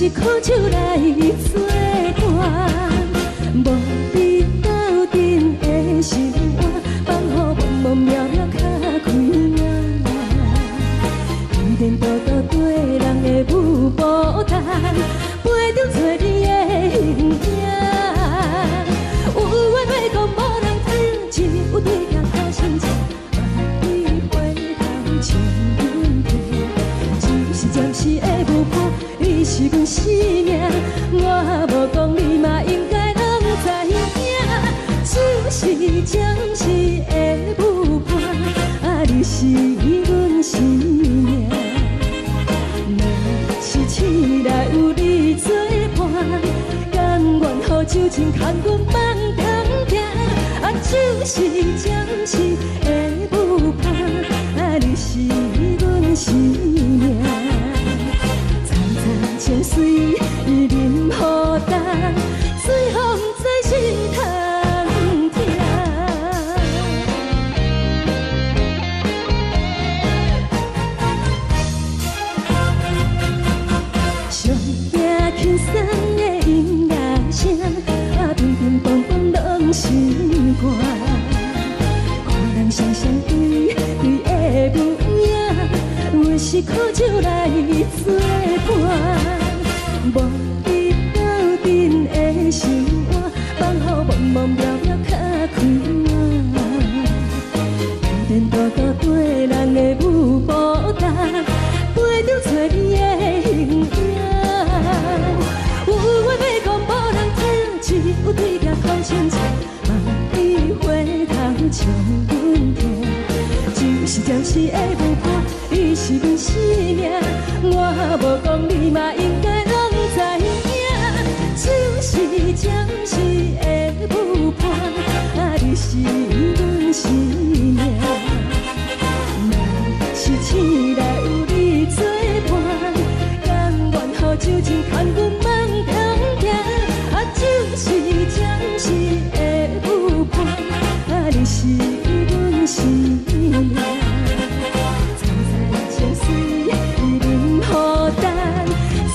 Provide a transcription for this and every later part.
是苦酒来作伴，无你斗阵的生活，放予茫茫渺渺较开眼。一年多多对人的舞步弹，陪着做你的形影。有话要讲，无人听，只有对镜头心情，万里回头将阮听。就是暂时的舞伴，你是阮生命，我无讲你嘛应该拢知影。就是暂时的舞伴，啊，你是阮生命。若是醒来有你作伴，甘愿予酒精牵阮梦中行。啊，就是暂时的舞伴，啊，你是阮生命。层层情水任何担，随风在心头听。上惊轻松的音乐声，啊，乒乒乓乓拢心肝。看人双双对对的舞影，阮是苦酒来作伴。无你斗阵的生活，放予茫茫渺渺较开眼。一年多多对人的舞步弹，陪着做你的形影。有话要讲，无人听，只有对镜看心情，万里回头将阮听。就是暂时的舞伴，你是阮生命，我无讲你嘛应该拢知影。就是暂时的舞伴，啊，你是阮生命。若是醒来有你作伴，甘愿予酒精牵阮梦中行。啊，就是暂时的舞伴，啊，你是阮生命。层层情水任何担，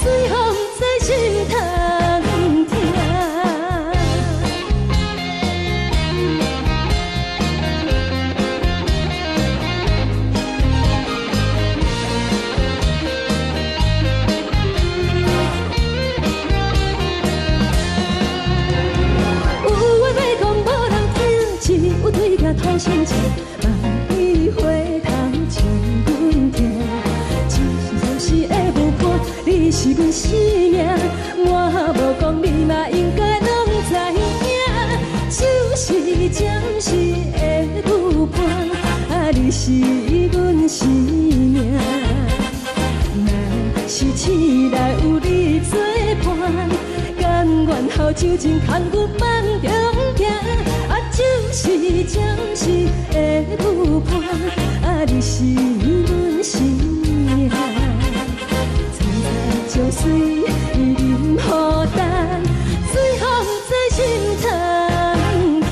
随风在心头听。有话要讲，无人听，只有对镜讨心情，万里回头将阮听。就是暂时的舞伴，你是阮生命，我无讲你嘛应该拢知影。就是暂时的舞伴，啊，你是阮生命。若是醒来有你作伴，甘愿予酒精牵阮梦中行。啊，就是暂时的舞伴，啊，你是阮生命。层层情水任何担，随风在心头听。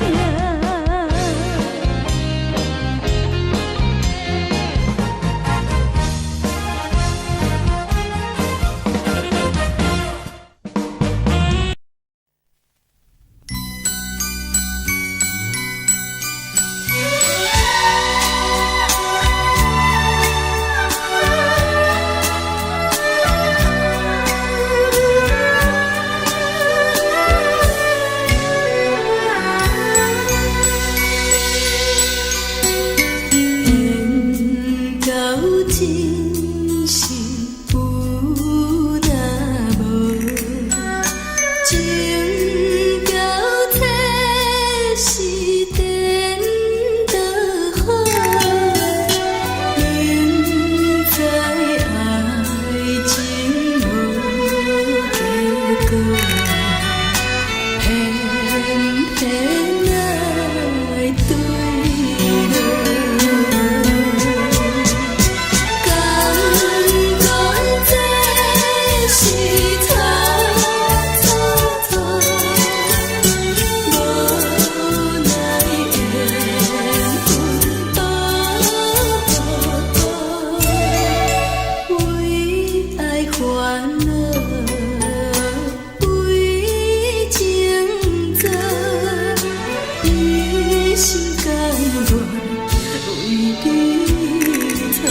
心甘愿为你错。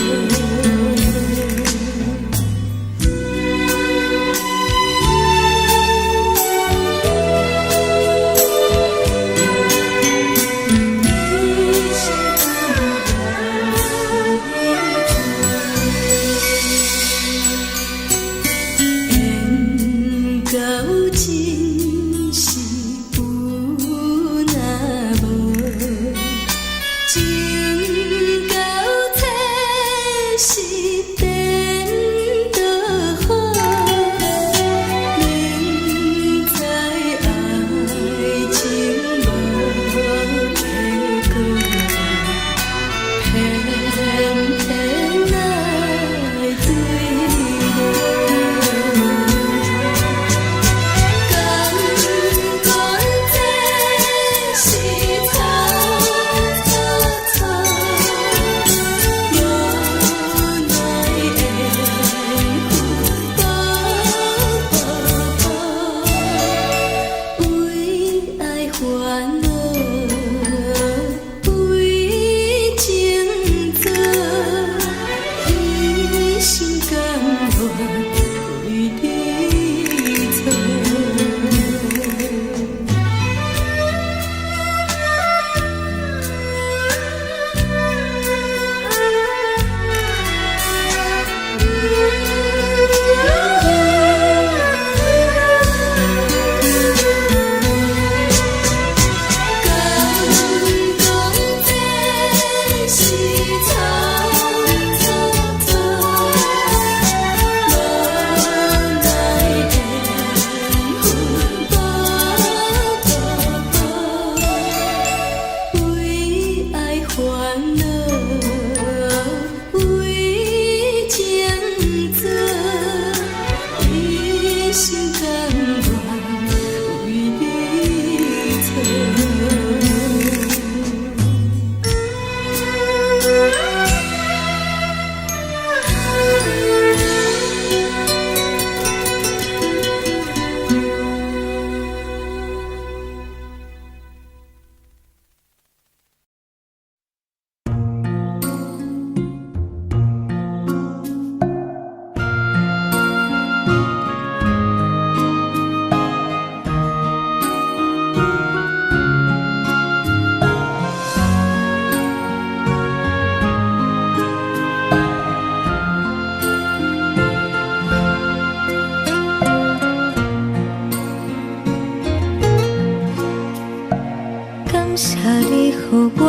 予我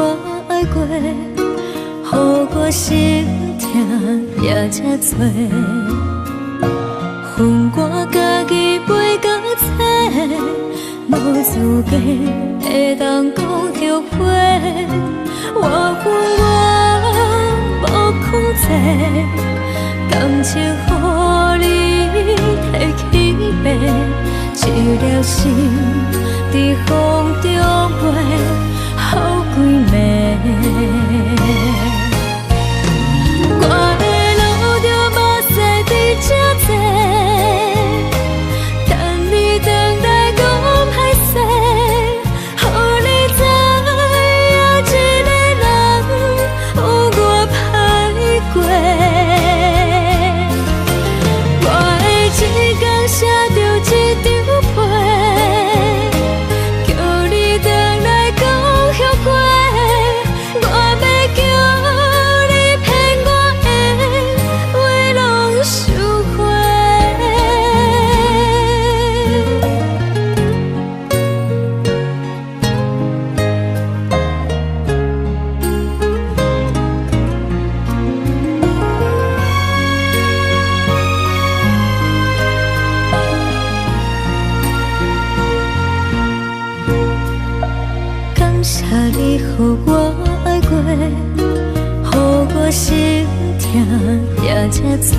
爱过，予我心痛也这多，恨我家己袂到切，无资格会当讲后悔。我恨我无控制，感情予你摕去卖，一粒心伫风中飞。好几暝，我的路着目屎伫这多，等你回来讲歹势，予你知影一个人有我歹过。我的一天写着一张被，叫你回来讲。我要叫你骗我的话，拢收回。感谢你予我爱过，予我心痛也这多，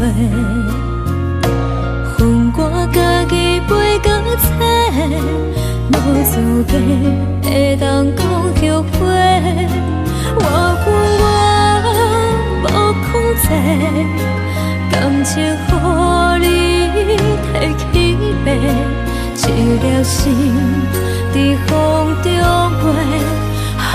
恨我家己袂到切，无资格会当讲后悔。我恨我无控制，感情予你摕去卖，一粒心伫风中飞。好。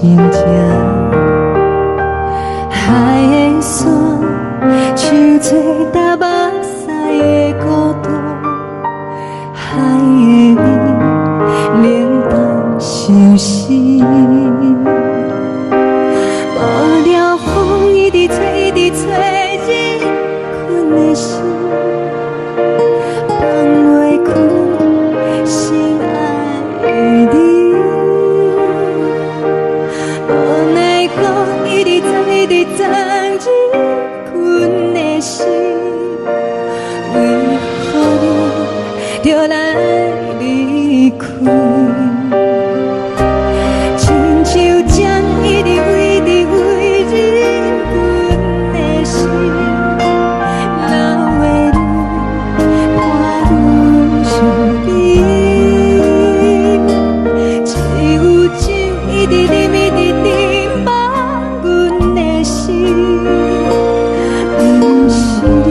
心情。海的山，像做搭目屎的孤独，海的味，冷淡伤心。无聊风一直吹，一直吹，日困的心，放袂开心爱的你。无奈我一直藏，一直藏，日困的心，为何你就来离开？亲像针一直围，一直围日阮的心，流的泪，看愈伤悲。只有酒一直啉，一直啉，放阮的心。不是你，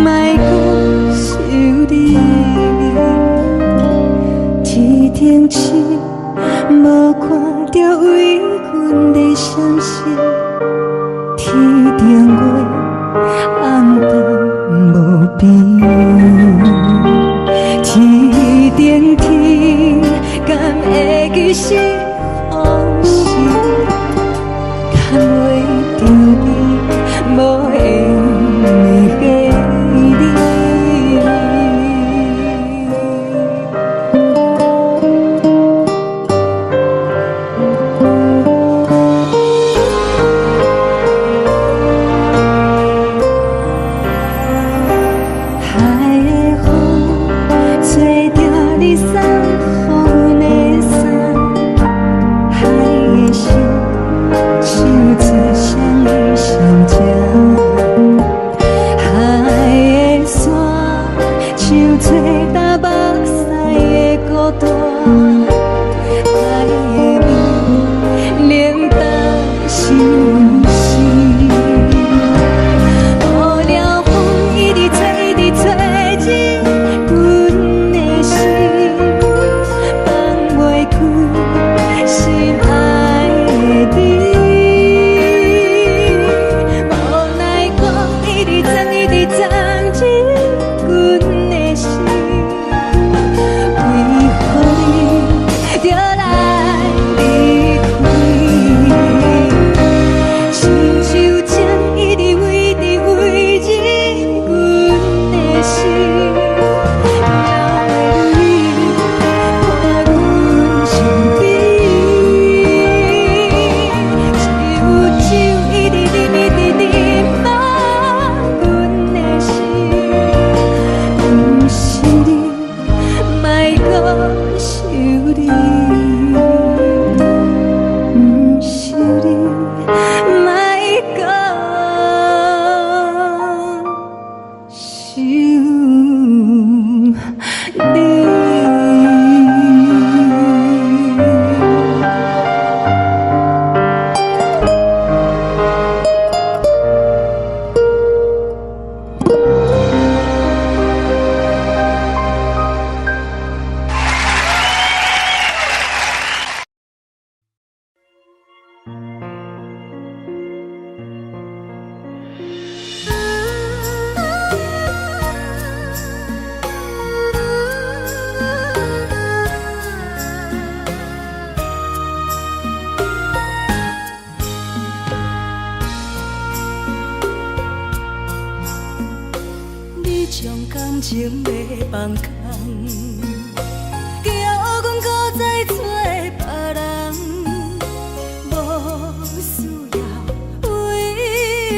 莫搁想你。天顶星，无看到为阮的闪烁；天顶月，暗淡无边。天顶天，敢会记是往事？敢袂着你，无缘的给你。海的风，吹着你送予阮的伞；海的心，像做双的相正；海的山，像做搭目屎的孤单；海的味，冷淡伤心。无聊风一直吹，一直吹，日阮的心，放袂开心爱的你。无奈我一直藏，一直藏，日阮的心，为何你就来离开？亲像针一直围，一直围，日阮的心。流的泪，看阮伤悲。只有酒一直啉，一直啉，放阮的心。不是你，莫搁想你。不是你，莫搁想你。你将感情要放空，叫阮搁再找别人，无需要为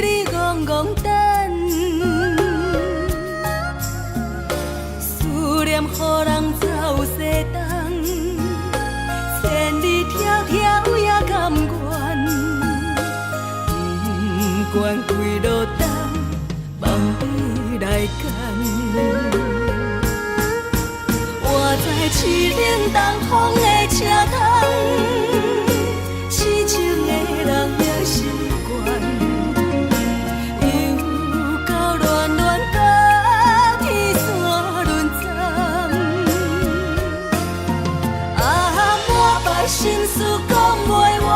你戆戆等。思念予人走西东，千里迢迢也甘愿，不管几路东，梦伊来干。活在凄冷东风的车窗，痴情的人也习惯，又到乱乱甲天山沦陷。啊，满腹心事讲袂完。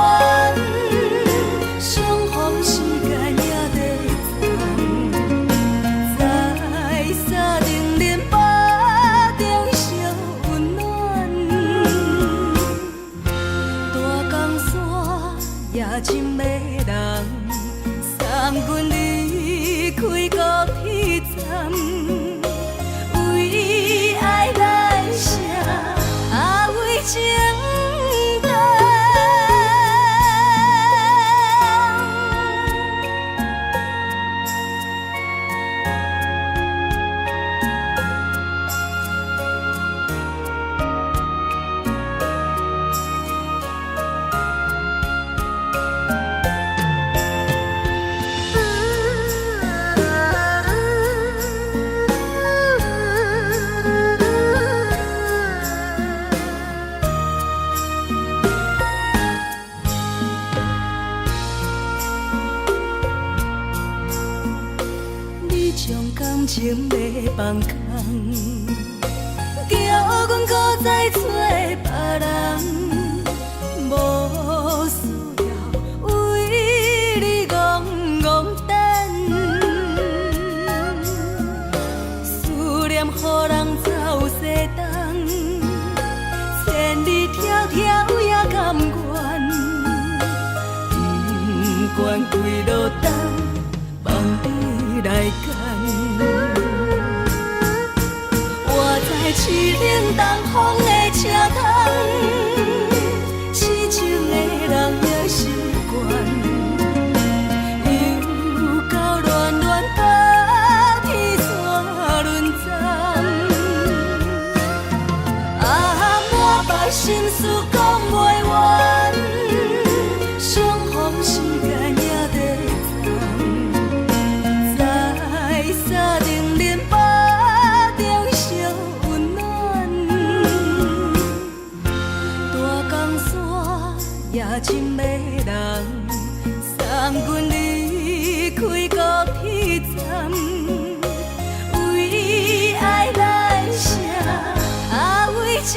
三军离开高铁站，为爱来写为情重。将感情卖放空，叫阮搁再找别人，无需要为你戆戆等，思念予人走西东，千里迢迢也甘愿，不管几落冬，放你来干。我在市顶东风的车窗，痴情的人也习惯，又到恋恋把天线轮转，满腹心事讲袂完，相逢时间也在藏，在沙定连巴中烧温暖，大江山也真迷人，送阮离开高铁站，为爱来写为情。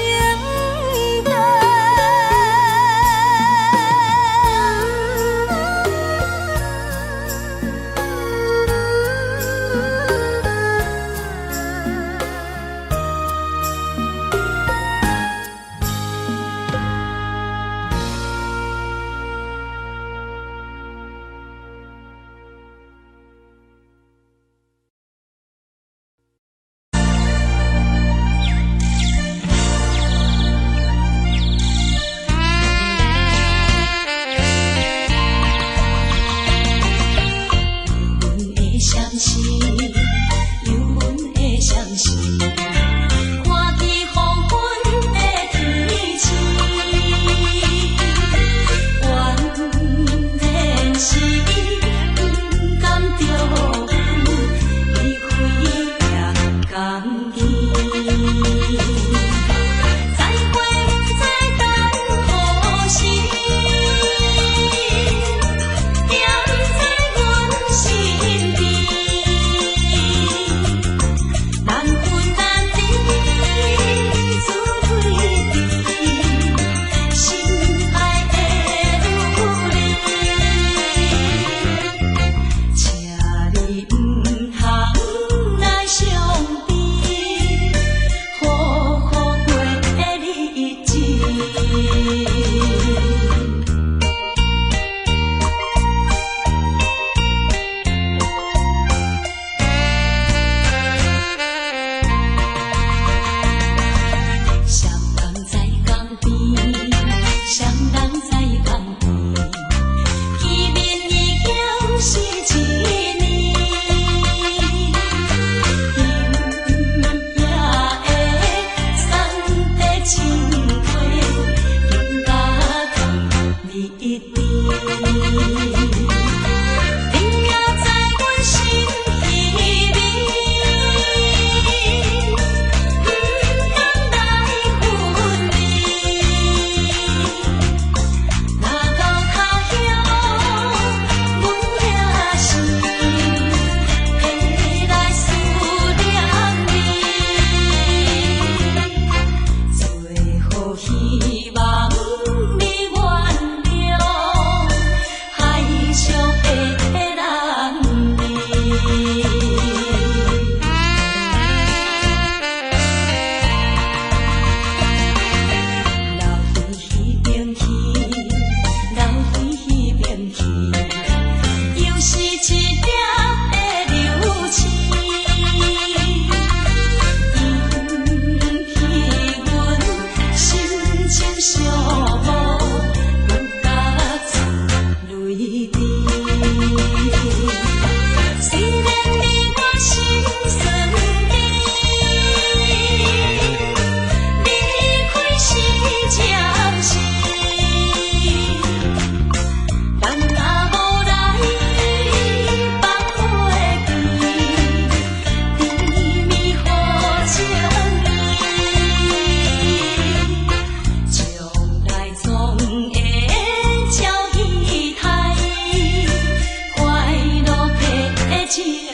情意。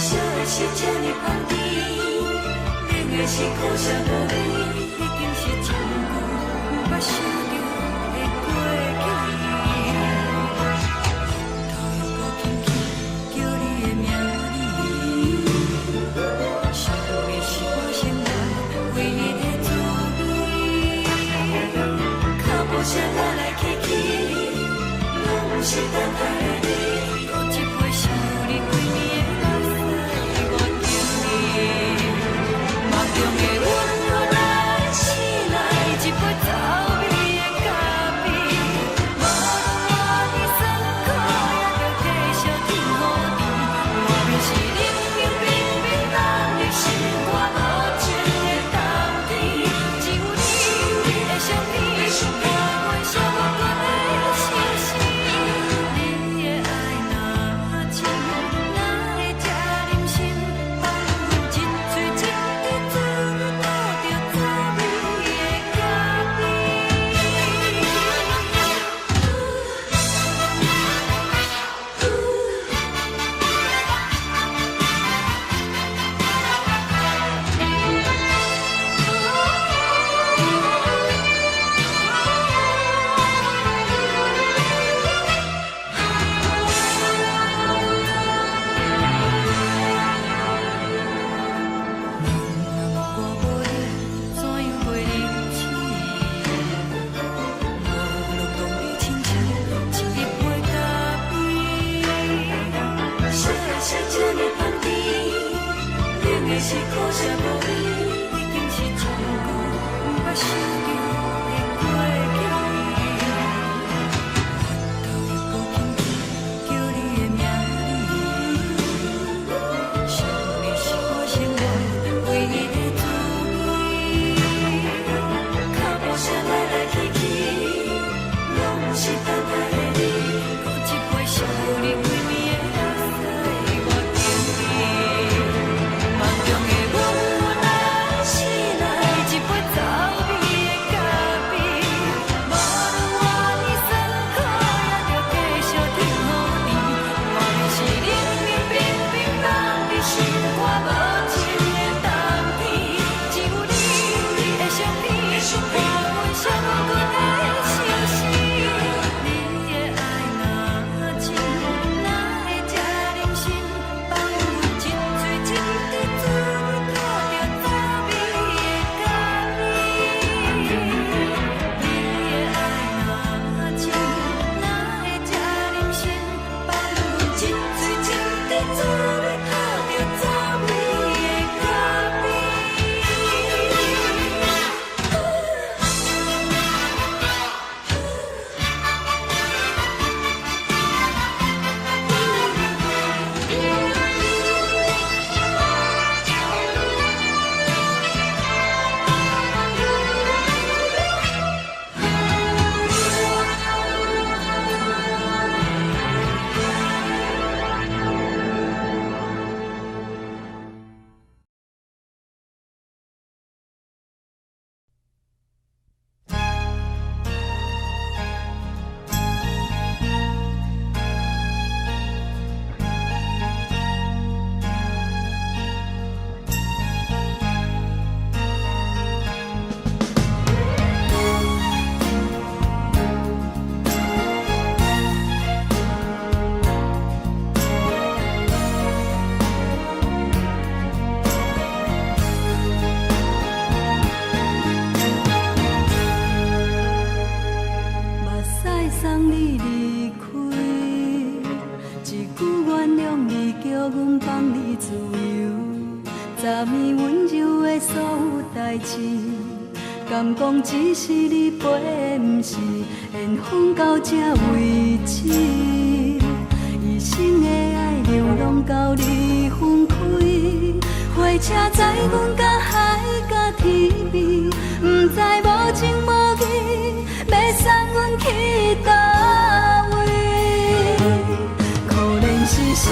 笑的是这呢香甜，冷的是苦涩无味，已经是真久无捌想着的过去。头又搁轻轻叫你的名字，想的是我生活唯一的滋味。脚步声来来去去，拢不是等待的你，搁一杯想你几年的目屎，我敬你。梦中的阮落来醒来，一杯走味的咖啡，无论我的酸苦，也着继续甜予你。外面是冷冰冰冰冷的心肝，无情的冬天，只有你的相片，陪阮寂寞过的相思。你的爱若真，哪会这忍心放阮一嘴一滴滋味，吐着滋味的咖啡。我无你，怎样袂忍起？无路当你亲像一杯咖啡，笑的是这呢香甜，冷的是苦涩无味，已经是真久无捌想着的过去。头又搁轻轻叫你的名字，想的是我生活唯一的滋味。脚步声来来去去，拢不是等待的你，搁一杯想你几年的目屎，我敬你。梦中的阮落来醒来，一杯走味的咖啡，无论我的酸苦，也着继续甜予你。外面是冷冰冰冰冷的心肝，无情的冬天，只有你的相片，陪阮寂寞过的相思。你的爱若真，哪会这忍心放阮一嘴一滴滋味，吐着滋味的咖啡。你的爱若真，哪会这忍心放阮一嘴一滴滋味，吐着滋味的咖啡。目屎送你离开，一句原谅你，叫阮放你自由。昨暝温柔的所有代志，敢讲只是你陪，不是缘分到这为止。一生的爱流浪到你分开，火车载阮甲海甲天边，不知无情无义，要送阮去倒位？可能是失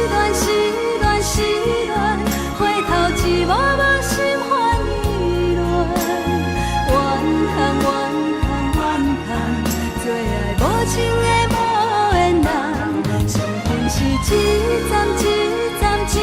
恋，失恋，失恋，回头一幕幕心烦意乱，怨叹，怨叹，怨叹，最爱无情的无缘人，生命是一站一站一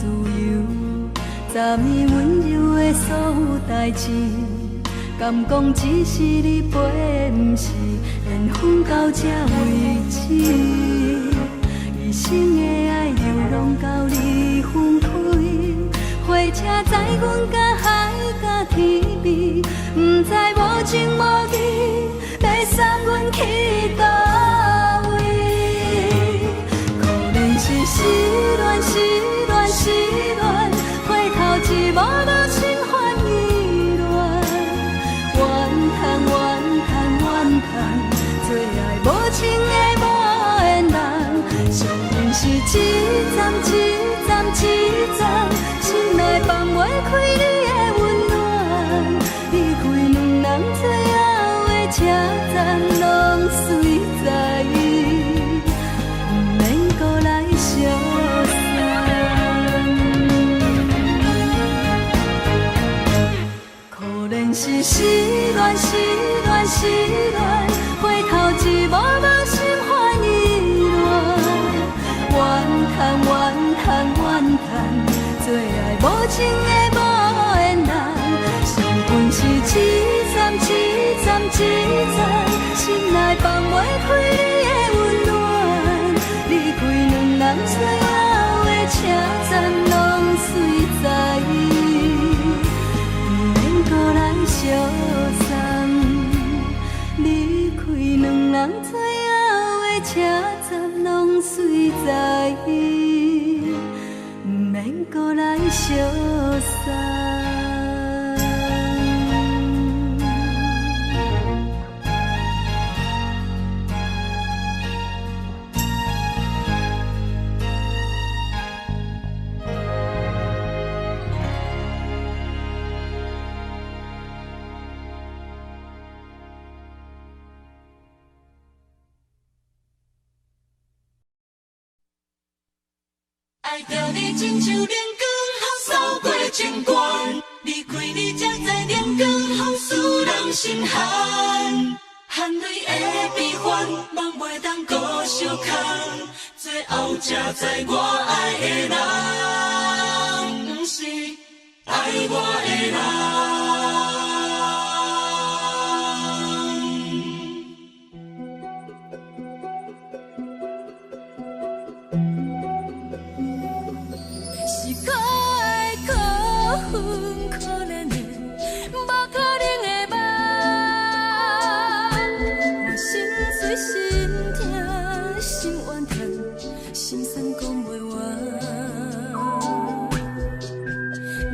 自由。10年温柔的所有代志，敢讲只是你陪，不是缘分到这为止。一生的爱流浪到你分开，火车载阮甲海甲天边，不知无情无义，要送阮去倒位？可能是失恋，失恋，失恋，回头一幕幕心烦意乱，怨叹，怨叹，怨叹，最爱无情的无缘人，上恨是一站一站一站，心内放袂开你的温暖，离开两人最后的车站，拢随在，不免搁来相送。可能是失恋，失恋，失恋，回头一幕幕心烦意乱，怨叹，怨叹，怨叹，最爱无情的无缘人，上恨是一站一站一站，心内放袂开你的温暖，离开两人最后的车站，拢随在，不免搁来相送。离开两人最后的车站，拢随在，不免搁来相送。爱着你亲像阳光，扫过情关，离开你才知阳光风使人心寒。含泪的悲欢，望袂当搁相牵，最后才知我爱的人，不是爱我的人。是可爱可恨可怜的，无可能的梦。我心碎心痛心怨叹，心酸讲袂完。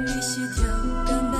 你是条工来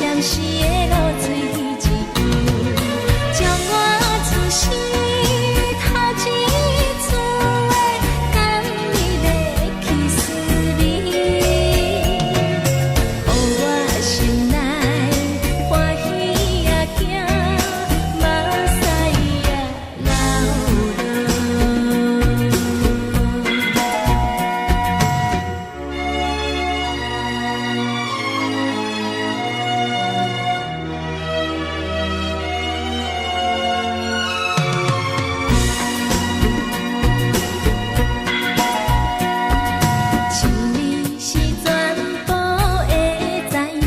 暂时的露水一张，将我出生头一次的甘美的气思味，予我心内欢喜也惊，目屎也流落。是你是全部的知影，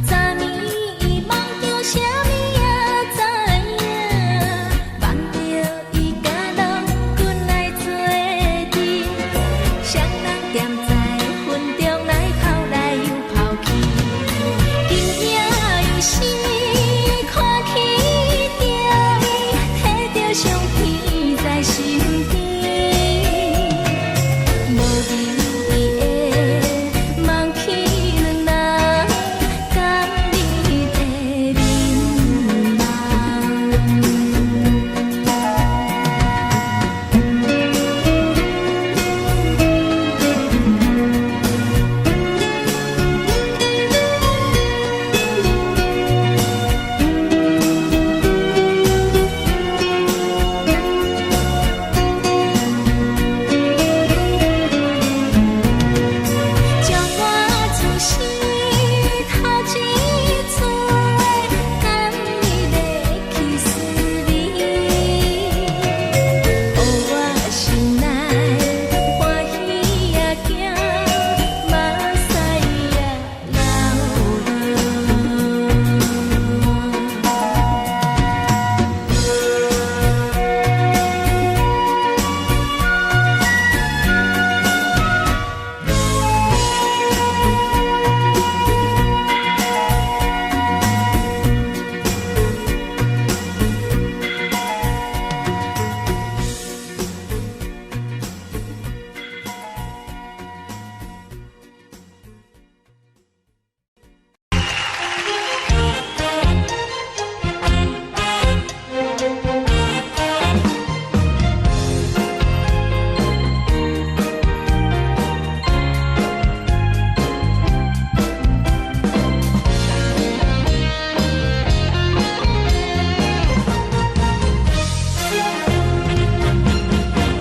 昨暝梦中啥物也知影，梦着伊甲老君来做阵，双人踮在云中来哭来又抛弃，今夜又是看起着伊，摕着相片在身边。无留意的梦起两人，甘美的面梦。将我出生头一次的甘美的气思味，予我心内欢喜也惊，目屎也流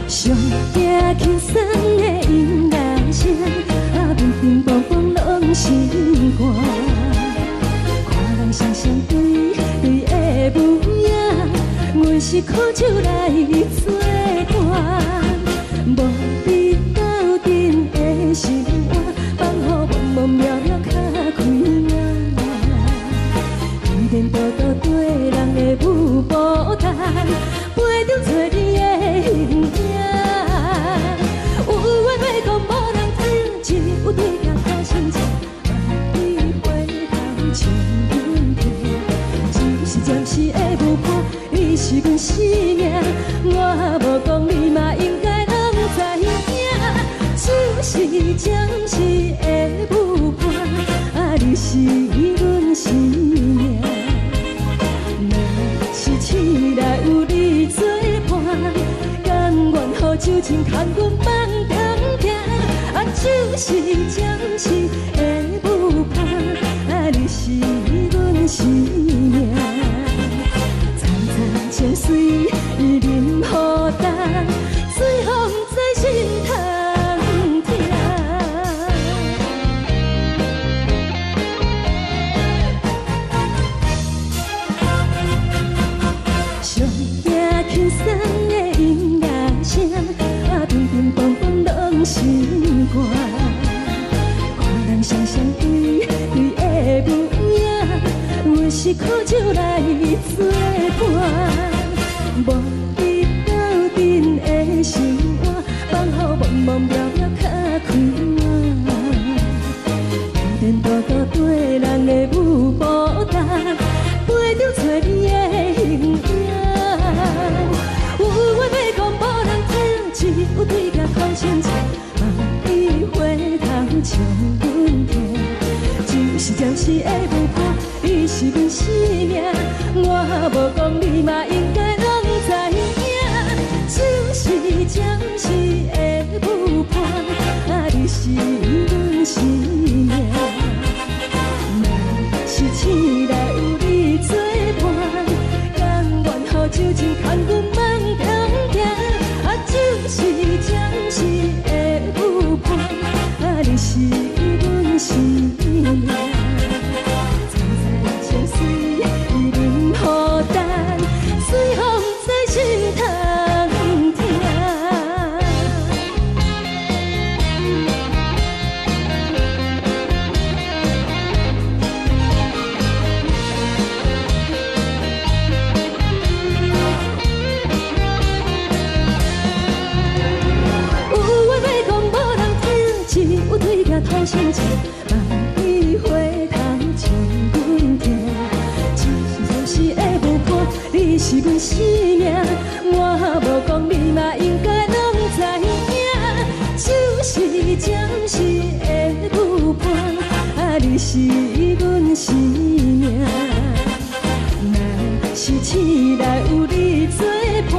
上惊轻松的音乐声，面面pohpoh拢心肝。看人双双对的模样，阮是苦酒来做伴。无你斗阵的生活，放予茫茫渺渺较开眼。一点多多对人的舞步弹，陪着找你的形影。有缘会讲无人知，有对镜看心情，万里回头像阮家。只是暂时的舞伴，你是阮生命，我无讲你嘛应该拢知影。只是暂时的舞伴，你是阮生命。若是醒来有你作伴，甘愿予酒精牵阮放长行。就是暂时的舞伴，你是阮生命。层层情水任何担，随风在心通听。上惊轻松的音乐声，乒乒乓乓拢心肝。看人双双对的模样，阮是苦酒来做伴。无你斗阵的生活，放予茫茫渺渺较开眼。一点多多对人的舞步弹，陪着找你的形影。有缘要讲无人知，只有对镜看清楚，万里回头像阮家。就是暂时的。你是阮生命，我无讲你嘛应该拢知影，就是暂时的舞伴，你是阮生命。若是醒来有你作伴，甘愿予酒精牵阮梦中行，就是暂时的舞伴，你是阮生命。情水已淋雨淡，随风在心头听。有话要讲无人听，只有对镜吐心情，万里花头唱阮听。你是阮生命，我无讲你嘛应该拢知影，就是暂时的舞伴，你是阮生命。若是醒来有你作伴，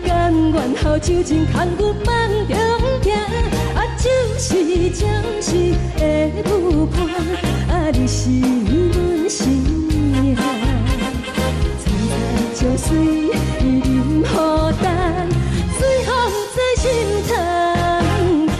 甘愿予酒精牵阮梦中行，就是暂时的舞伴，你是阮生命。情水已淋雨淡，随风在心头听。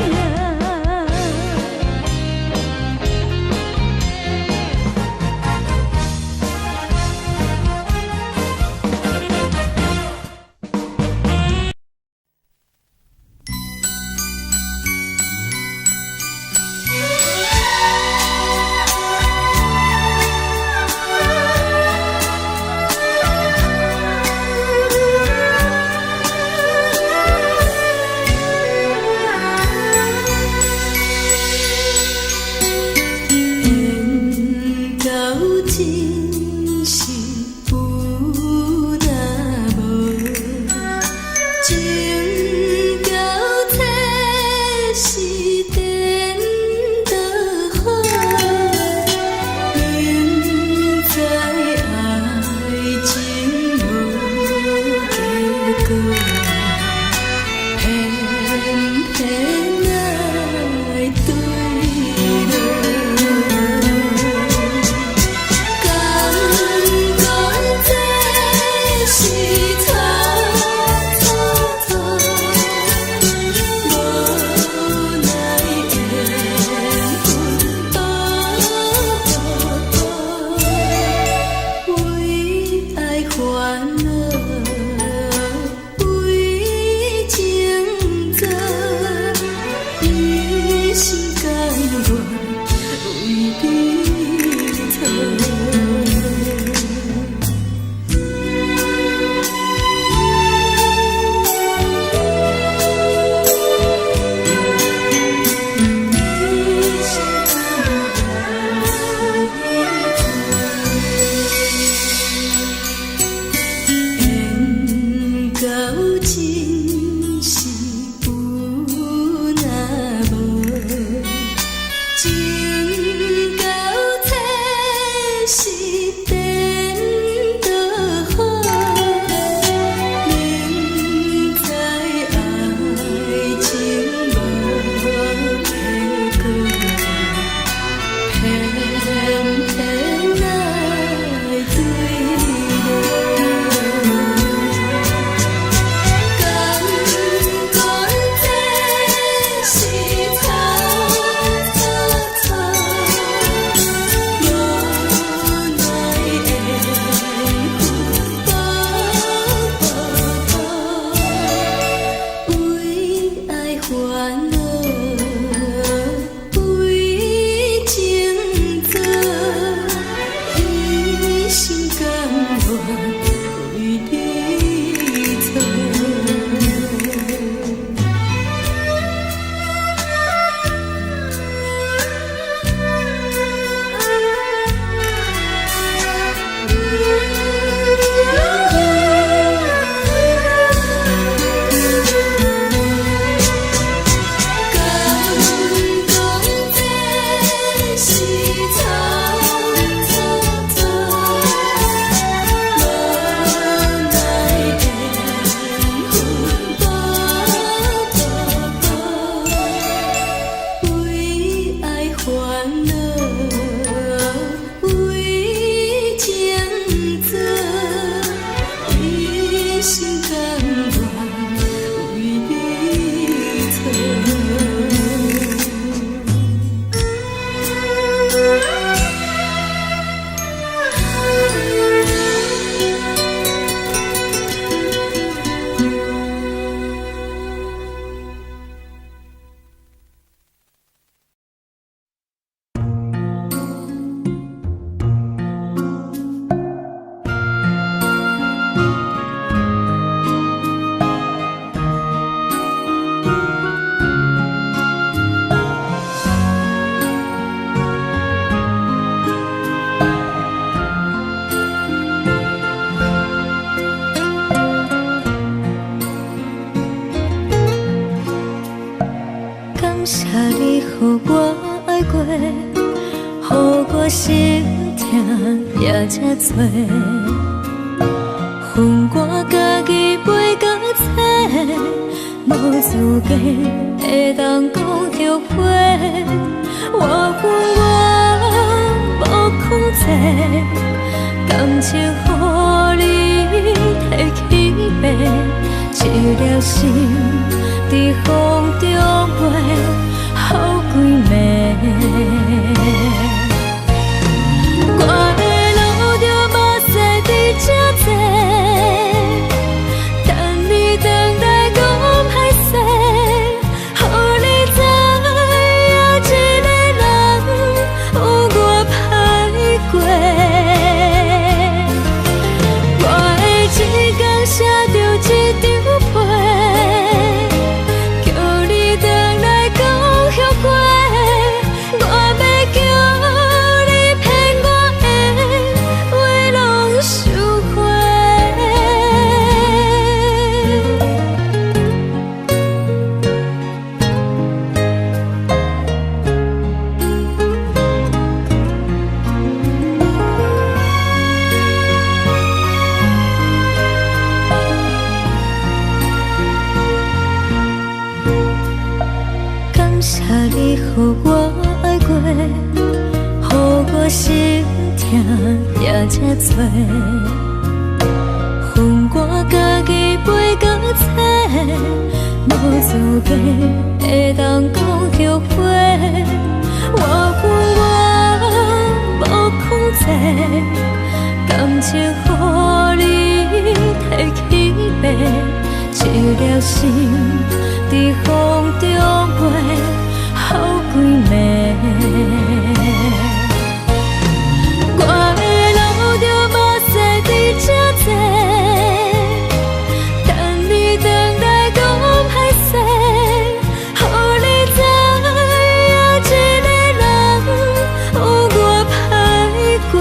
心痛也这多，恨我家己袂到切，无资格会当讲后悔。我恨我无控制，感情予你摕去卖，一粒心伫风中飞，好几暝。我的路着无驶伫这多，等你回来讲歹势，予你知影一个人有我歹过。我的一天写着一张被，叫你回来讲后悔。我要叫你骗我的话拢收回。感谢你予我爱过，予我心痛也这多，恨我家己袂到切，无资格会当讲后悔。我恨我无控制，感情予你摕去卖，一粒心伫风中飞，好几暝。我的路着无驶伫这多，等你回来讲歹势，予你知影一个人有我歹过。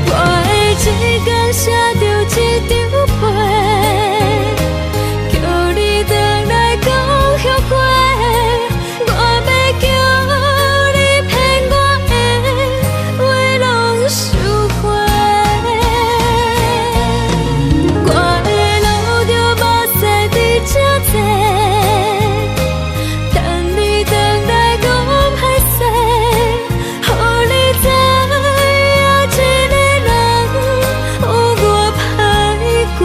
我的一天写着一张被，叫你回来讲后悔。我要叫你骗我的话拢收回。我的路着无驶伫这多，等你回来讲歹势，予你知影一个人有我歹过。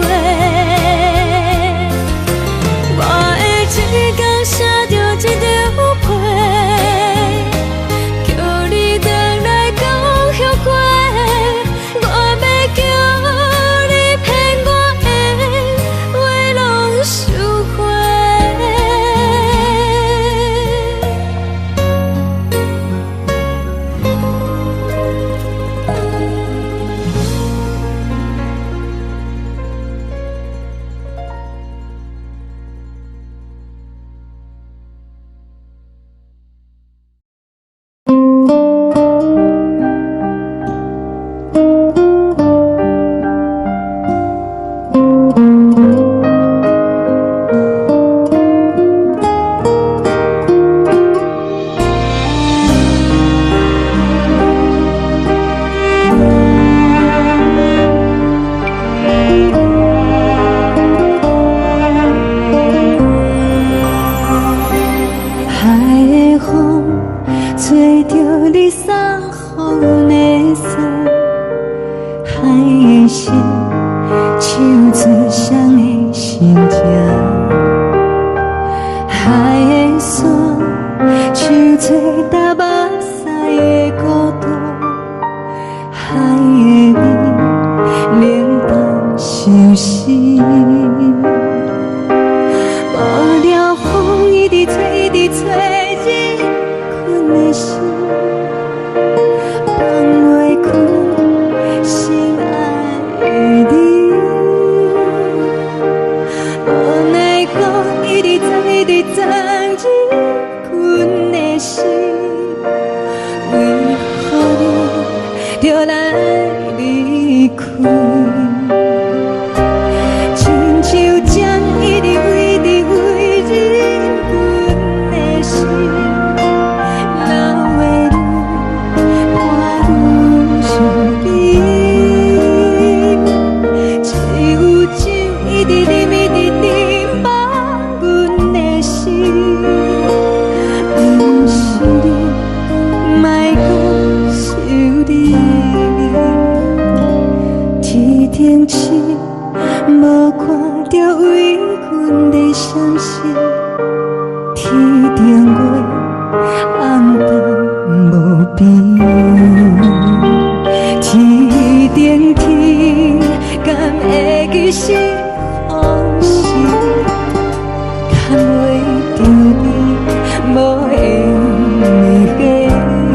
我的一天写着一张被，叫你回来讲后悔。我要叫你骗我的话拢收回。海的风吹着你送予的伞，海的心唱出双的心情，海的山唱出搭目屎的孤独，海的美冷淡伤心。无聊风一直吹，一直吹，日困的心放袂开，心爱的你。无奈讲一直藏，一直藏，日困的心，为何你就来离开？亲像针一直围，一直围，日困的心，流的泪。着为阮在闪烁，天顶月暗淡无边，天顶天敢会记是往事，牵袂着你，无缘给你。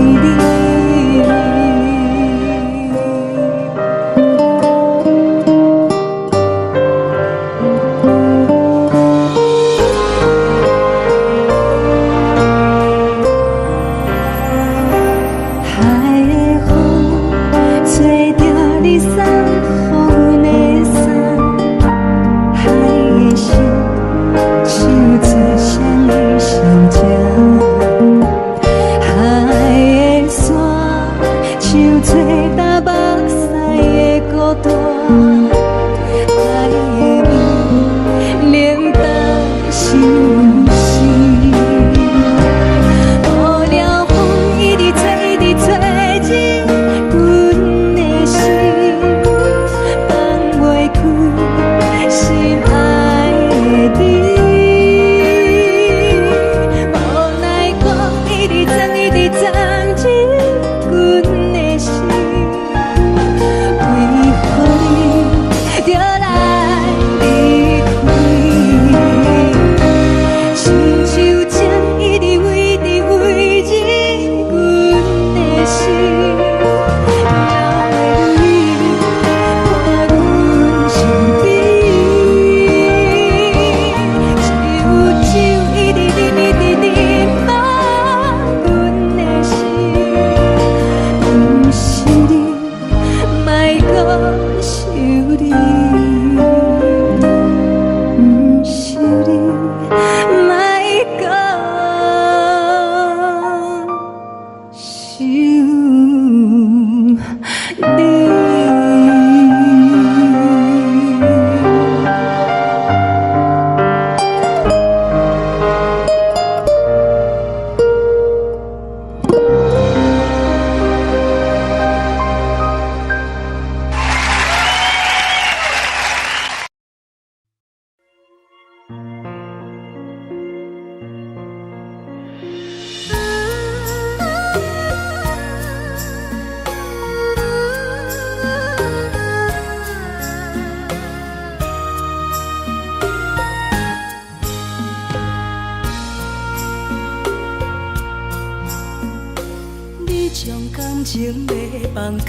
感情要放空，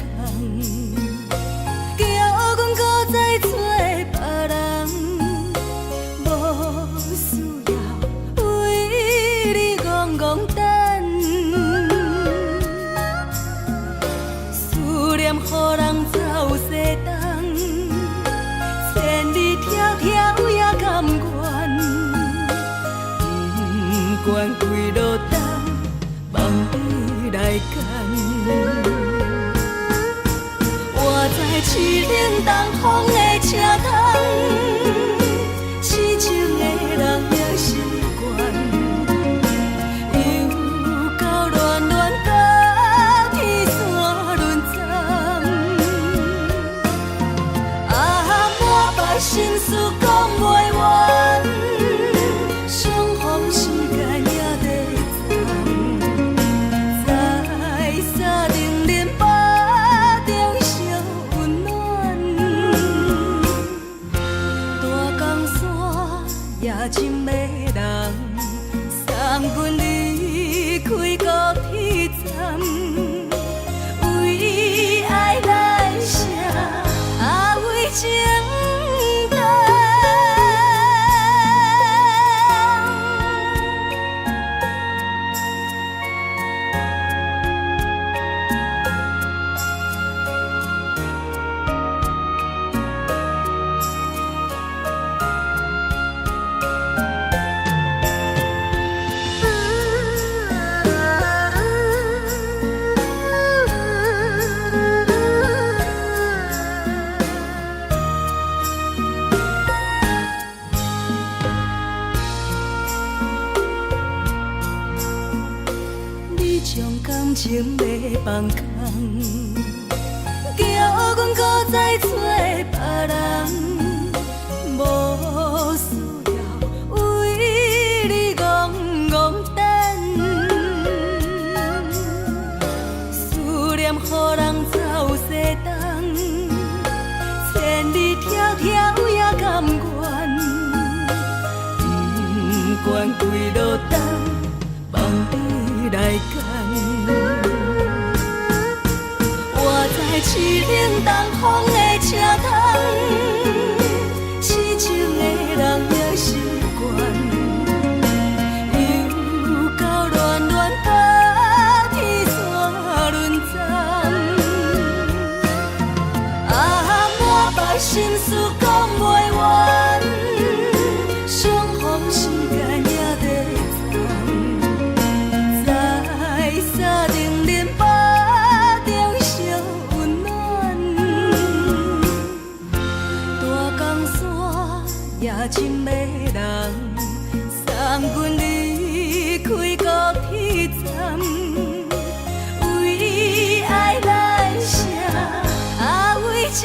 叫阮搁再找别人，无需要为你戆戆等。思念予人走西东，千里迢迢也甘愿，不管几路东，望你来干。我在凄冷东风的车窗，痴情的人也习惯，又到乱乱甲天线轮转。满腹心事讲袂完，相逢时间也在藏，在沙丁林巴中烧温暖。大江山夜深的人，送阮离开高铁站，为爱来写为情。感情要放空，叫阮搁再找别人，无念，予人走西东，千里迢迢也甘愿，不管归路东，望你来牵。我在市冷东风的车窗，痴情的人也习惯。心事讲袂完，相逢时间也在藏，在沙丁林巴中相温暖。大江山也深迷人，送阮离开高铁站，为爱来写，为情。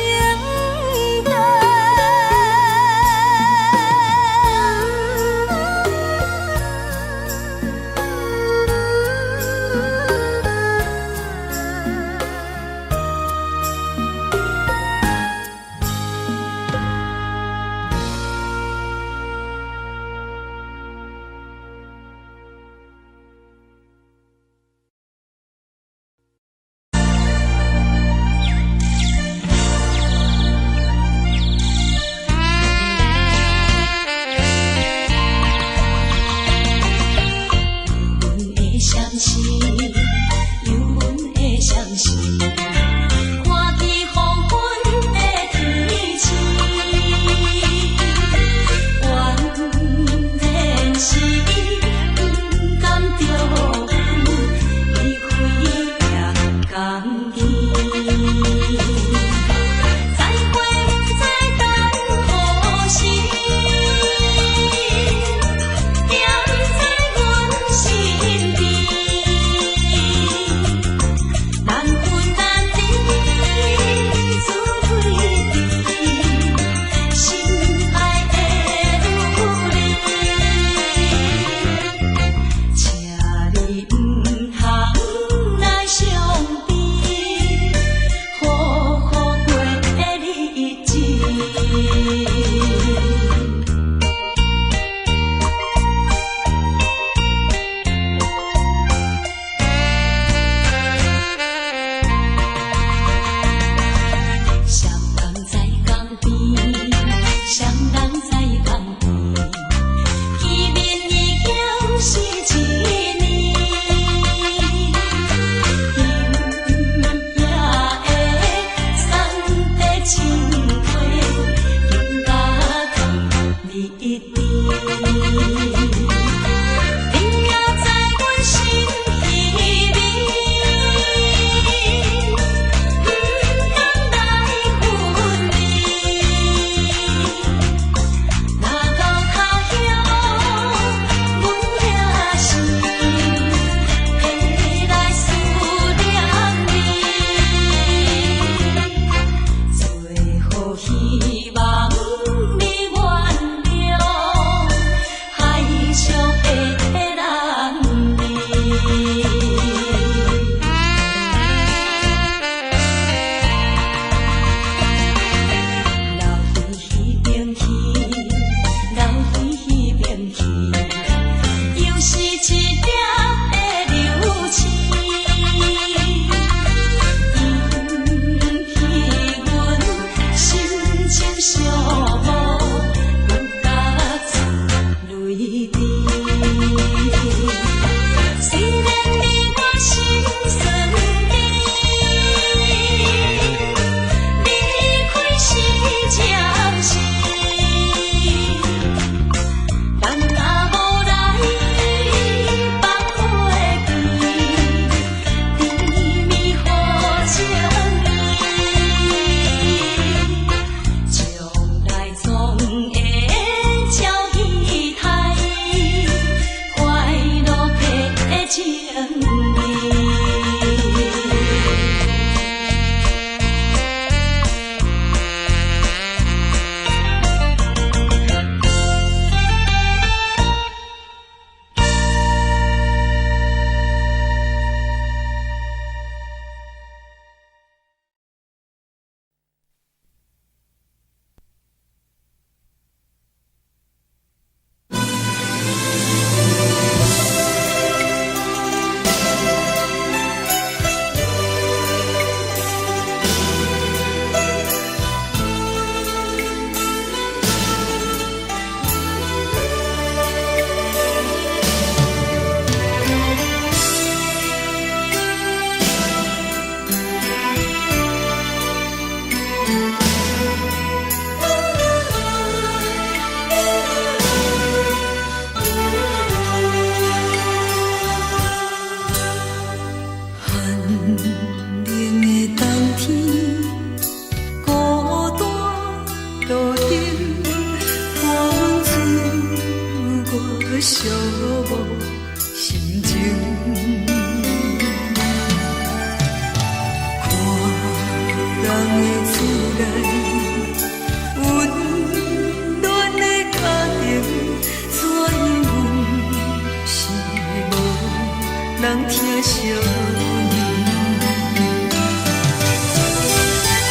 相念。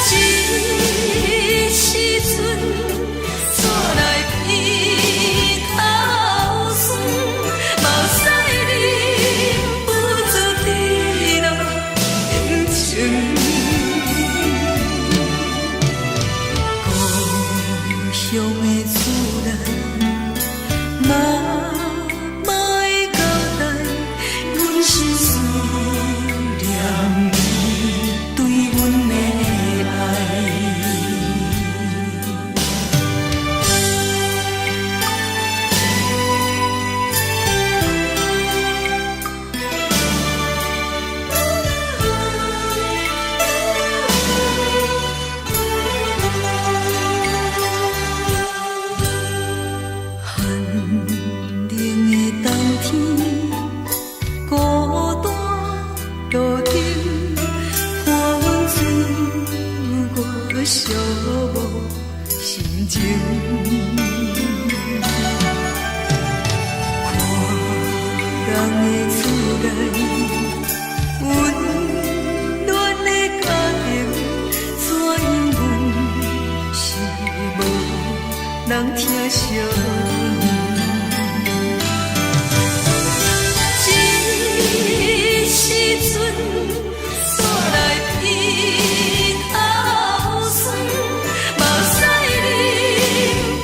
这时阵怎来鼻头酸，目屎忍不住滴落眼睛。故乡的厝内，妈妈的交代，阮是思念你对阮的爱。寒冷的冬天，孤单路顶，看阮自我寂寞心情。看人的厝内，温暖的家庭，怎因阮是无人听相念？这时阵怎来鼻头酸，目屎忍不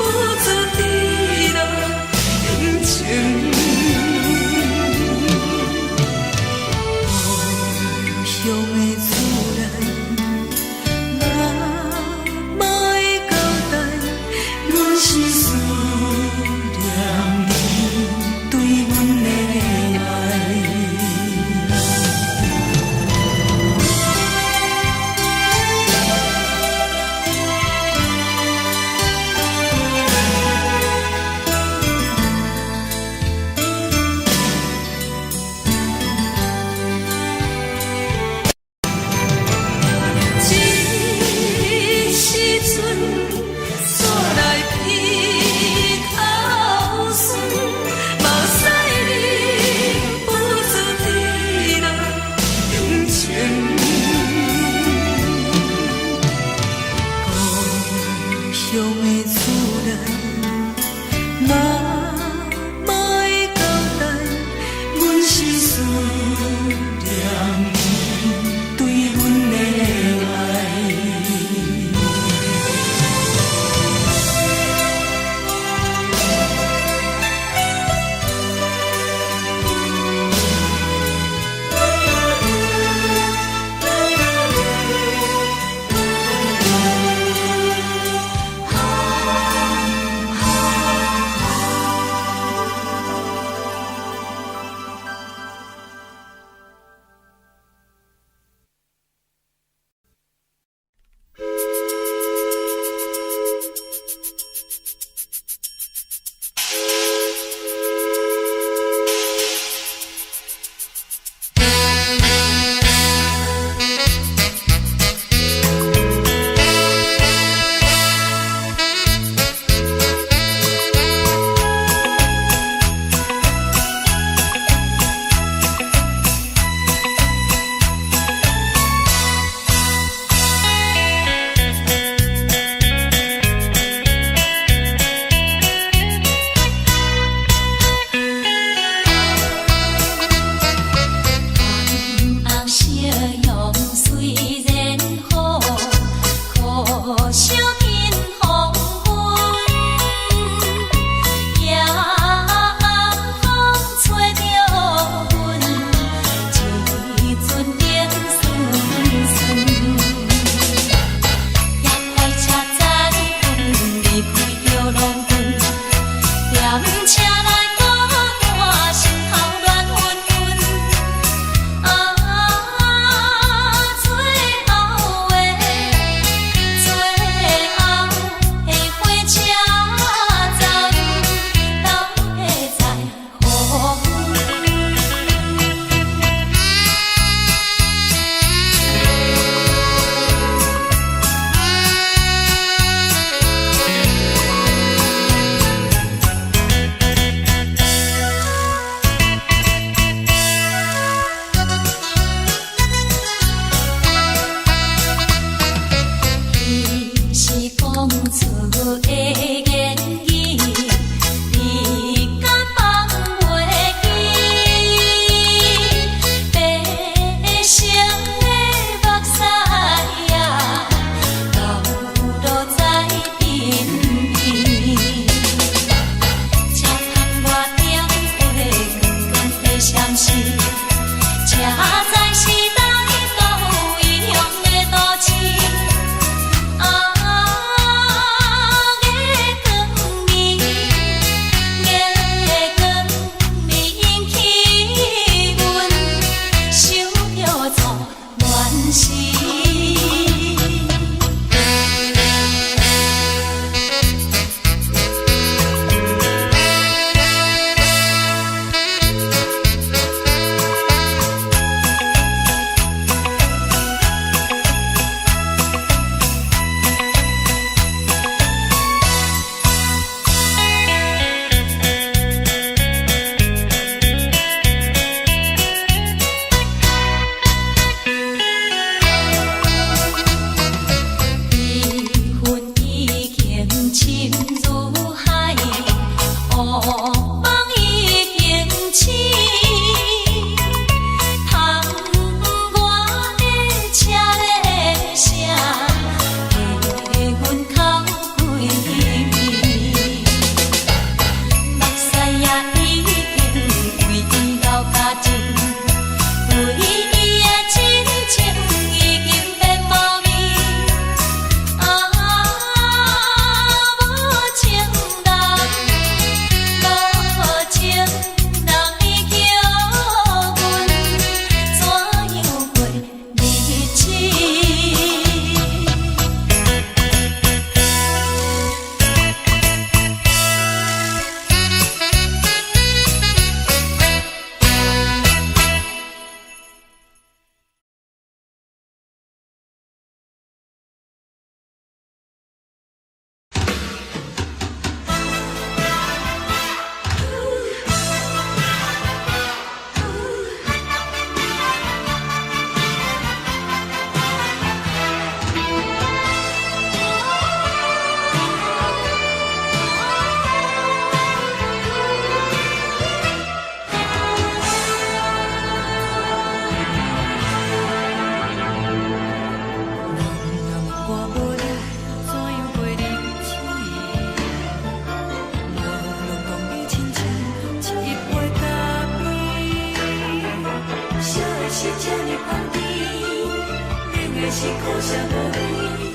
是苦涩无味，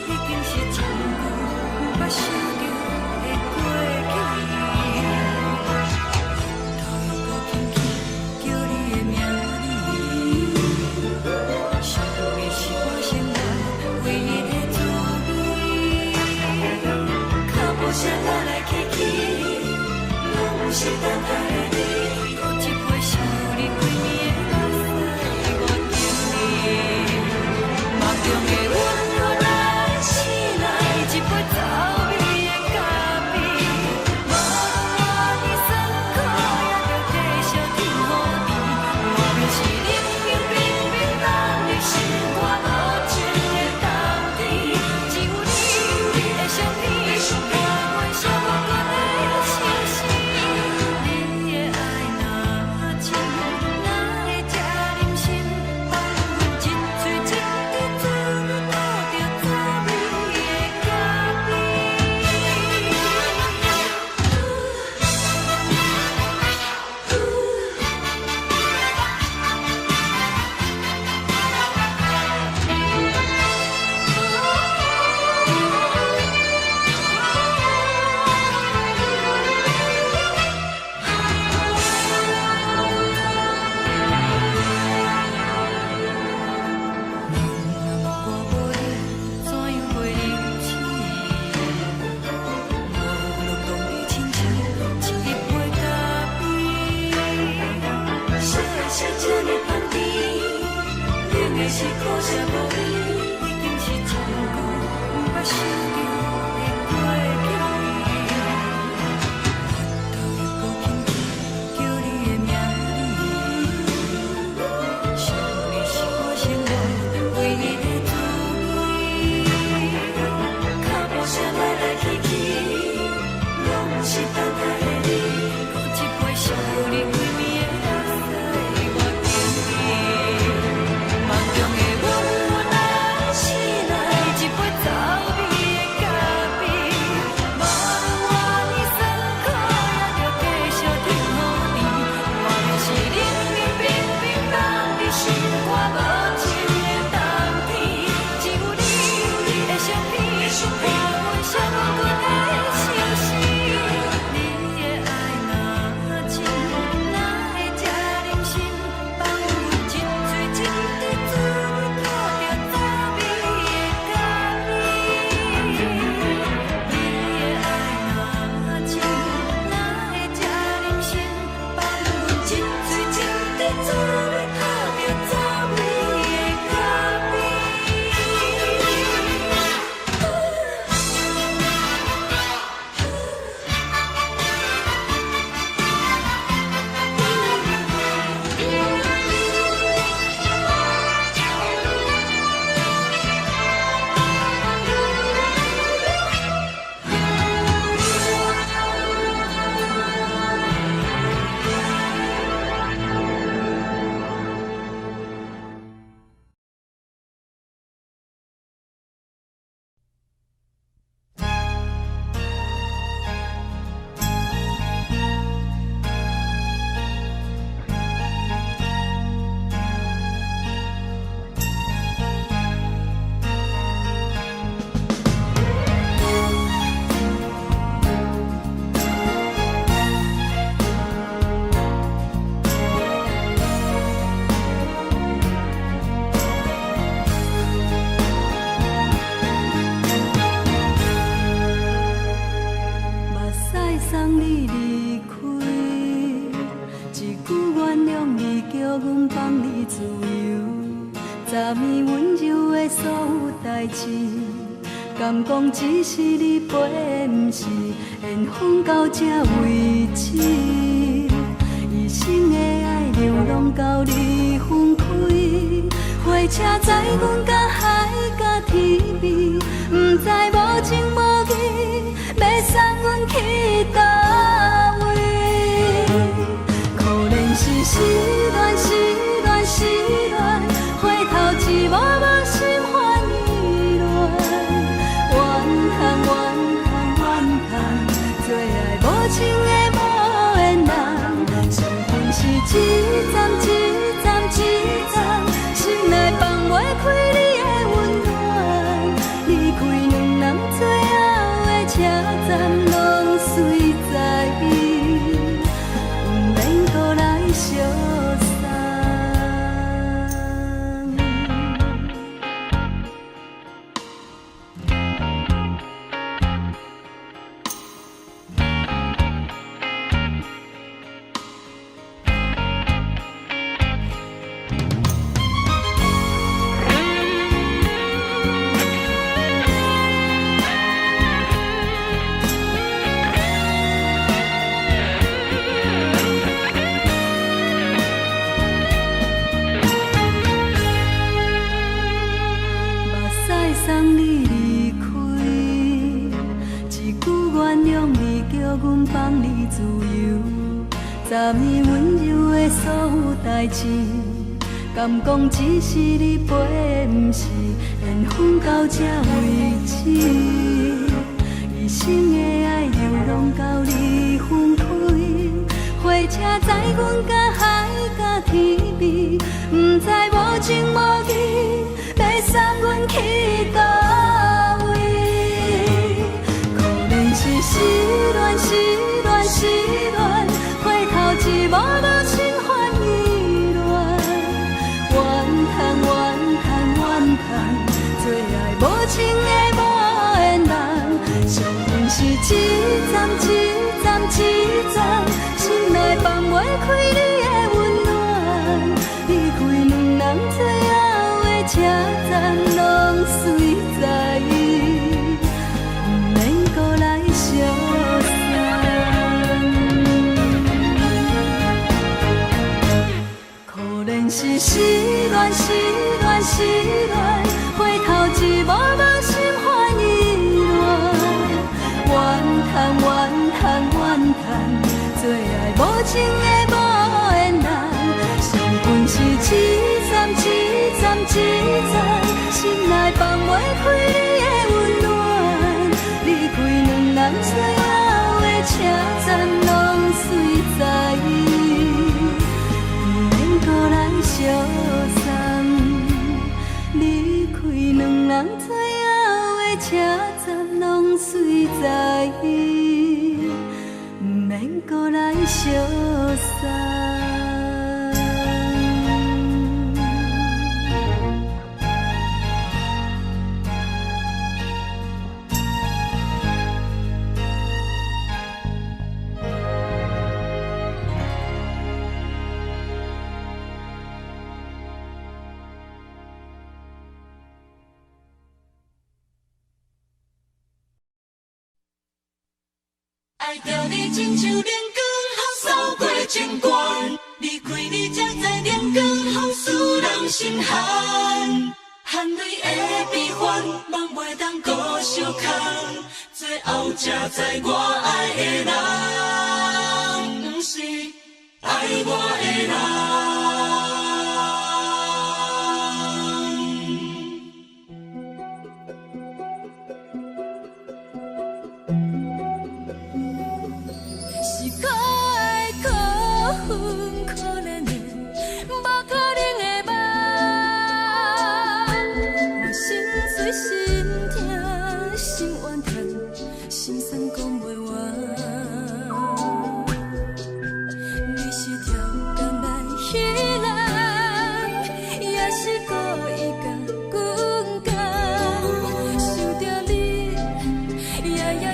已经是一句不捌想着的过去。头又搁轻轻叫你的名字，想的是我生来唯一的滋味。脚步声来来去去，拢是等待的你。喝一杯想你几年的目屎，我敬你。梦中的温柔来醒来，一杯走味的咖啡。无论你酸苦，也着继续甜予甜。我便是冷冰冰冰冷的心肝，无情的斗阵。只有你会想你，我愿烧我的心事。你的爱若真，哪会这忍心？放阮一嘴一滴滋味。的所有代志，敢讲只是你陪，不是缘分到这为止。一生的爱流浪到你分开，火车载阮到海甲天边，不知无情无义，要送阮去倒位？可怜是失恋，失恋，失恋，回头一幕幕心烦意乱，怨叹，怨叹，怨叹，最爱无情的无缘人，伤痕是一站一站一站，心内放袂开你的温暖，离开两人最后的车站，拢随在伊，不免搁来相送。送你离开，一句原谅你，叫阮放你自由。昨年温柔的所有代志，敢讲只是你陪，不是缘分到这为止。一生的爱流浪到你分开，火车载阮到海甲天边，不知无情无义，要送阮去倒位？可怜是失恋，失恋，失恋，回头一幕幕心烦意乱，怨叹，怨叹，怨叹，最爱无情的无缘人，伤痕是一站一站一站，心内放袂开你的温暖，离开两人最后的车站，拢随在伊，不免搁来相送。可怜是失恋，失恋，失恋，回头一幕幕心烦意乱，怨叹，怨叹，怨叹，最爱无情的无缘人，伤痕是一站一站一站，心内放袂开你的温暖，离开两人最后的车站，拢随在伊，不免搁来相送。离开两人最后的车站，拢随在伊，不免搁来相送。爱着你亲像亮光，雨扫过情关，离开你才知亮光风使人心寒。含泪的悲欢，望袂当搁相牵，最后才知我爱的人，不是爱我的人。可怜的，无可能的梦，我心碎心痛心怨叹，心酸讲袂完。你是条工来彼人，也是故意甲阮讲，想着你，夜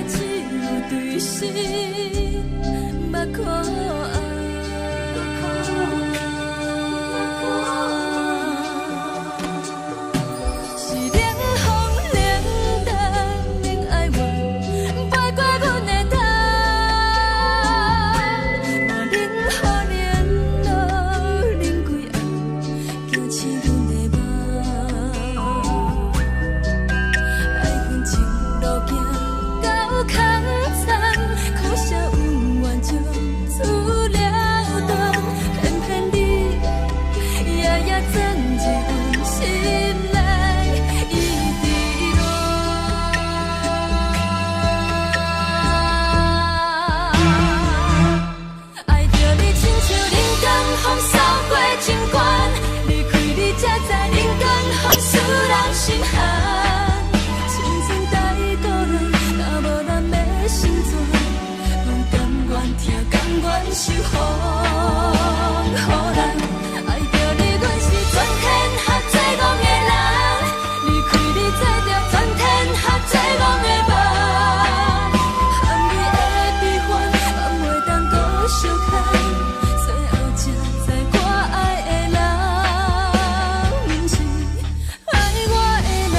只有对视，目看。受风予人。爱着你，阮是全天下最戆的人，离开你做着全天下最戆的梦。含泪的悲欢，放袂当搁相牵，最后才知我爱的人，不是爱我的人。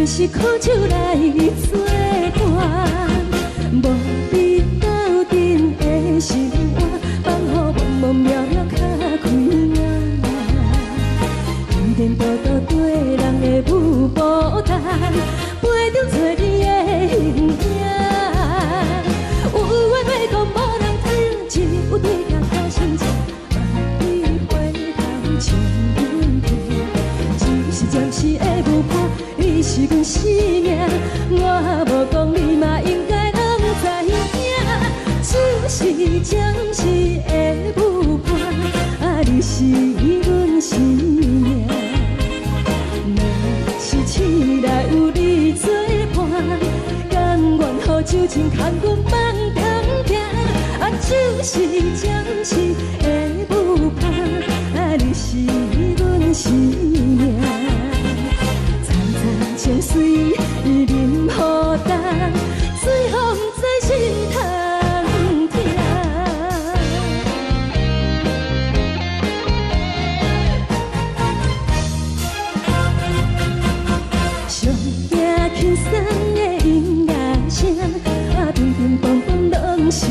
是苦酒来作伴，无你斗阵的心肝，放予茫茫渺渺较开眼。颠颠倒倒对人的舞步弹，陪着找你的形影。有话要讲无人听，只有对家掏心情，万里回头将阮听。就是暂时的舞伴，你是阮生命，我无讲你嘛应该拢知影。就是暂时的舞伴，你是阮生命。若是醒来有你作伴，甘愿予酒精牵阮梦中行。就是暂时的舞伴，你是阮生命。层层情水任何等，水风在心头听。上惊轻松的音乐声，乒乒乓乓拢心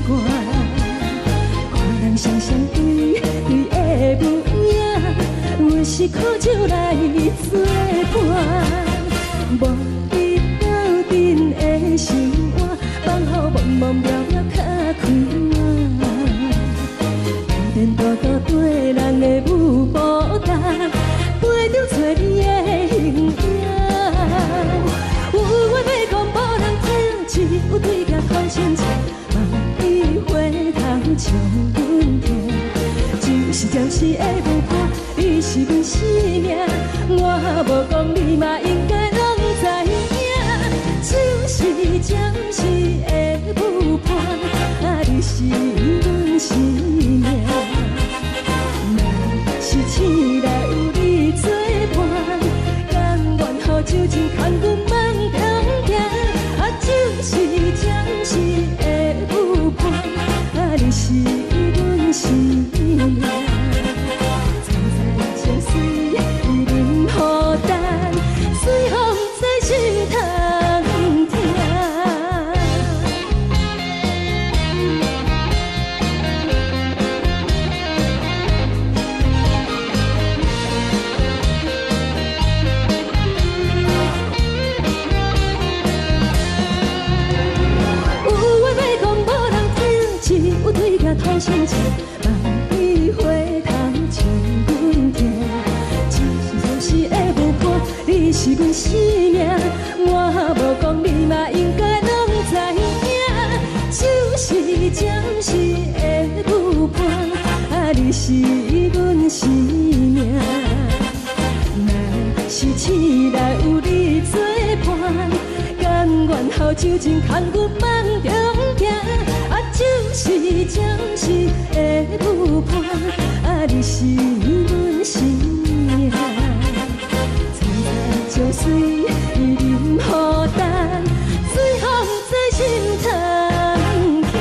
肝。看人双双对对的模样，阮是苦酒来作伴。无你斗阵的心肝，放予茫茫渺渺较开眼。颠颠倒倒对人的舞步弹，陪着找你的形影。有话要讲无人听，只有对家掏心情，万里回头将阮听。就是暂时的舞伴，你是阮生命，我无讲你嘛应该拢知影。就是暂时的舞伴，你是阮生命。若是醒来有你作伴，甘愿予酒精牵阮梦中行。就是暂时的舞伴，你是阮生命。层层情水任何等，水风在心头听。掏心情，万里回头将阮听。就是暂时的舞伴，你是阮生命，我无讲你嘛应该拢知影。就是暂时的舞伴，你是阮生命。若是醒来有你作伴，甘愿予酒精牵阮梦中行。就是暂时的舞伴，你是阮生命。层层情水任何等，水风在心头听。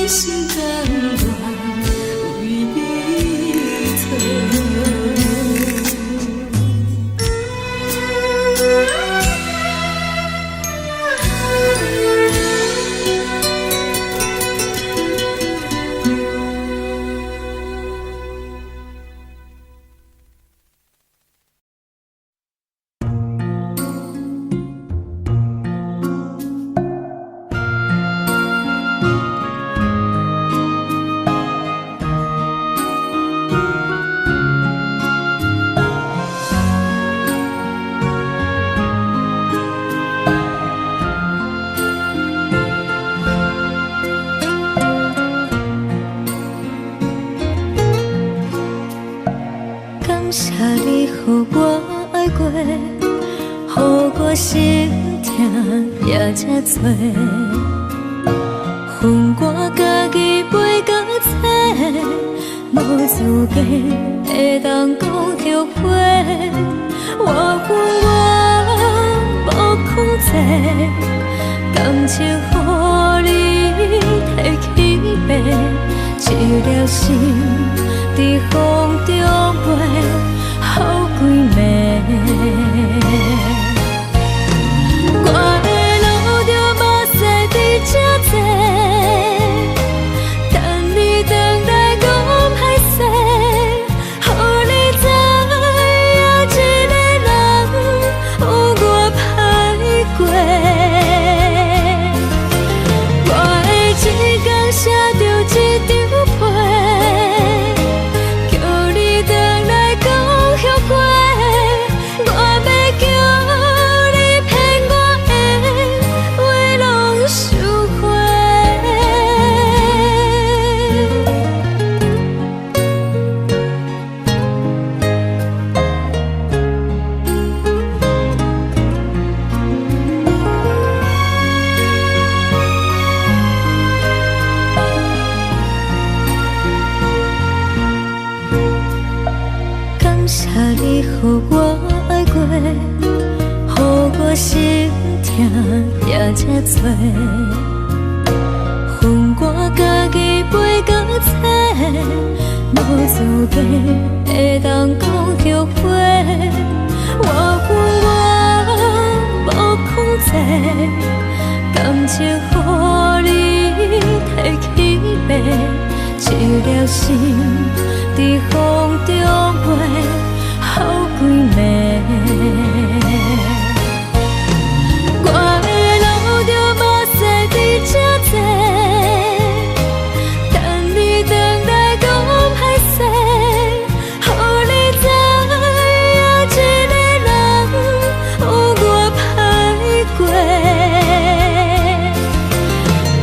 心甘愿为你错。感谢你，予我爱过，予我心痛也这多。恨我家己袂到切，无资格会当讲后悔。我恨我无控制，感情予你提起白，一粒心在风中飞，好几暝。我的路着目屎伫这多，等你回来讲歹势，予你知影一个人有我歹过。我的一天写着一张被，叫你回来讲后悔。我要叫你骗我的话拢收回。感谢你，予我爱过，予我心痛也这多。恨我家己袂到切，无资格会当讲后悔。我恨我无控制，感情予你提起白，一粒心在风中飞，好几暝。我的路着目屎伫这多，等你回来讲歹势，予你知影一个人有我歹过。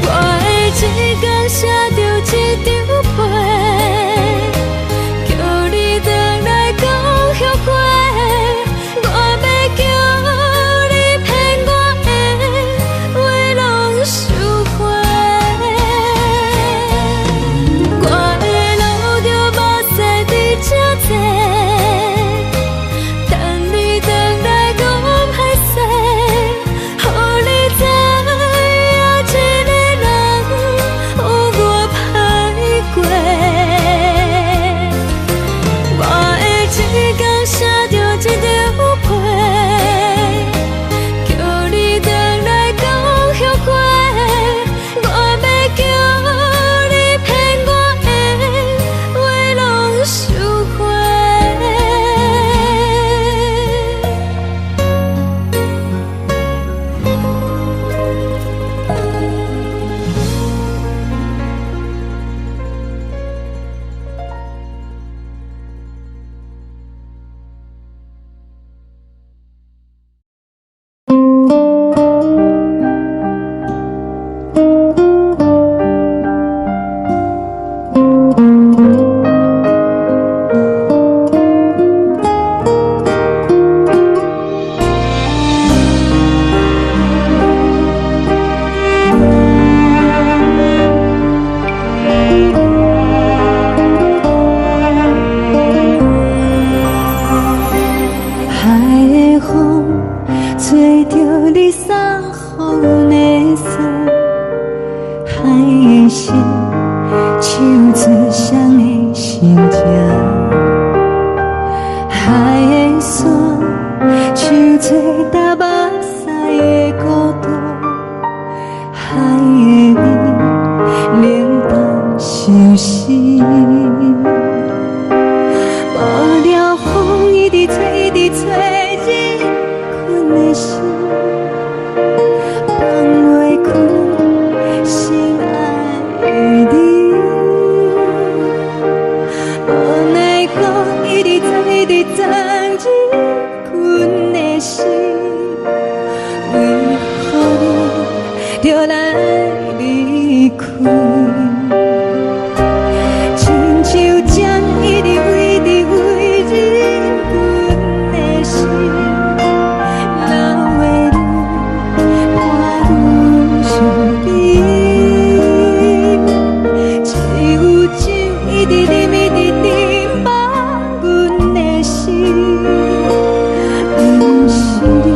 我的一天写着一张被，叫你回来讲后悔。我要叫你骗我的话拢收回。我的路着目屎伫这多，等你回来讲歹势，予你知影一个人有我歹过。伤心。无聊风一直吹，一直吹日困的心，放袂开心爱的你。无奈我一直藏，一直藏日困的心，为何你就来离开？亲像针一直围，一直围日阮的心，流的泪伴阮伤悲，只有酒一直啉，一直啉饱阮的心。不是你，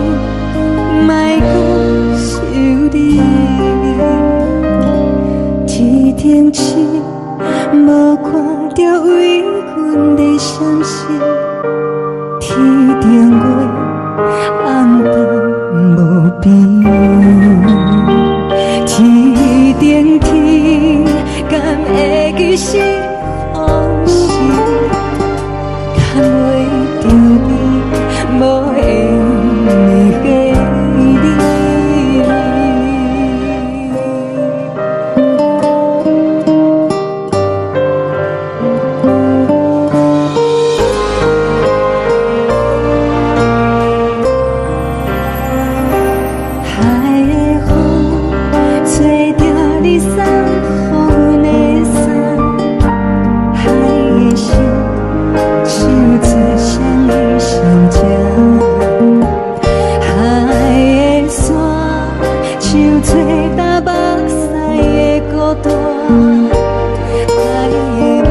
莫讲想你，天顶星无看到为阮的伤心，天顶月红淡无边，天顶天敢会记是往事，敢袂着你无缘的你。海的风吹着你送予阮的衫，海的心唱出双语相接，海的山唱出打目屎的孤单，海的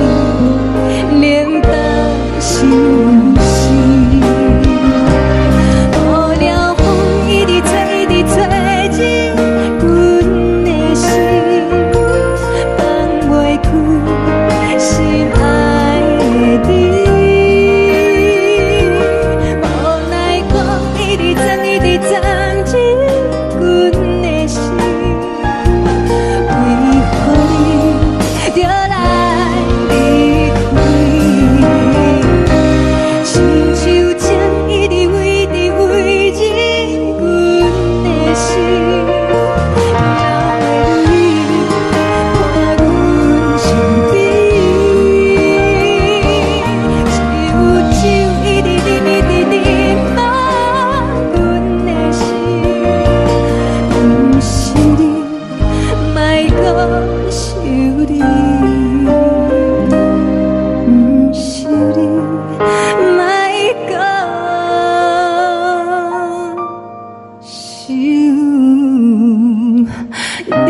面冷淡伤心。无聊风一直吹，一直吹日阮的心，放袂开心爱的你。无奈我一直藏，一直藏日阮的心，为何你就来离开？亲像针一直围，一直围日阮的心，流的泪伴阮伤悲，只有酒一直啉，一直啉饱阮的心。不是你，莫讲想你，不是你，莫讲想你。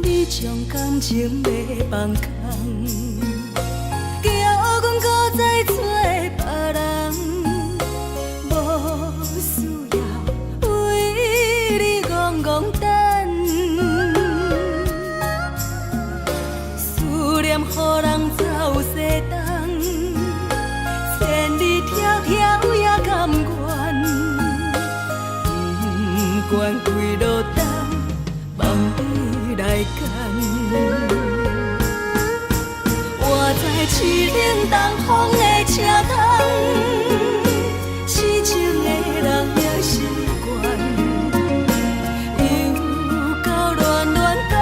你将感情要放空，叫阮搁再找别人，无需要为你戆戆等。思念予人走西东，千里迢迢也甘愿，不管几路东，梦伊来干。我在凄冷东风的车窗，痴情的人也习惯，又到恋恋甲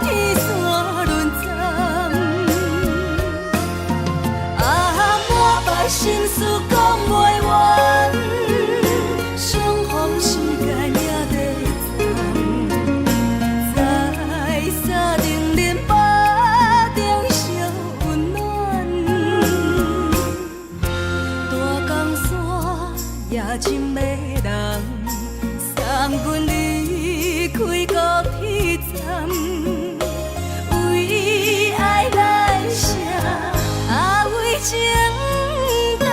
天山沦陷。啊，满腹心事讲袂完，相逢时间也在在沙丁林巴中烧温暖。也真迷人，送阮离开高铁站，为爱来生，为情重。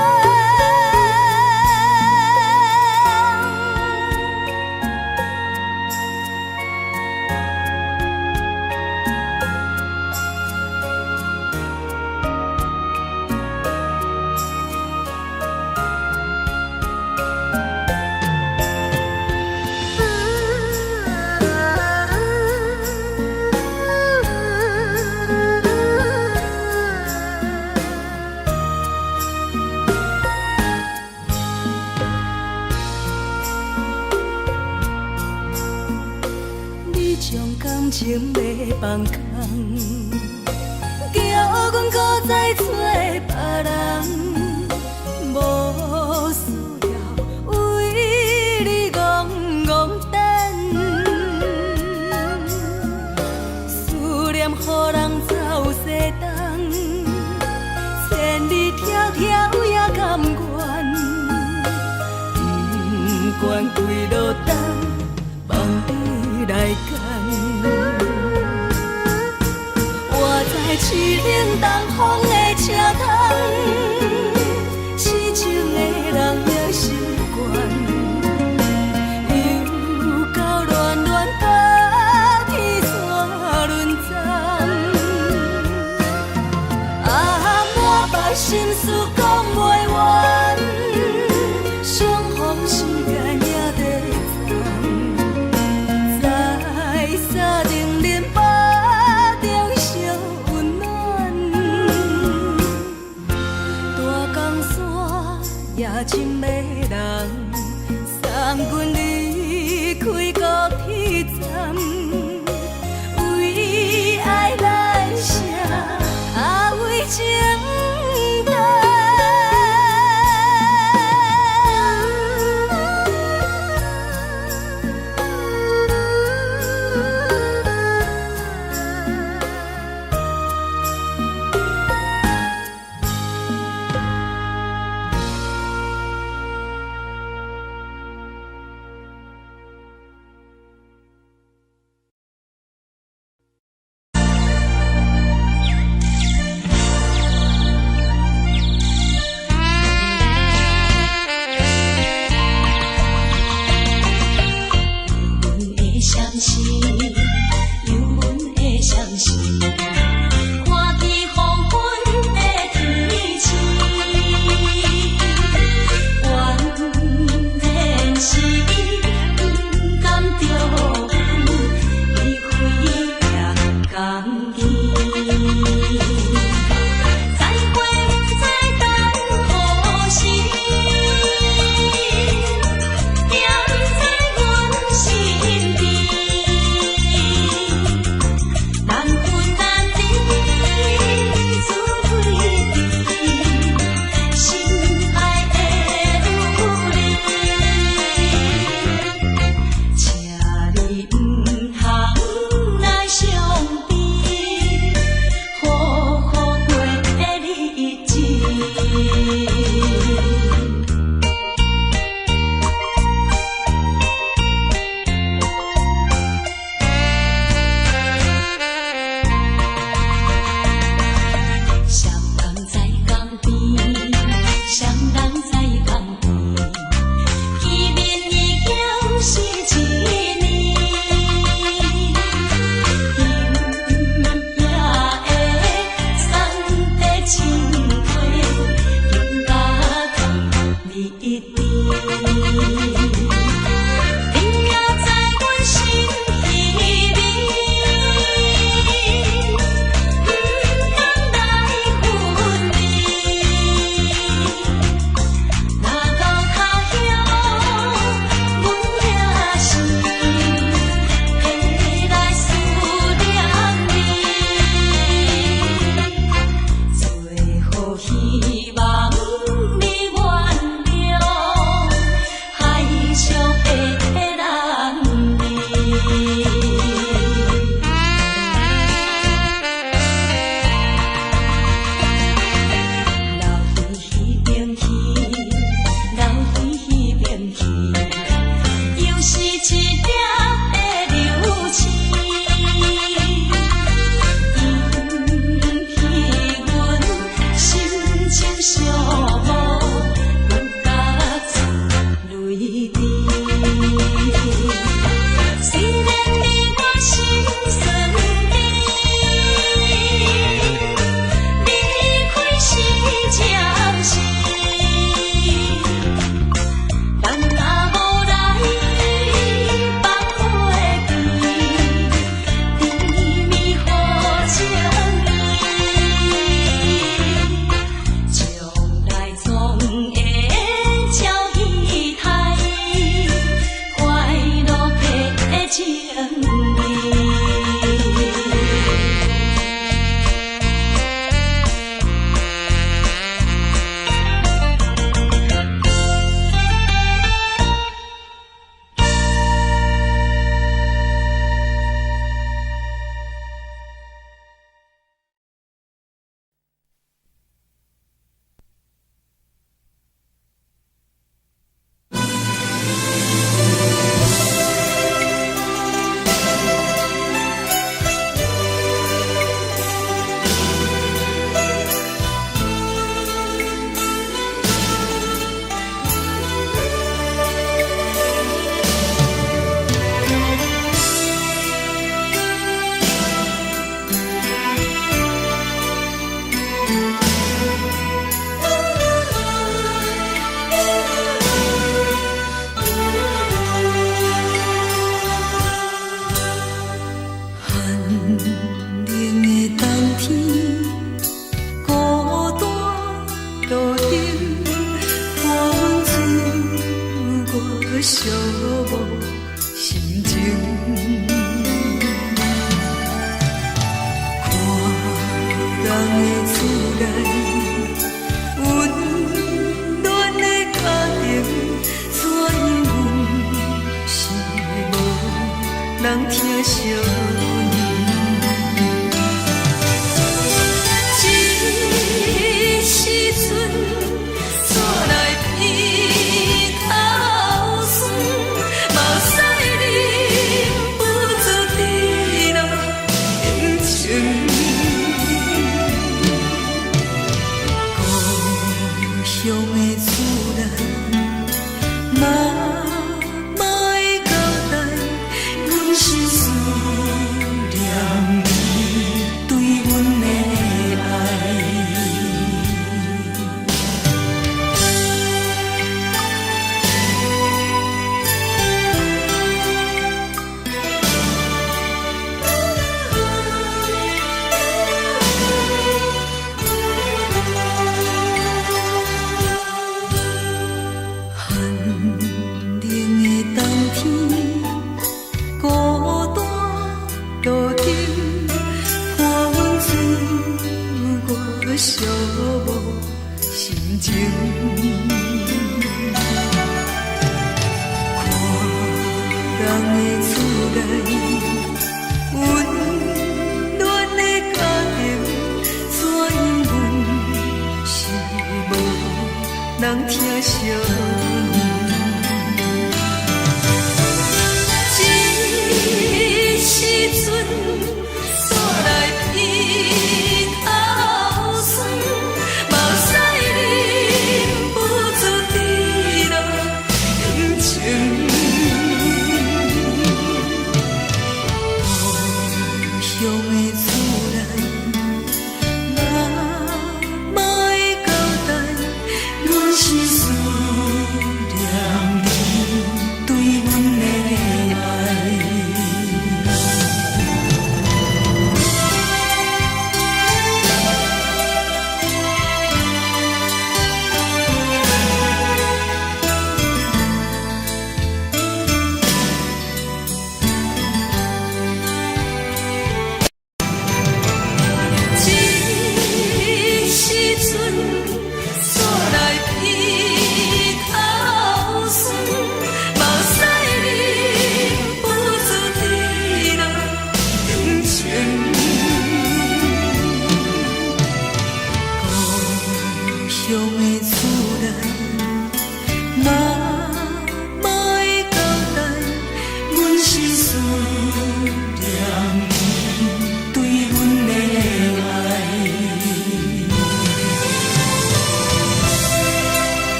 感情要放空，叫阮搁再找别人，无需要为你戆戆等。思念予人走西东，千里迢迢也甘愿，不管几落冬，放你来干。市冷东风的车窗，痴情的人也习惯，又到恋恋把天线轮转。满腹心事讲袂完，相逢时间也在藏，在沙定林巴。也真迷人，送阮离开高铁站，为爱来生，为情重。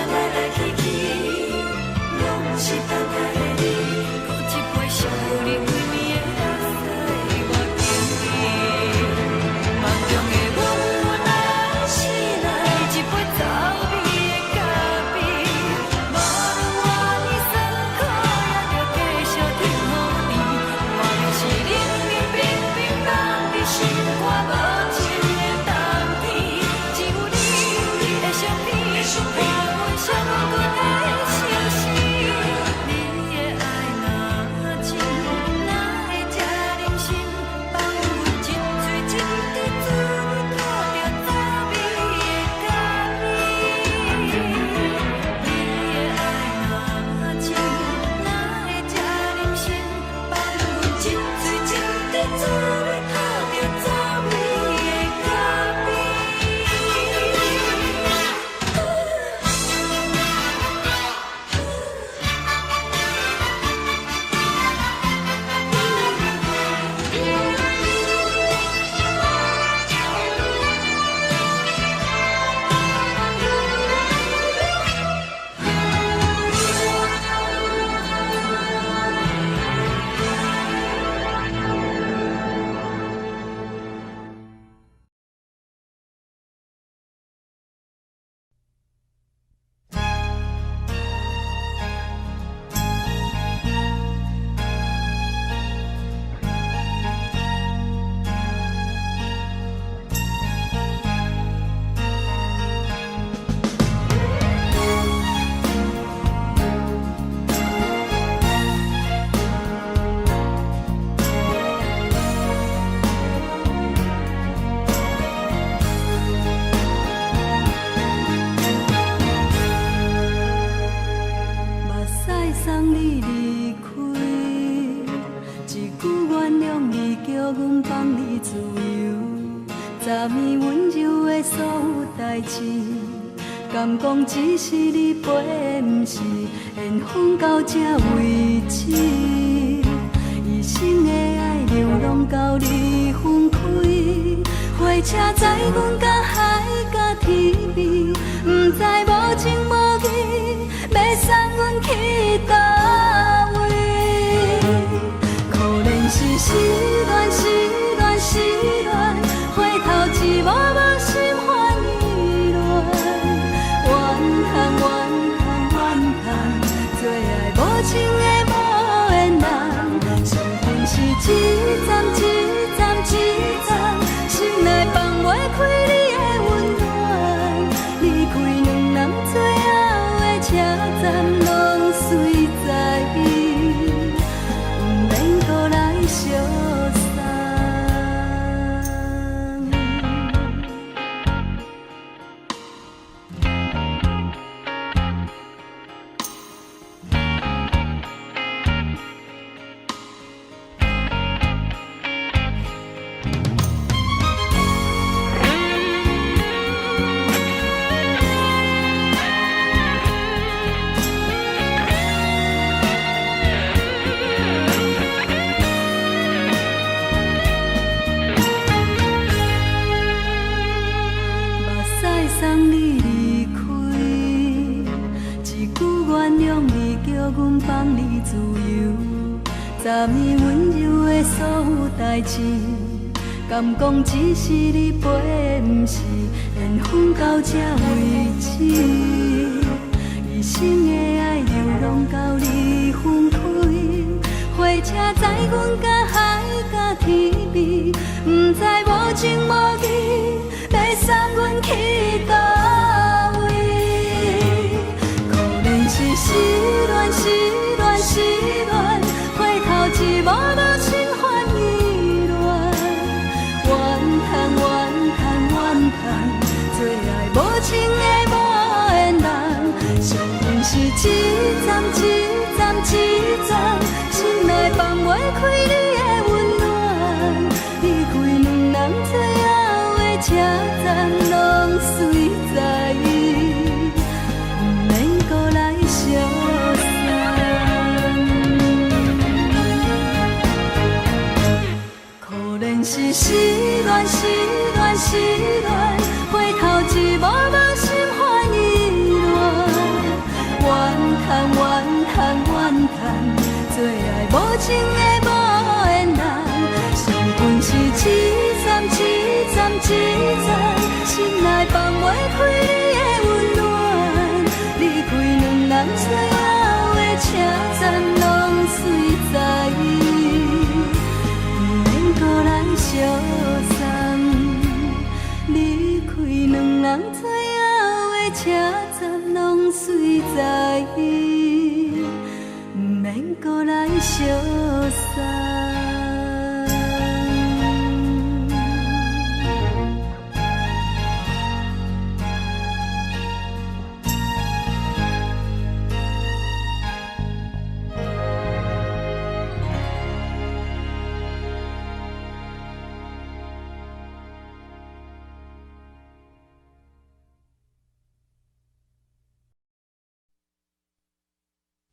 来来去去。代志，敢讲只是你陪，不是缘分到这为止。一生的爱流浪到你分开，火车载阮到海甲天边，不知无情无义，要送阮去倒位？可怜是失恋，失恋，失恋，回头一幕幕心烦意乱，怨叹，怨叹，怨叹，最爱无情的无缘人，伤痕是一站一站一站，心内放袂开你的温暖，离开两人最后的车站，拢随在伊，不免搁来相送。送你离开，一句原谅你，叫阮放你自由。昨暝温柔的所有代志，敢讲只是你陪，不是缘分到这为止。一生的爱流浪到你分开，火车载阮到海甲天边，不知无情无义，要送阮去倒位？可怜是失恋，失恋，失恋，回头一幕幕心烦意乱，怨叹，怨叹，怨叹，最爱无情的无缘人，伤痕是一站一站一站，心内放袂开你的温暖，离开两人最后的车站，拢随在伊，不免搁来相送。可怜是失恋，失恋，失恋，回头一幕幕心烦意乱，怨叹，怨叹，怨叹，最爱无情的无缘人，伤痕是一站一站一站，心内放袂开你的温暖，离开两人最后的车站，拢随在伊，不免搁来相送。离开两人最后的车站，拢随在伊，不免搁来相送。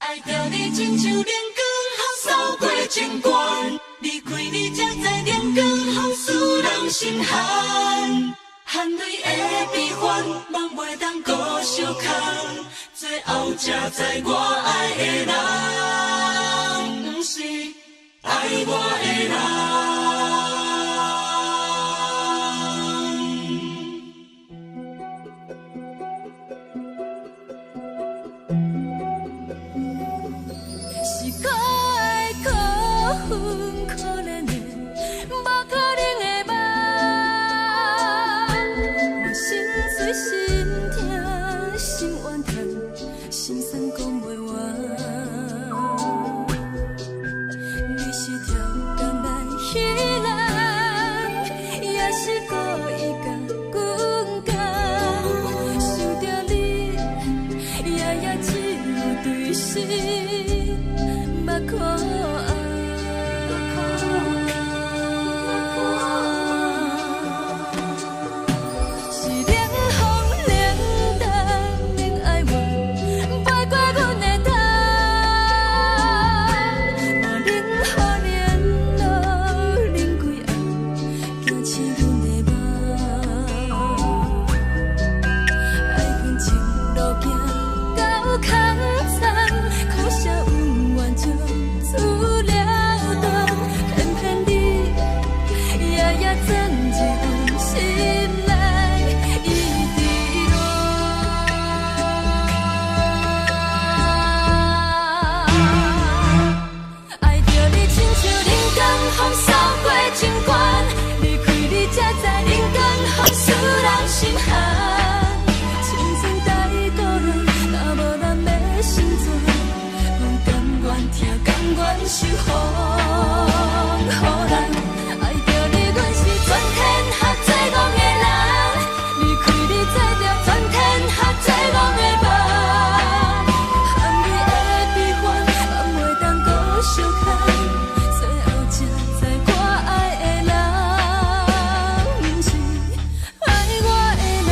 爱着你亲像阳光，扫过情关，离开你才知阳光风使人心寒。含泪的悲欢，望袂当搁相牵，最后才知我爱的人，不是爱我的人。是可爱可恨可怜的，无可能的梦。我心碎心痛心怨叹，心酸讲袂完。你是挑工来戏人，也是故意甲阮讲，想着你夜夜只有对视。目眶红，是冷风心酸，阮甘愿听，甘愿受风雨人。爱着你，阮是全天下最戆的人，离开你做着全天下最戆的梦。含泪的悲欢，嘛袂当搁相牵，最后才知我爱的人，不是爱我的人。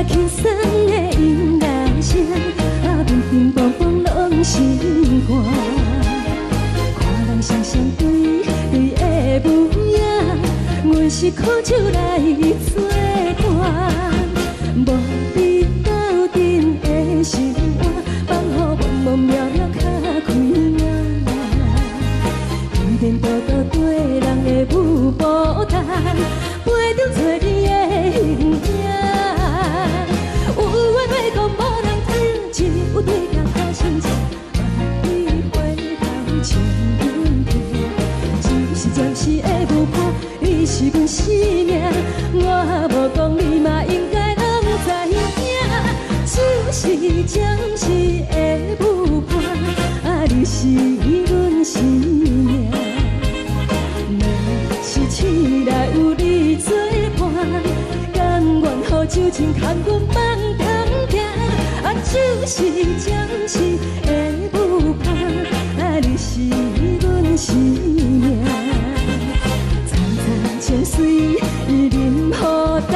轻松的音乐声，乒乒乓乓拢心肝。看人双双对的舞影，阮是苦酒来作伴。无你斗阵的生活，放予茫茫渺渺较开眼。天天道道对人的舞步弹，陪着做你的形影。有话要讲无人听，只有对镜头心情。万里回头唱阮听，就是暂时的舞伴，你是阮生命。我无讲你嘛应该拢知影，就是暂时的舞伴，你是阮生命。若是醒来有你作伴，甘愿予酒精牵阮放通行，就是暂时的舞伴，你是阮生命。层层情水任何等，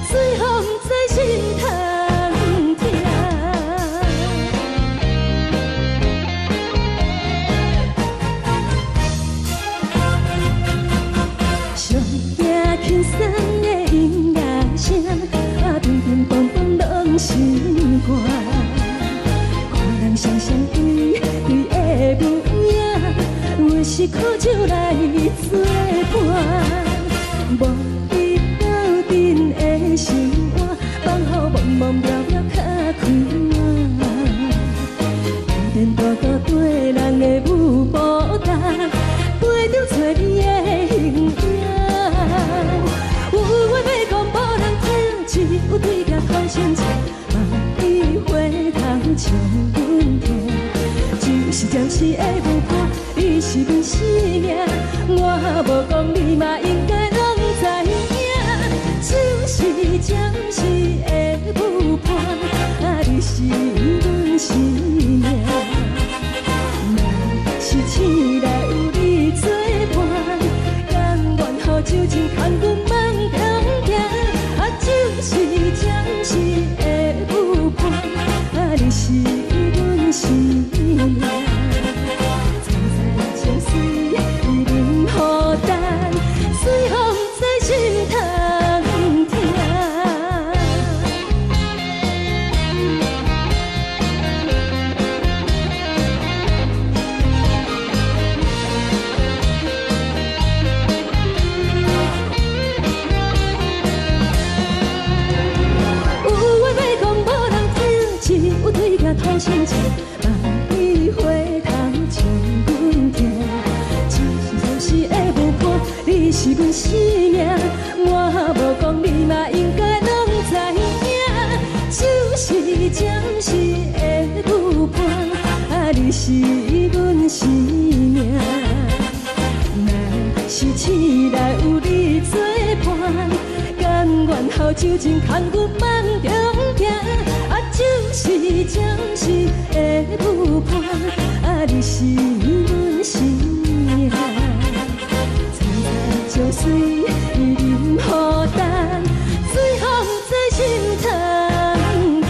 水风在心通听。上行轻松的音乐声，乒乒乓乓拢心肝。看人双双对的舞影，阮是苦酒来作伴。无你斗阵的生活，放予茫茫渺渺较开眼。天天道道对人的舞步弹，陪着做你的形影。有话要讲无人听，只有对镜头心情。万里回头唱阮听，就是暂时的舞伴，你是阮生命。我无讲你嘛应该拢知影，就是暂时的舞伴，你是阮生命。若是醒来有你作伴，甘愿予酒精牵阮放通行，就是暂时的舞伴，你是阮生命。层层情水任何等，随风在心通听。有话要讲无人听，只有对镜头心情。万里回头唱阮听，就是暂时的舞伴，你是阮生命。我无讲你嘛应该拢知影，就是暂时的舞伴，你是阮生命。若是醒来有你作伴，甘愿予酒精牵阮放中行，就是暂时的舞伴，你是阮生命。层层情水任何等，随风在心通听。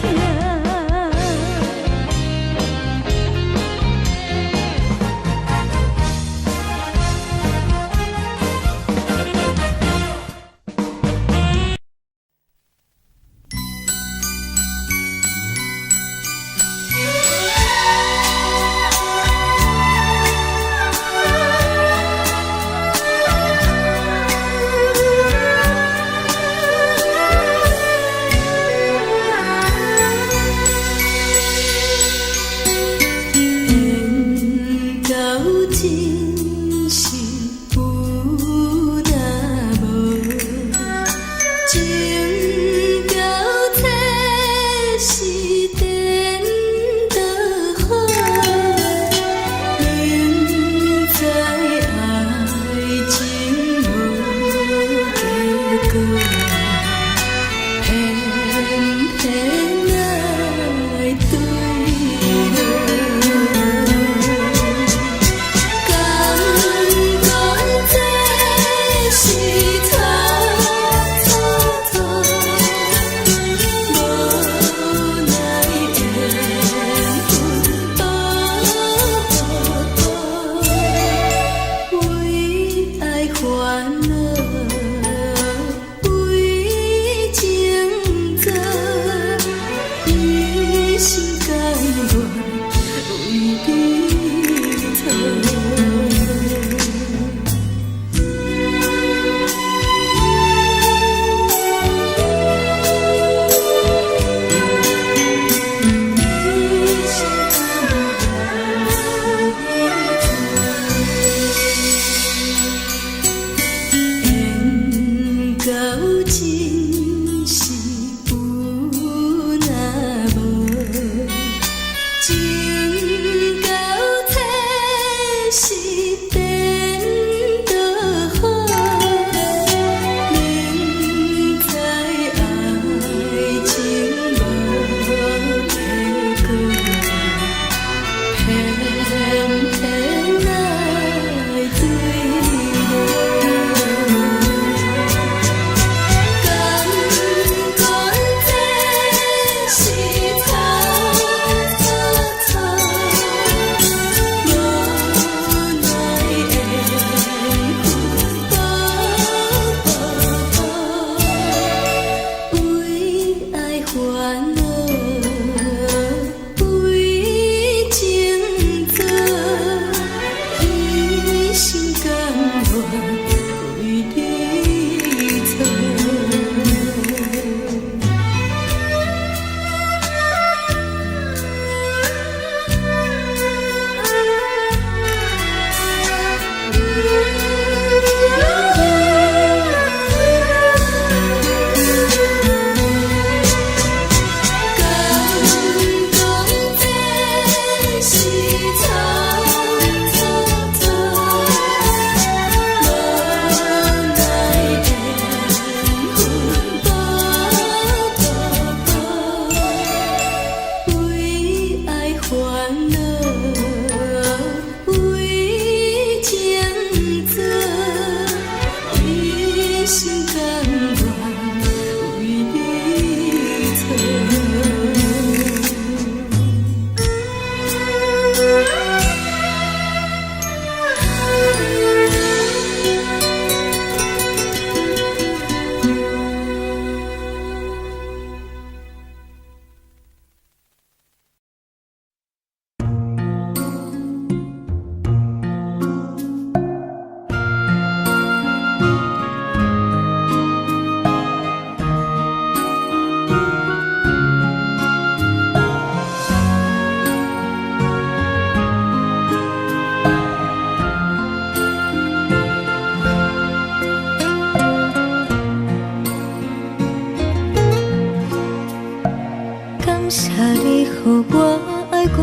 谢你予我爱过，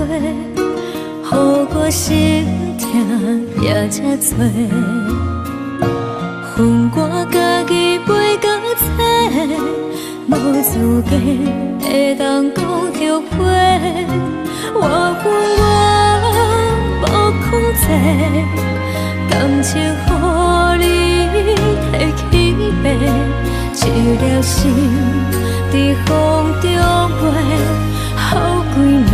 予我心痛也这多。恨我家己袂到切，无资格会当讲后悔。我恨我无控制，感情予你摕去卖，一粒心伫风中飞，好几暝。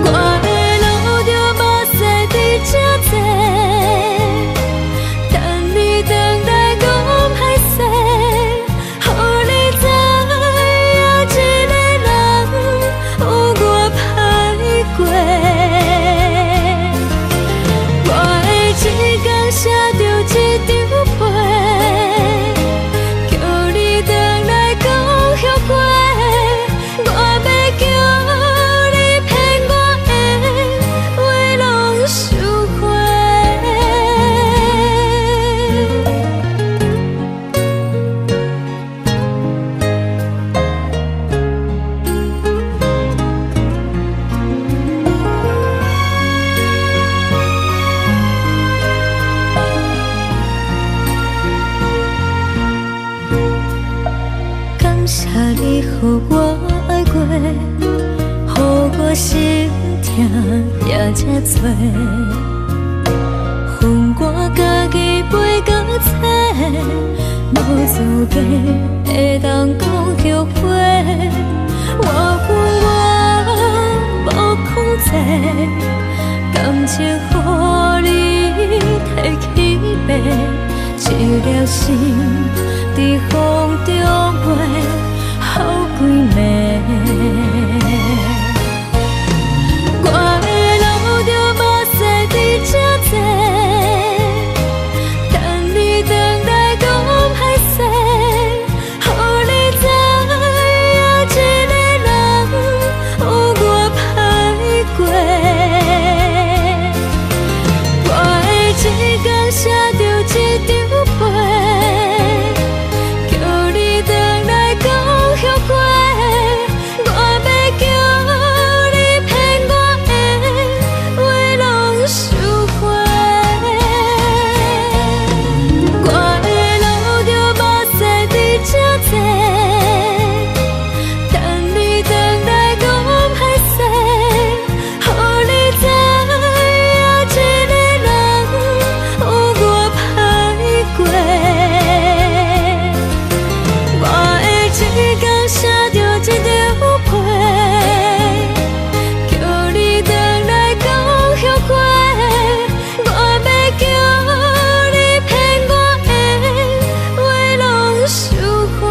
我的路着目屎伫这多，等你回来讲歹势，予你知影一个人有我歹过。我的一天写着一张被，叫你回来讲后悔。我要叫你骗我的话拢收回。感谢你予我爱过，予我心痛也这多。恨我家己袂到切，无资格会当讲后悔。我恨我无控制，感情予你摕去卖，一粒心伫风中飞，好几暝。我的路着目屎伫这多，等你回来讲歹势，予你知影一个人有我歹过。我的一天写着一张被，叫你回来讲后悔。我要叫你骗我的话拢收回。我的路着目屎伫这多，等你回来讲歹势，予你知影一个人有我歹过。我的一天写着一张被，叫你回来讲后悔。我要叫你骗我的话拢收回。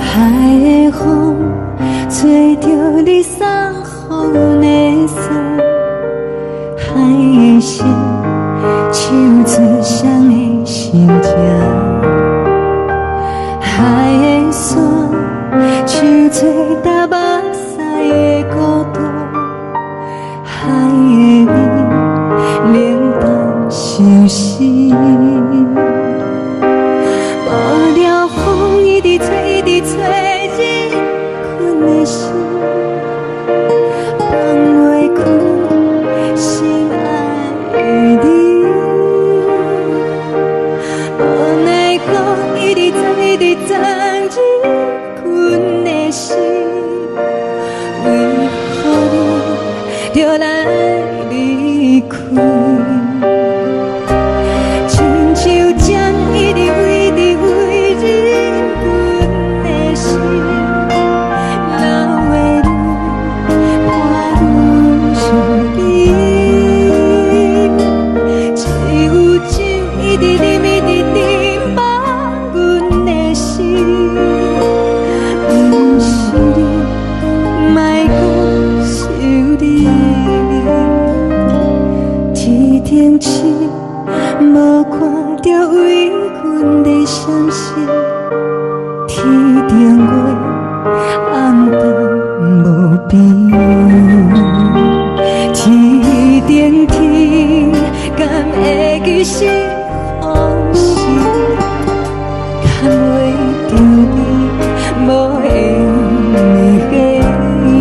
海的风吹着你送予的伞，海的心唱出双的心情，海的山唱出搭目屎的孤独，海的你冷淡伤心。无聊风一直吹，一直吹，日困的心放袂开，心爱的你。无奈何一直走，一直走，日困的心，为何你就来离开？亲像针一直飞，一直飞，日顶月暗淡无边，天顶天，敢会记是往事？敢袂着你无缘的你。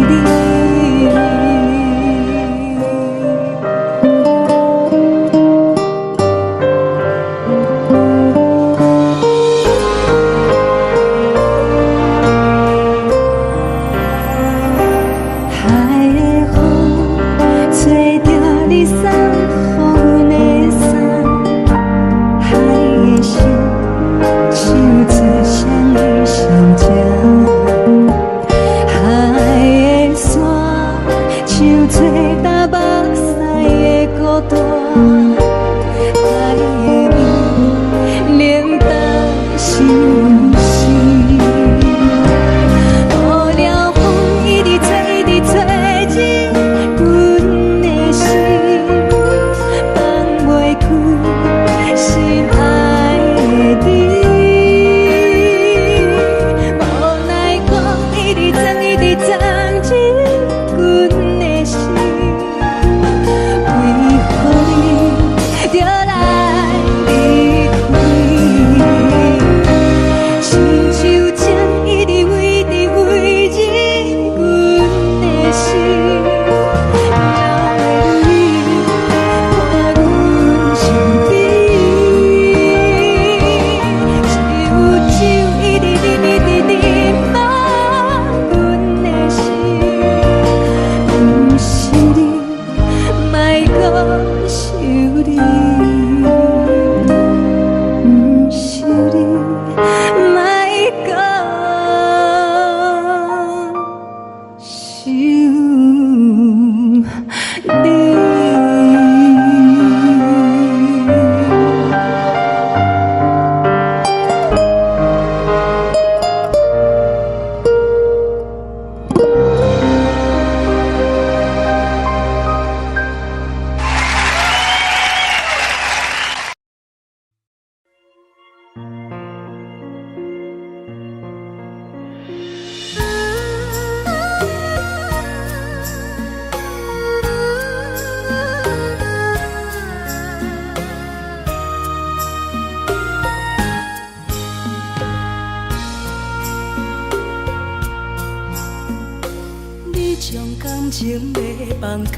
感情要放空，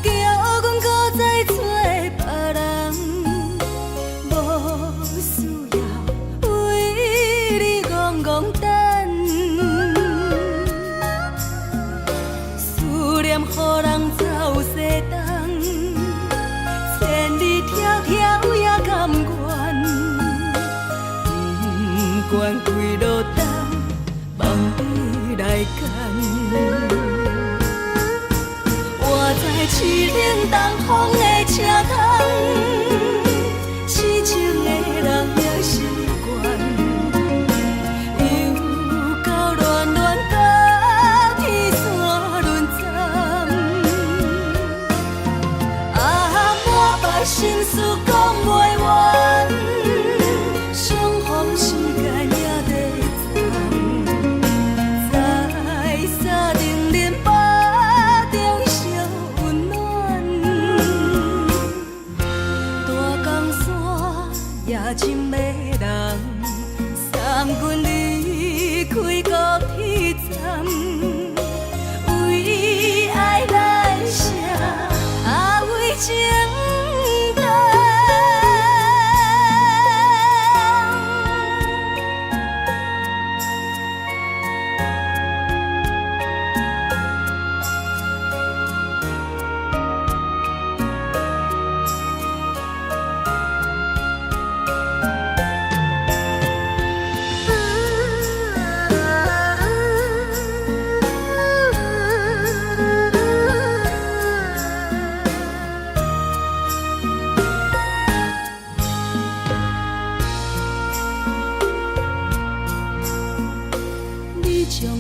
叫阮搁再找别人，无需要为你戆戆等。思念予人走西东，千里迢迢也甘愿，不管几路灯，望你来赶。活在凄冷东风的车窗，痴情的人也习惯，又到乱乱甲天线轮站。满腹心事讲袂完，相逢时间也在站，在沙定林巴中烧温暖。大江山夜深的人，送阮离开高铁站，为爱来写，为情。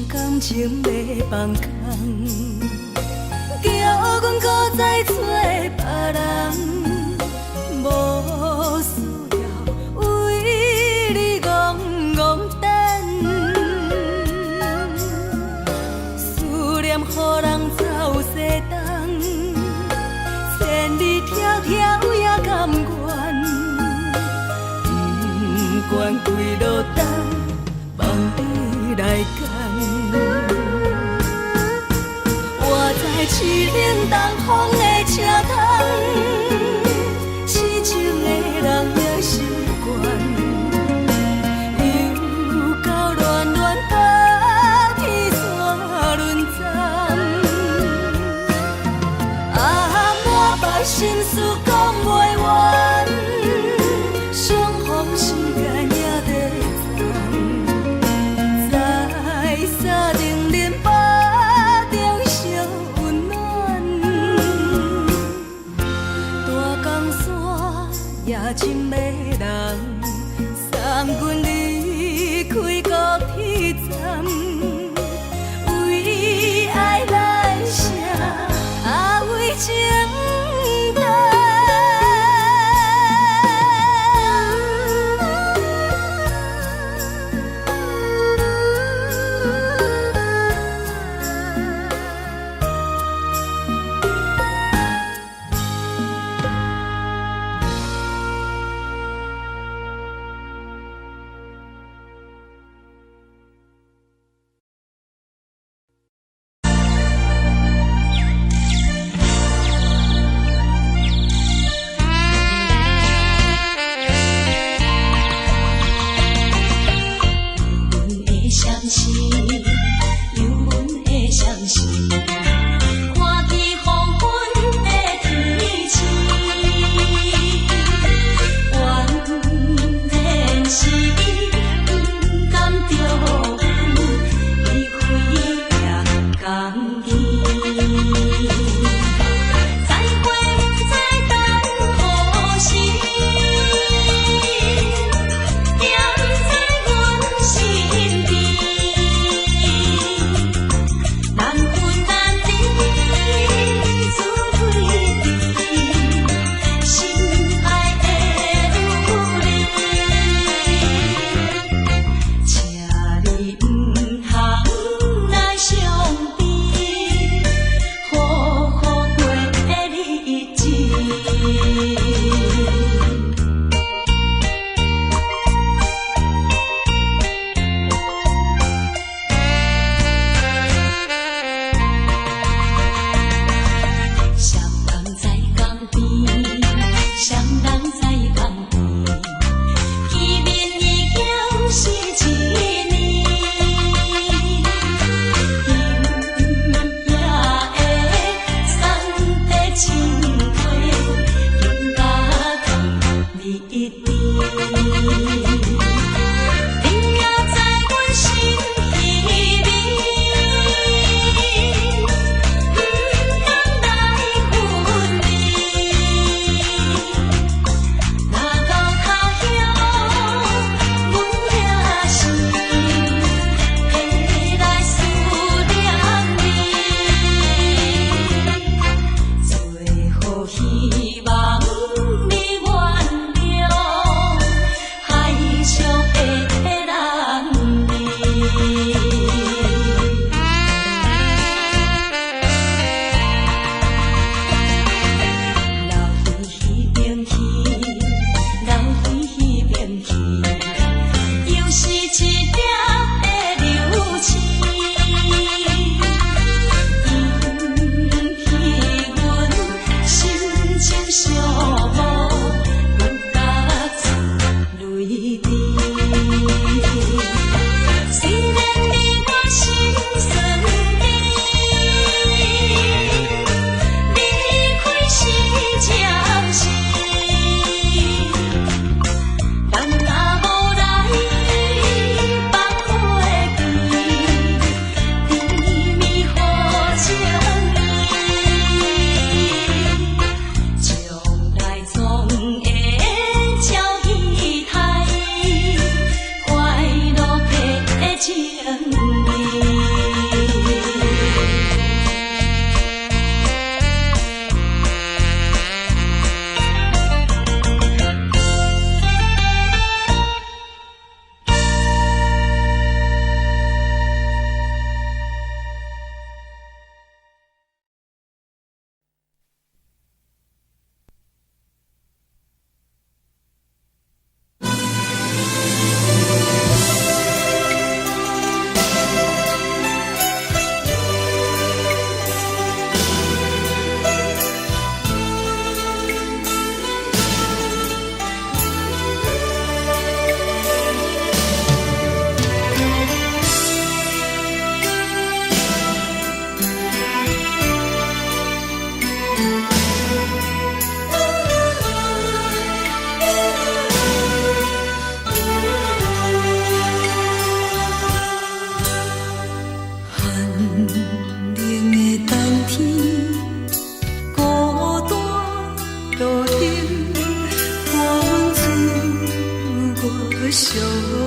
感情要放空，叫阮搁再找别人，无需要为你戆戆关几落冬，望你来牵。我在市冷东风的车窗，痴情的人也习惯，又到乱乱把天线轮转。满腹心事讲袂完，相逢时间也在等，在沙冷冷巴中烧温暖。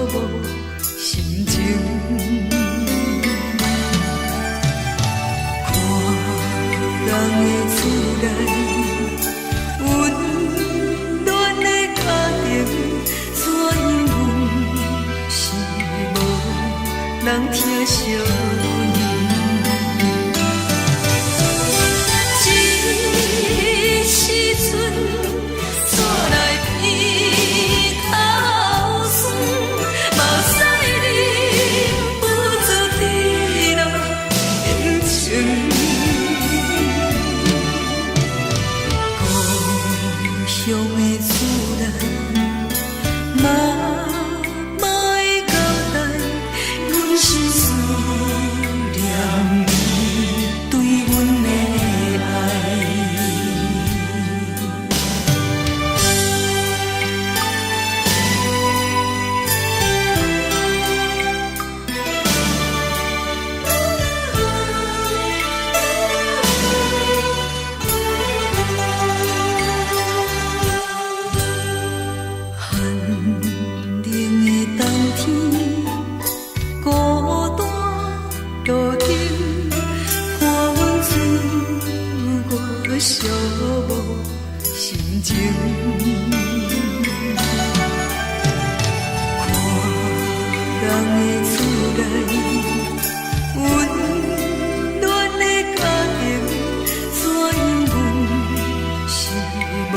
无心情。人的厝内，温暖的家庭，怎因阮是无人疼惜你？这时阵厝内鼻头酸，嘛使你不住滴落眼睛。乡的厝内，妈妈的交代，阮是思念你对阮的爱。寂无心情，看人的厝内，温暖的家庭，怎因阮是无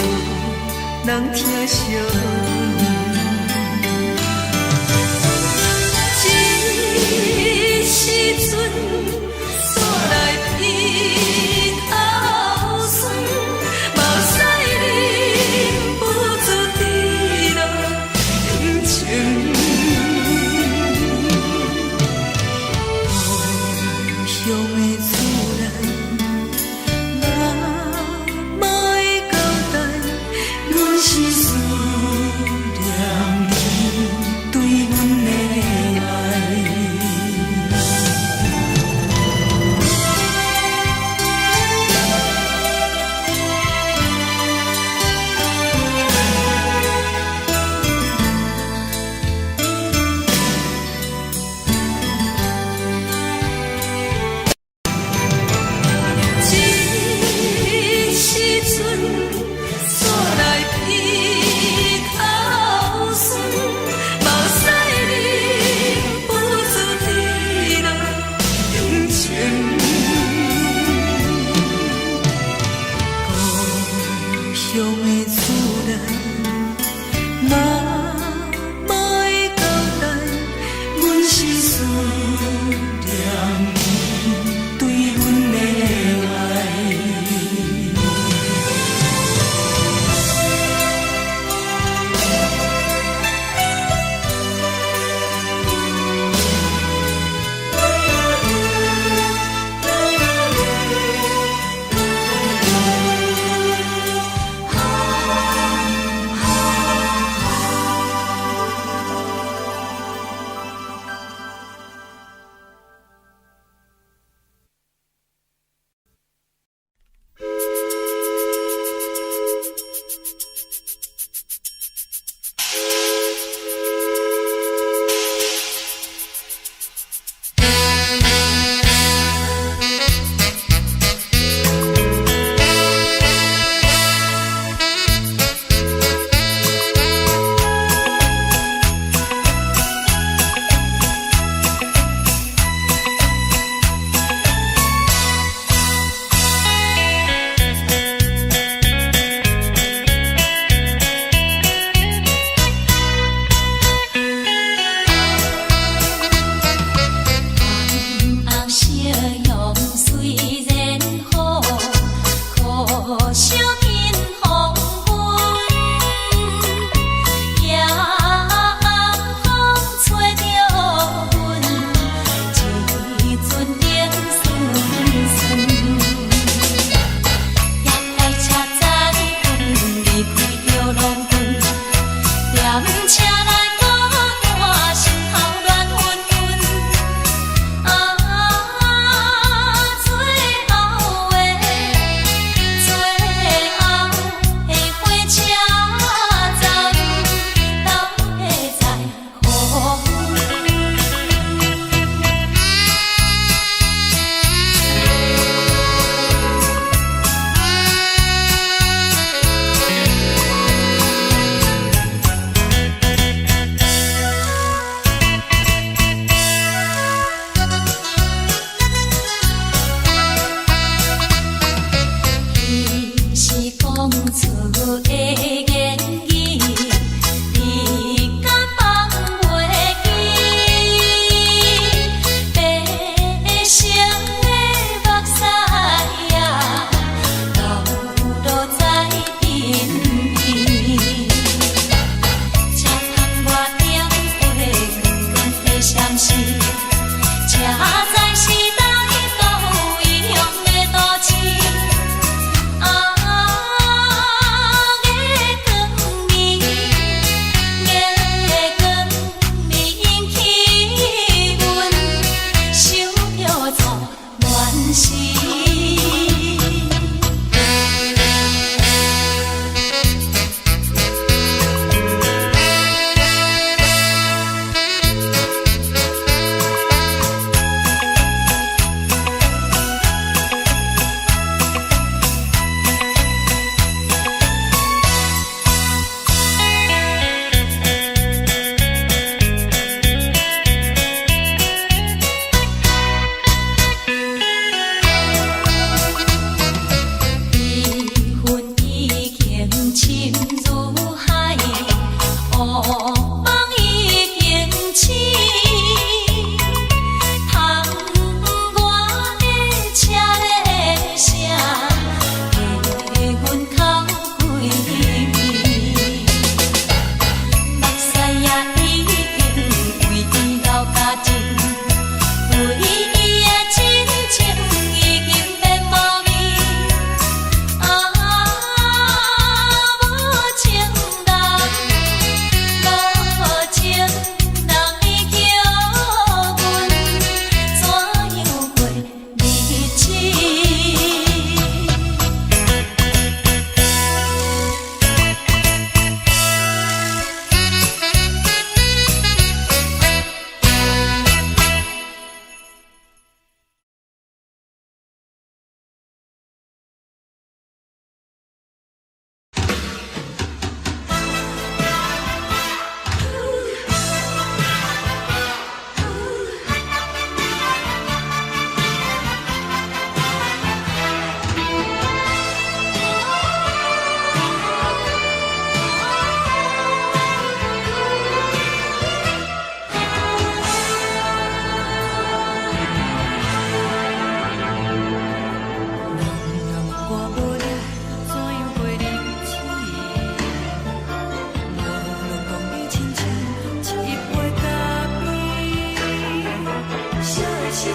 人疼惜你？这时阵厝内鼻头酸，嘛使你不住滴落眼睛。故乡的厝内，妈妈的交代，阮是思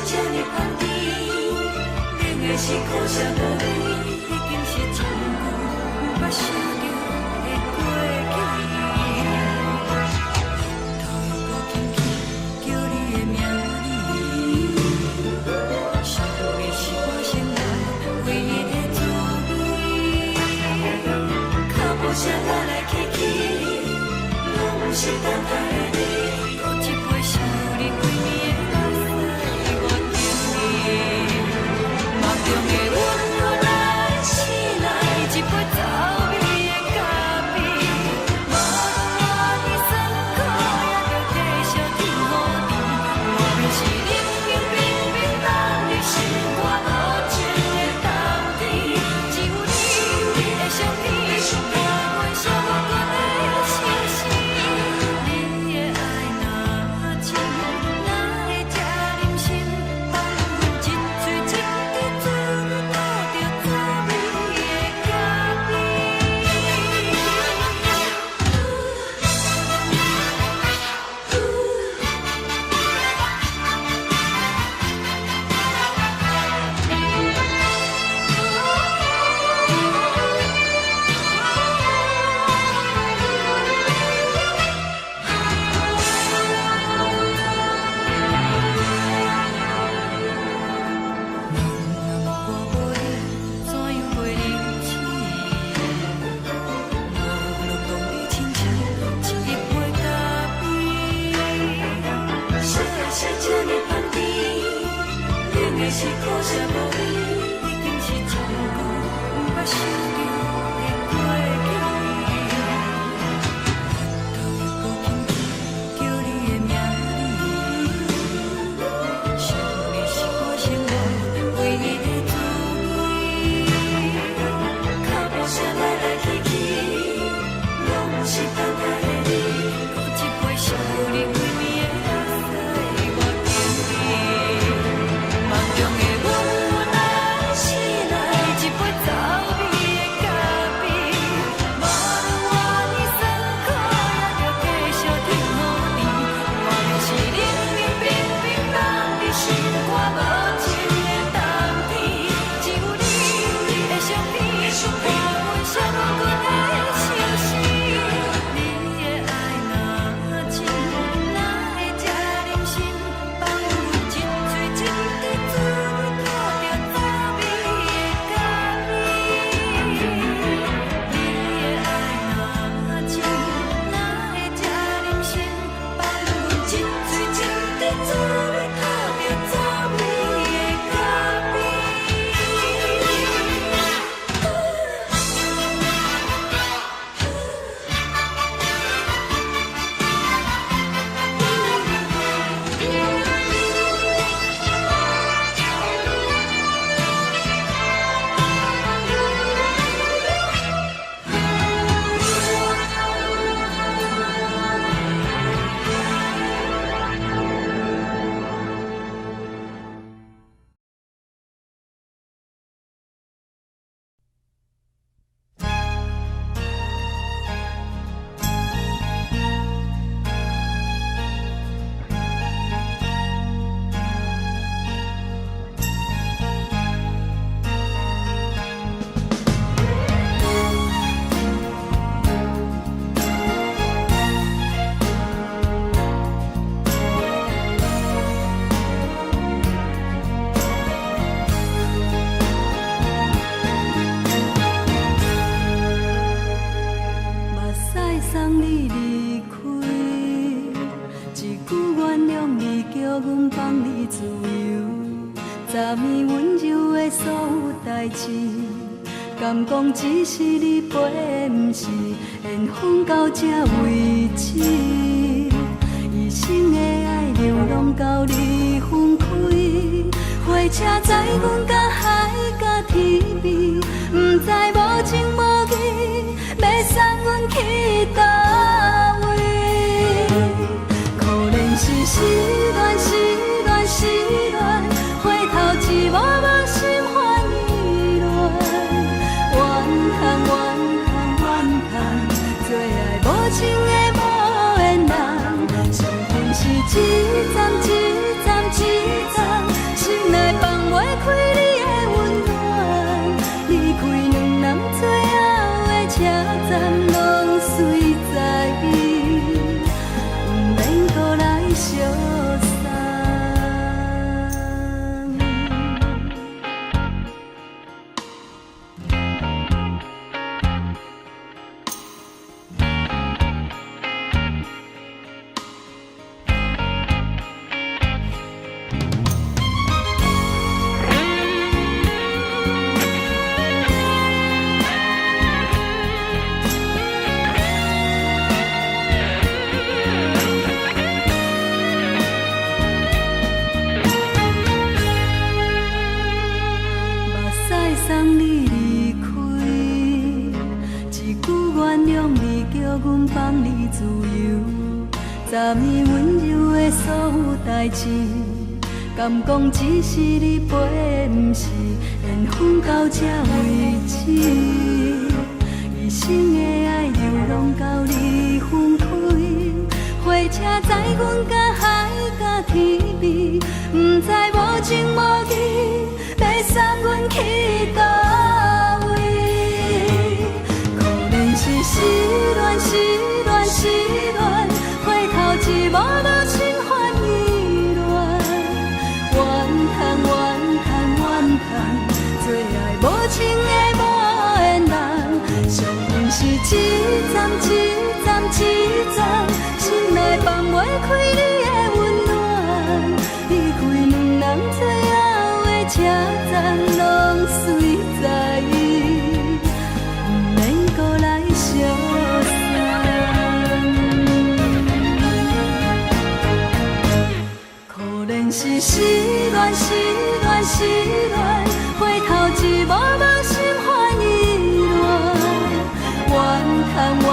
这呢香甜，冷的是苦涩无味，已经是真久有捌想着的过去。头又搁轻轻叫你的名字，想的是我生来唯一的滋味。脚步声来来去去，拢是等待的你，搁一杯想你几年的目屎，我着你。梦中的阮我来醒来，一杯走味的咖啡，无论我的酸苦，也着继续甜予你。我便是冷冷冰冰放入心肝无情的冬天，只有你的相片，陪阮相无关的心事。你的爱若真，哪会这忍心放阮一嘴一滴水，吐着滋味的咖啡。我无你，怎样袂忍气？无路当你亲像一杯咖啡，小的是这呢香甜，冷的是苦涩无味，已经是真久有捌想着的过去。头又搁轻轻叫你的名字，想你是我生活唯一的滋味。脚步声来来去去，拢是等待的你，搁一杯想你几年的目屎，我着你。梦中的阮我来醒来，一杯走味的咖啡，无论我的酸苦，也着继续甜予你。我便是冷冷冰冰放入心肝无情的冬天，只有你的相片，陪阮相无关的心事。你的爱若真，哪会这忍心放阮一嘴一滴水，吐着滋味的咖啡。你的爱若真，哪会这忍心放阮一嘴一滴水，吐着滋味的咖啡。目屎送你离开，一句原谅你，叫阮放你自由。昨暝温柔的所有代志，敢讲只是你陪，不是缘分到这为止。一生的爱流浪到你分开，火车载阮甲海甲天边，不知无情无义，要送阮去倒位？可能是失恋，失恋，失恋，回头一幕幕心烦意乱，怨叹，怨叹，怨叹，最爱无情的无缘人，相分是一站一站一站。3年温柔的所有代志，敢讲只是你陪，不是缘分到这为止。一生的爱流浪到你分开，火车载阮甲海甲天边，不知无情无义，要送阮去倒位？可能是失恋，失恋，失恋，回头一幕无心烦意乱，怨叹，怨叹，怨叹，最爱无情的无缘人，上恨是一站一站一站，心内放袂开你的温暖，离开两人最后的车站，拢随在意，不免搁来相送。可能是失恋，失恋，失恋，回头一幕无心烦意乱，怨叹，怨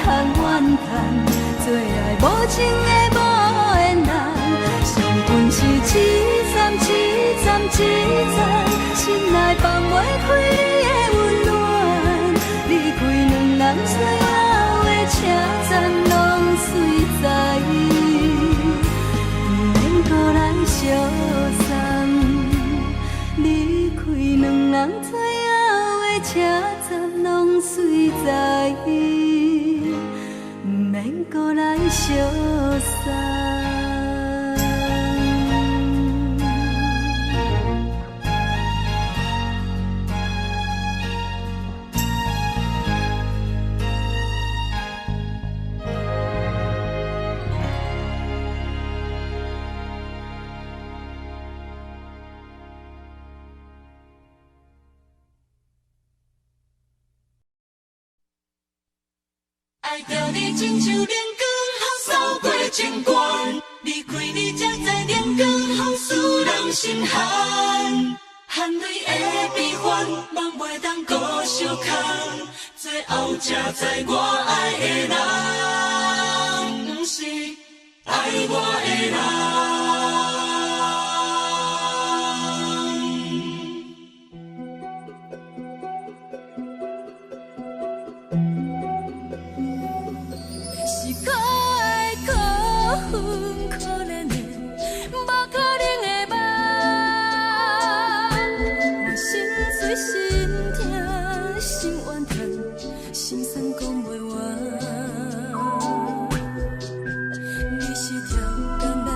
叹，怨叹，最爱无情的无缘人，上恨是一站一站一站，心内放袂开你的温暖，离开两人最后的车站，拢随在意，不免搁来相送，离开两人最后的车站，拢随在意，不免搁来相送。爱着你亲像连光风扫过情关，离开你才知连光风使人心寒。含泪的悲欢，望袂当搁相牵，最后才知我爱的人，不是爱我的人。是可爱可恨可怜的，无可能的梦。我心碎心痛心怨叹，心酸讲袂完。你是条甘来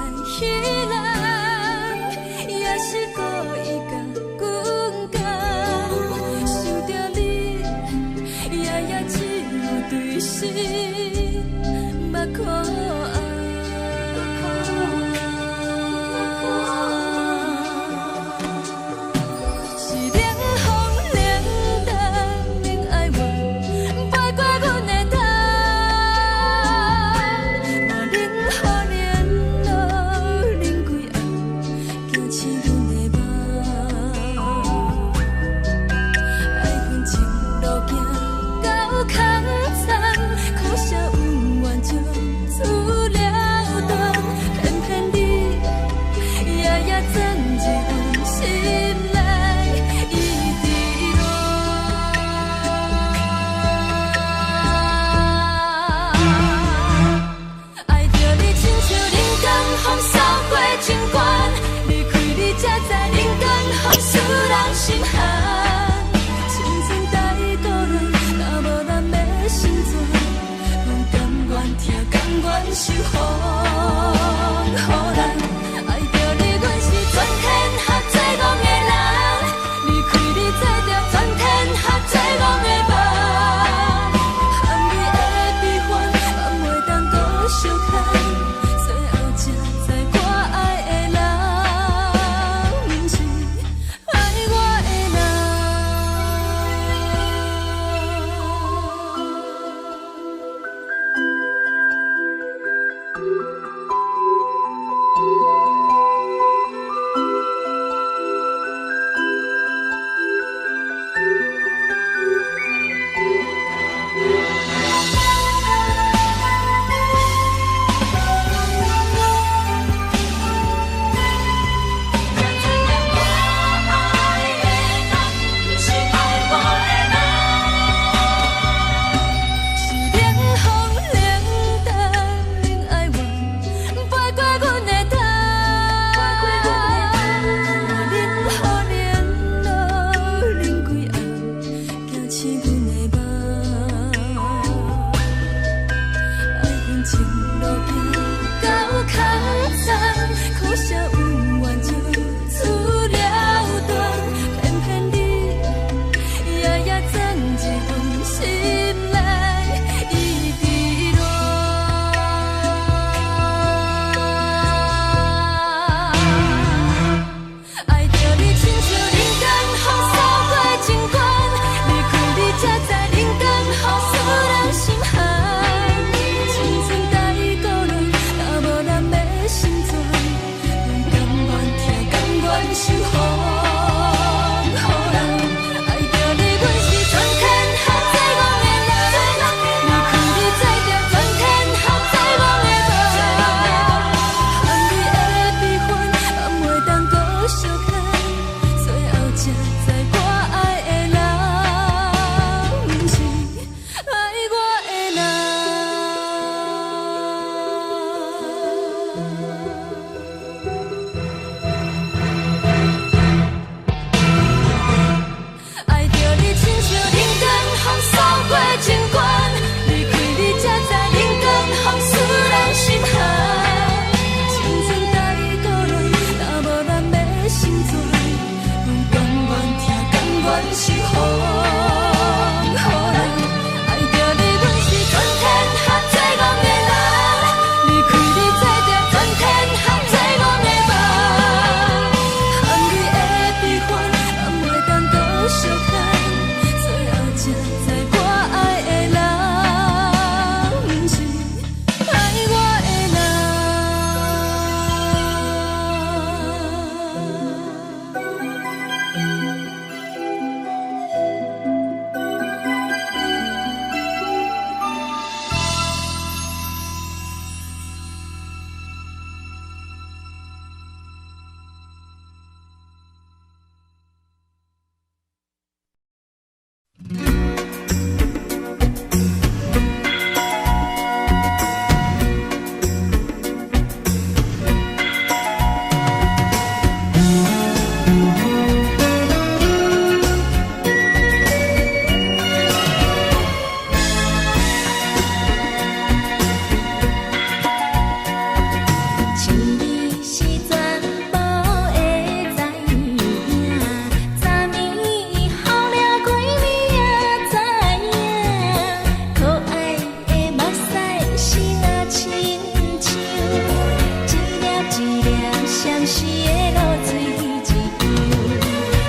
一粒闪烁的露水一游，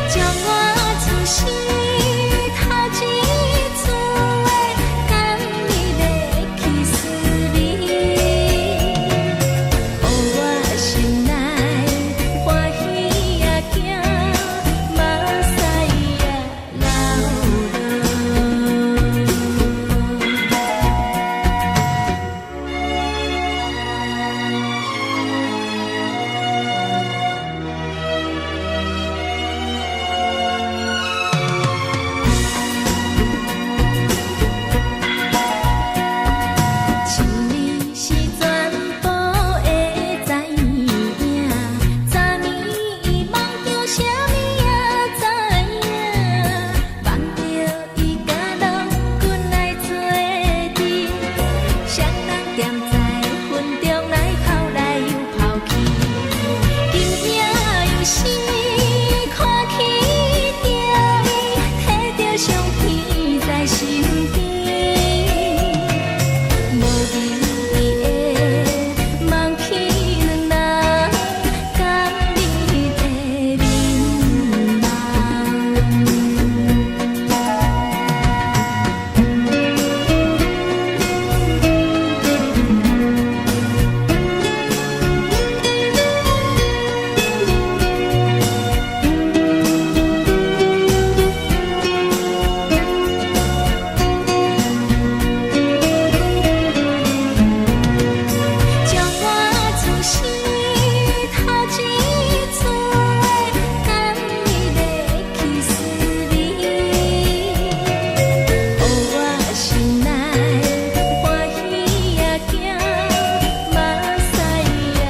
将我出生头一次的感你的起思味，予我心内欢喜也惊，目屎也流落。一是全部会知影，昨暝伊梦着啥物也知影，梦着伊甲郎君来做阵，双人踮在云中来跑来又跑去，今夜又是看起着伊，摕着相片在身边。无离的梦去两人，甲你的眠将我出生头一次的感你的起思味，予我心内欢喜也惊，目屎也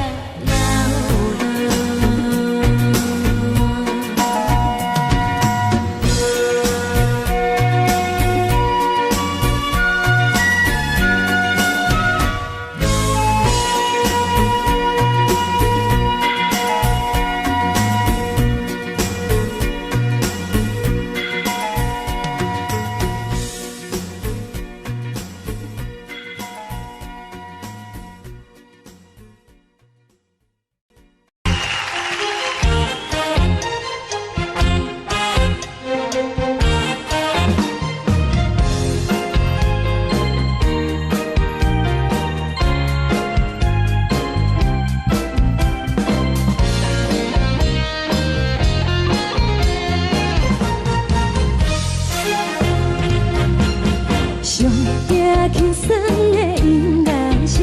上惊轻松的音乐声，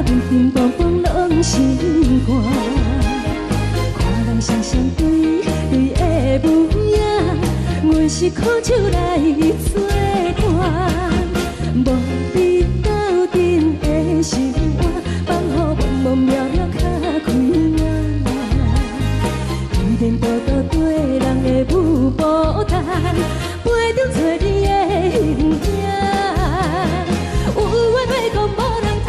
乒乒乓乓拢心肝。看人双双对对的舞影，阮是靠手来做伴。无你斗阵的生活，放予茫茫渺渺较开眼。一颠倒倒对人的舞步弹，陪着做你的形影。有话要讲无人听，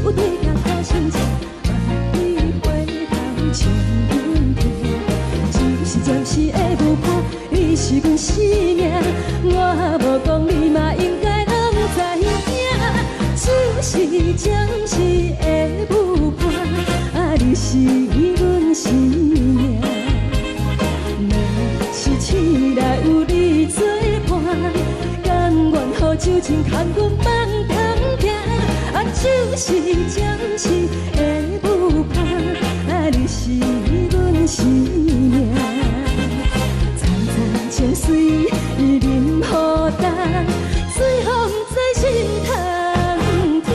有对甲靠心情，你回头将阮听。暂时暂时的舞伴，你是阮生命，我无讲你嘛应该拢知影。只是暂时的舞伴，你是阮生命。是醒来有你作伴，甘愿予酒精牵阮放通行。就是暂时的舞伴，你是阮生命。层层情水任何担，随风在心通听。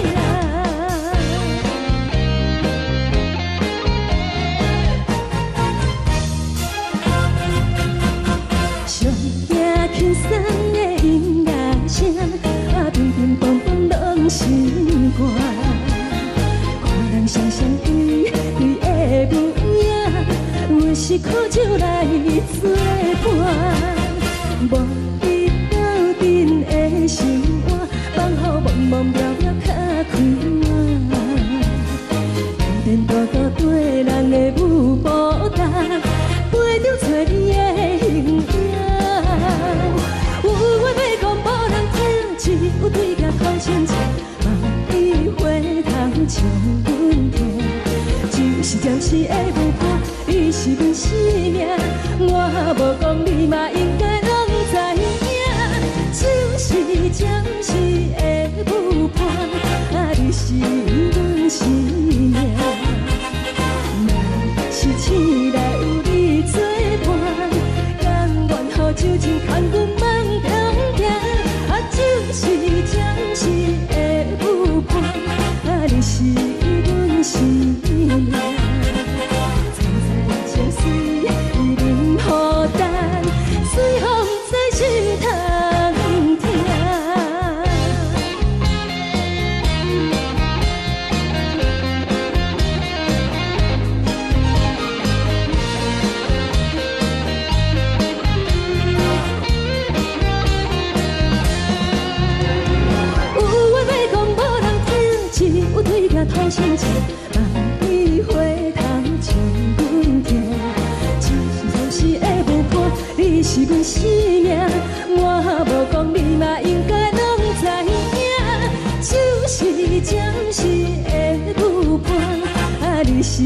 上惊轻松的音乐声，乒乒乓乓拢心肝。看人双双对对的舞影，阮是靠手来做伴。无你斗阵的生活，放予茫茫渺渺较开眼。一颠倒倒对人的舞步弹，陪着做你的形影。有话要讲无人听，只有对甲靠心情，望你回头将阮听。是暂时的舞伴，你是阮生命。我无讲，你嘛应该拢知影，就是暂时的舞伴，你是阮生命。若是醒来有你作伴，甘愿予酒精牵阮梦中行，就是暂时的舞伴，你是阮生命。站在情水，伊任孤单，随风在心通听。有对镜土生情，梦里回头将阮听。就是暂时的舞伴，你是阮生命。我无讲，你嘛应该拢知影，就是暂时的舞伴，你是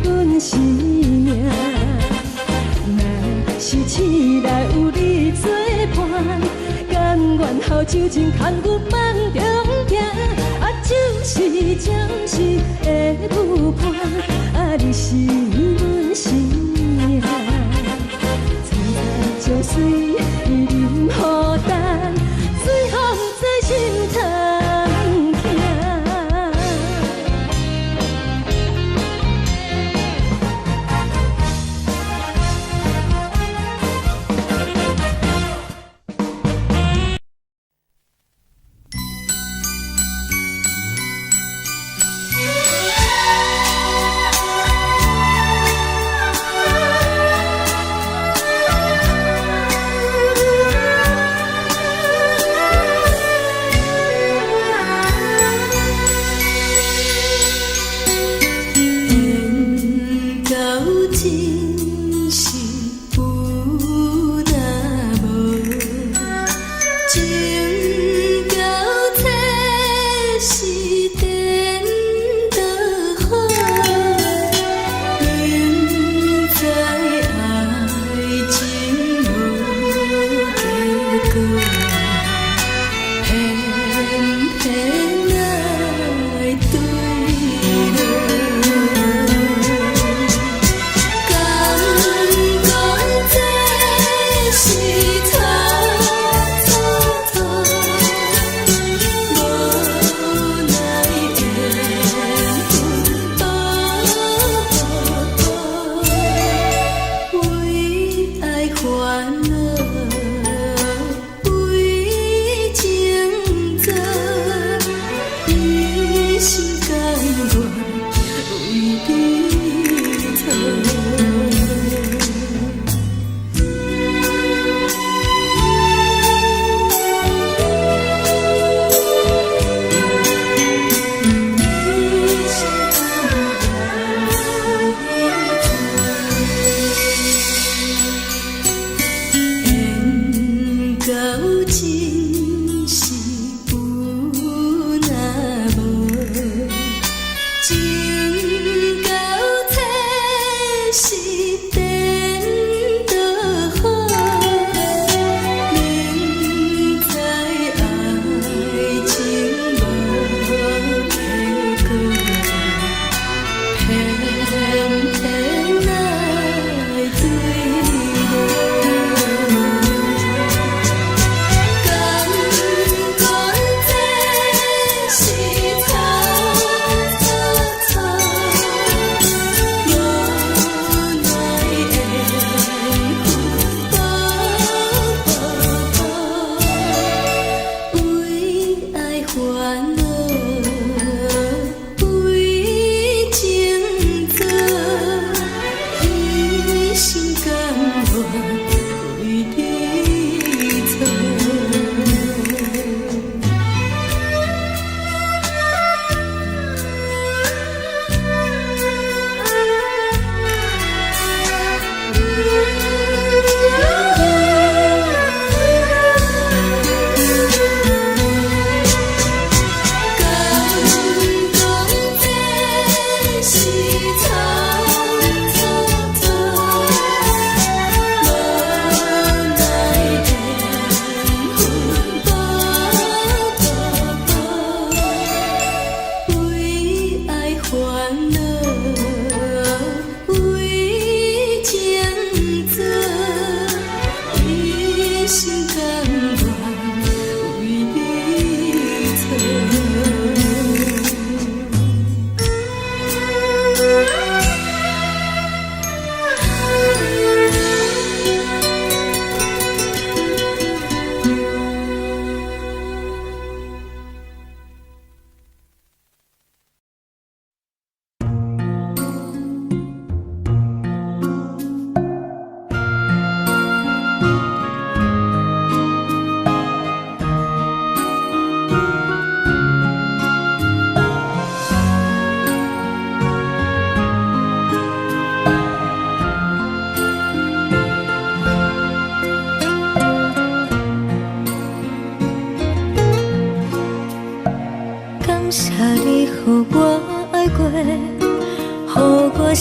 阮生命。若是醒来有你作伴，甘愿予酒精牵阮梦中行。就是暂时的舞伴，你是阮生命。站在情水，伊任孤单，随风在心通听。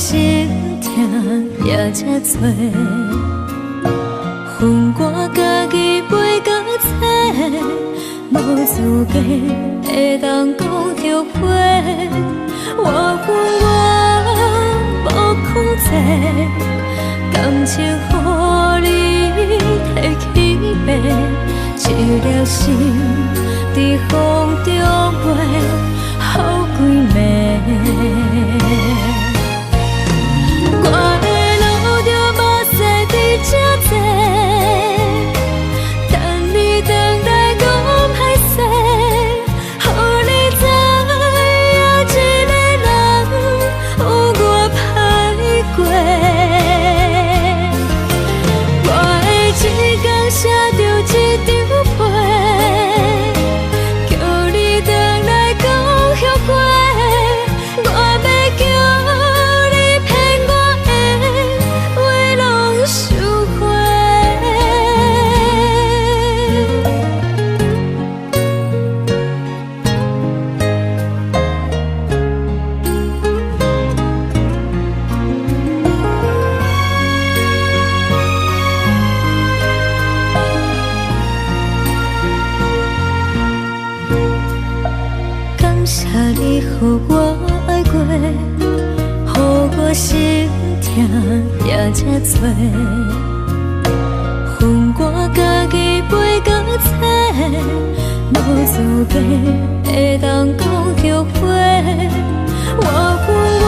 心痛也这多，恨我家己飞到切，无资格会当讲后悔。我恨我无控制，感情予你摕去卖，一粒心在风中飞，好几暝。我的路着目屎伫这多，等你回来讲歹势，予你知影一个人有我歹过。我的一天写着一张被，叫你回来讲后悔。我要叫你骗我的话拢收回。感谢你予我爱过，予我心痛也这多，恨我家己飞到切，无资格会当讲后悔。我恨我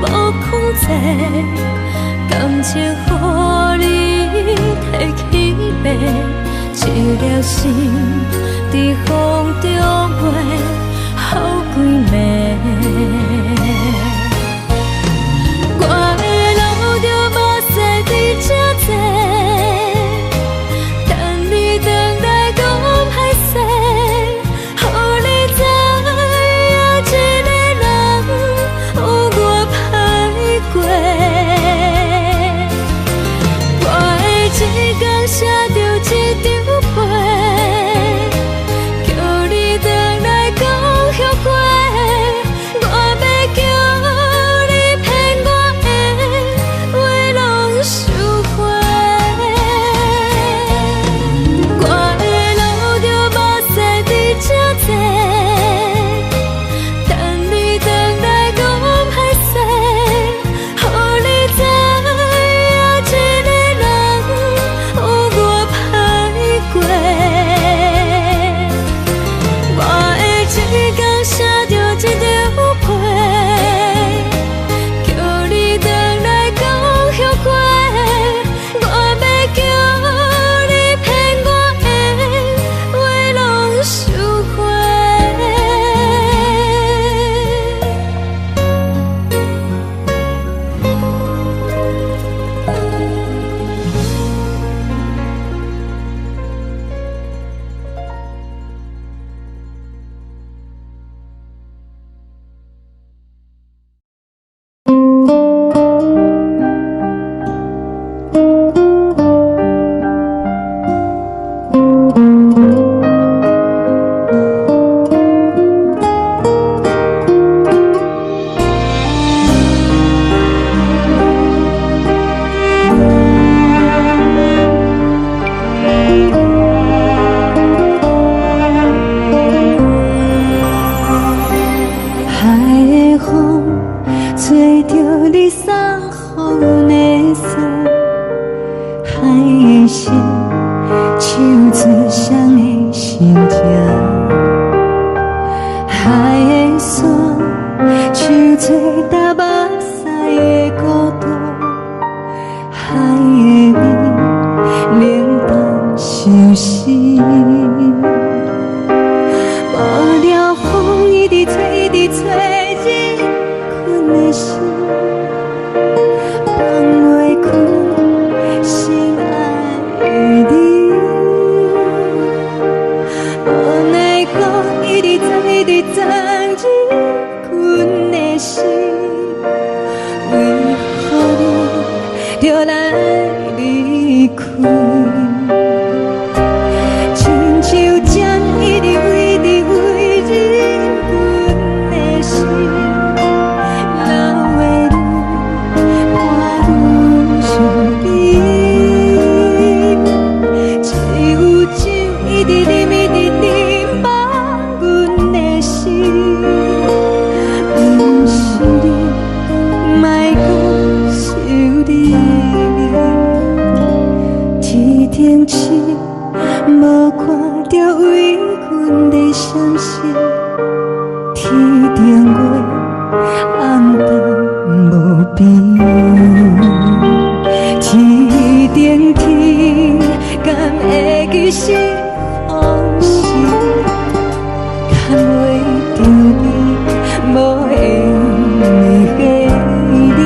无控制，感情予你摕去卖，一粒心在风中飞，好几暝。我的路着目屎伫这多，等你回来讲歹势，予你知影一个人有我歹过。我的一天写着一张被，叫你回来讲后悔。我要叫你骗我的话拢收回。我的路着目屎伫这多，等你回来讲歹势，予你知影一个人有我歹过。我的一天写着一张被，叫你回来讲后悔。我要叫你骗我的话拢收回。海的风吹着你送予的伞，海的心唱出双的心情，海的山唱出踏目屎的孤独，海的味冷淡伤心。无聊风一直吹，一直吹，日困的心，放袂开心爱的你。无奈讲一直走，一直走，日困的心，为何你就来离开？亲像针一直为你为日困的心，流的泪边，天顶天，敢会记是往事？敢袂着你，无缘的你。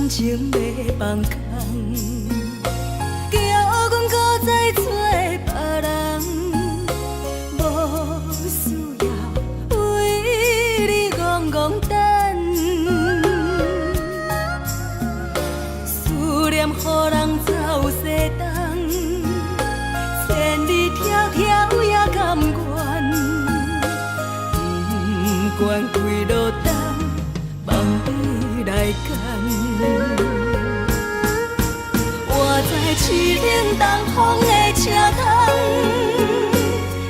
情要放空，叫阮搁再找别人，无需要为你戆戆等。思念予人走西东，千里迢迢也甘愿，不管几落冬，梦你来干。活在凄冷东风的车窗，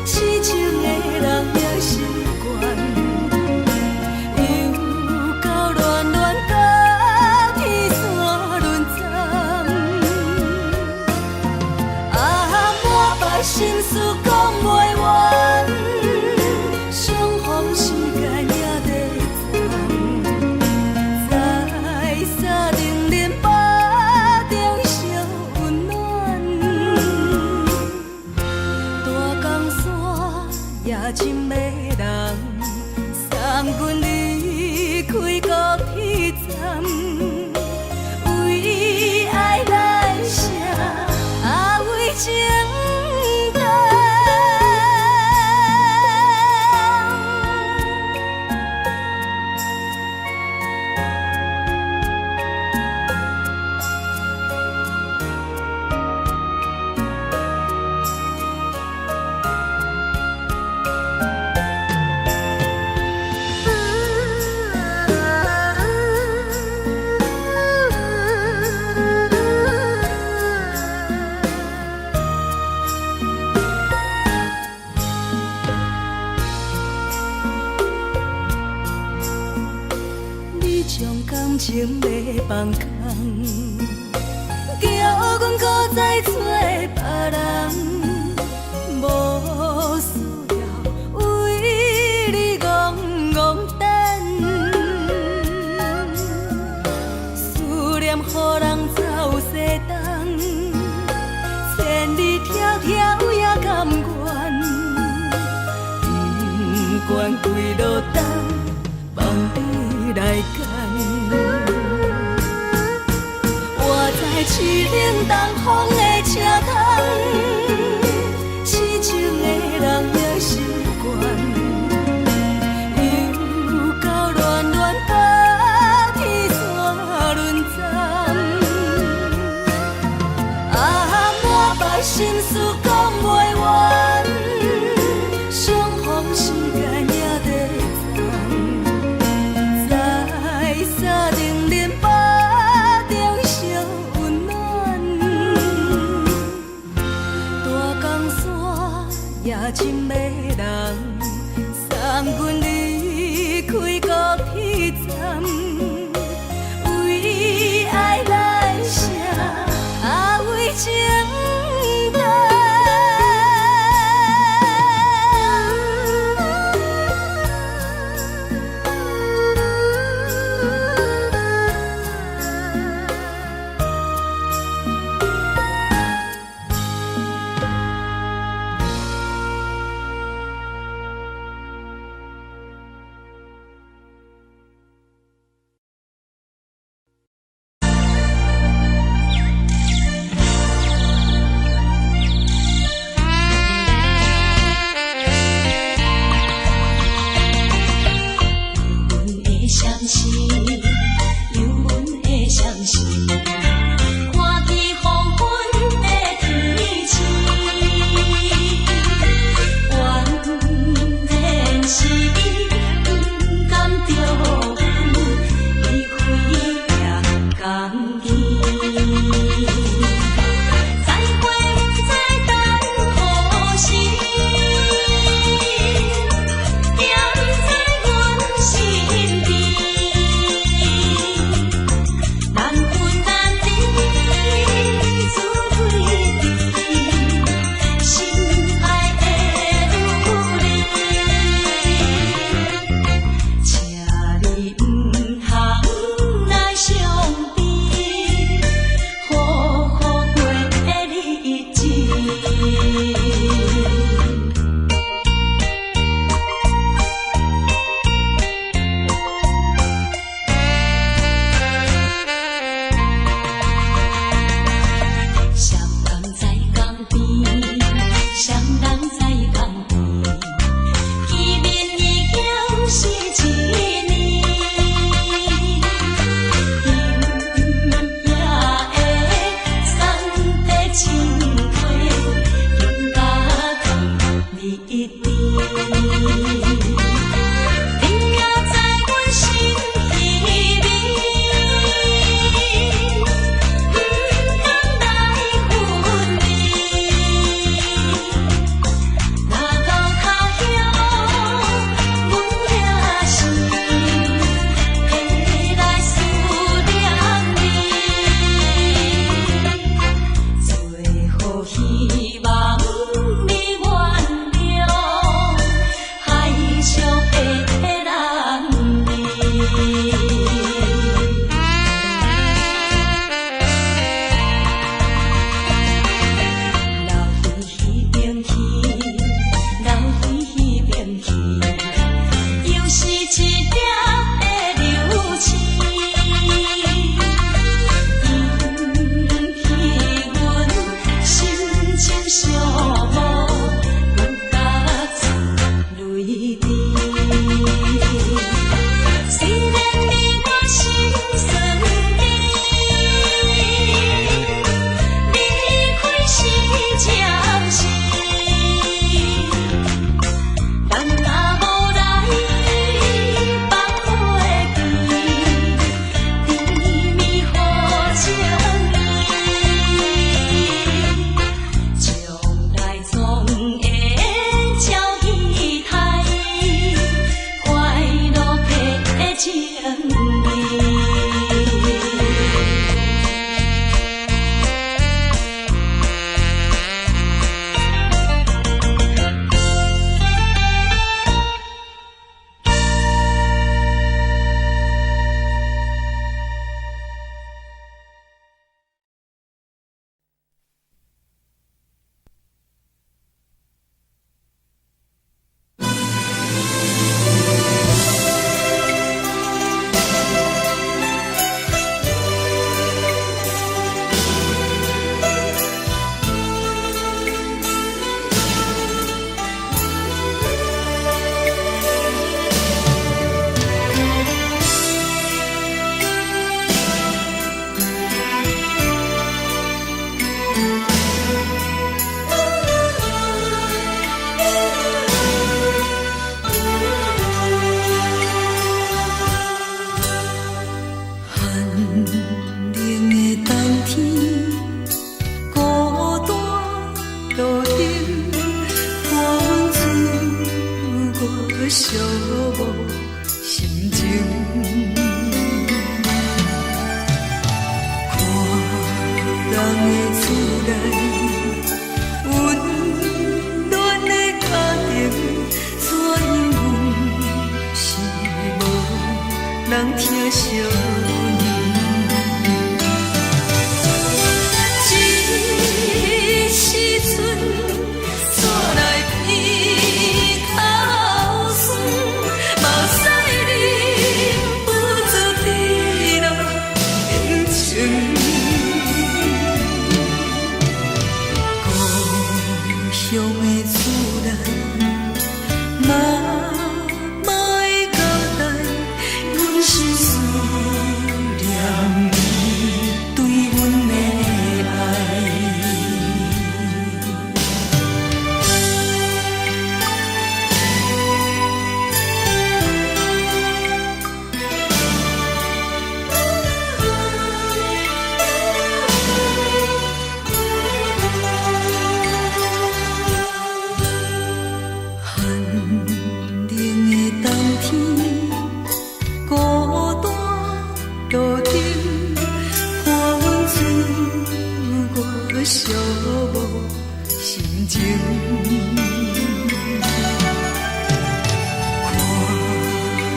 痴情的人也习惯，又到恋恋甲天山论战。啊，满腹心事讲袂完，相逢时间也在藏，在沙定林巴中烧温暖。大江山夜深的人，送阮离开高铁站，为爱来写，为情。将感情要放空，叫阮搁再找别人，无需要为你戆戆等。关开路灯，望你来牵。我在市冷东风的车头，痴情的人了心愿。心事讲袂完，相逢时间也在藏，在山顶林北中相温暖。大江山夜深的人，送阮离开高铁站，为爱来写，为情。冷的冬天，孤单路顶，风吹我寂寞心情。看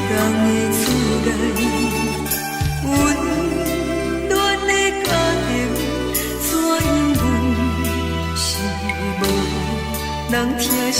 人的厝内，温暖的家庭，怎因阮是无人疼惜？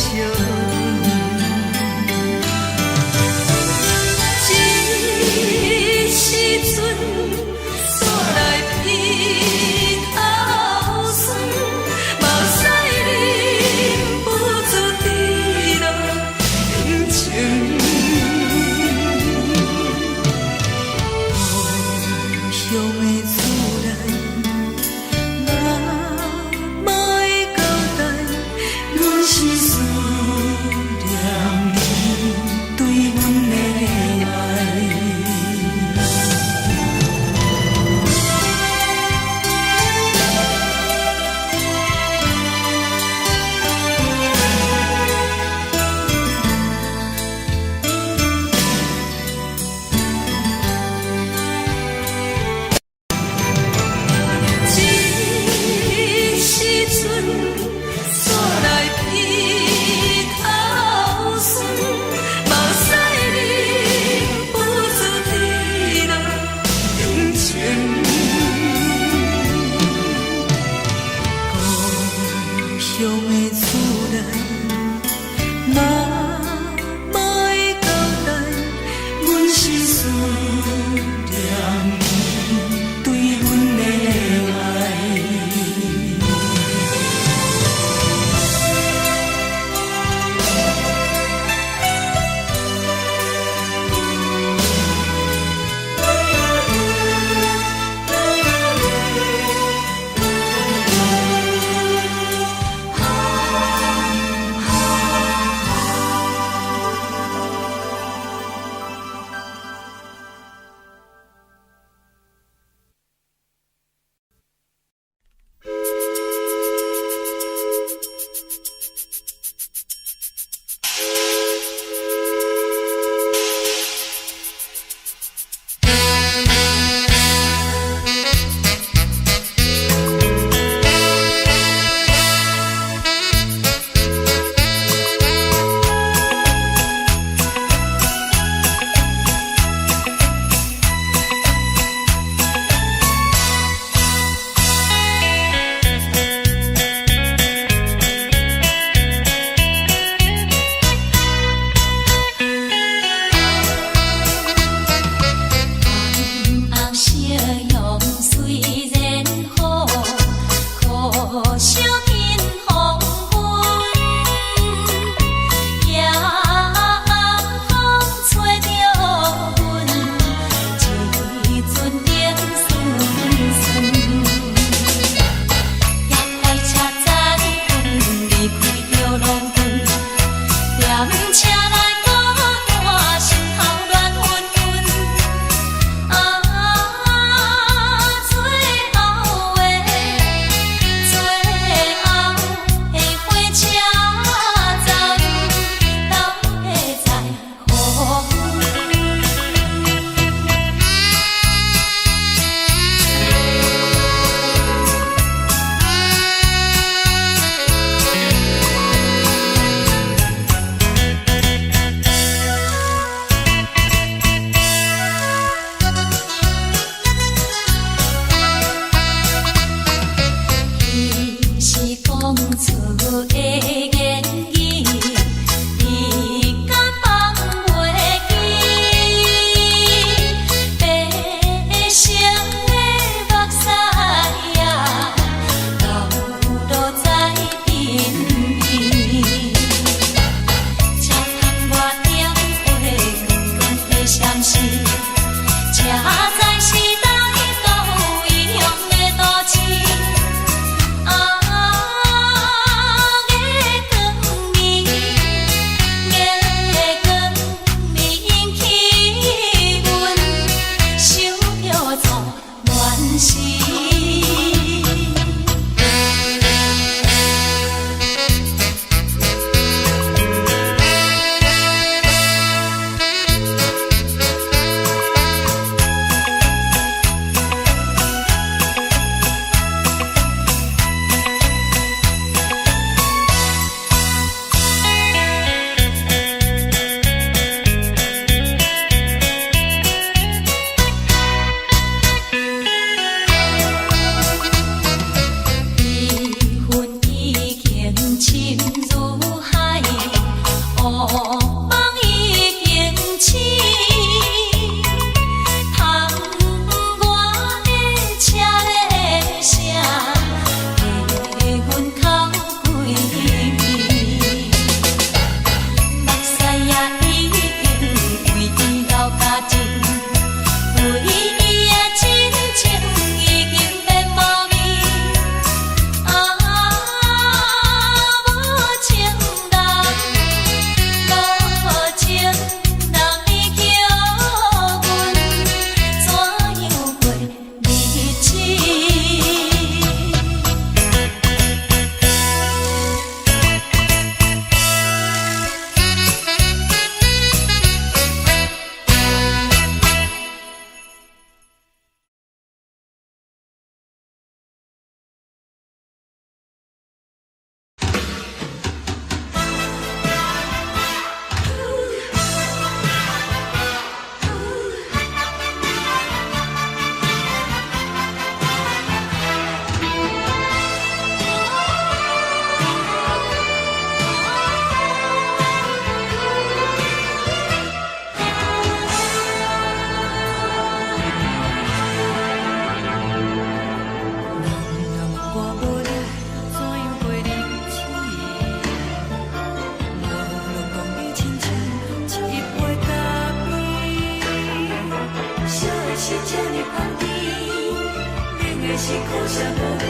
的是苦涩无味，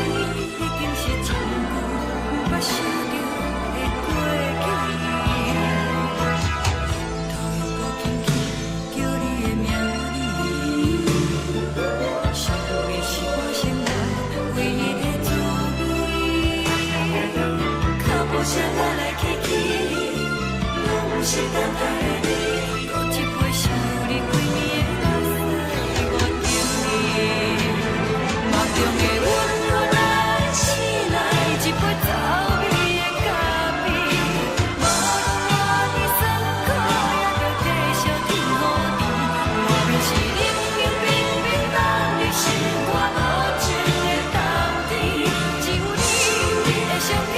已经是一句不捌想着的过去。头又搁轻轻叫你的名字，想你是我生活唯一的滋味。脚步声来来去去，拢不是等待的你，搁一杯想你几暝的目屎，我敬你。梦中的阮落来醒来，一杯走味的咖啡，无论我的酸苦，也着继续甜予你。外面是冷冷冰冰冷的心肝无情的冬天，只有你的相片，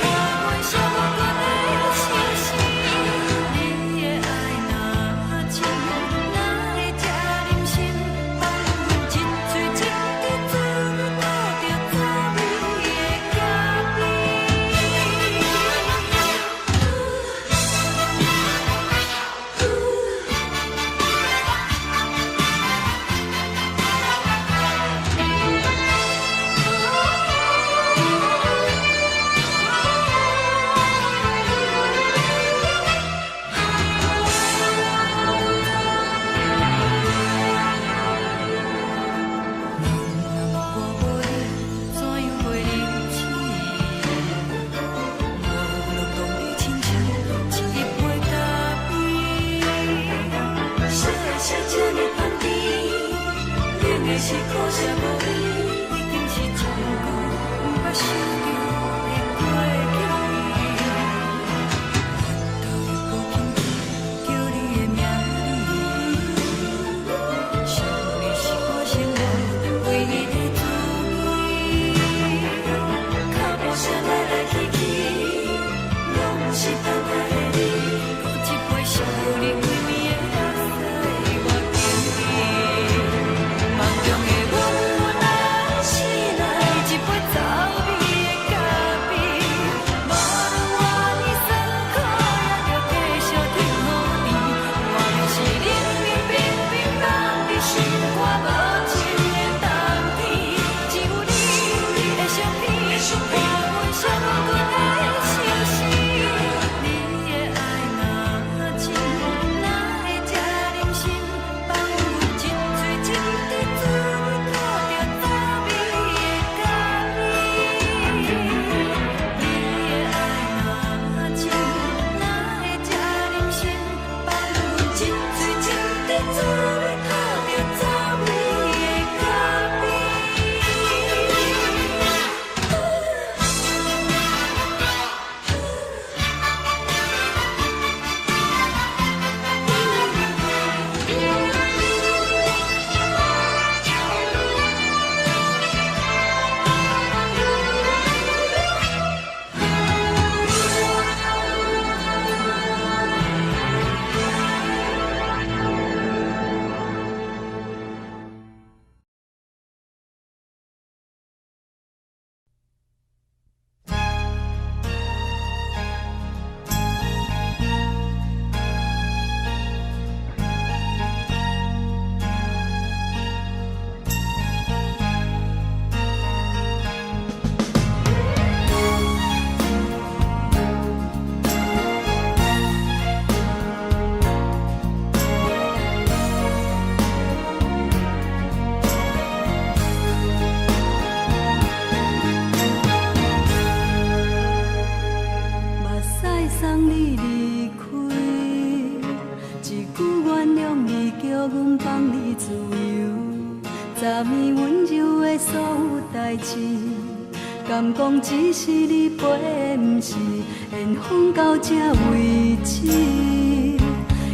伴阮寂寞过的相思。你的爱若真，哪会这忍心放阮一嘴一滴滋味，倒着滋味的咖啡。我无你，怎样过日子？无路当你亲像一杯咖啡，小的是这么香甜，冷的是苦涩无味，已经是一句不捌想着的过去。头又搁轻轻叫你的名字，想你是我生活唯一的滋味。脚步声来来去去，拢不是等待的你，搁一杯想你几暝的目屎，我敬你。梦中的阮落来醒来，一杯走味的咖啡，无论我的酸苦，也着继续甜予你。外面是冷冷冰冰冷的心肝无情的冬天，只有你的相片，伴阮寂寞过的相思。你的爱若真，哪会这忍心放阮一嘴一滴滋味，倒着滋味的咖啡。你的爱若真，哪会这忍心放阮一嘴一滴滋味，倒着滋味的咖啡。目屎送你离开，一句原谅你，叫阮放你自由。昨暝温柔的所有代志，敢讲只是你陪，不是缘分到这为止。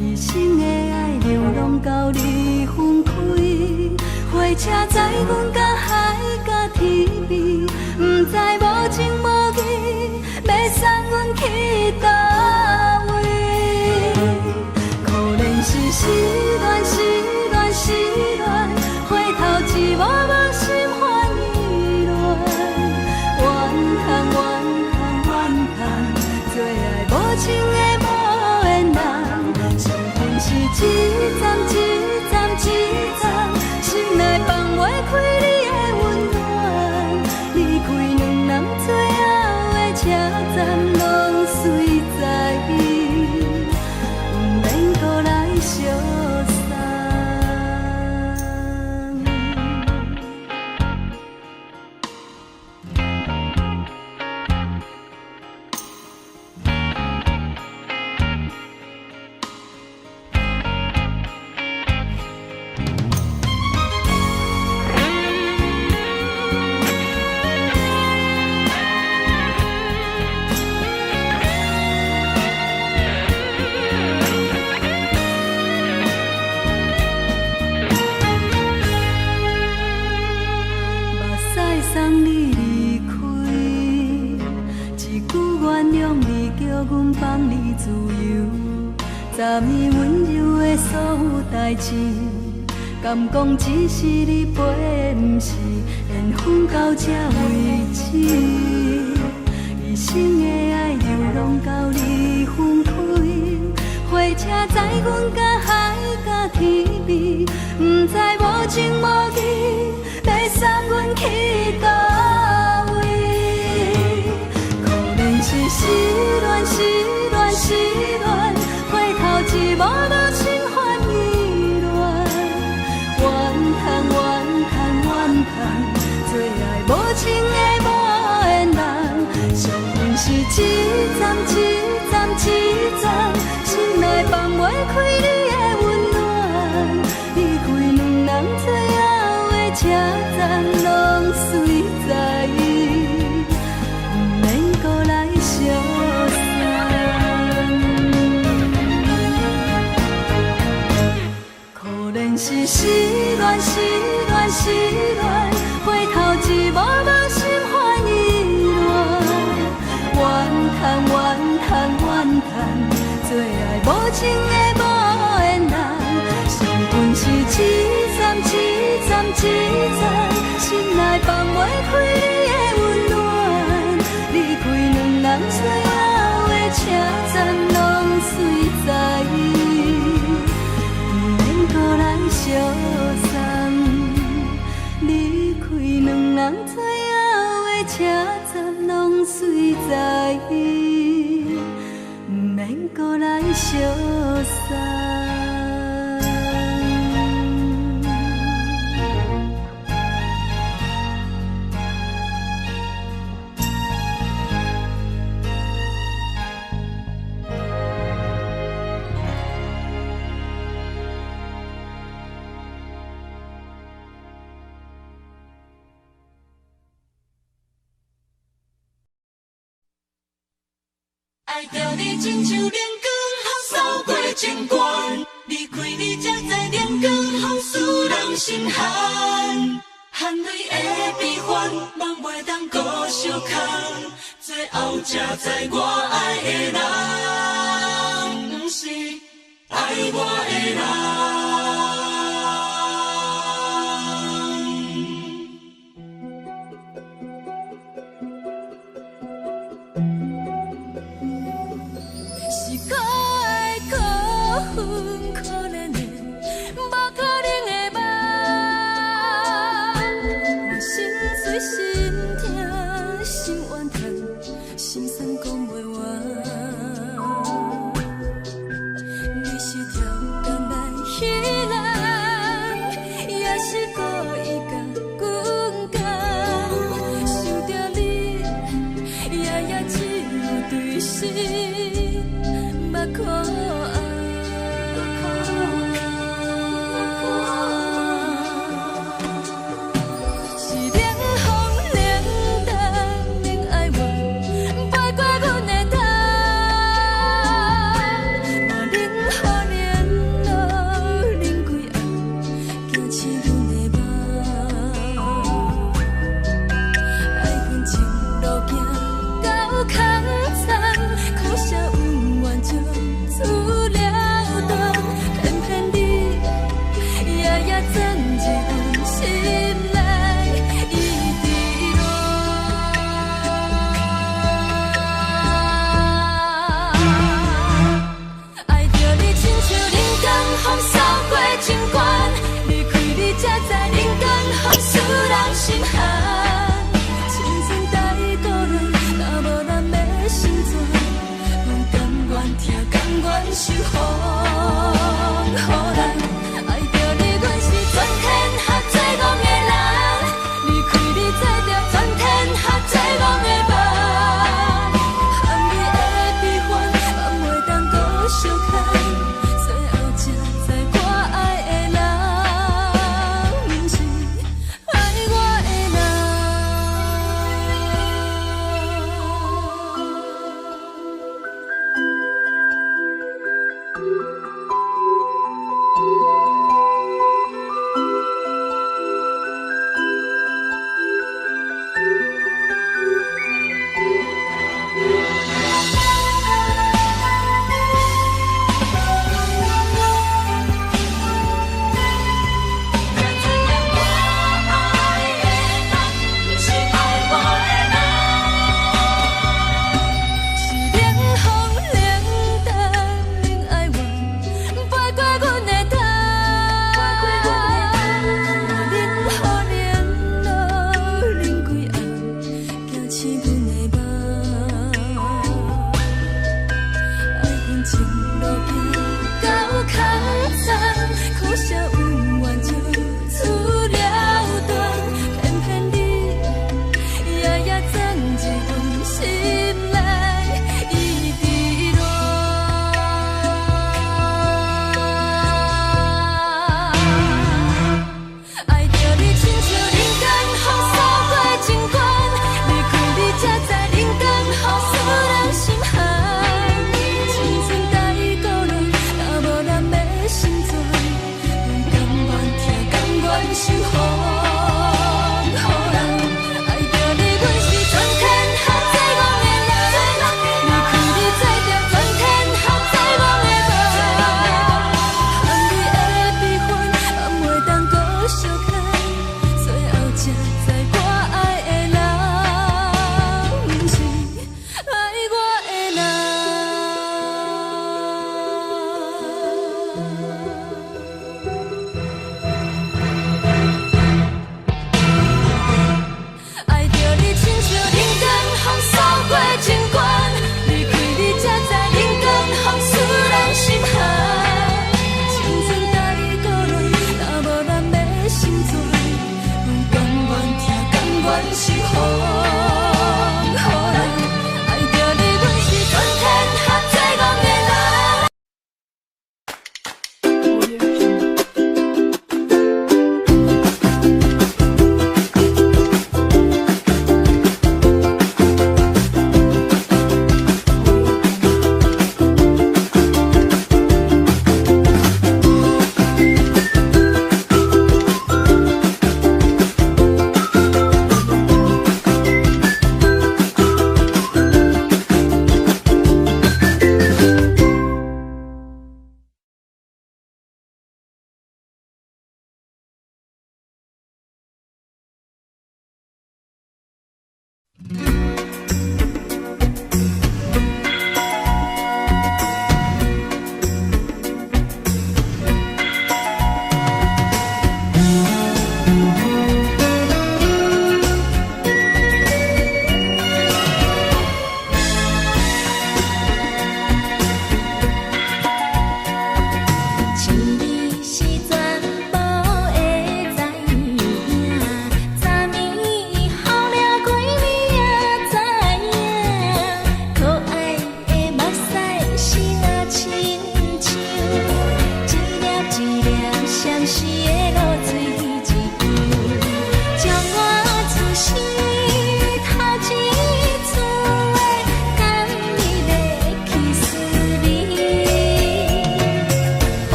一生的爱流浪到你分开，火车载阮甲海甲天边，不知无情无义，要送阮去倒位？可能是失恋，失恋，失恋，回头一幕幕心烦意乱，怨叹，怨叹，怨叹，最爱无情的无缘人，生命是一站一站一站，心内放袂开你。送你离开，一句原谅你叫阮放你自由。昨暝温柔的所有代志，敢讲只是你陪，不是缘分到这为止。一生的爱流浪到你分开，火车载阮甲海甲天边，不知无情无义，要送阮去倒位？可能是失恋，失恋，失恋，回头一幕幕心烦意乱，怨叹，怨叹，怨叹，最爱无情的无缘人，上阮是一站一站一站，心内放袂开你的温暖，离开两人最后的车站，拢随在，不免搁来相送。可能是失恋，失恋，失恋，回头一幕幕心烦意乱，怨叹，怨叹，怨叹，最爱无情的无缘人，上阮是一站一站一站，心内放袂开你的温暖，离开两人最后的车站，拢随在，不免搁来相送。离开两人最后的车站，拢随在，不免搁来相送。爱着你亲像阳光扫过情关，离开你才知阳光风使人心寒。含泪的悲欢，望袂当搁相牵，最后才知我爱的人，不是爱我的人。是可爱可恨可怜的，无可能的梦。我心碎心痛心怨叹，心酸讲袂完。你是条甘来依赖。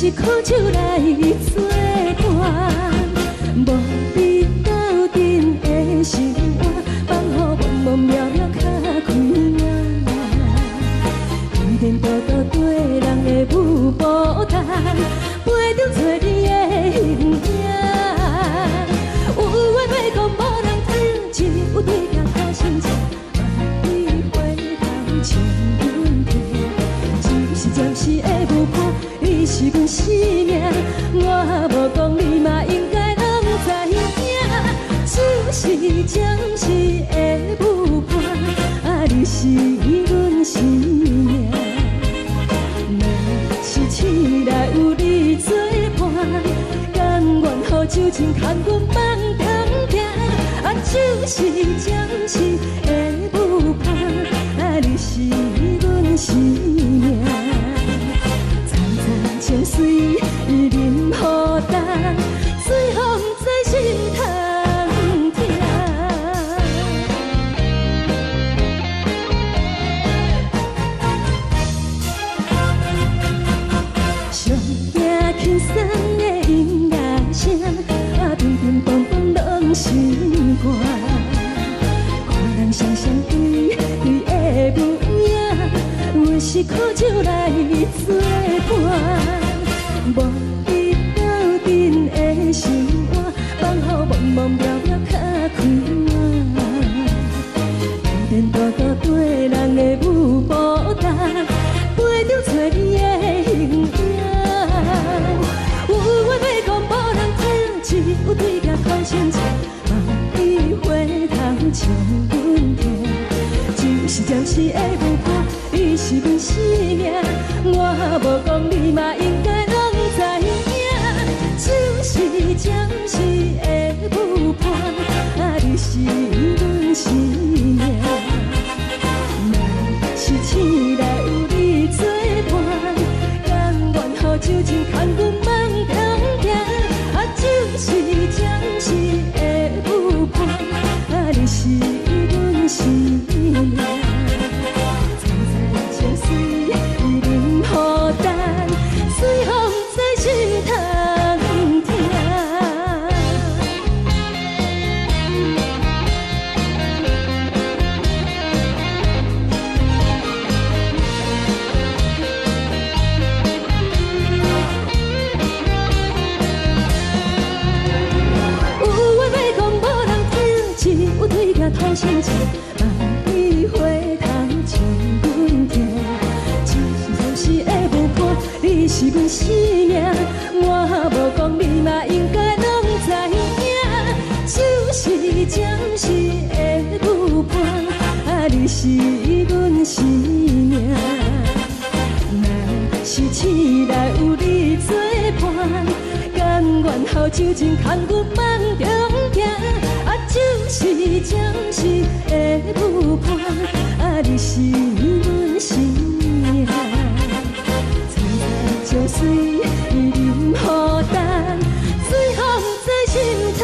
是苦酒来作伴，无你斗阵的生活，放乎茫茫渺渺较快乐。颠颠倒倒对人的舞步弹，陪着做你的形影。有话要讲无人听，只有对镜讨心情，万里回头将阮听。只是暂时的舞伴，你是阮生命，我无讲你嘛应该拢知影。就是暂时的舞伴，你是阮生命。若是醒来有你作伴，甘愿予酒精牵阮放通行。就是暂时的舞伴，你是阮生命。层层情水任何等，随风在心通听。上听轻松的音乐声，乒乒乓乓拢心肝。看人双双对的模样，有时苦酒来作伴。无你斗阵的生活，放乎茫茫渺渺较快乐。颠颠倒倒对人的舞步弹，陪着做你的形影。有话要讲无人听，只有对镜讨心情，万里回头将阮听。就是暂时的舞伴，你是阮生命，我无讲你嘛应该拢知影。就是暂时的舞伴，你是阮生命。若是醒来有你作伴，甘愿予酒精牵阮放通行。就是暂时的舞伴，你是阮生命。层层情水任何等，随风在心通听。有话要讲无人听，只有对镜讨心情，万里回头将阮听。就是暂时的舞伴，你是阮生命，我无讲你嘛应该拢知影。就是暂时的舞伴，你是阮生命。若是醒来有你作伴，甘愿予酒精牵阮放中行。就是暂时的舞伴，你是阮生命。层层情水任何等，随风在心通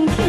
听。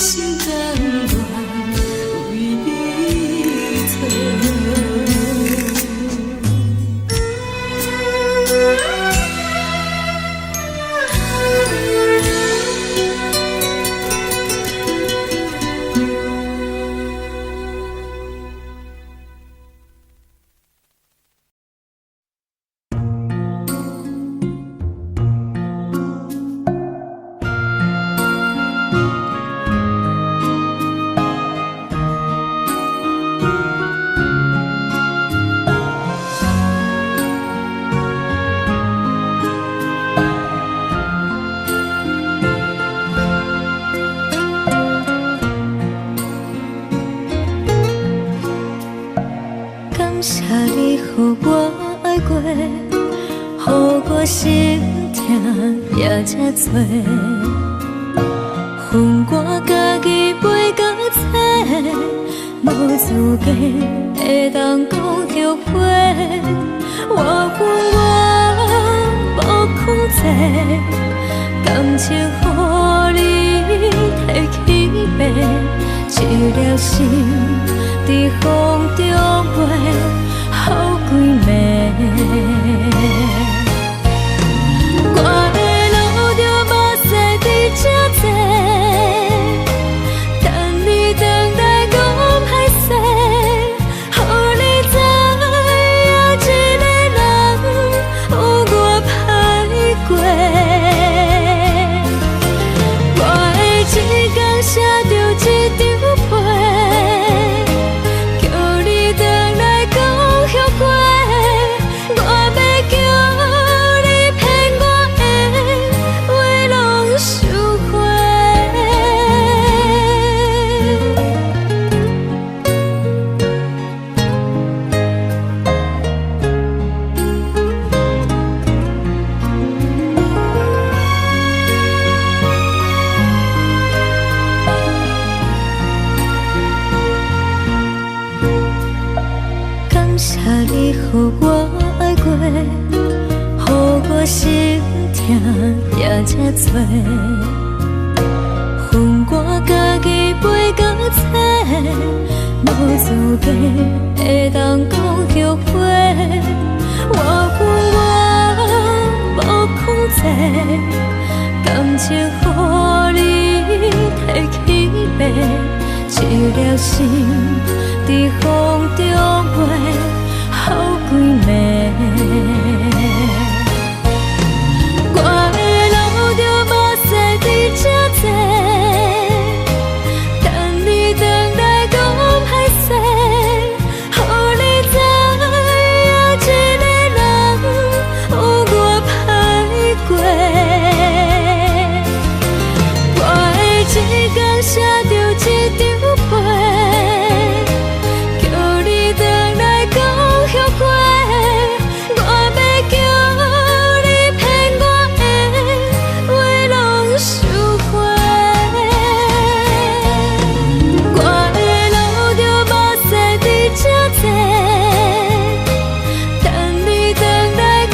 心甘愿为你做。感谢你，予我爱过，予我心痛也这多。恨我家己袂到切，无资格会当讲后悔。我恨我无控制，感情予你提起白，一粒心在风中飞，好几暝。我的路着目屎伫这多，等你回来讲歹势，予你知影一个人有我歹过。我的一天写着一张被，叫你回来讲后悔。我要叫你骗我的话拢收回。感谢你，予我爱过，予我心痛也这多。恨我家己袂到切，无资格会当讲后悔。我恨我无控制，感情予你提起白，一粒心在风中飞，好几暝。我的路着目屎伫这多，等你回来讲歹势，予你知影一个人有我歹过。我的一天写着一张被，叫你回来讲后悔。我要叫你骗我的话拢收回。我的路着目屎伫这多，等你回来讲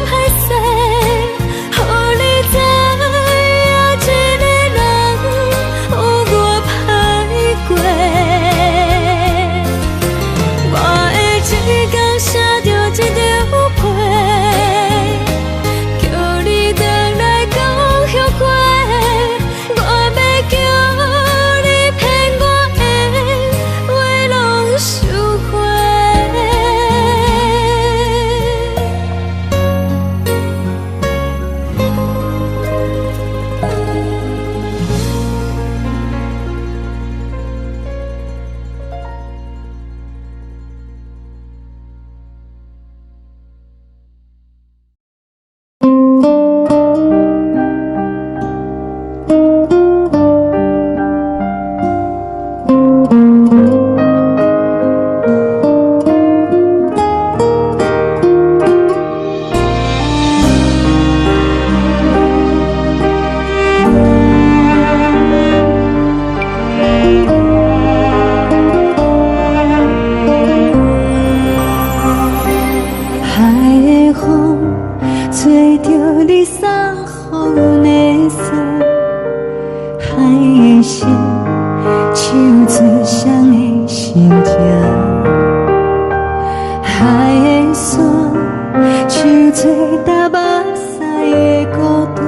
歹势，予你知影一个人有我歹过。我的一天写着一张被，叫你回来讲后悔。我要叫你骗我的话拢收回。海的风吹着你送予的伞，海的心手指双的心情，海的山，像做搭目屎的孤独，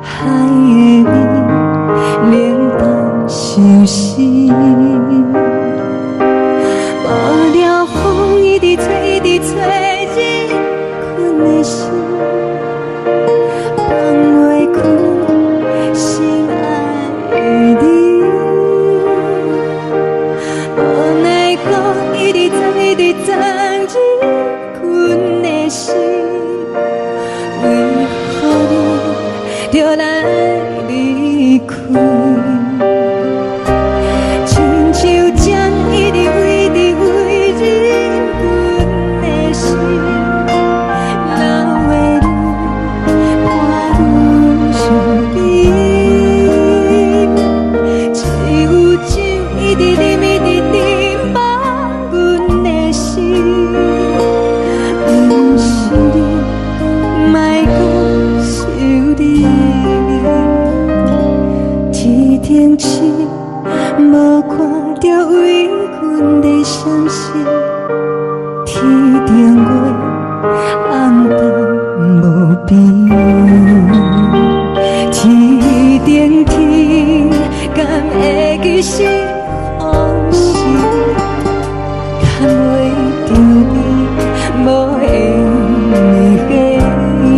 海的味，冷淡伤心。无聊风一直吹，一直吹，日困的心，放袂开心爱的你。无奈何一直藏，一直藏，日困的心，为何你就来离开？亲像针一直围，一直围，日困的心，流的泪，伴阮伤悲。只有酒一直啉，一直啉，放阮的心。不是你，莫搁想你。天顶星，无看到为阮在闪烁。天顶月，暗淡无边。天顶天，敢会记是往事？敢袂着你，无缘的你。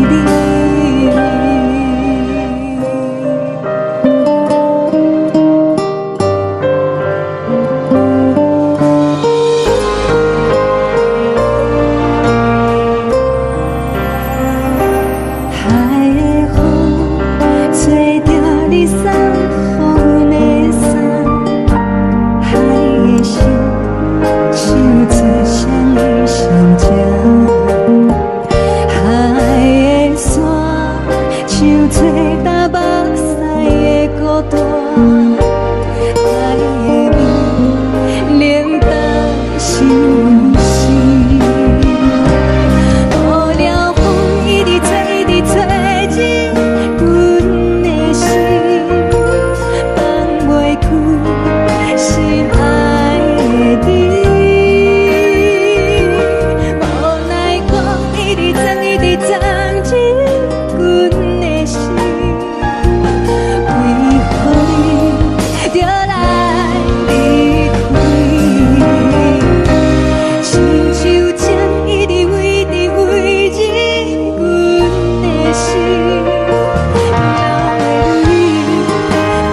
海的风，吹着你送予阮的衫，海的心，手指双的相情，海的山，像做搭目屎的孤单，海的味，冷淡伤心。无聊风一直吹，一直吹，日阮的心，放袂开心爱的你。无奈何一直藏，一直藏，日阮的心，为何你就来离开？亲像针一直围，一直围，日阮的心，流的泪，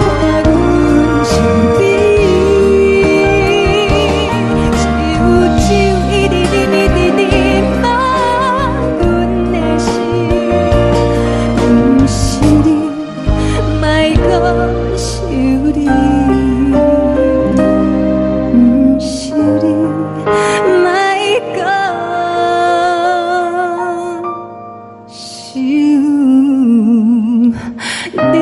伴阮伤悲。只有酒一直啉，一直啉，放阮的心。不是你，莫搁想你。不是你，莫搁想你。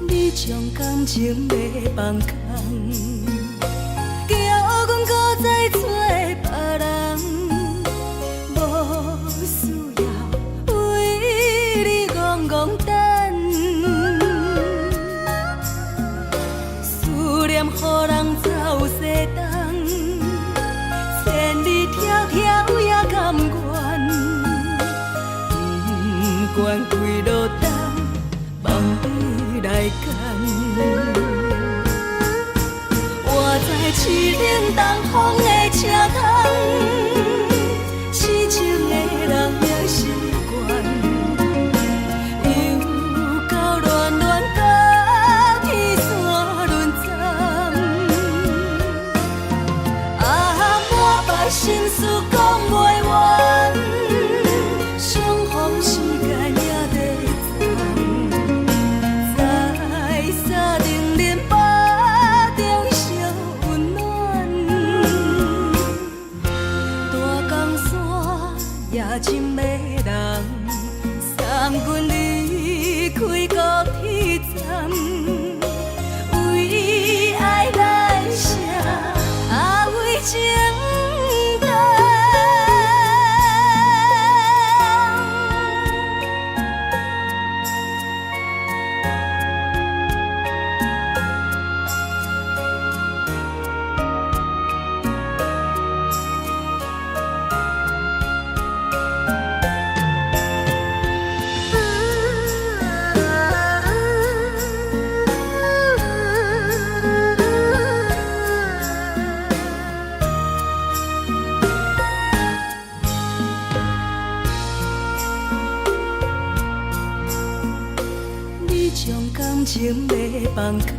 你将感情要放空，叫阮搁再找别人，无需要为你戆戆等。思念予人走西东，千里迢迢也甘愿，不管几路东，望你来赶。我在市顶东风的车窗，痴情的人也习惯，又到乱乱甲天线轮站。啊，心事讲袂完，相逢时间也在站，在沙丁林巴中相温暖。大江山也真迷人，送阮离开高铁站，为爱来写，为情重。你将感情要放空，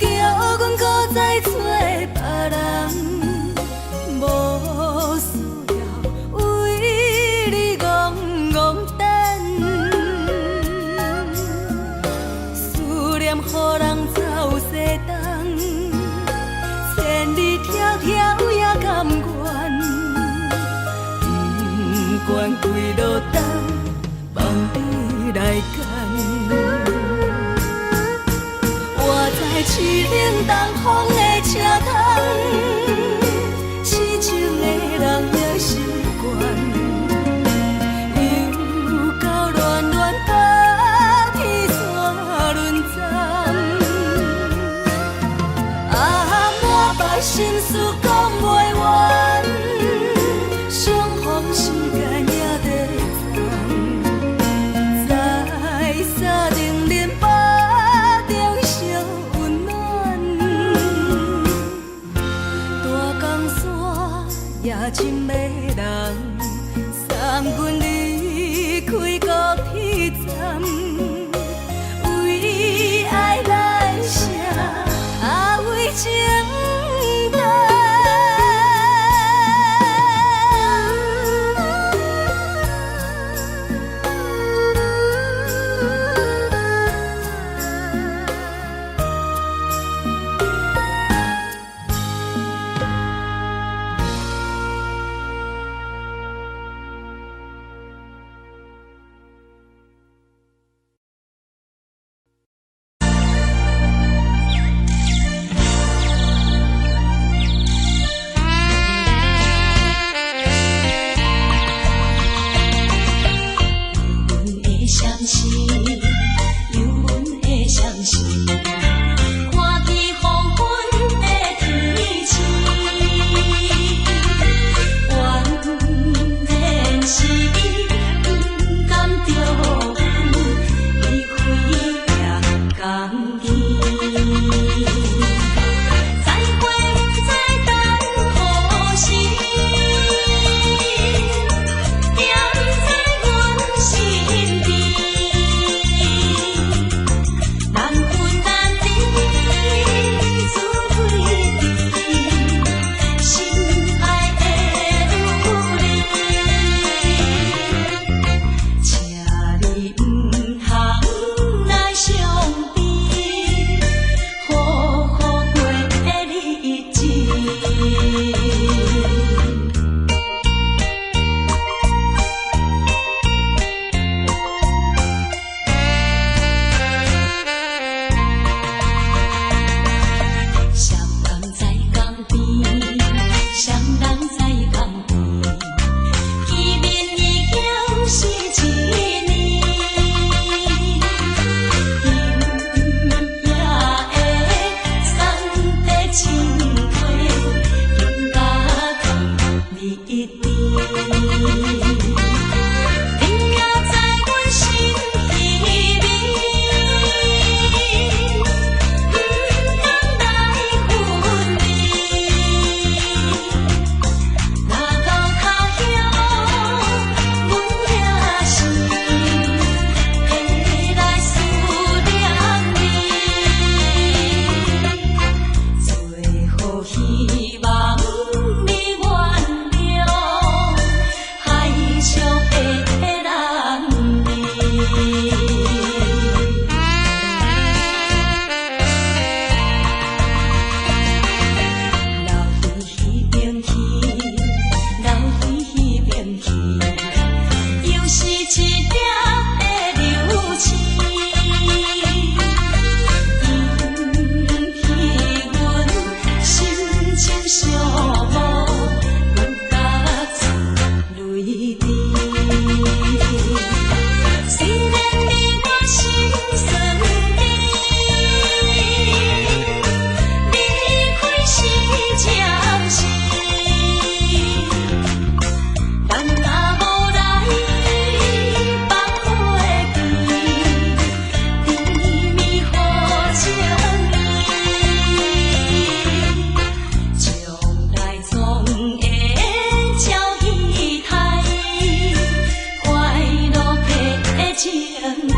叫阮搁再找别人，无需要为你戆戆等。思念予人走西东，千里迢迢也甘愿，不管几路灯，望你来赶。我在市冷东风的车窗，痴情的人也习惯，又到乱乱把天线轮站。满腹心事讲袂完，相逢时间也在站，在沙丁林巴中相温暖。大江山也真迷人，送阮离开高铁站，为爱来写，为情重。希望。寂寞，阮甲泪滴。虽然你我心酸甜，离开是暂时，但若无来放花开，甜蜜好情意，将来总会照仪态，快乐的情意。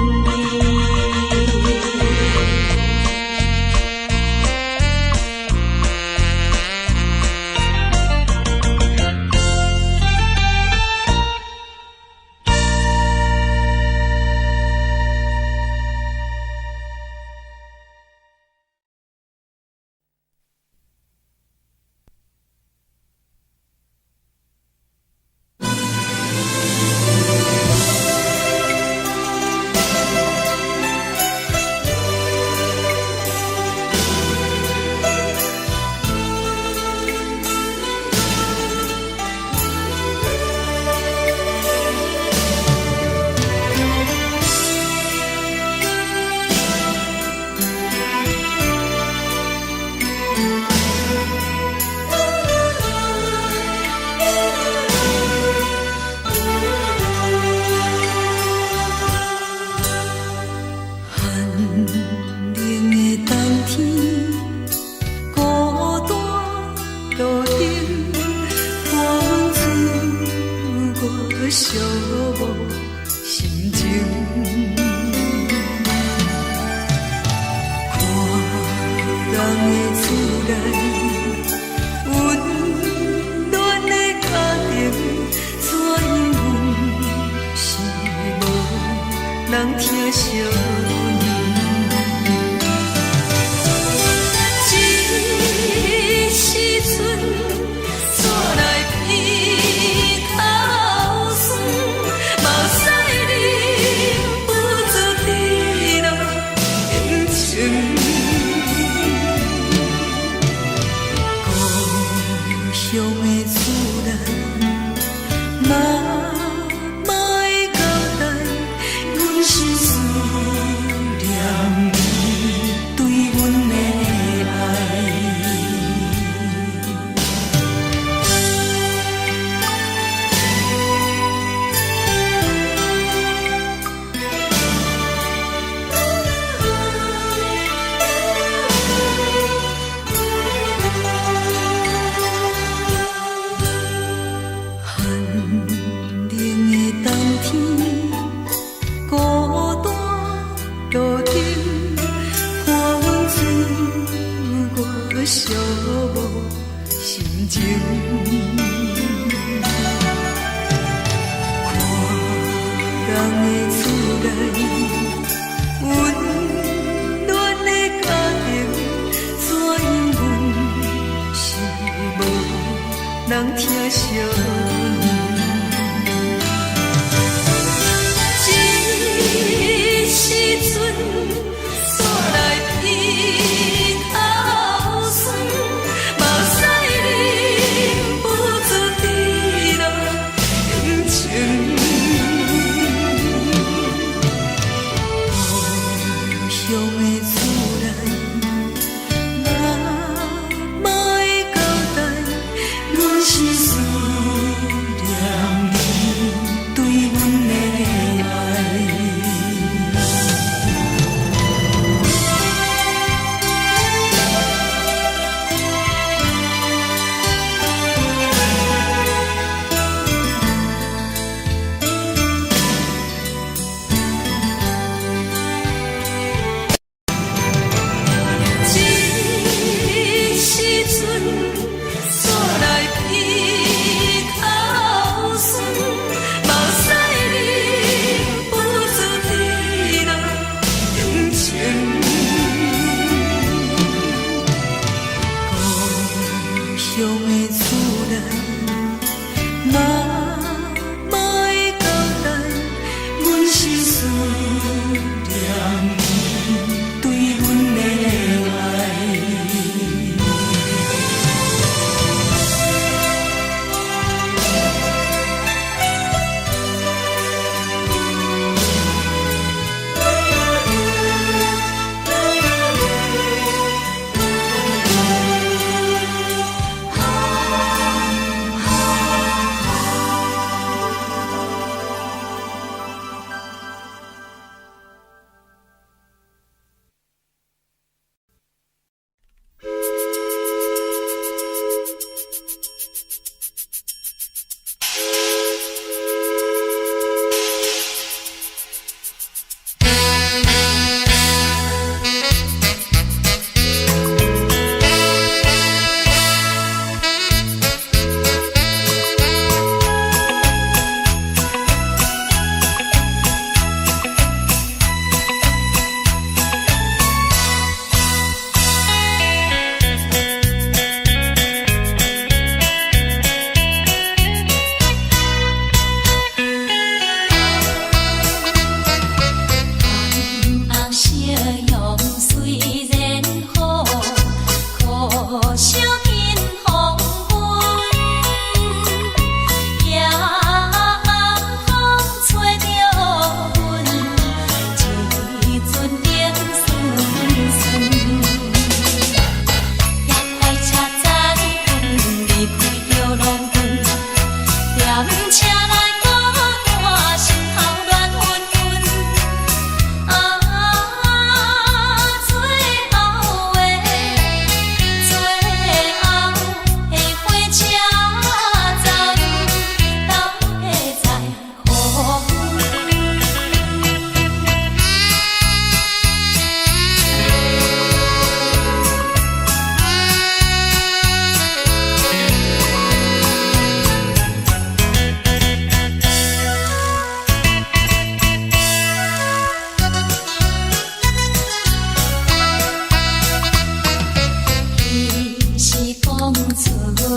错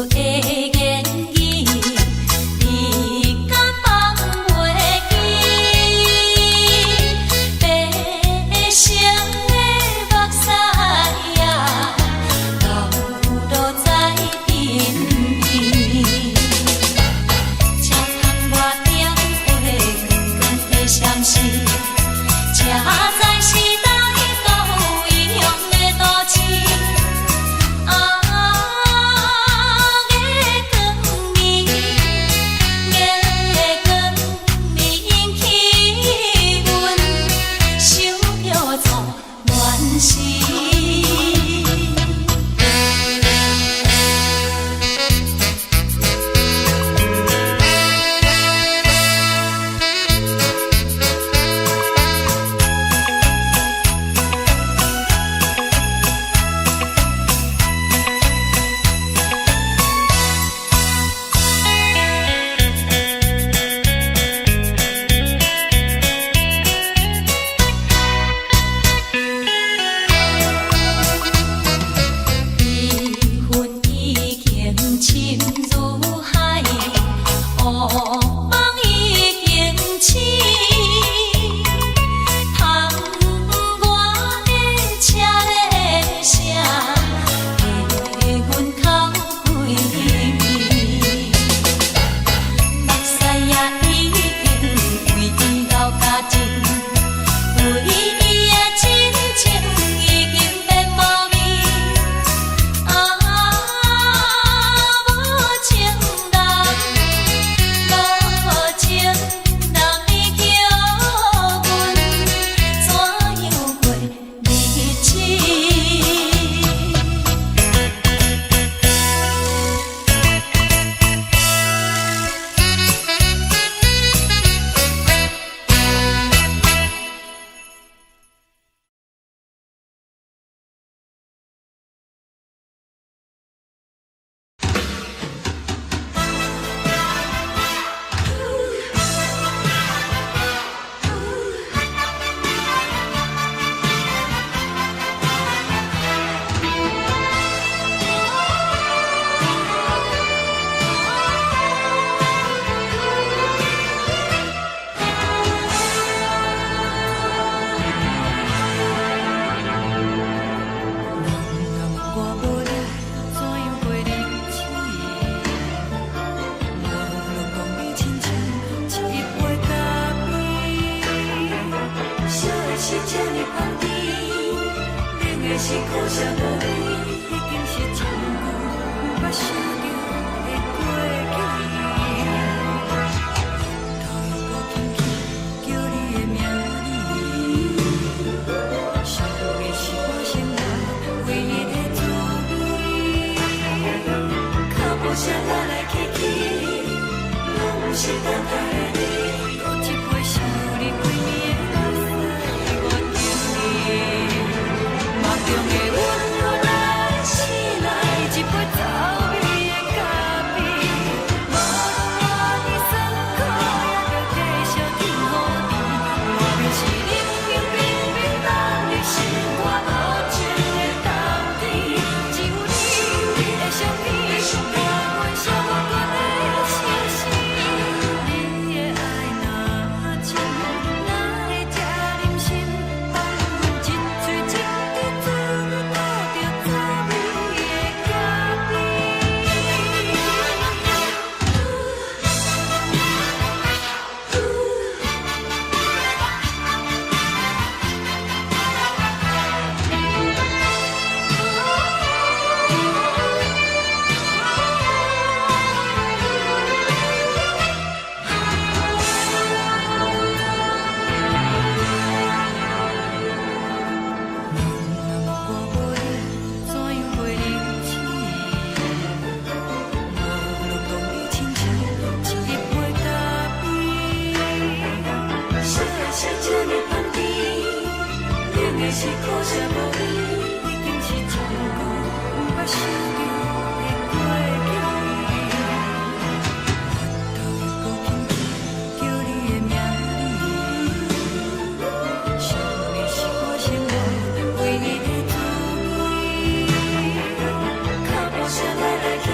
的言语，你敢放袂记？悲伤的目屎呀，流落在身边。车窗外点火，光光的闪烁，车载时代都异乡的都市。是苦涩无味，已经是一句毋捌想着的过去。头又搁轻轻叫你的名字，想的是我生活唯一的滋味。脚步声来来去去，拢不是等待的你，喝一杯想你几年的目屎，我等你。梦中的阮，原来醒来一杯走味的咖啡，无论偌呢酸苦，也着继续甜予你。外面是冷冷冰冰，等你心肝无情的冬天，只有你的相片，伴阮相伴的星星。你的爱若真，哪会这忍心放阮一嘴一滴水，倒着走味的咖啡。我无你，怎样袂忍气？无论讲你亲像一杯咖啡，烧的是这呢香甜，冷的是苦涩无味，已经是一句毋捌想着的过去。头又搁轻轻叫你的名字，想的是我生活唯一的滋味。脚步声来来去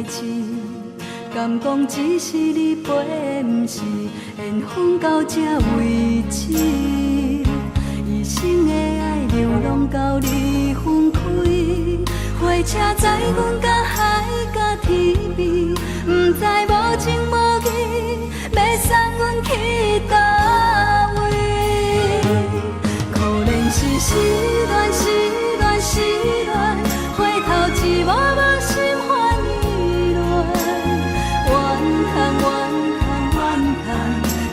代志，敢讲只是你陪，不是缘分到这为止。一生的爱流浪到你分开，火车载阮到海甲天边，不知无情无义，要送阮去倒位？可能是失恋，失恋，失恋，回头一幕幕心烦意乱，怨叹，怨叹，怨叹，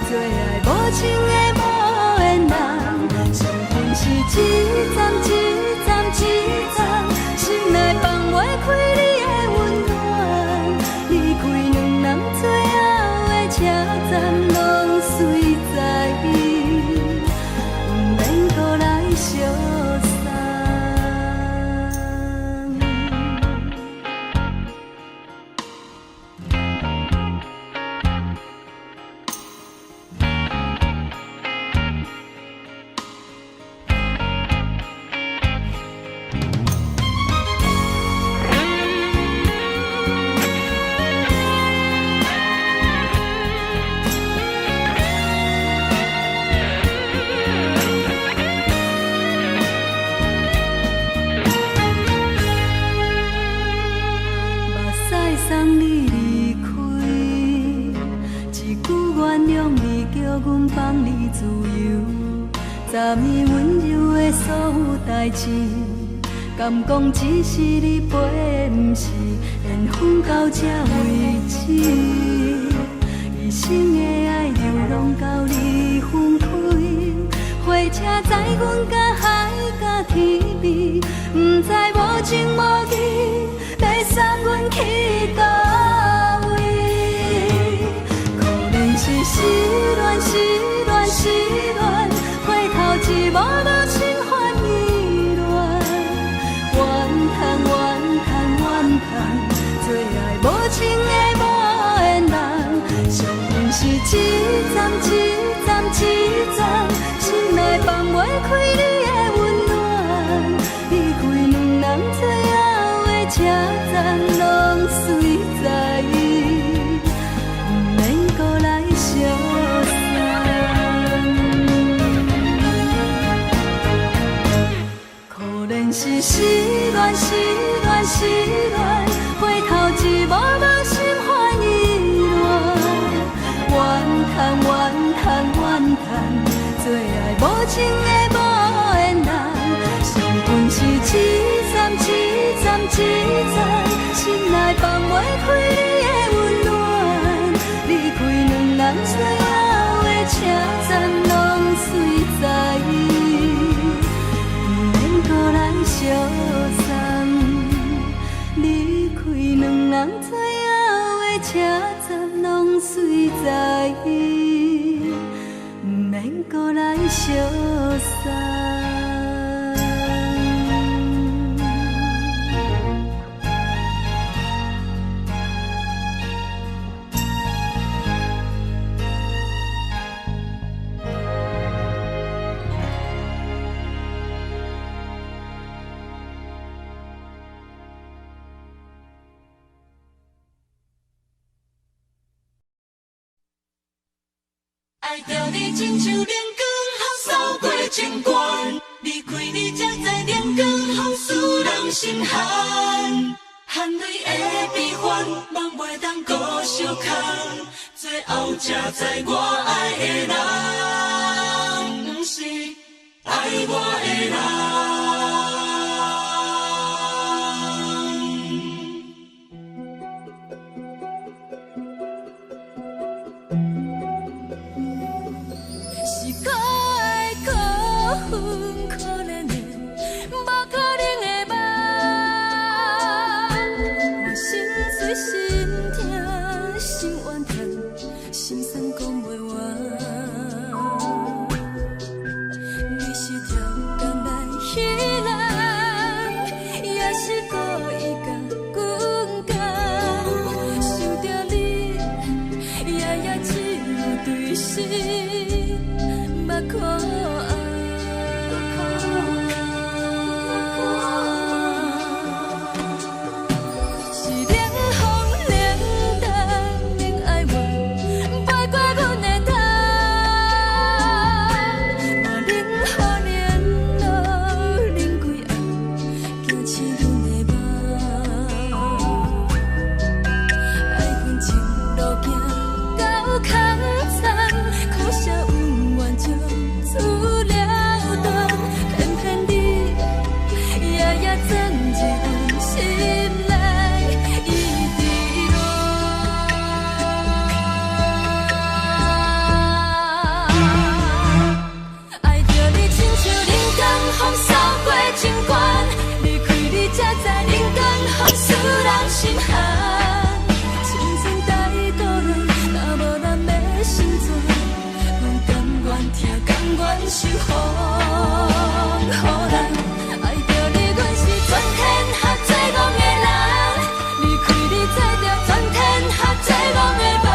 最爱无情的无缘人，上恨是一站一站一站，心内放袂开你的温暖，离开两人最后的车站，拢随在伊，不免搁来相送。送你离开，一句原谅你，叫阮放你自由。昨暝温柔的所有代志，敢讲只是你陪，不是缘分到这为止。一生的爱流浪到你分开，火车载阮到海甲天边，不知无情无义，要送阮去倒位？可能是失恋，失恋，失恋，回头一幕幕心烦意乱，怨叹，怨叹，怨叹，最爱无情的无缘人，上恨是一站一站一站，心内放袂开你的温暖，离开两人最后的车站，拢随在伊，不免搁来相送。可能是失恋，失恋，失恋，回头一幕幕心烦意乱，怨叹，怨叹，怨叹，最爱无情的无缘人，上恨是一站一站一站，心内放袂开你的温暖，离开两人最后的车站，拢随在伊，不免搁来相送。离开两人最后的车站，拢随在伊，不免搁来相送。爱着你亲像阳光风扫过情关，离开你才知阳光风使人心寒。含泪的悲欢，望袂当搁相牵，最后才知我爱的人，不是爱我的人。是冷风受风雨人。爱着你，阮是全天下最戆的人，离开你做着全天下最戆的梦。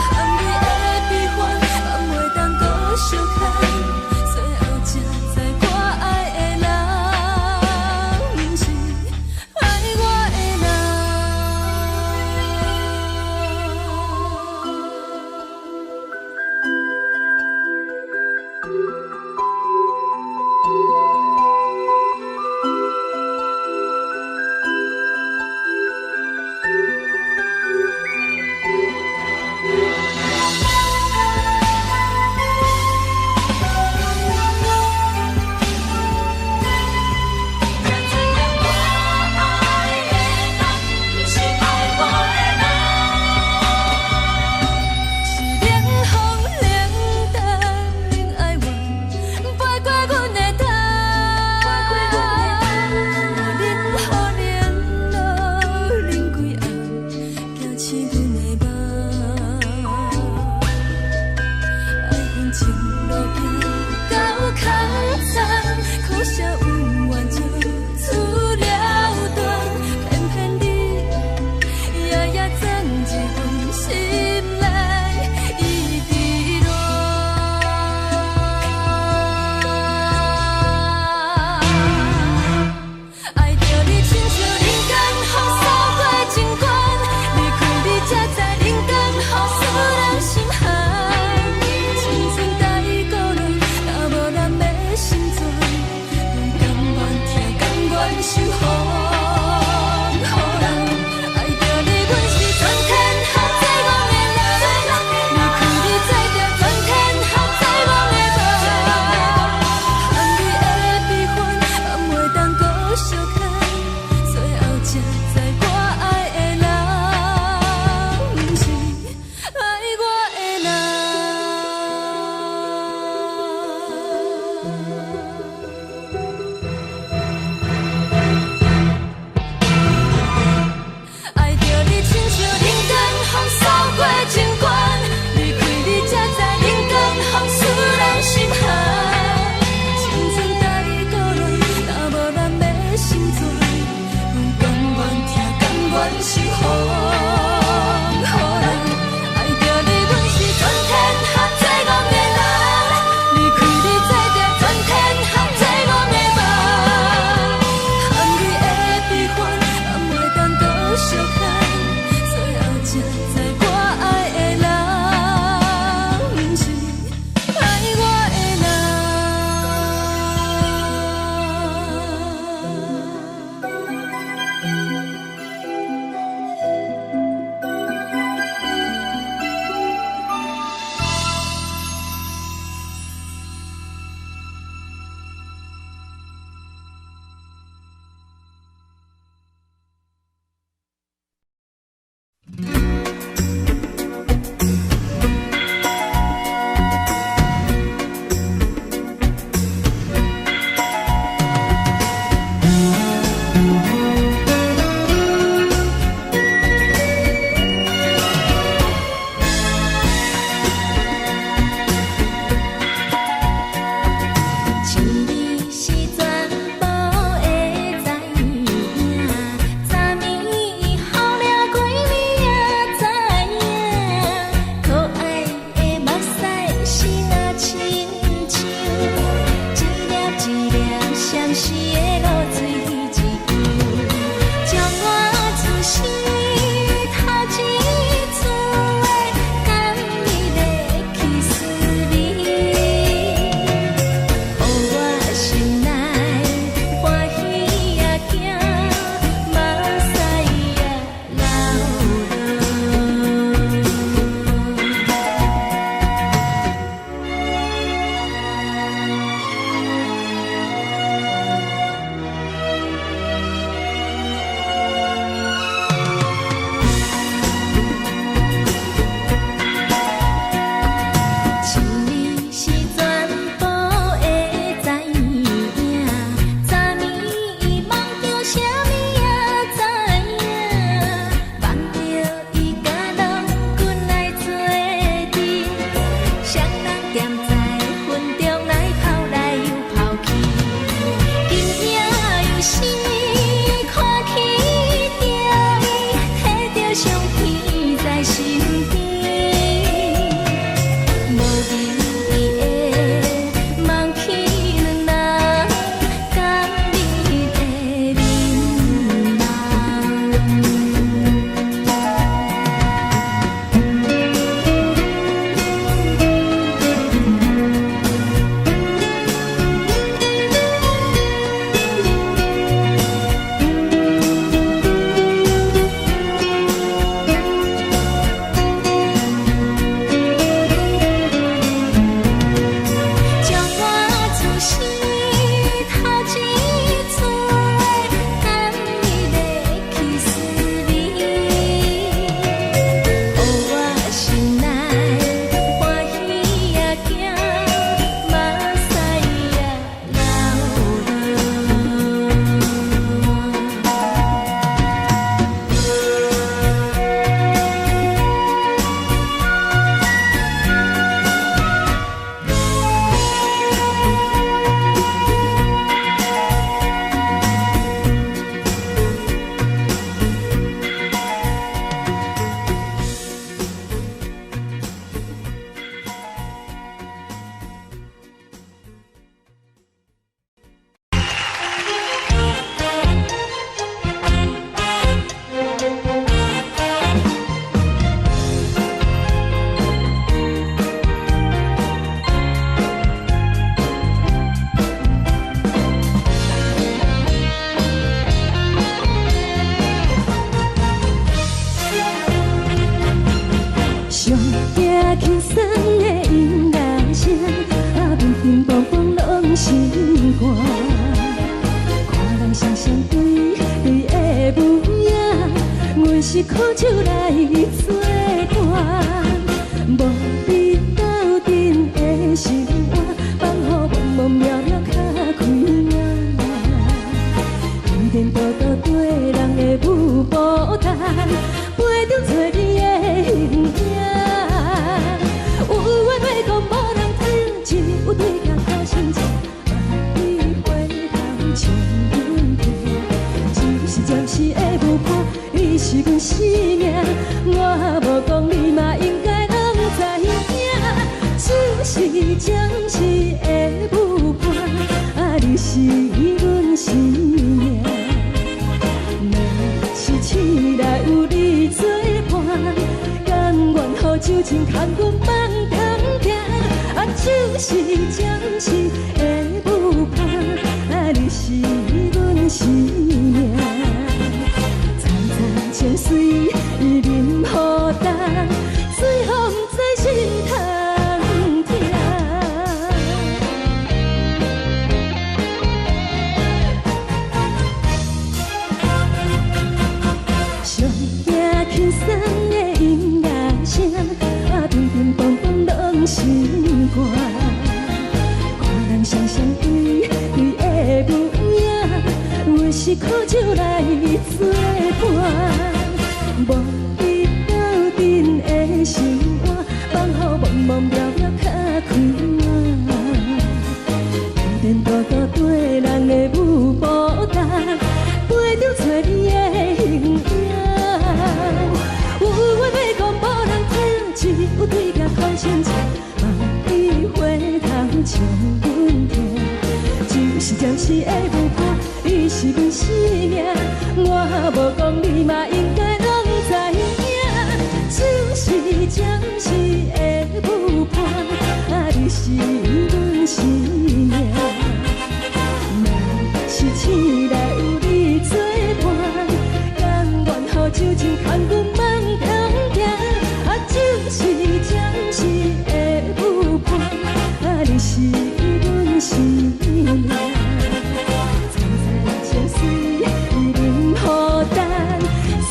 含泪的悲欢，放袂当搁相牵，最后才知我爱的人，不是爱我的人。轻松的音乐声，乒乒乓乓拢心肝。看人双双对对的舞影，阮是苦酒来作伴。无伫斗阵的心肝，放予茫茫渺渺较开眼。颠颠倒倒对人的舞步弹，陪着找你的形影。有话要讲无人听，只有对镜头先唱，万里回头唱阮听。暂时暂时的舞伴，你是阮生命，我无讲你嘛应该拢知影。就是暂时的舞伴，你是阮生命。是醒来有你作伴，甘愿予酒精牵阮放通行。就是暂时的舞伴，你是阮生命。层层泉水饮予淡，水风在心通听。上听轻松的音乐声，乒乒乓乓拢心肝。看人双双对对的舞影，阮是苦酒来作伴。无伫斗阵的心肝，放予茫茫渺渺较开眼。颠颠倒倒对人的舞步弹，陪着找你的形影。有话要讲无人听，只有对镜头先唱，万里回头唱阮听。就是暂时的舞伴，你是阮生命，我无讲你嘛应该拢知影。就是暂时的舞伴，你是阮生命。是醒来有你作伴，甘愿予酒精牵阮放通行。就是暂时的舞伴，你是阮生命。层层泉水饮予淡，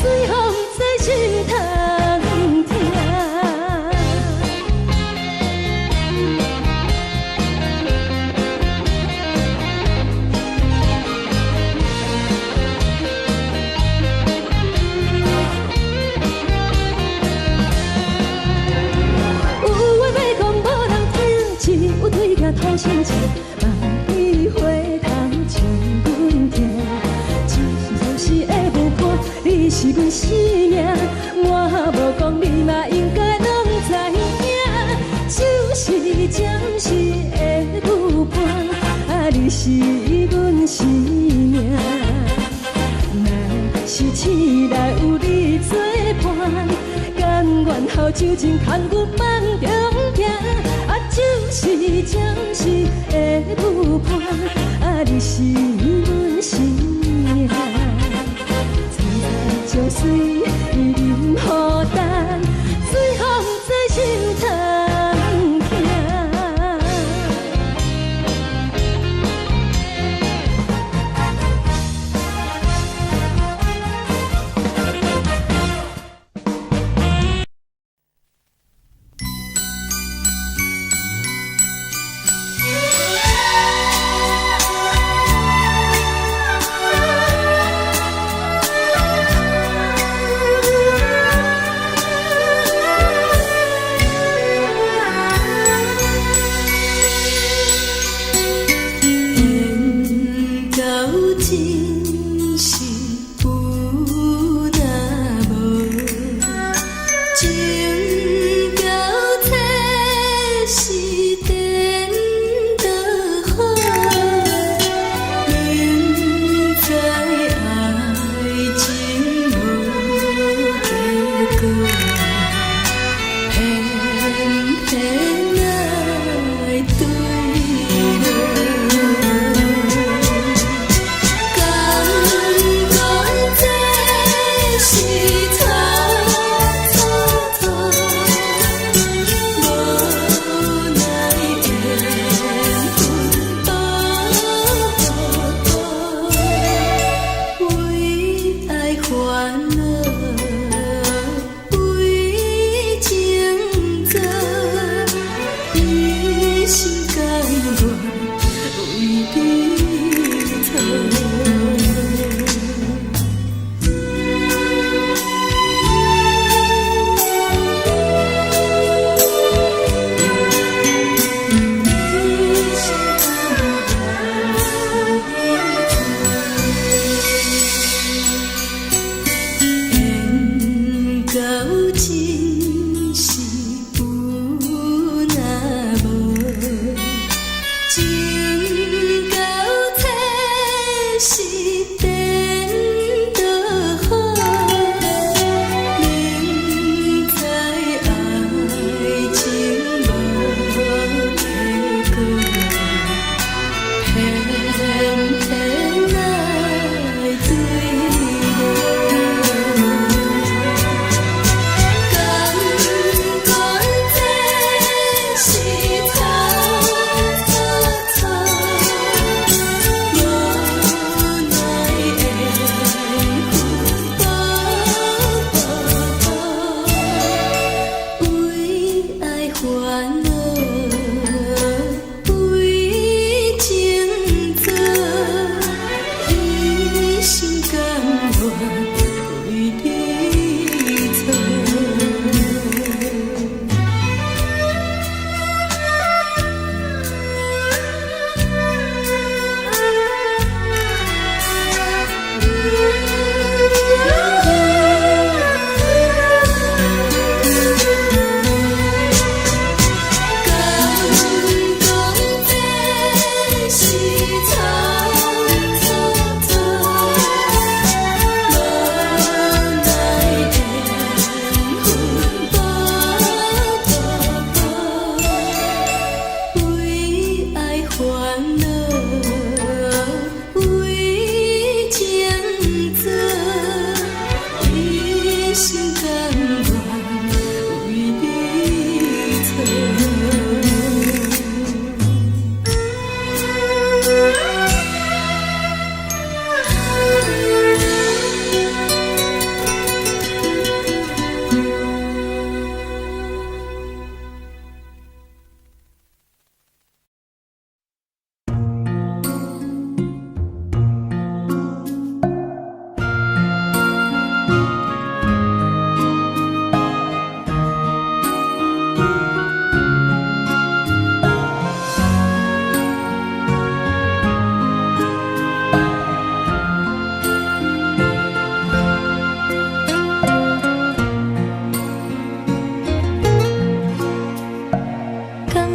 水风在心通听。头先唱，万里回头唱阮听。就是暂时的舞伴，你是阮生命，我无讲你嘛应该拢知影。就是暂时的舞伴，你是阮生命。若是醒来有你作伴，甘愿予酒精牵阮放中行。就是暂时的舞伴，你是阮生命。层层泉水饮予淡，水风在心通听。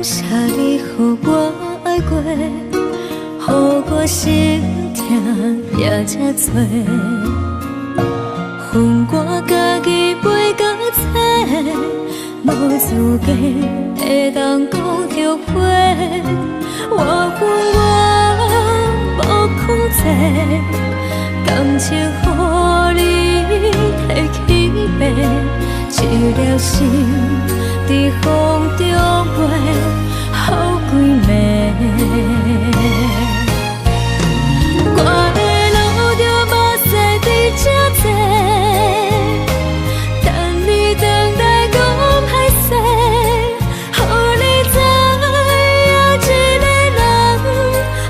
谢你，予我爱过，予我心痛也这多。恨我家己袂到切，无资格会当讲后悔。我恨我无控制，感情予你提起白，一粒心在风中飞，好几暝。我的路着目屎在这多，等你回来讲歹势，予你知影一个人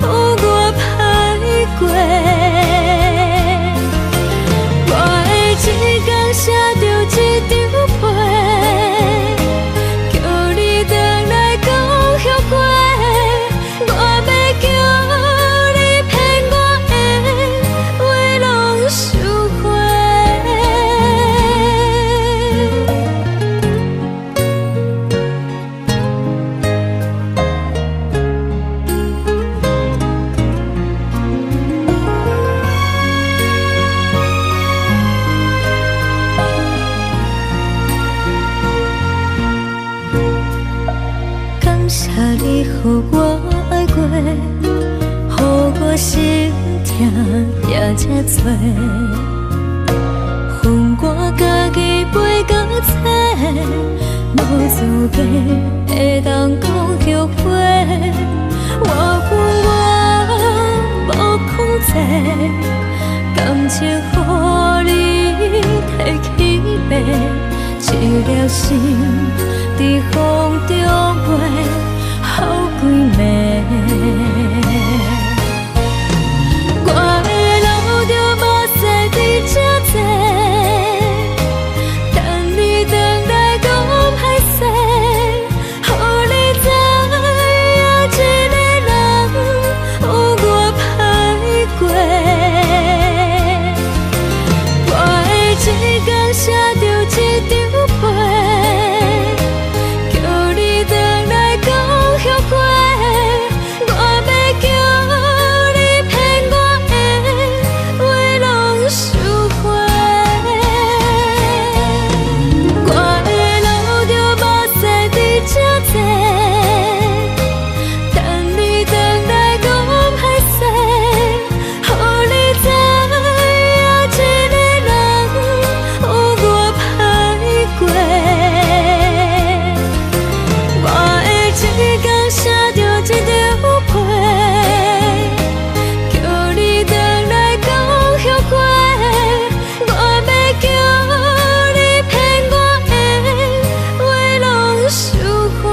有我歹过。我的一天写着一张被，叫你回来讲后悔。我要叫你骗我的话拢收回。感谢你，予我爱过，予我心痛也这多。恨我家己袂到切，无资格会当讲后悔。我恨我无控制，感情予你提起白，一粒心在风中飞，好几暝。我的路着目屎在这多，等你回来讲歹势，予你知影一个人有我歹过。我的一天写着一张被，叫你回来讲后悔。我要叫你骗我的话拢收回。我的路着目屎在这多，等你回来讲歹势，予你知影一个人有我歹过。我的一天写着一张被，叫你回来讲后悔。我要叫你骗我的话拢收回。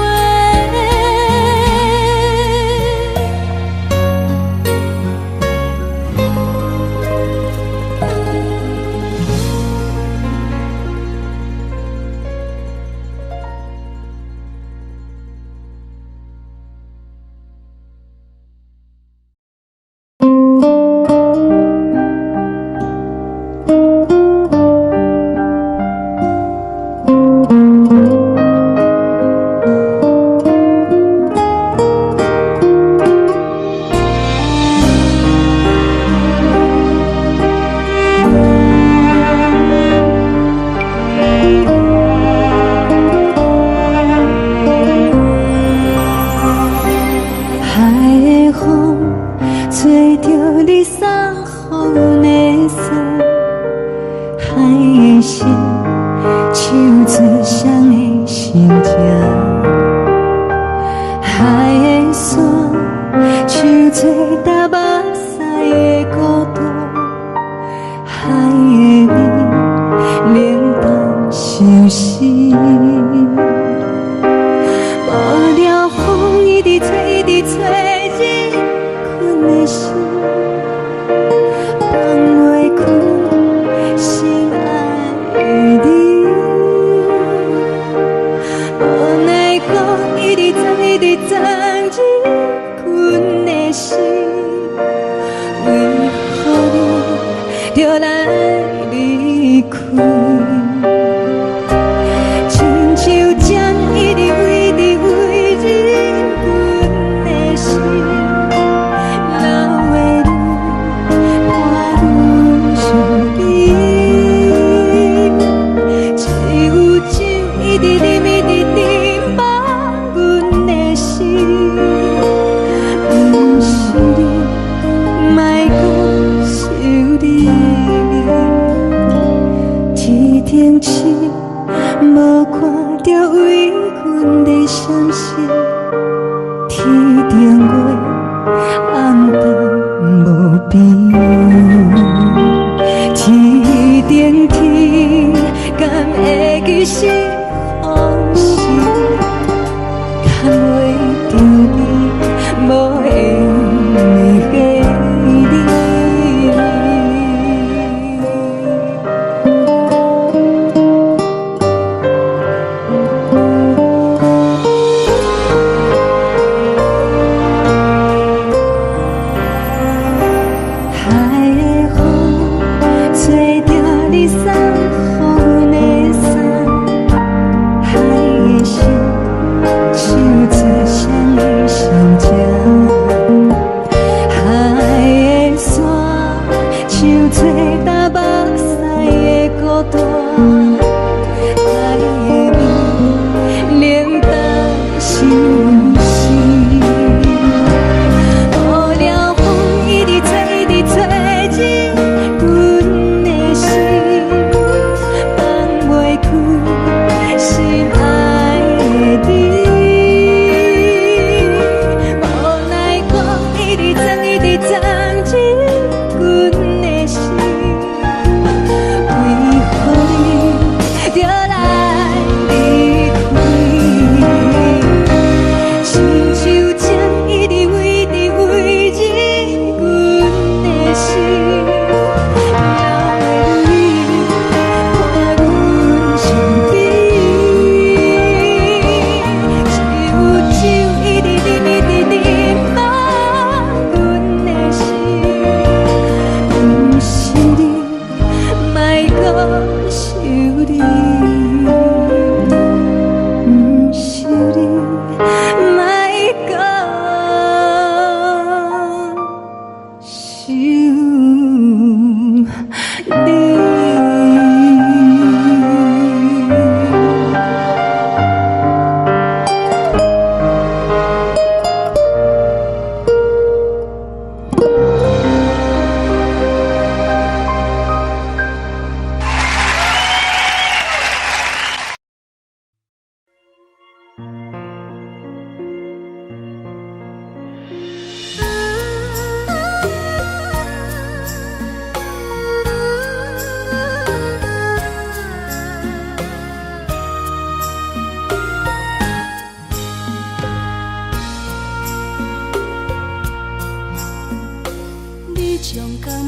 海的风吹着你送予的伞，海的心唱出双的心情，海的山唱出搭目屎的孤独，海的味冷淡伤心。无聊风一直吹，一直吹日困的心，放袂开心爱的你。无奈何一直藏，一直藏日困的心，为何你就来离开？亲像针一直为日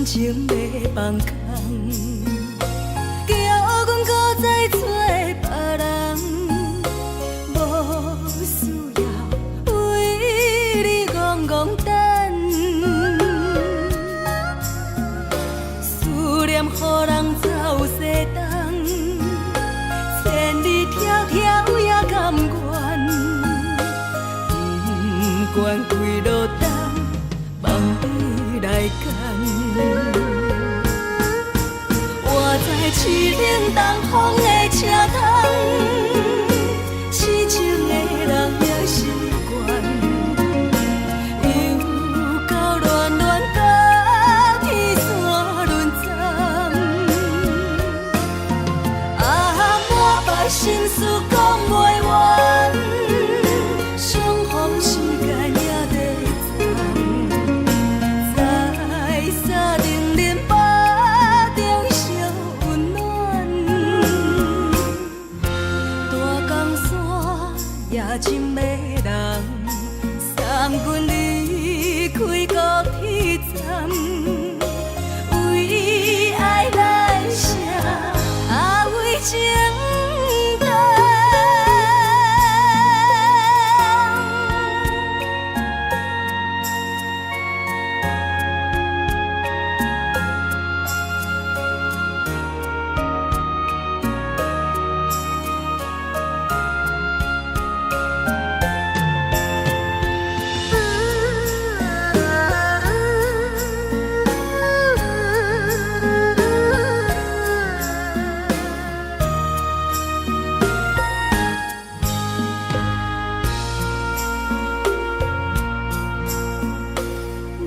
情要放空，叫阮搁再找别人，无需要为你戆戆等，思念予人走西东，千里迢迢也甘愿，不管几落冬，梦你来牵。我在凄冷东风的车窗，痴情的人也习惯，又到恋恋甲天山轮站。啊，满腹心事讲袂完，相逢时间也在站，在沙丁林巴中烧温暖，大江山夜深的人，送阮离开高铁站，为爱来生，为情重。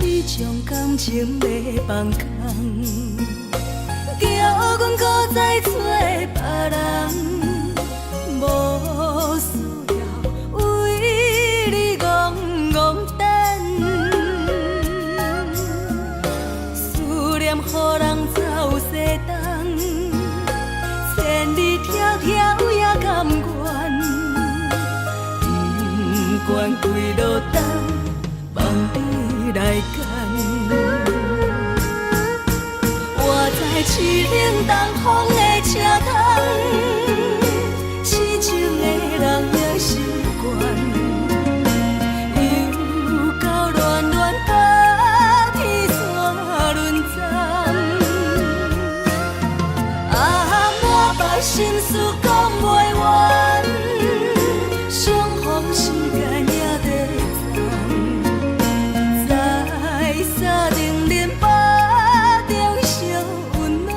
你将感情要放空，叫阮搁再找别人，无需要为你戆戆等，思念予人走西东，千里迢迢也甘愿，不管几落冬，梦你来牵。我在凄冷东风的车窗，痴情的人也习惯，又到恋恋甲天山轮站。啊，满腹心事讲袂完，相逢时间也在在沙丁林巴中烧温暖，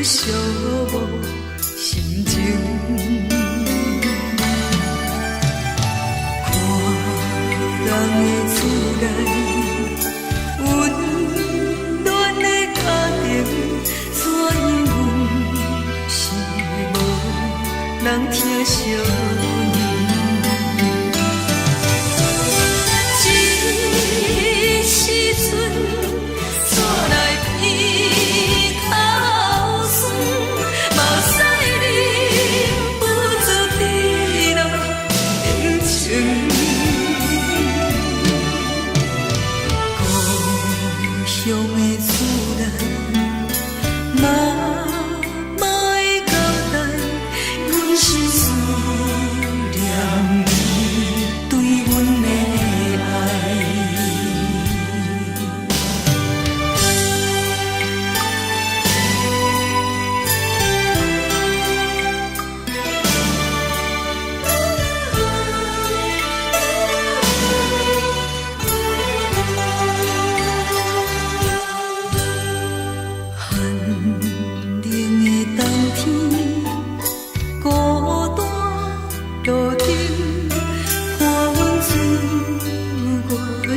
寂寞心情。看人的厝内温暖的家庭，怎因阮是无人疼惜呢？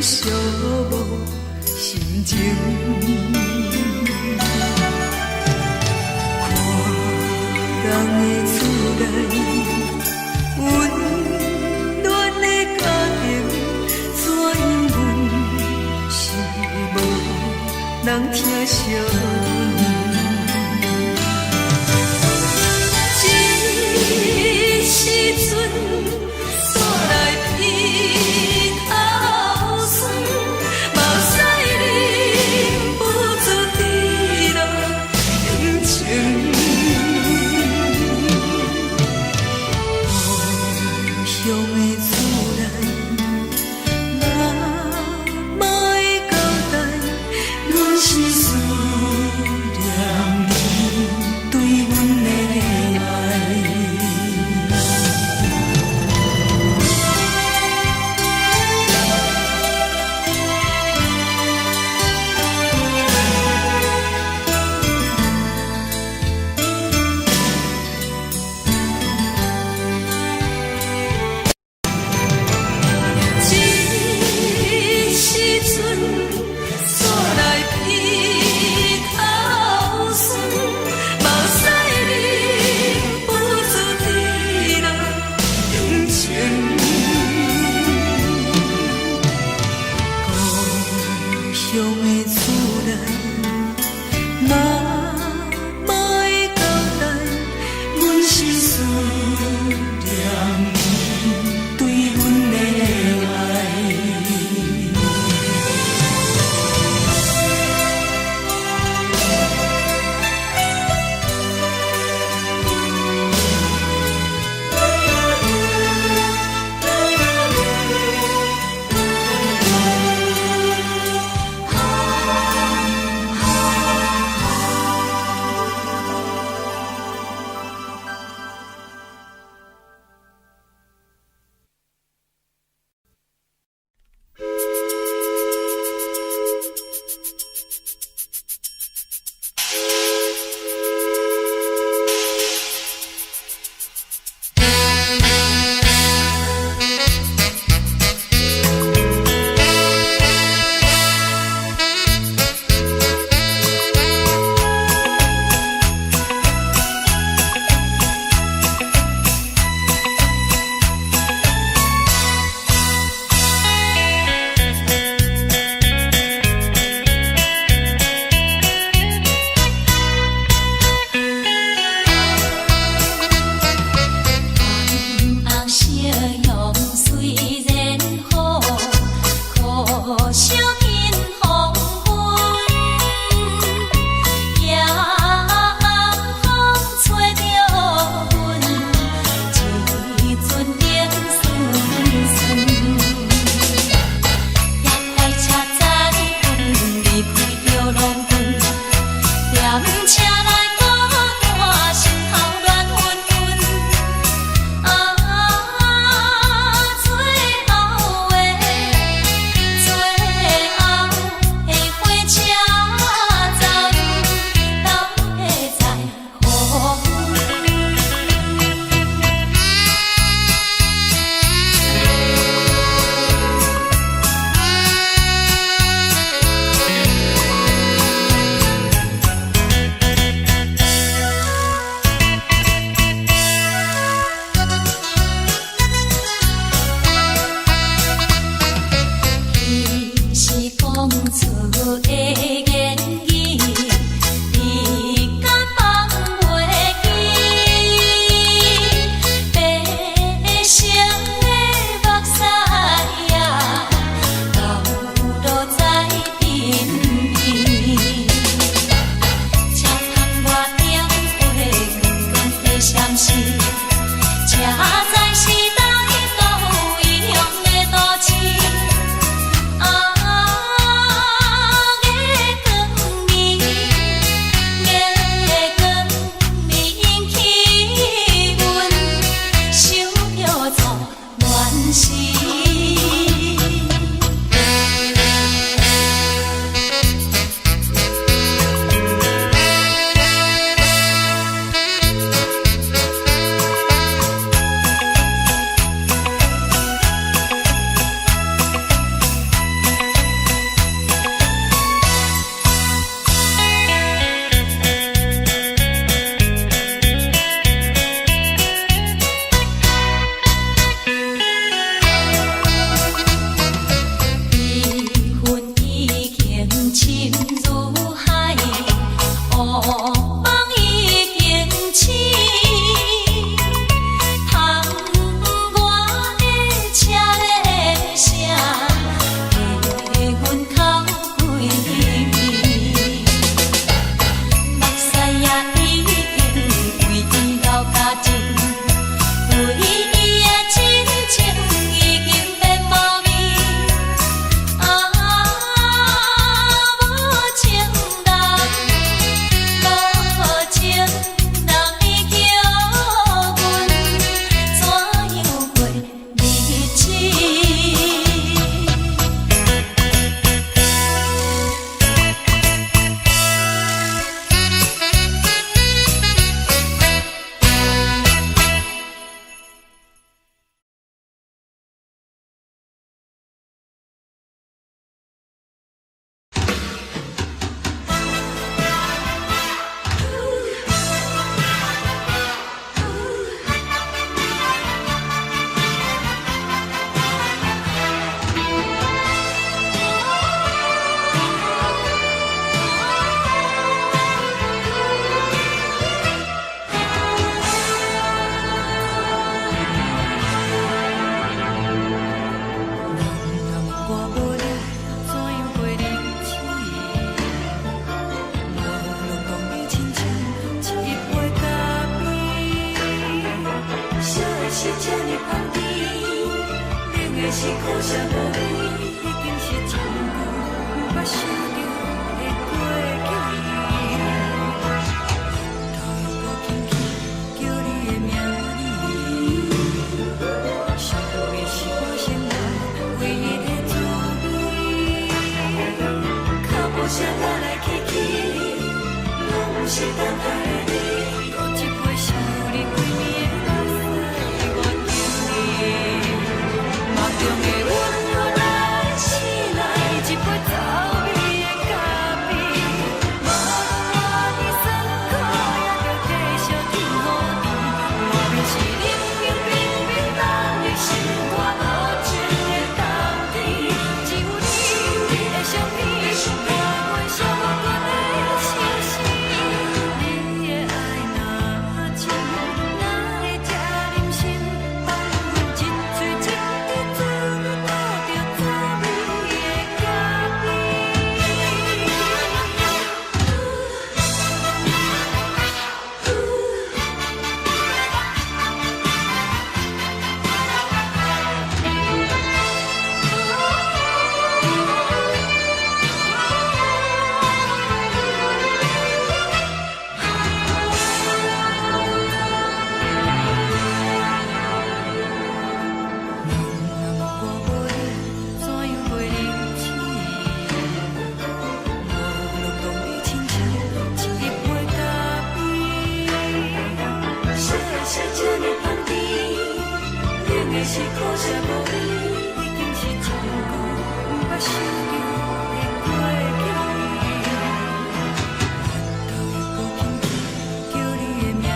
寂寞心情，看人的厝内温暖的家庭，怎因阮是无人疼惜呢？这时阵煞来鼻头酸，目屎忍不住滴落眼睛。故乡的厝内，妈妈的交代，阮是思念你对阮的爱。是这呢香甜，冷的是苦涩无味，已经是一句不捌想着的过去。头又搁轻轻叫你的名字，想你是我生活唯一的滋味。脚步声来来去去，拢不是等待的你，搁一杯想你归暝的目屎，我求你，梦中的阮我来醒来，一杯走味的咖啡，无论你酸苦，也着继续甜乎甜，外面是冷冷冰冰冻的心肝无情的冬天，只有你的相片，伴阮寂寞过的相思。你的爱若真，哪会这忍心放阮一嘴一滴滋味，讨着滋味的咖啡。是苦涩无味，已经是一句不捌想着的过去。头又搁轻轻叫你的名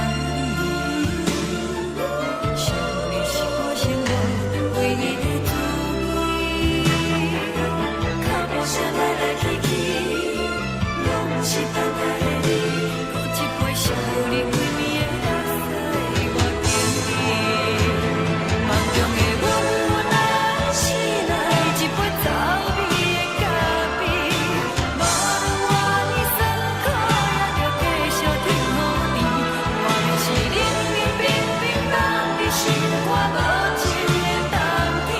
字，想你是我生活唯一的滋味。脚步声来来去去，拢不是等待的你，搁一杯想你归暝的目屎，我求你。梦中的阮我来醒来，一杯走味的咖啡，无论我呢酸苦，也着继续甜乎甜，外面是冷冷冰冰冻的心肝无情的冬天，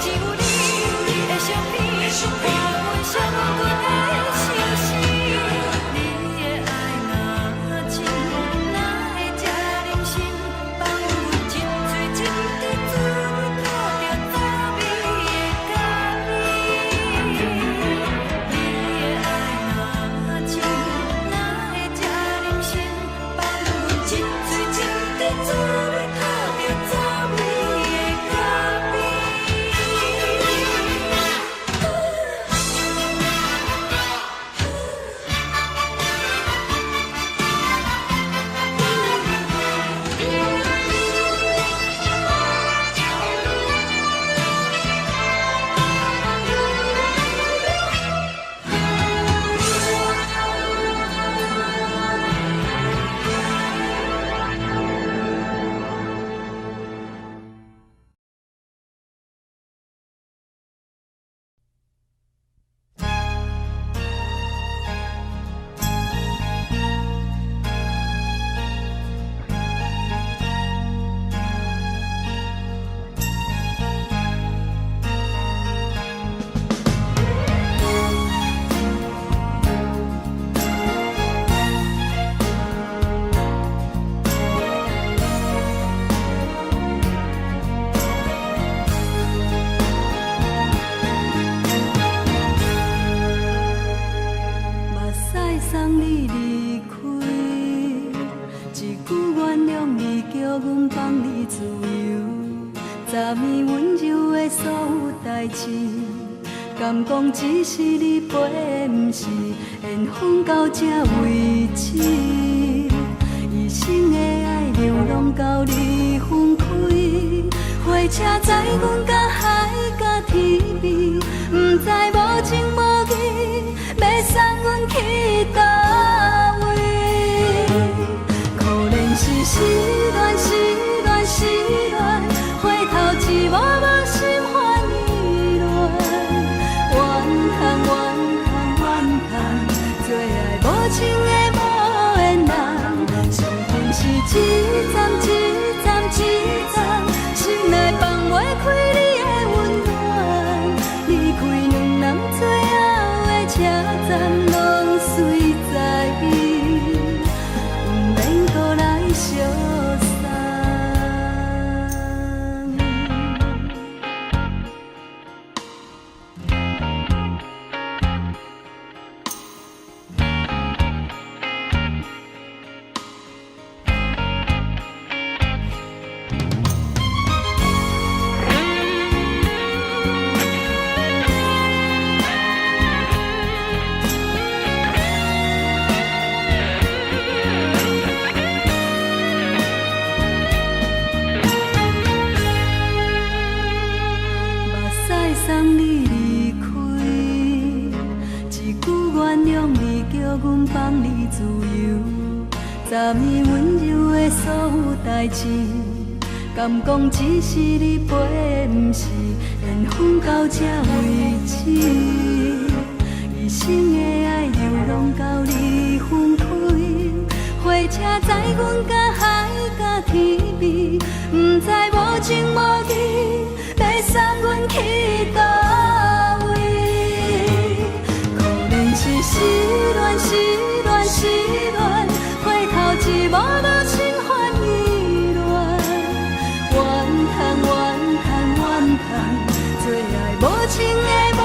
只有你的相片，伴阮寂寞过的相思。你的爱若真，哪会这忍心放阮一嘴一滴滋味，讨着滋味的咖啡。你的爱若真，哪会这忍心放阮一嘴一滴滋味，讨着滋味的咖啡。目屎送你离开，一句原谅你，叫阮放你自由。昨暝温柔的所有代志，敢讲只是你陪，不是缘分到这为止。一生的爱流浪到你分开，火车载阮到海角天边，不知无情无义，要送阮去倒位？可能是失恋，失恋，失恋，回头一幕幕心烦意乱，怨恨，怨恨，怨恨，最爱无情的无缘人，缘分是一站一站一站。温柔的所有代志，敢讲只是你陪，不是缘分到这为止。一生的爱流浪到你分开，火车载阮甲海甲天边，不知无情无义，要送阮去倒位？可怜是失恋，失恋，失恋，回头一幕幕心烦意乱，怨叹，怨叹，怨叹，最爱无情的无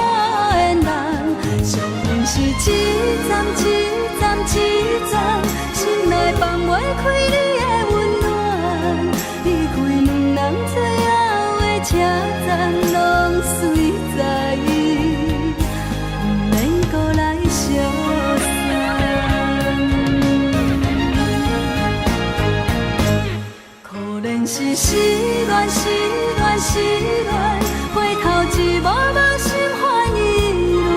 缘人，上恨是一站一站一站，心内放袂开你的温暖，离开两人最后的车站，拢随在意，不免搁来相送。可怜是失恋，失恋，失恋，回头一幕幕心烦意乱，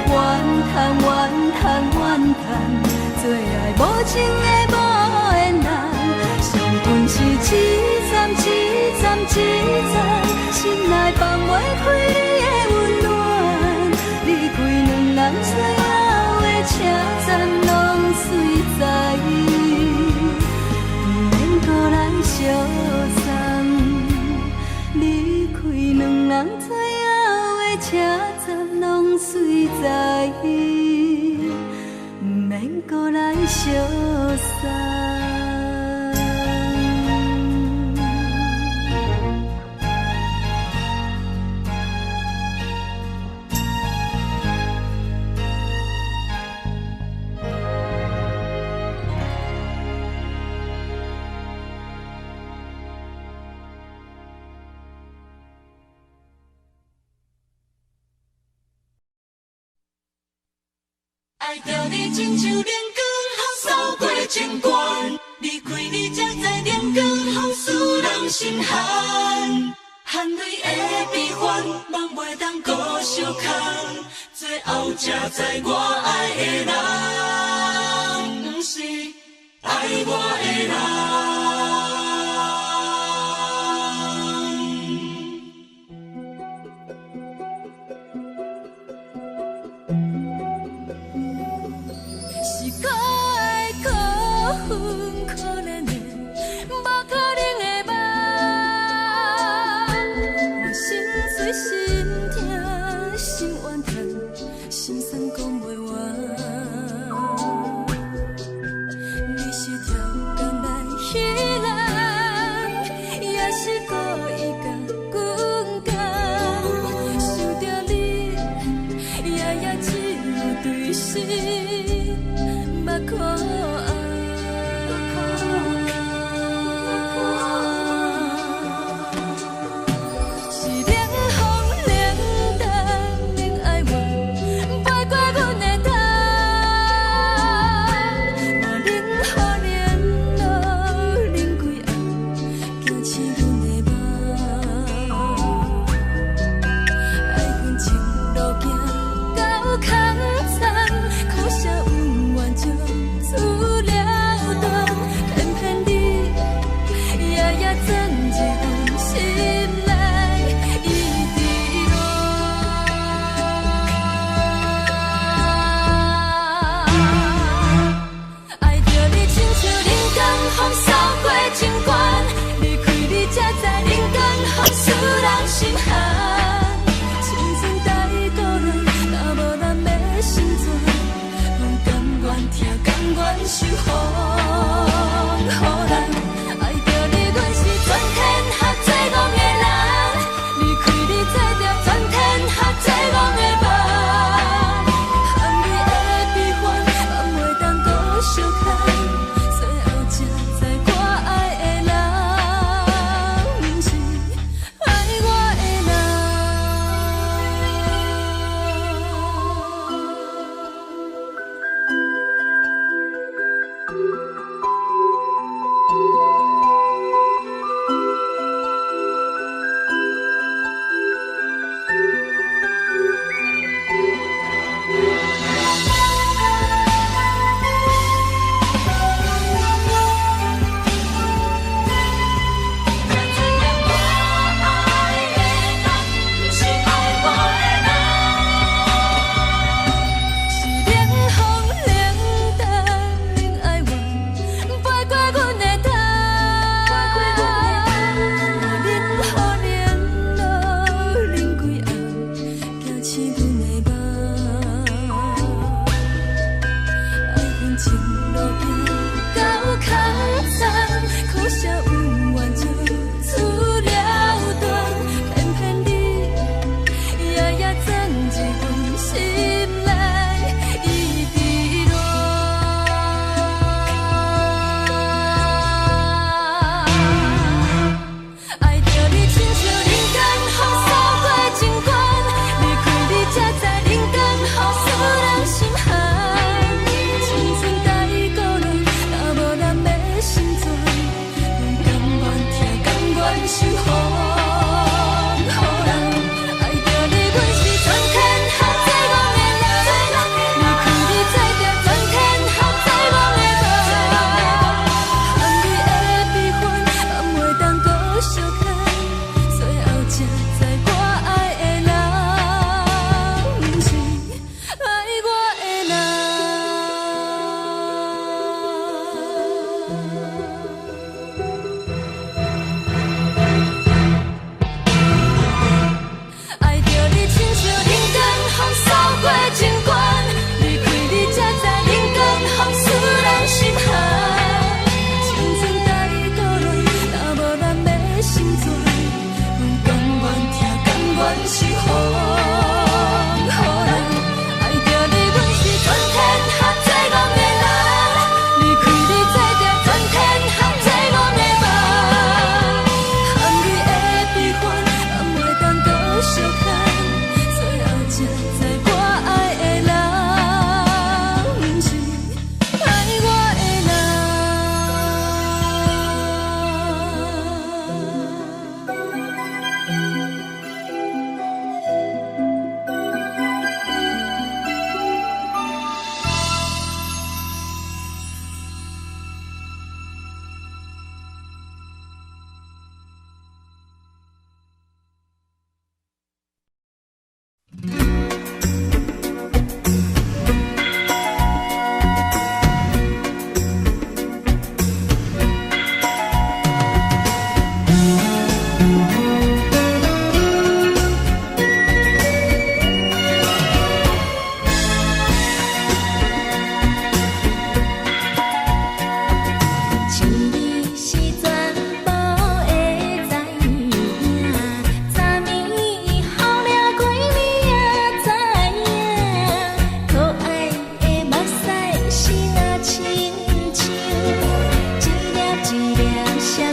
怨叹，怨叹，怨叹，最爱无情的无缘人，上恨是一站一站一站，心内放袂开你的温暖，离开两人最后的车站，拢随在意，不免搁来相送。离开两人最后的车站，拢随在意，不免搁来相送。爱着你亲像阳光，扫过情关，离开你才知阳光风使人心寒。含泪的悲欢，望袂当搁相牵，最后才知我爱的人，不是爱我的人。是可爱可恨可怜的，无可能的梦。我心碎心痛心怨叹，心酸讲袂完。你是条工来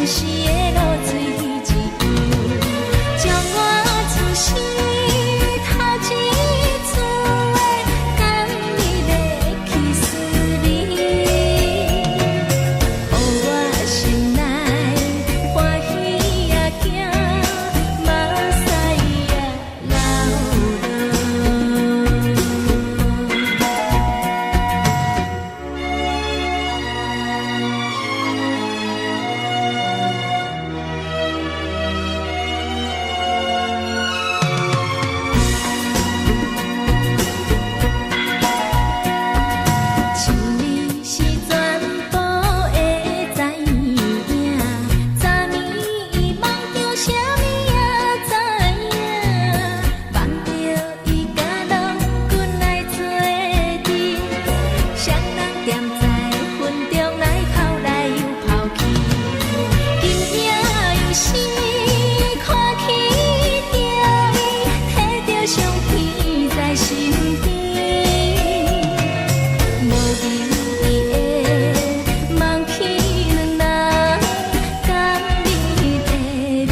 暂时的露水一游，将我自私头一次的甘美的气死你，予我心内欢喜也惊，目屎也流像你是全部的知影，昨暝伊梦着啥物也知影，梦着伊甲人滚来做阵，双人踮在云中来跑来又跑去，今夜又是看起着伊，摕着相片在身边。无眠伊的梦去两人甘美的眠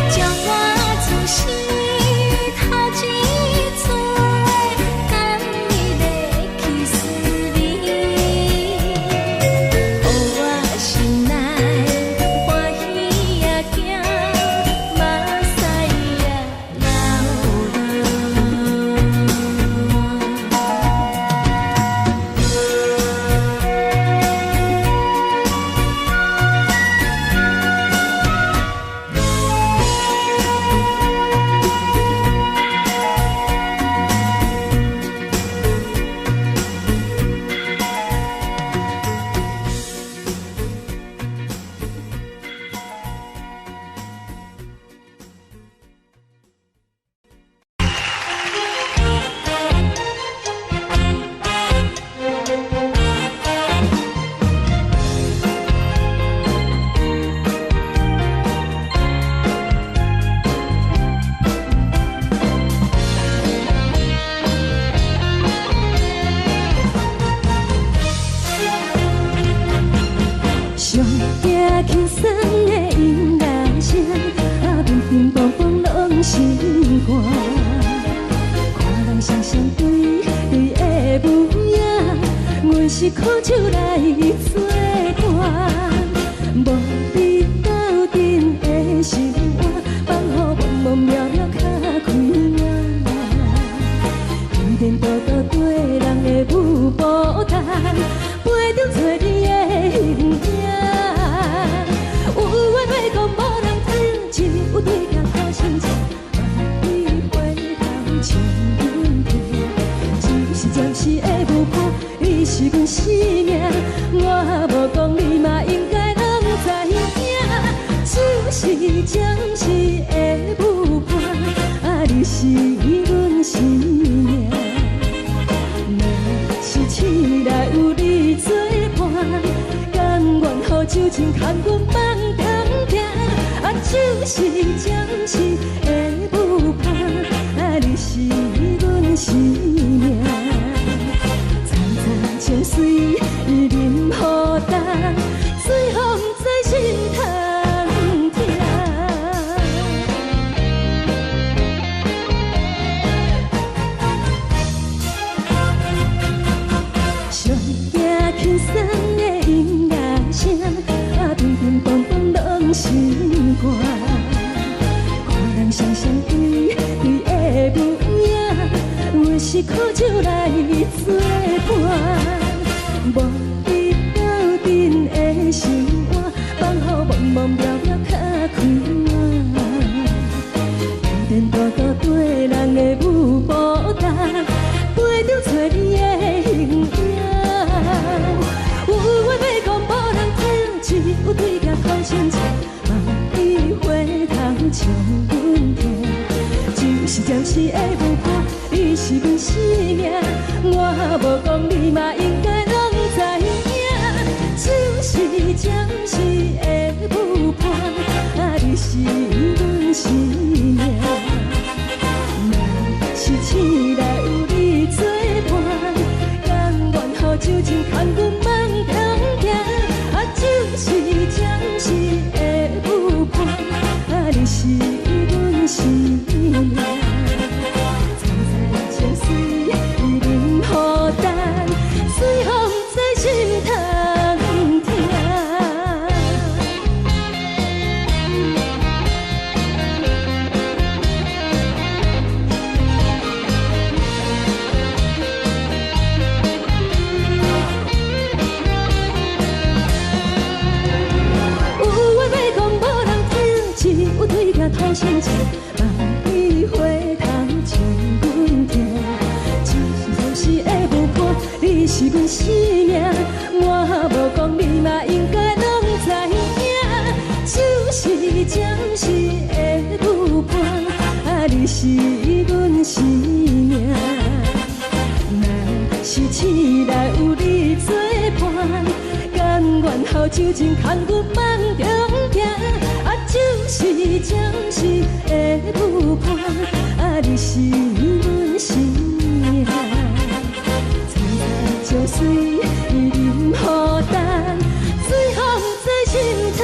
将我自私头一次的甘美的气死你，予我心内欢喜也惊，目屎也上惊轻松的音乐声，乒乒乓乓拢心肝。看人双双对对的舞影，阮是苦酒来作伴。无你斗阵的生活，放予茫茫渺渺较开眼。颠颠倒倒对人的舞步弹，陪着做你的形影。有话要讲无人听，只有对镜好心情。你回头像阮听，就是暂时的舞伴，你是阮生命。我无讲你嘛应该拢知影，就是暂时的舞伴，你是阮生命。若是醒来有你作伴，甘愿予酒精牵阮放通行，就是暂时的舞伴，你是阮生命。惨惨情绪任何担，随风在心通听。上惊轻松的音乐声，乒乒乓乓拢心肝。看人双双对对的舞影，阮是苦酒来作伴。无你斗阵的生活，放予茫茫渺渺较开眼。颠颠倒倒对人的舞步弹，陪着找你的形影。有话要讲无人听，只有对镜看心情。望你回头像阮听，就是暂时的有伴，你是阮生命。我无讲你嘛应该拢知影，就是暂时的有伴，你是阮生命。若是醒来有你作伴，甘愿予酒精牵阮梦中行，就是暂时的有伴，你是阮生命。藏在情水，伊任孤单，随风在心头疼。有话要讲，无人听，只有对镜讨心情，望你回头将阮听。就是暂时的有伴，你是阮生命。我无讲你嘛应该拢知影，就是暂时的有伴，你是阮生命。若是醒来有你作伴，甘愿予酒精牵阮梦中行，就是暂时的有伴，你是阮生命。藏在情水，伊任孤单，随风在心头疼。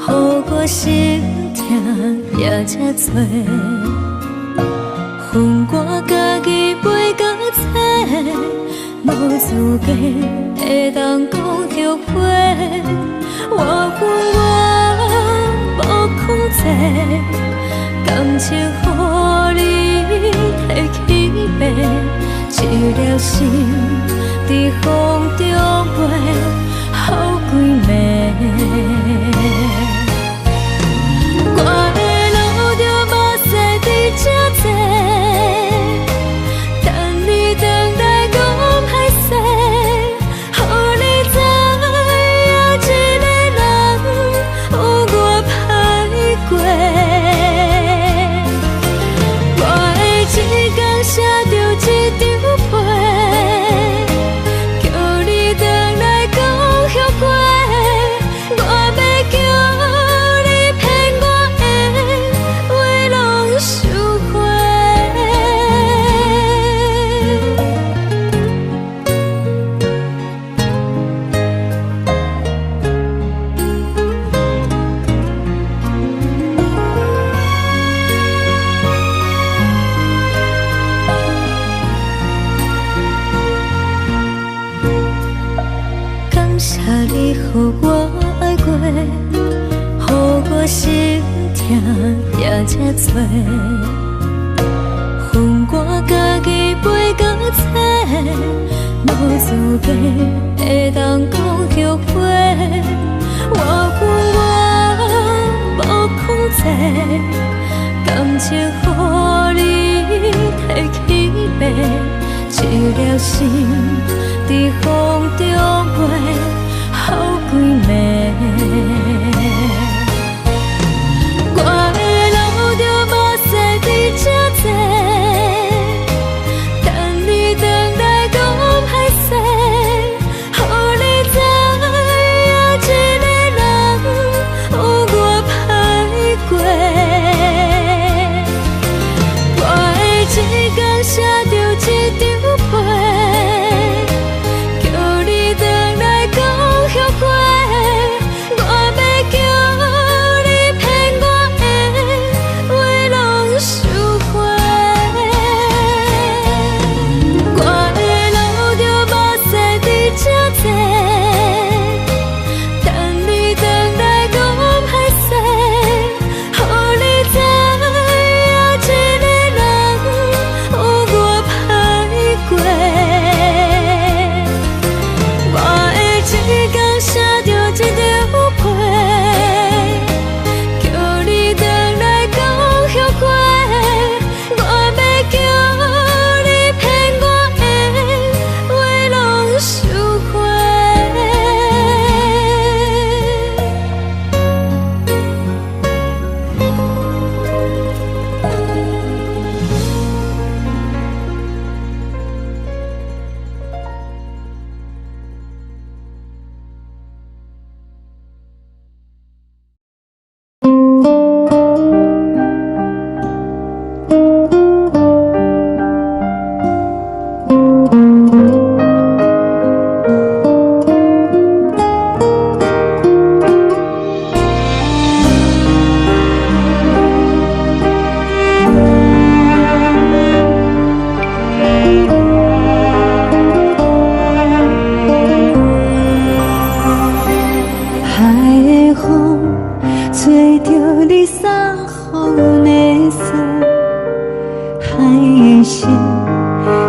予我心痛也这多。恨我家己袂到切，无资格会当讲后悔。我恨我无控制，感情予你提起白，一粒心在风中飞，好几暝。我的路着目屎伫这多，等你回来讲歹势，予你知影一个人有我歹过。我的一天写着一张被，叫你回来讲后悔。我要叫你骗我的话拢收回。感谢你，予我爱过，予我心痛也这多。恨我家己袂到切，无资格会当讲后悔。我恨我无控制，感情予你提起白，一粒心在风中飞，好几暝。我的路着目屎伫这多，等你回来讲歹势，予你知影一个人有我歹过。我的一天写着一张被，叫你回来讲后悔。我要叫你骗我的话拢收回。我的路着目屎伫这多，等你回来讲歹势，予你知影一个人有我歹过。我的一天写着一张被，叫你回来讲后悔。我要叫你骗我的话拢收回。海的风吹着你送风的伞，海的心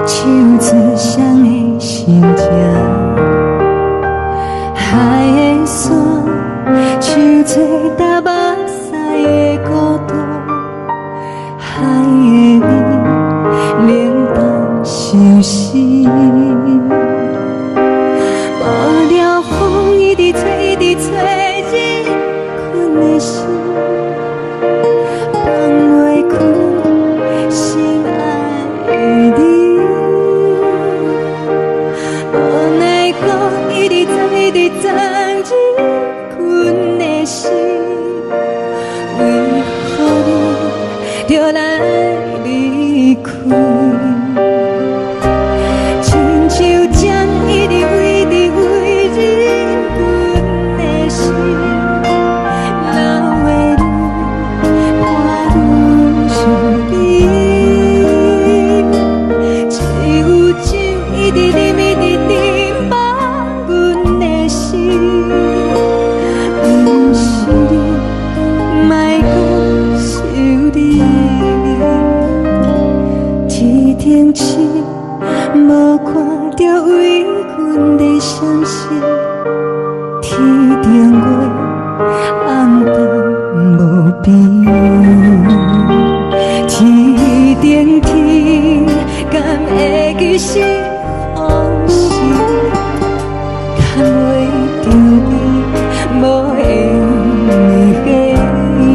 唱出双的心情，海的山唱出搭目屎的孤独，海的你冷淡伤心。无聊风一直吹，一直吹，日困的心放袂开，心爱的你。无奈讲一直藏，一直藏，日困的心，为何你就来离开？亲像针一直围，一直围，日困的心。边，天顶天，敢会记是往事？牵袂着你，无缘的你。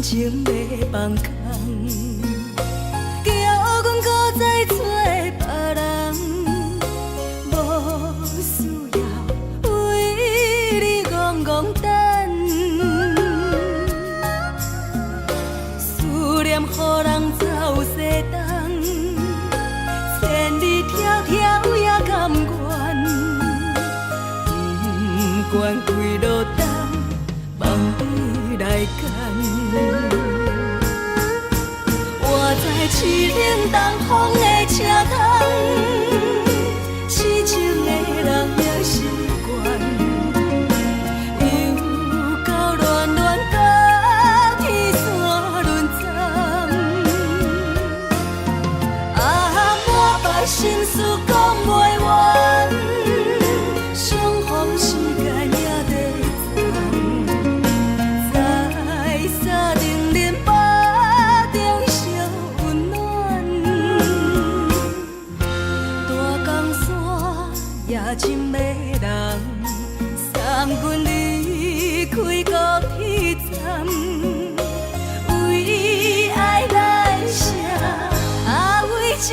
情要放空，叫阮搁再找别人，无需要为你戆戆等。思念予人走西东，千里迢迢也甘愿，不管几路灯，望你来牵。活在凄冷东风的车窗，痴情的人也习惯，又到恋恋甲天山论战。啊，满腹心事讲袂完，相逢时间也在藏，在沙定林巴中烧温暖。大江山夜深的人，送阮离开高铁站，为爱来写啊为情。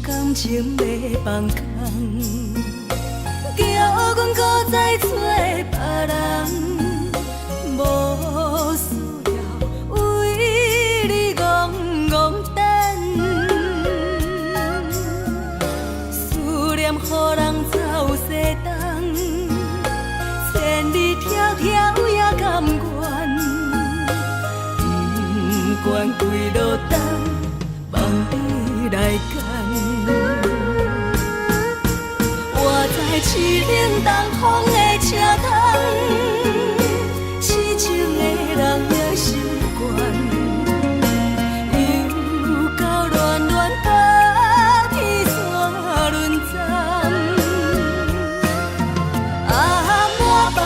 感情要放空，叫阮搁再找别人，无需要为你戆戆等。予人走西东，千里迢迢也甘愿，不管归路东，望你来牵。我在市顶东风的车窗，痴情的人也心倦。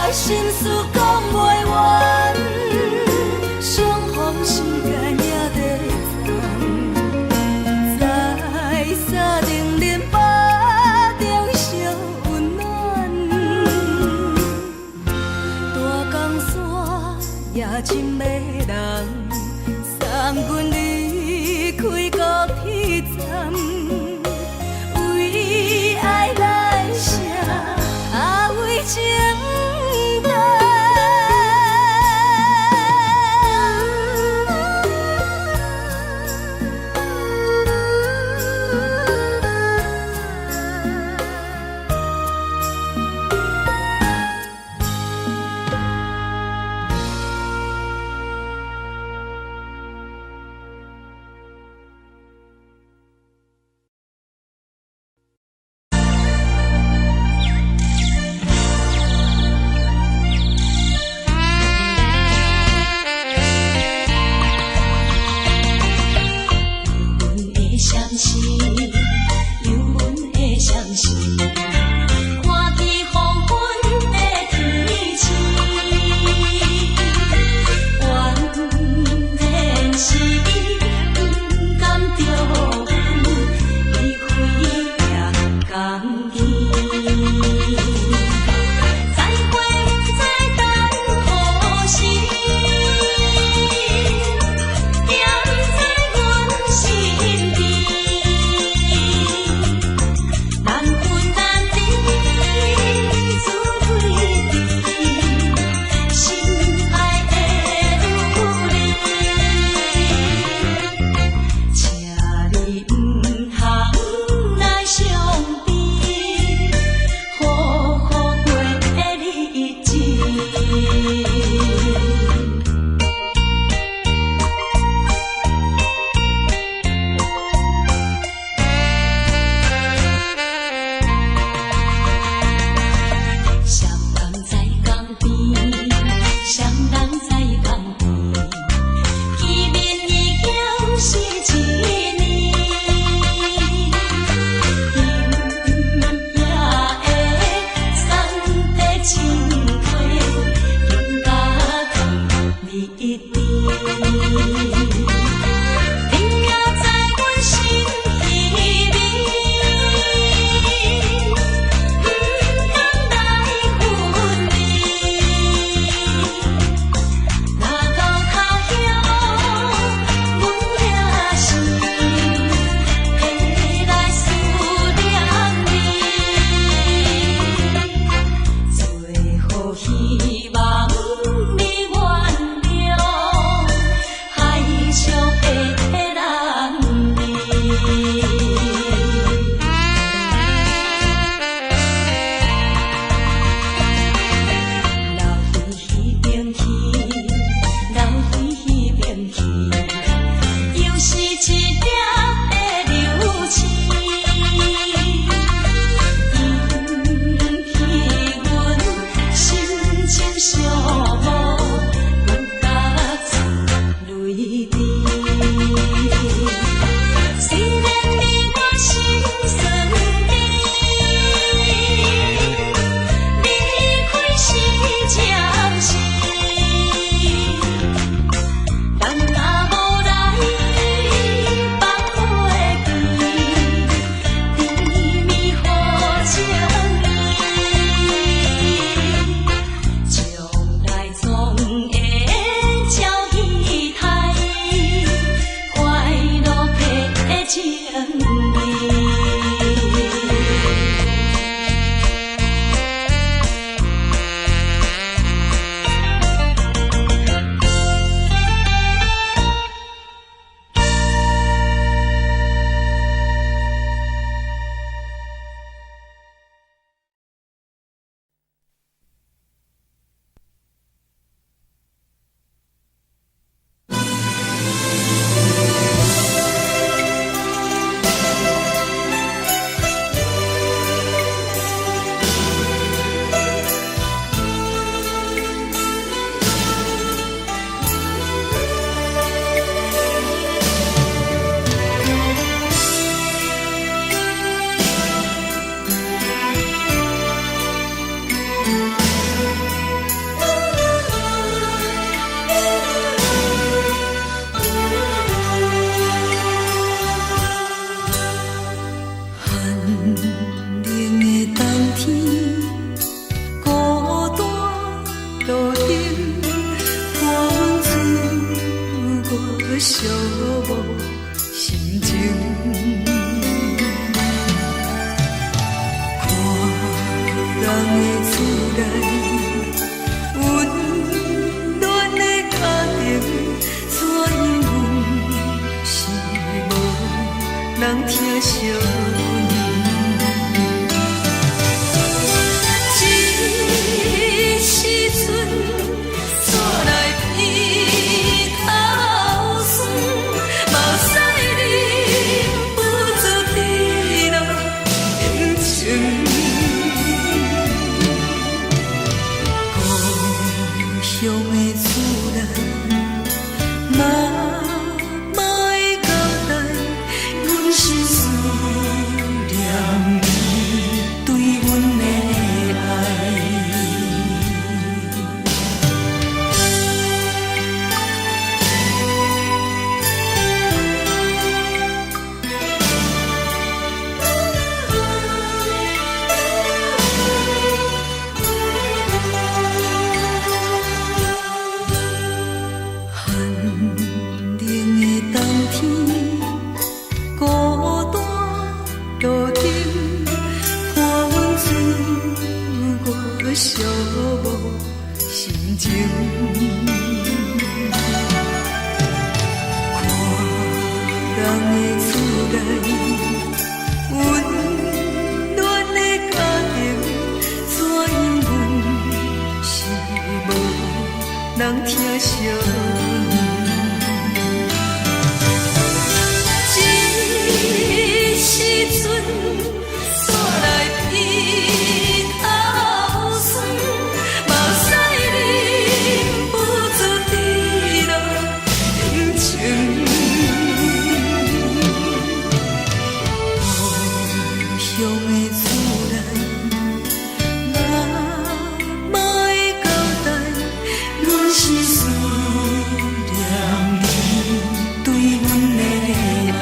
心事讲袂完，相逢时间也在藏，在山顶林巴中相温暖。寂寞心情。看人的厝内温暖的家庭，怎因阮是无人疼惜？时阵煞来鼻头酸，目屎忍不住滴落眼睛。故乡的厝内，哪会交代？阮是思念你对阮的爱。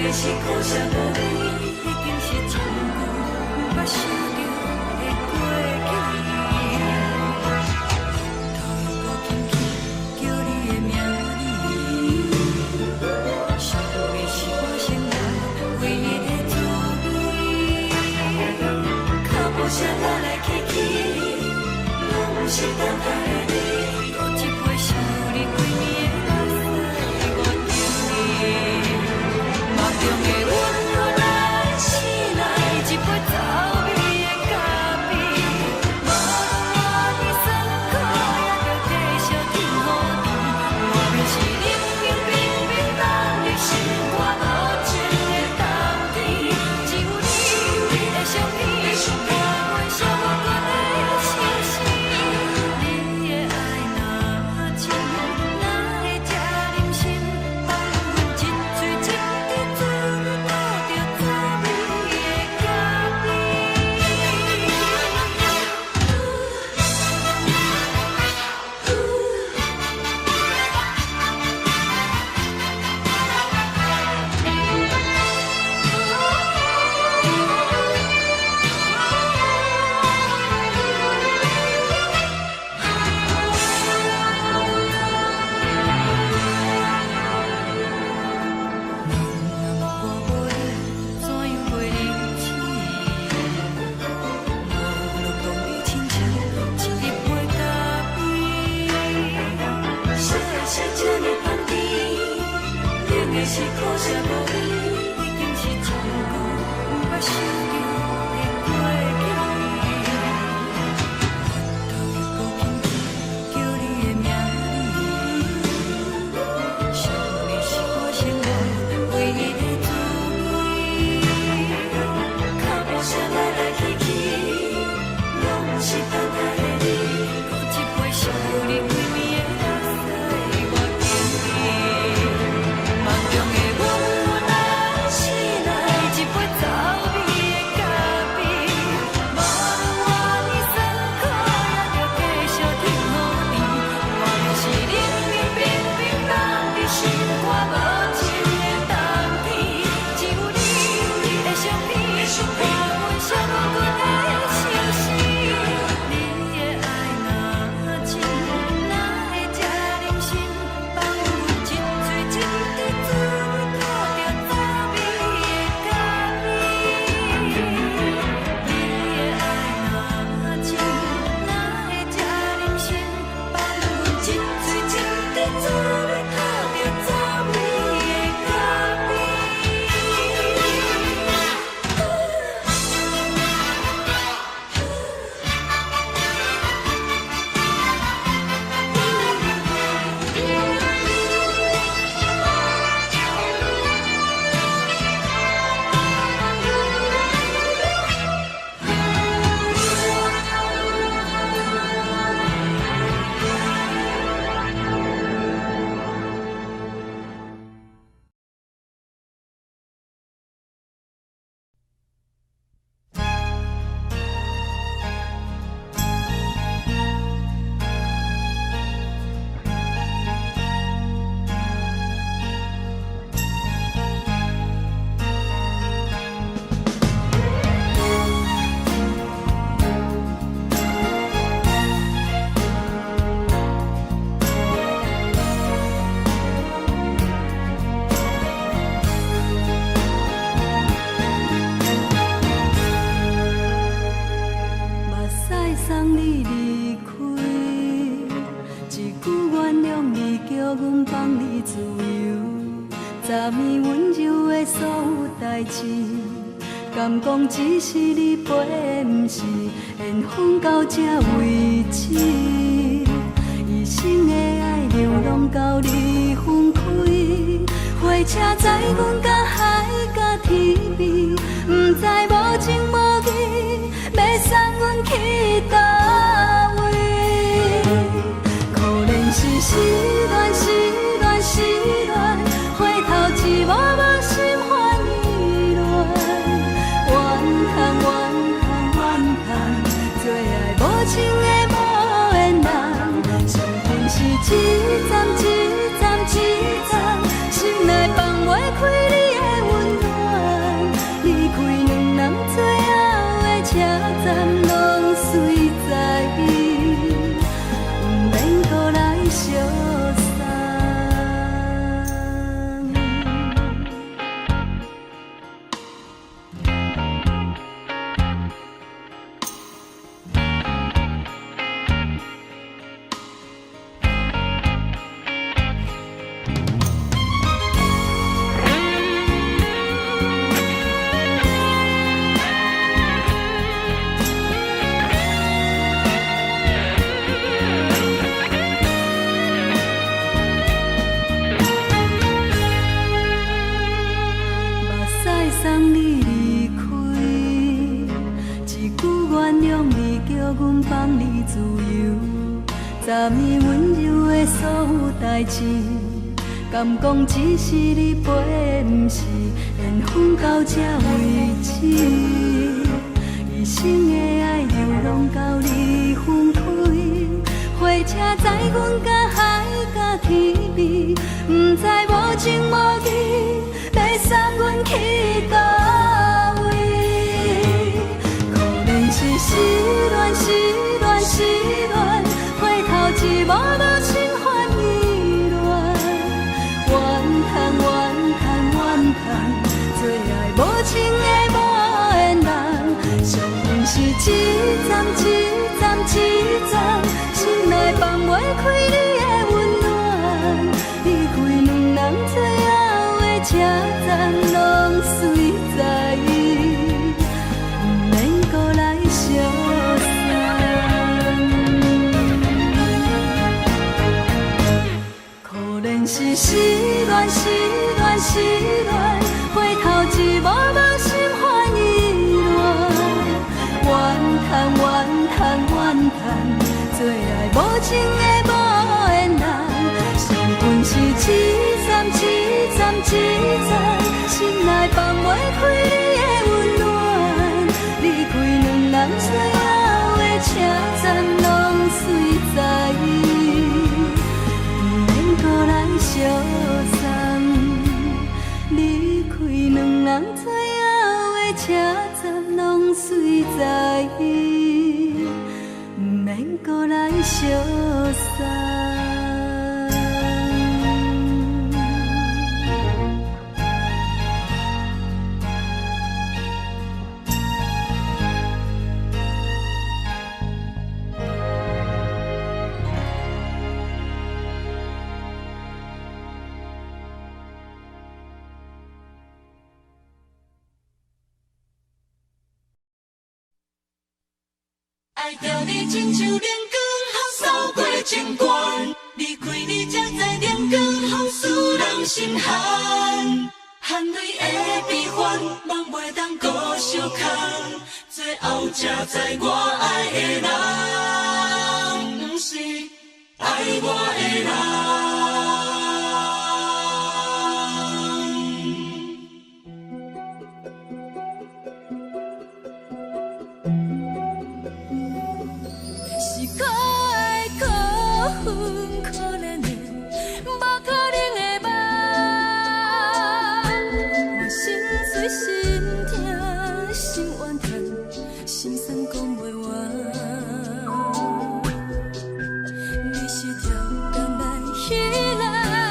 个是苦涩无味，已经是一句无法想着的过去。头又搁轻轻叫你的名字，想的是我生活唯一的滋味。脚步声来来去去，拢不是等待的你，搁一杯想你几年的目屎，我着你。梦中的阮何来醒来，一杯走味的咖啡，无论我的酸苦，也着继续甜予你。外面是冷冷冰冰冷的心肝，无情的冬天，只有你的相片，我阮寂寞过的相思。你的爱若真，哪会这忍心放阮一嘴一滴珠倒着滋味的咖怎样袂离去？无路当你亲像一粒杯咖啡，小的是这呢香甜，冷的是苦涩无味，已经是一句无法想着的过去。头又搁轻轻叫你的名字，想你是我生活唯一的滋味。脚步声来来去去，拢不是等待的你，搁一杯想你几暝的目屎，我着你。梦中的阮何来醒来，一杯走味的咖啡，无论我的酸苦，也着继续甜予你。外面是冷冷冰冰冷的心肝，无情的冬天，只有你的相片，我阮寂寞过的相思。你的爱若真，哪会这忍心放阮一嘴一滴珠倒着滋味的咖啡？你的爱若真，哪会这忍心放阮一嘴一滴珠倒着滋味的咖啡？目屎送你离开，一句原谅你，叫阮放你自由，昨暝温柔的所有代志，敢讲只是你陪，不是缘分到这为止。一生的爱流浪到你分开，火车载阮到海角天边，不知无情无义，要送阮去倒位？可能是失恋，失恋，失恋，回头一幕幕心烦意乱，怨叹，怨叹，怨叹，最爱无情的无缘人，心痛是一站一站一站，心内放袂开你的温柔。送你离开，一句原谅你，叫阮放你自由。10年温柔的所有代志，敢讲只是你陪，不是缘分到这为止。一生的爱流浪到你分开，火车载阮甲海甲天边，不知无情无义，要送阮去倒位？可能是失恋，失恋，失恋，回头一幕幕心烦意乱，怨叹，怨叹，怨叹，最爱无情的无缘人，上恨是一站一站一站，心内放袂开你的温暖，离开两人最后的车站，拢随在，不免搁来相送。可能是失恋，失恋，失恋，回头一幕幕心烦意乱，怨叹，怨叹，怨叹，最爱无情的无缘人，上恨是一站一站一站，心内放袂开你的温暖，离开两人最后的车站，拢随在，不免搁来相送，离开两人最后的车站，拢随在，不免搁来相送。爱着你亲像阳光，扫过情关，离开你才知阳光风使人心寒。含泪的悲欢，望袂当搁相牵，最后才知我爱的人，不是爱我的人。你是条工来彼来。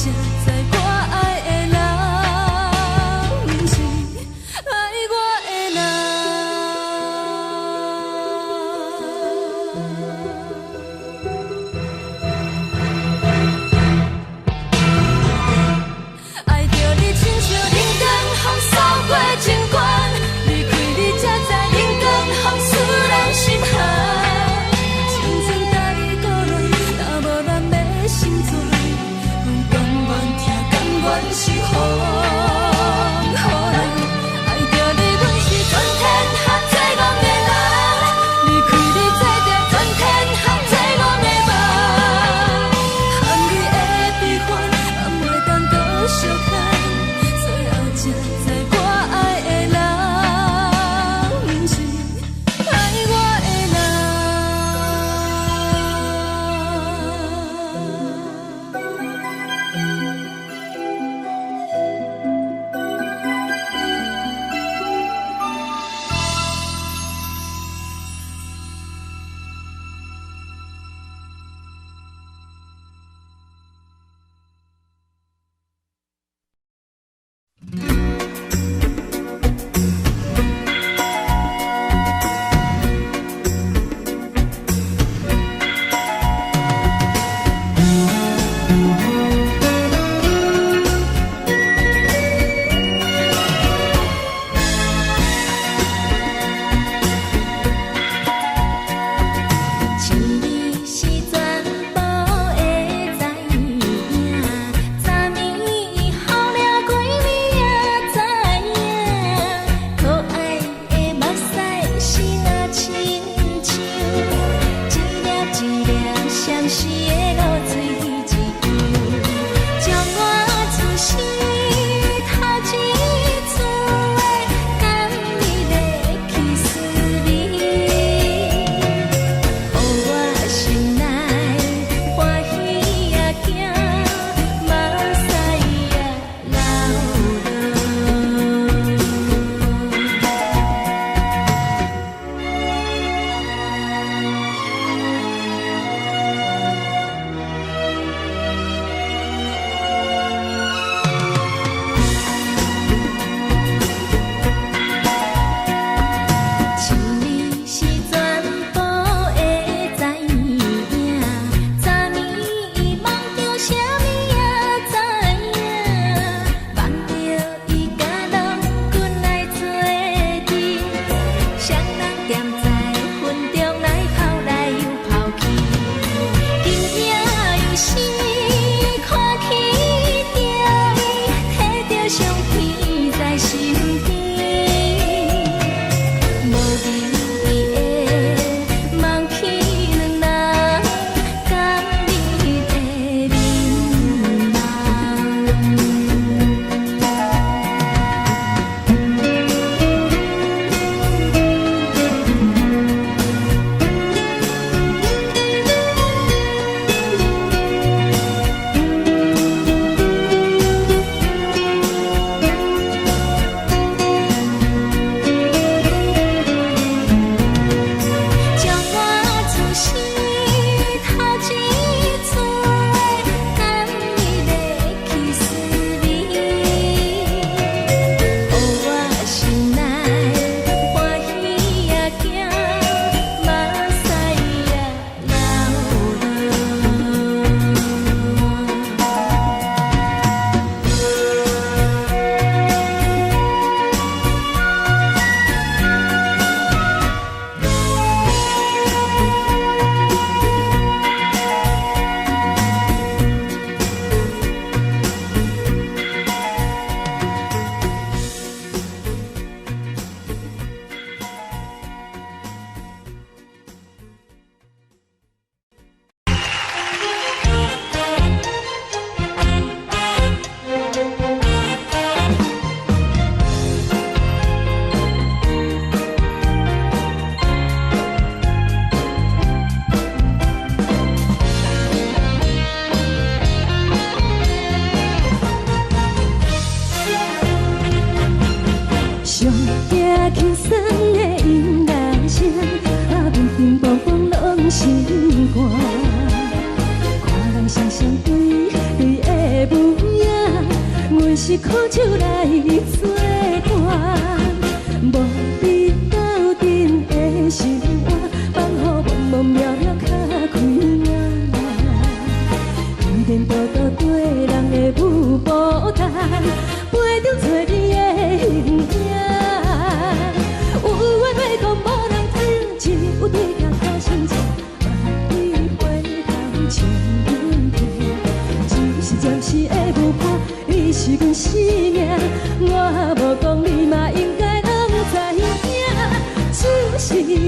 才知我爱的人，不是爱我的人。爱着你亲像冷光风扫过情关，离开你才知冷光风使人心寒。青春待过乱，若无咱要心酸，阮甘愿是苦酒来作伴，无你斗阵的生活，放予茫茫渺渺较开眼。一颠倒倒对人的舞步弹，陪着找你的形影。有话要讲无人听，只有对甲头心情，万里回头将阮听。就是暂时的舞伴，你是阮生命，我无讲你嘛应该拢知影。就是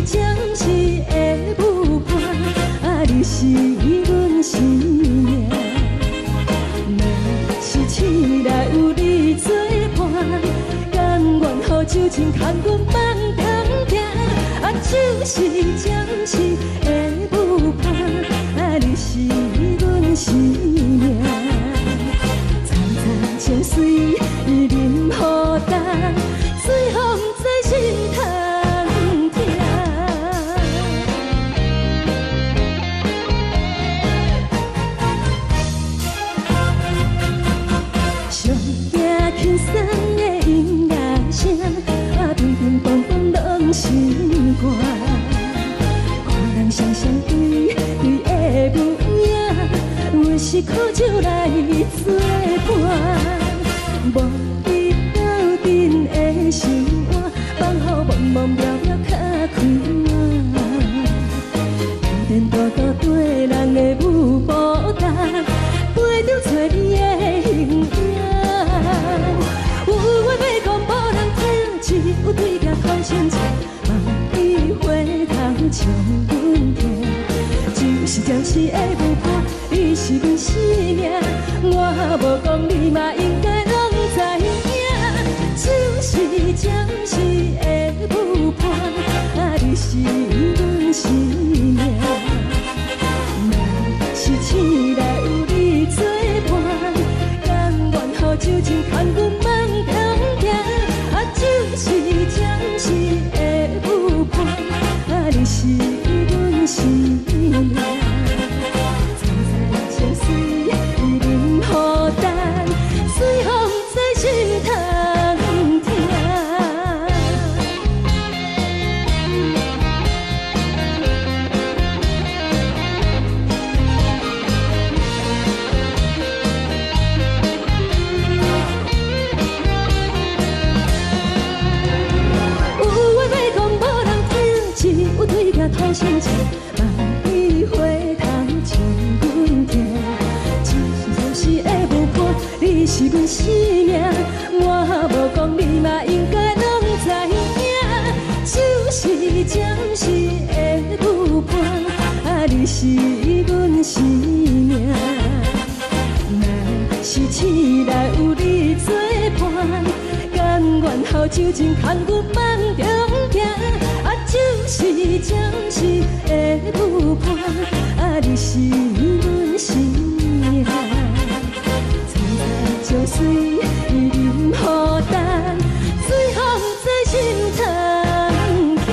暂时的舞伴，啊，你是阮生命。若是醒来有你作伴，甘愿予酒精牵阮放长行。啊，就是暂时的舞伴，啊，你是阮生命。层层情水任何担，随风在心通听。上惊轻松的音乐声，啊，乒乒乓乓拢心肝。看人双双对对的模样，阮是苦酒来作伴，无你斗阵的生活，放予茫茫渺渺较开眼。一颠倒倒对人的舞步弹，陪着找你的形影。有话要讲无人听，只有对甲口声情，万里回头将阮听。就是暂时的舞伴，你是阮生命，我无讲你嘛应该拢知影。就是暂时的舞伴，啊，你是阮生命。若是醒来有你作伴，甘愿予酒精牵阮放长行。啊，就是暂时的舞伴，啊，你是阮生命。层层情水任何担，随风在心通听。有话要讲无人听，只有对甲头心情，万里回头将阮听。就是暂时的舞伴，你是阮生命，我无讲你嘛应该拢知影。就是暂时的舞伴，啊，你是阮生命。若是醒来有你作伴，甘愿予酒精牵阮放长行。啊，就是暂时的舞伴，啊，你是阮生命。层层情水任何担，随风在心通听。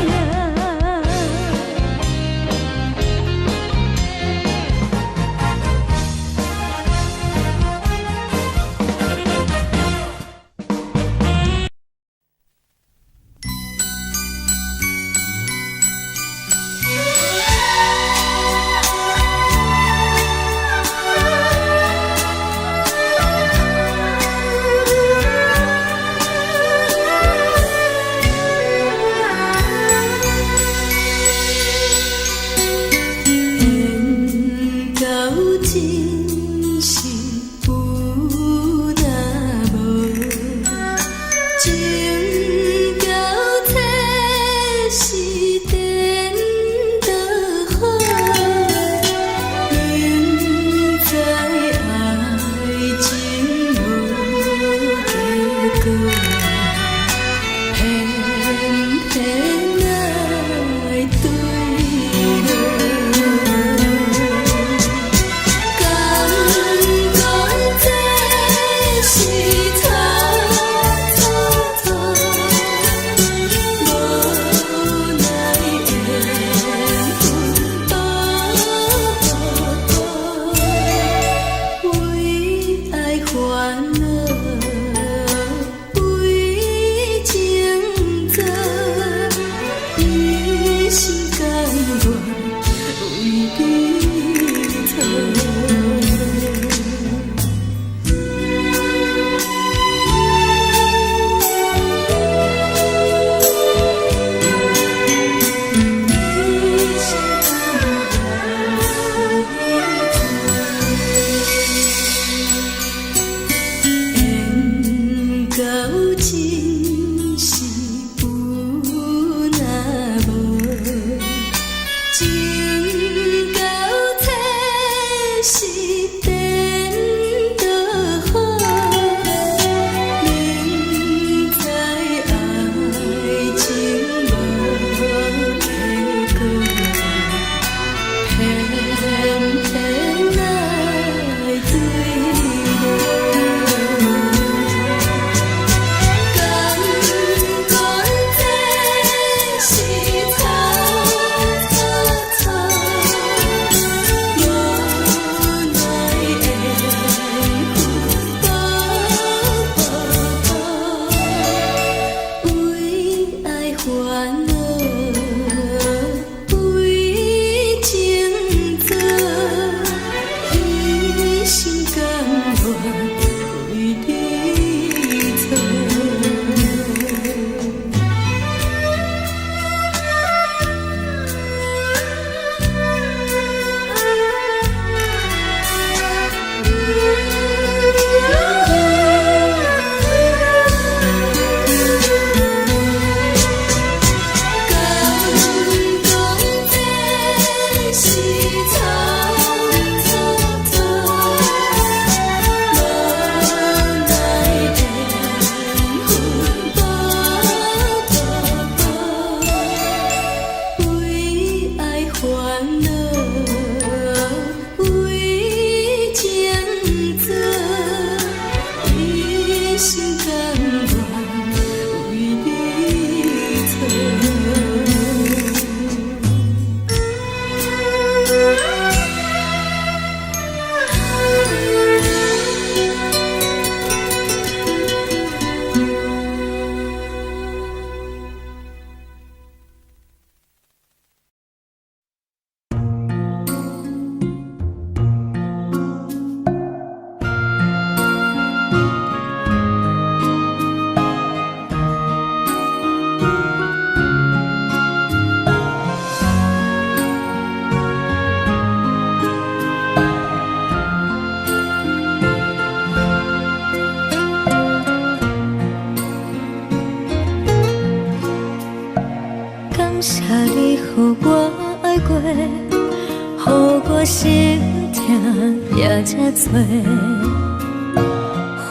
才多，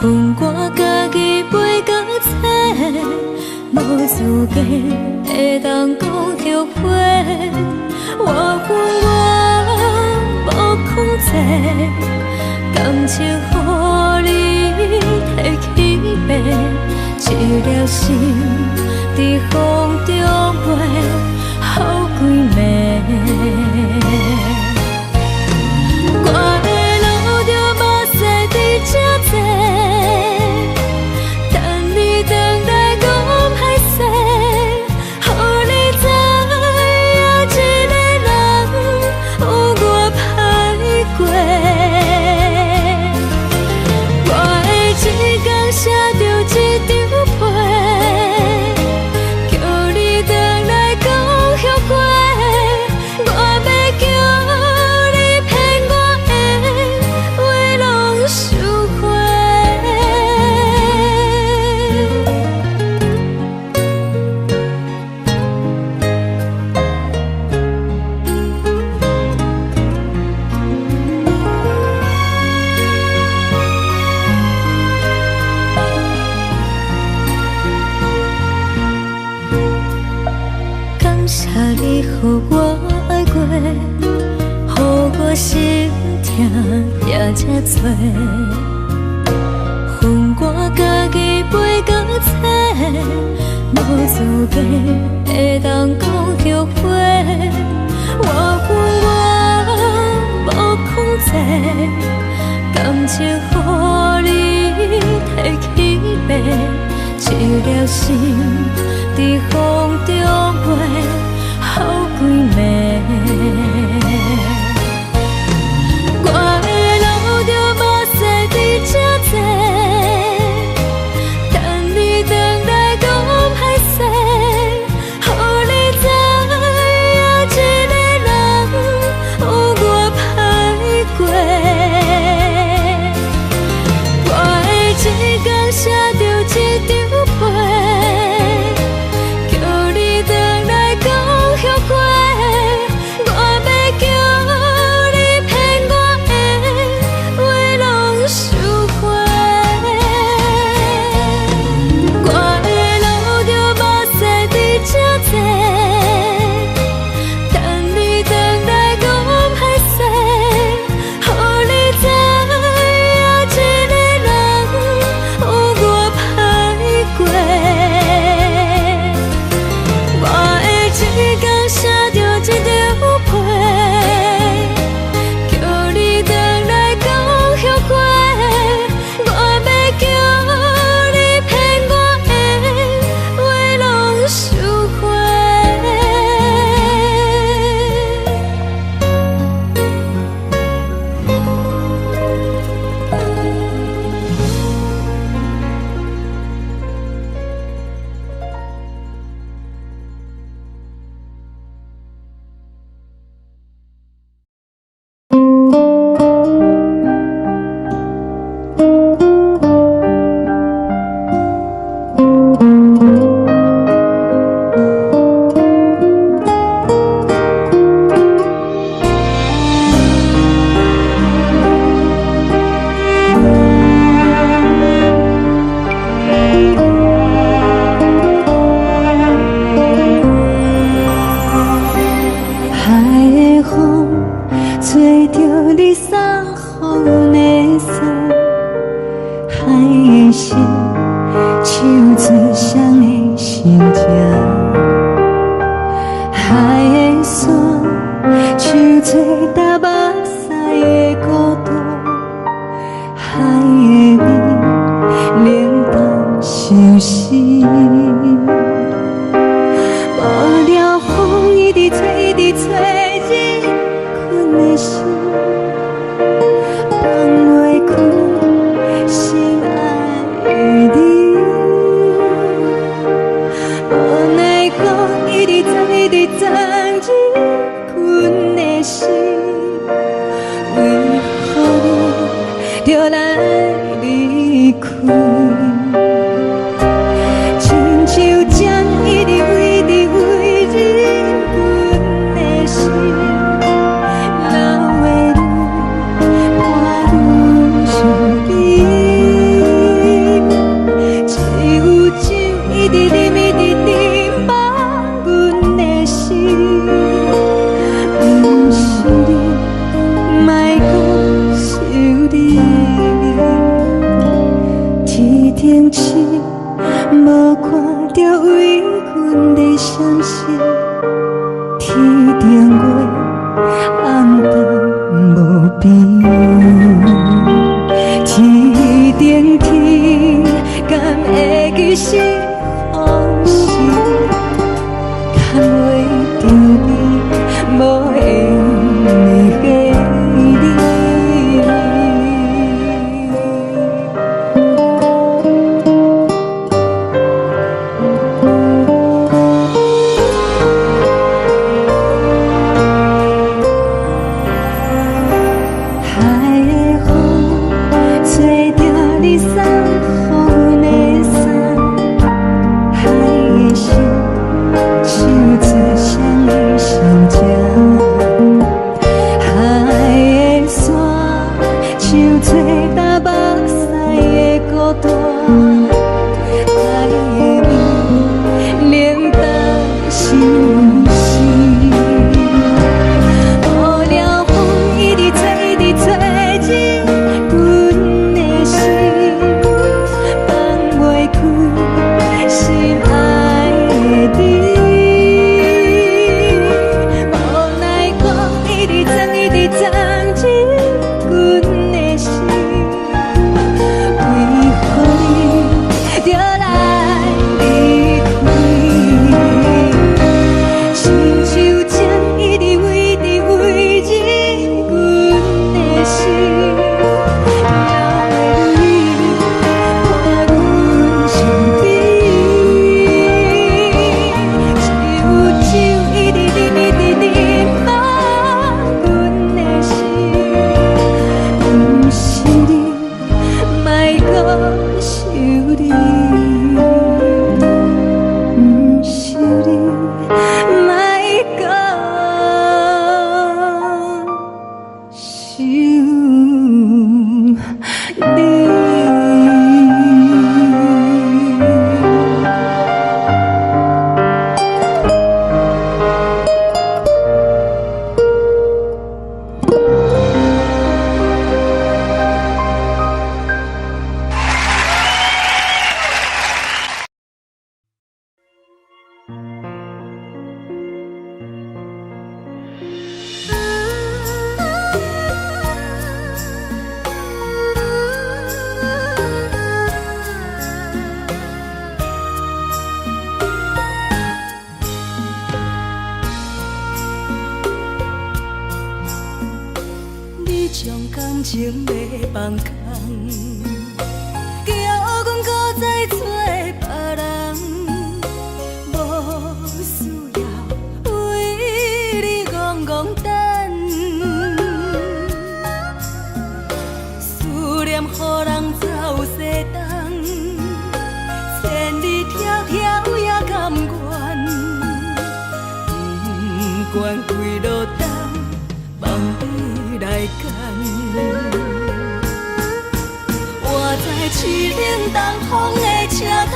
恨我家己飞到切，无资格会当讲后悔。我恨我无控制，感情予你提起白，一粒心在风中飞，好几暝。我的路就无西伫这多，等你回来讲歹势，予你知影一个人有我歹过。我的一天写着一张被，叫你回来讲后悔。我要叫你骗我的话拢收回。感谢你予我爱过，予我心痛也这多，恨我家己飞到切，无资格会当讲后悔。我恨我无控制，感情予你提起白，一粒心在风中飞，好几暝。我的路就无西伫这多，等你回来讲歹势，予你知影一个人有我歹过。我的一天写着一张被，叫你回来讲后悔。我要叫你骗我的话拢收回。我的路就无西伫这多，等你回来讲歹势，予你知影一个人有我歹过。我的一天写着一张被，叫你回来讲后悔。我要叫你骗我的话拢收回。海的风吹着你送风的伞，海的心唱出双的心情，海的山唱出搭目屎的孤独，海的味冷淡伤心。无聊风一直吹，一直吹，日困的心，放袂开心爱的你。无奈何一直走，一直走，日困的心，为何你就来离开？亲像针一直为你为日困的心，流的泪，汗停止，无看到为阮的闪烁，天顶月暗淡无边，天顶天敢会记是往事，牵袂着你，无缘的回忆。将感情要放空，叫阮搁再找别人，无需要为你戆戆等。思念予人走西东，千里迢迢也甘愿，不管几路东，望你来干。我在痴冷东风的车窗，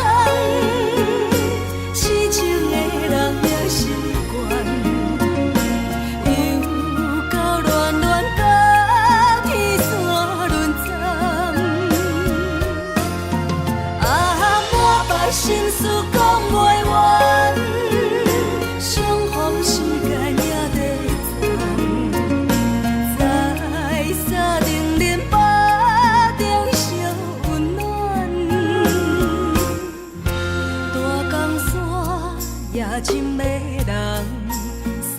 痴情的人也习惯，又到乱乱甲天线轮转。啊，满腹心事讲袂完，相逢时间也在在沙定林巴中烧温暖，大江山也深的人，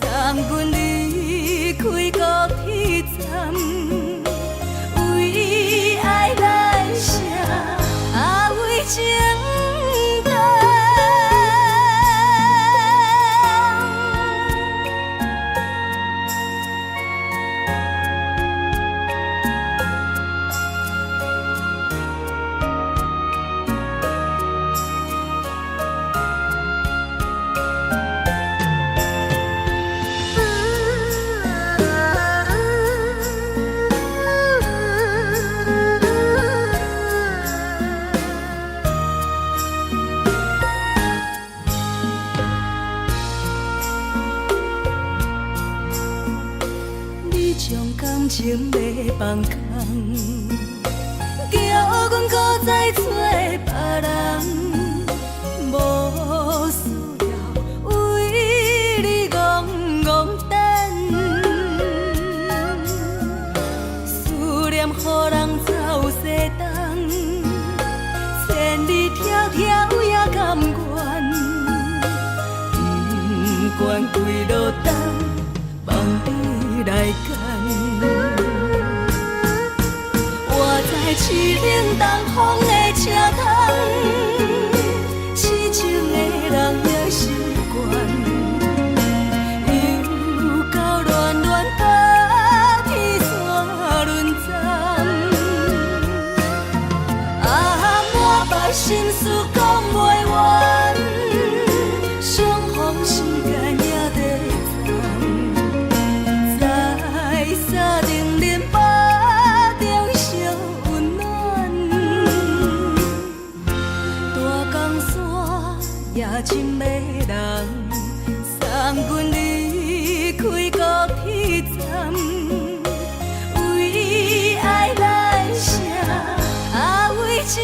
送阮离开高铁站，为爱来写为情长。将感情要放空，叫阮搁再找别条也甘愿，不管几落冬，望你来干。我在凄冷东风的车头，痴情的人也习惯，又到恋恋把天线轮转。满腹心事讲袂完，相逢时间也在站，在山顶林巴中烧温暖，大江山也深的人，送阮离开高铁站，为爱来写，为情。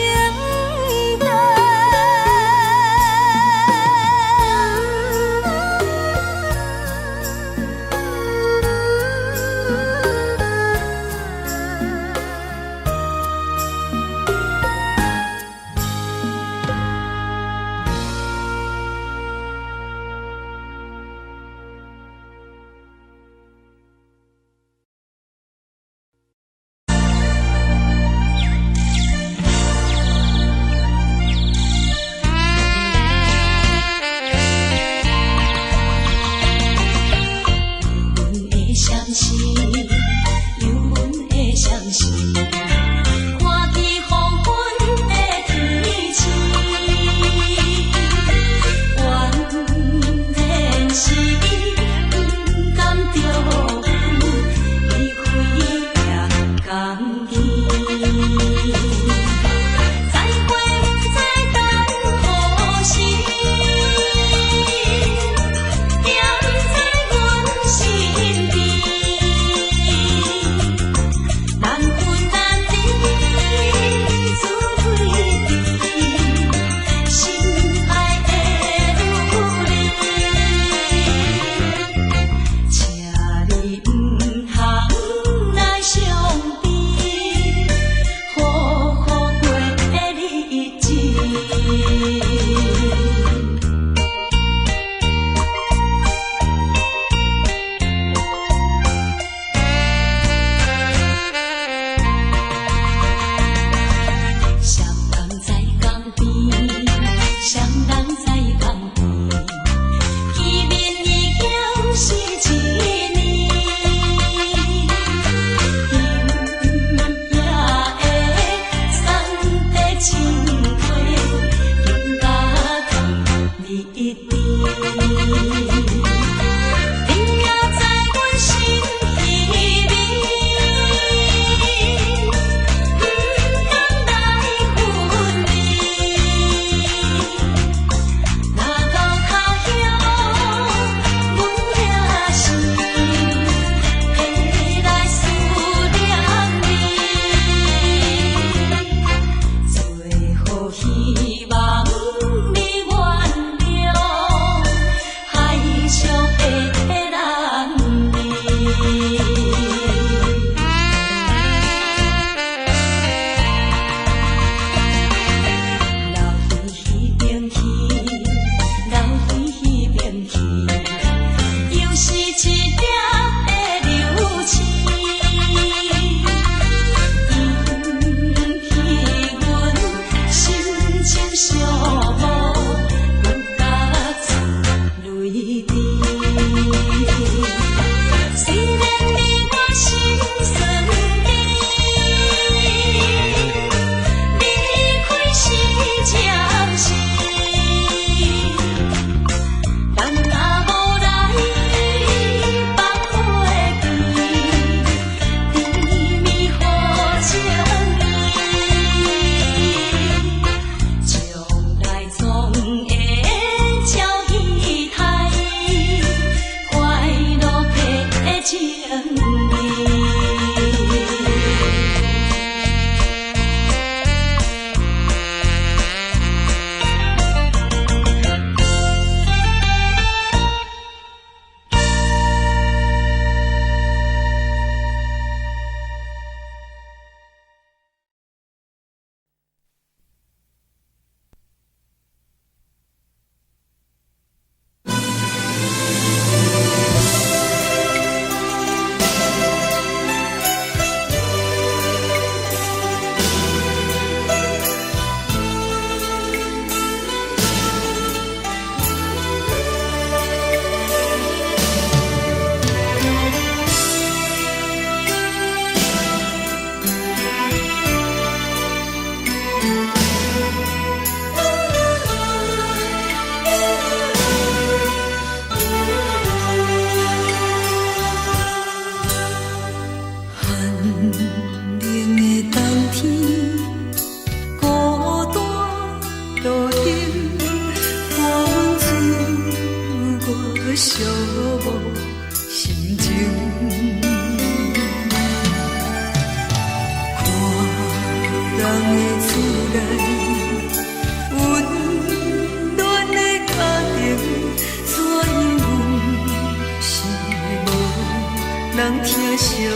人疼惜你。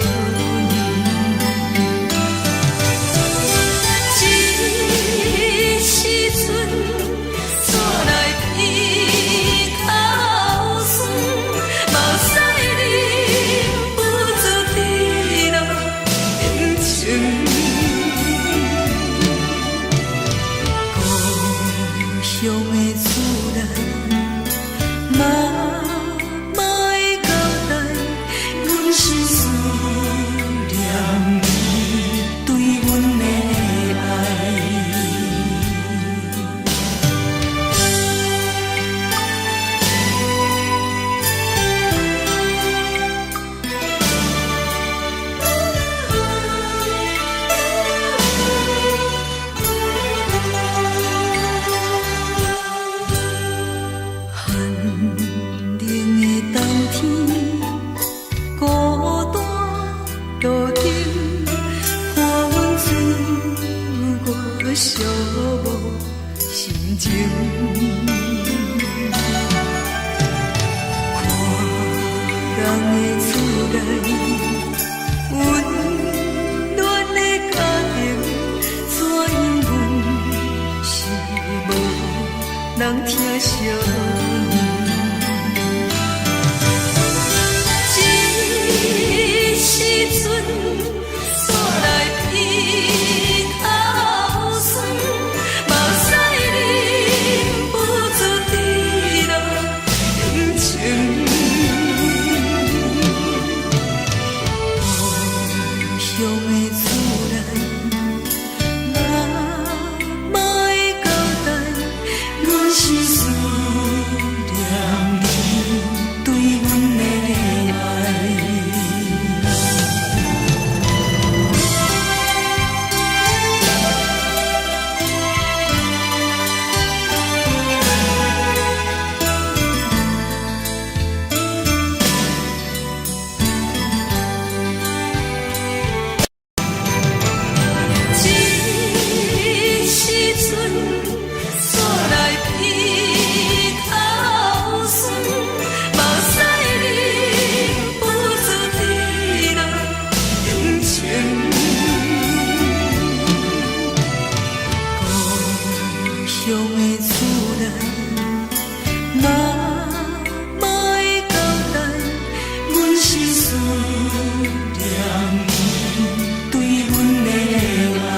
这时阵怎来鼻口酸，嘛使你不住滴落恩情。故乡的厝内，嘛嘛会交代，阮是思念你对阮的爱。寒冷的冬天，孤单路顶，看阮自我寂寞心情。看人的厝内，温暖的家庭，怎因阮是无人疼惜你？这时阵怎来鼻口酸，嘛使你不住滴落恩情。故乡的厝内，嘛嘛会交代，阮是思念你对阮的爱。这时阵怎来鼻口酸，嘛使你不住滴落恩情。故乡的厝内，嘛嘛会交代，阮是思念你对阮的爱。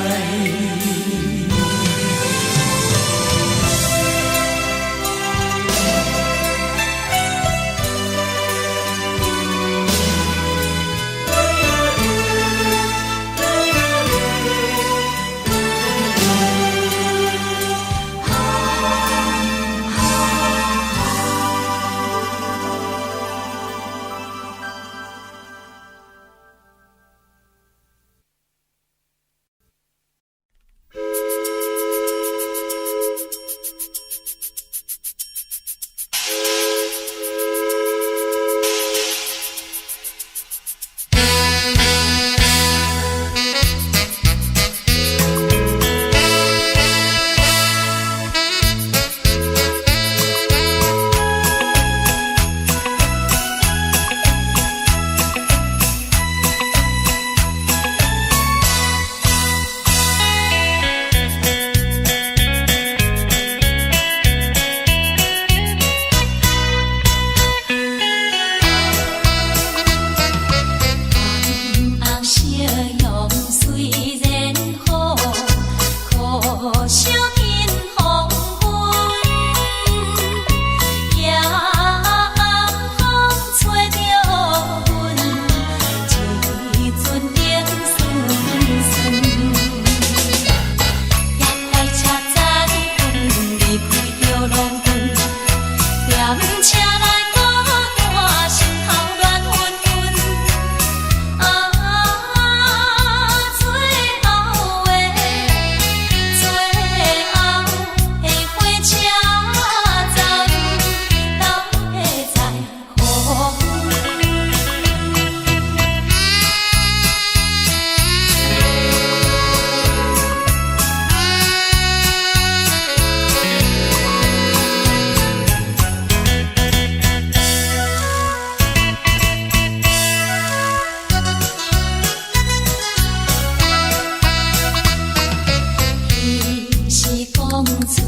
厝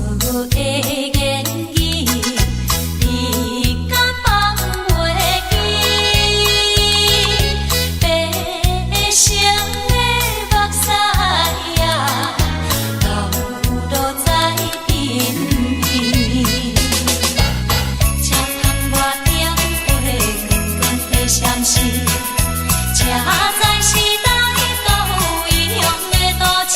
的言语，你敢放袂记？白成的目屎啊，流落在身边。车窗外点火，光光的闪烁，车载时代都异样的都市。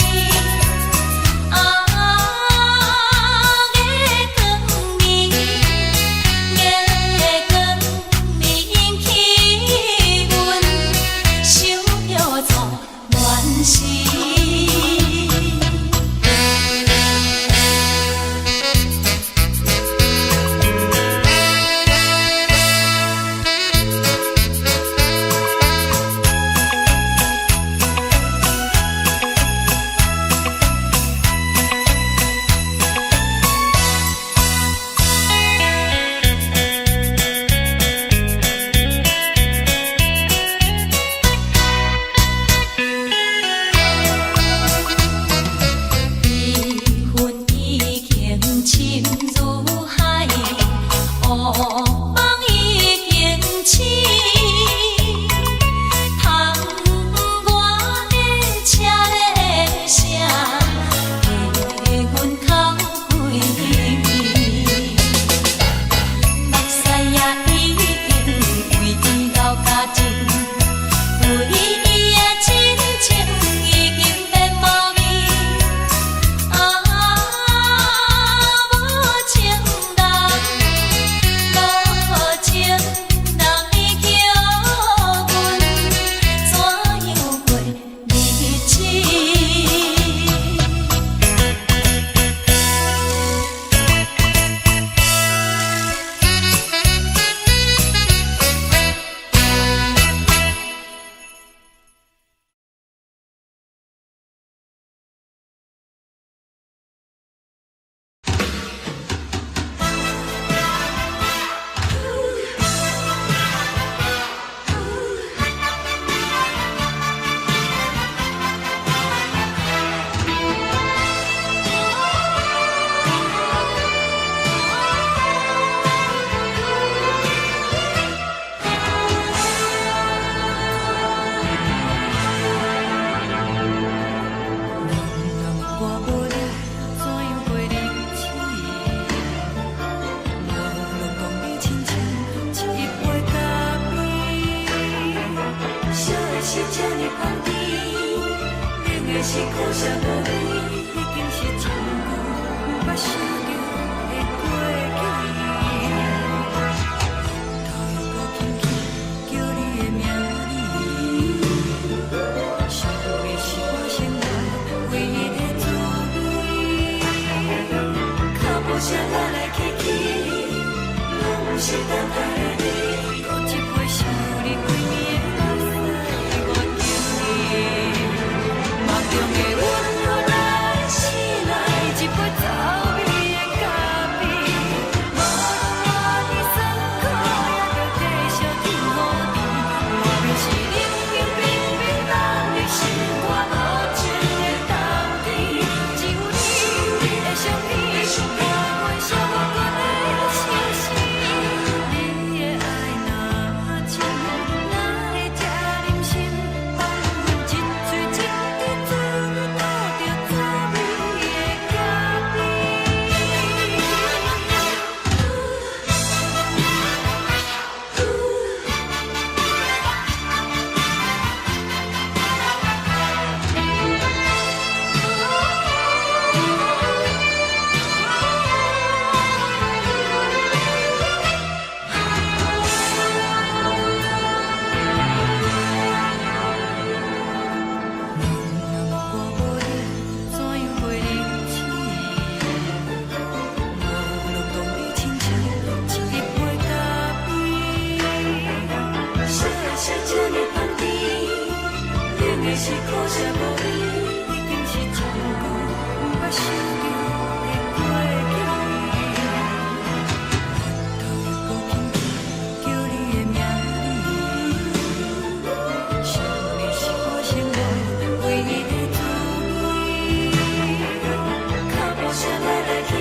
留下来的。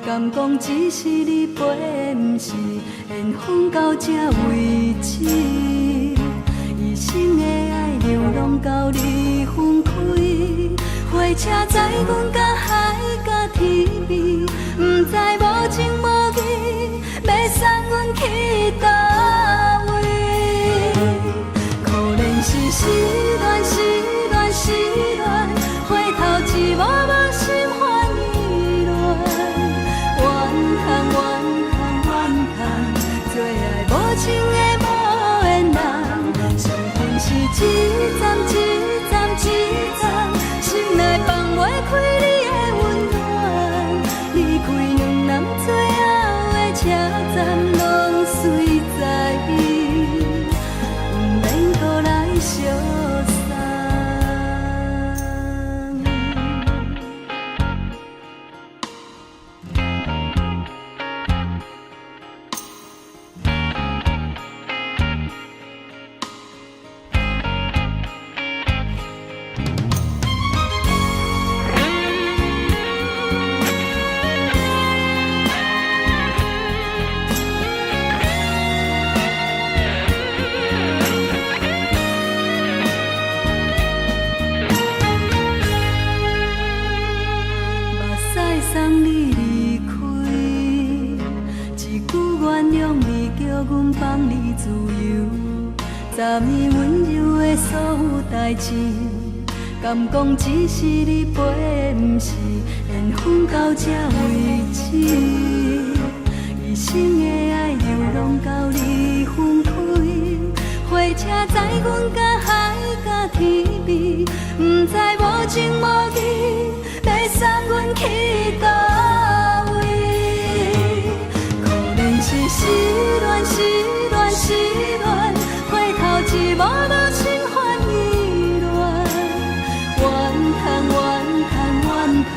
敢讲只是你陪，不是缘分到这为止。一生的爱流浪到你分开，火车载阮到海甲天边，不知无情无义，要送阮去倒位？可怜是失恋，失恋，失恋，回头一幕幕心烦意乱，怨叹，怨叹，怨叹，最爱无情的无缘人，伤痕是一站一站一站，心内放袂开你的温暖，离开两人最后的车站，拢随在不免搁来相送。送你离开，一句原谅你，叫阮放你自由。昨暝温柔的所有代志，敢讲只是你陪，不是缘分到这为止。一生的爱流浪到你分开，火车载阮到海甲天边，不知无情无义，要送阮去倒位？可怜是失恋，失恋，失恋，回头一幕幕心烦意乱，怨叹，怨叹，怨叹，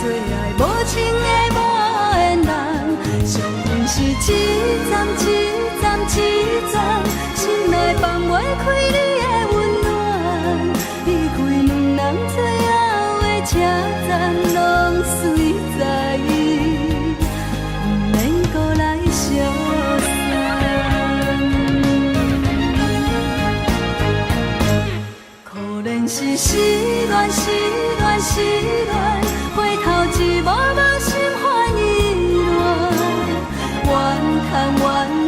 最爱无情的无缘人，伤痕是一站一站一站，心内放袂开你的温暖，离开两人最后的车站，拢随在不免搁来相送。可怜是失恋，失恋，失恋，回头一幕幕心烦意乱，怨叹，怨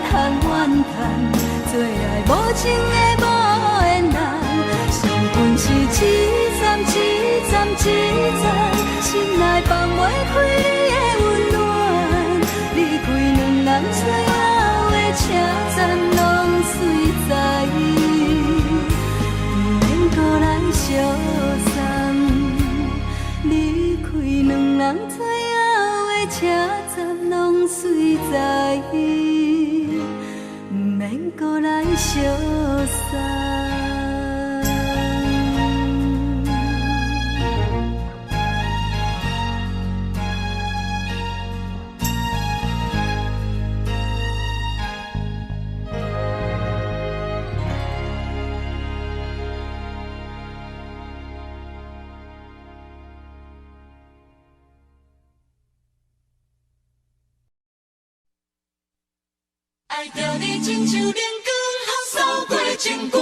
叹，怨叹，最爱无情的无缘人，伤痕是一站一站一站，心内放袂开你的温暖，离开两人最后的车站，拢随在不免搁来相送。离开两人最后的车站，拢随在不免搁来相送。爱着你亲像阳光扫过情关，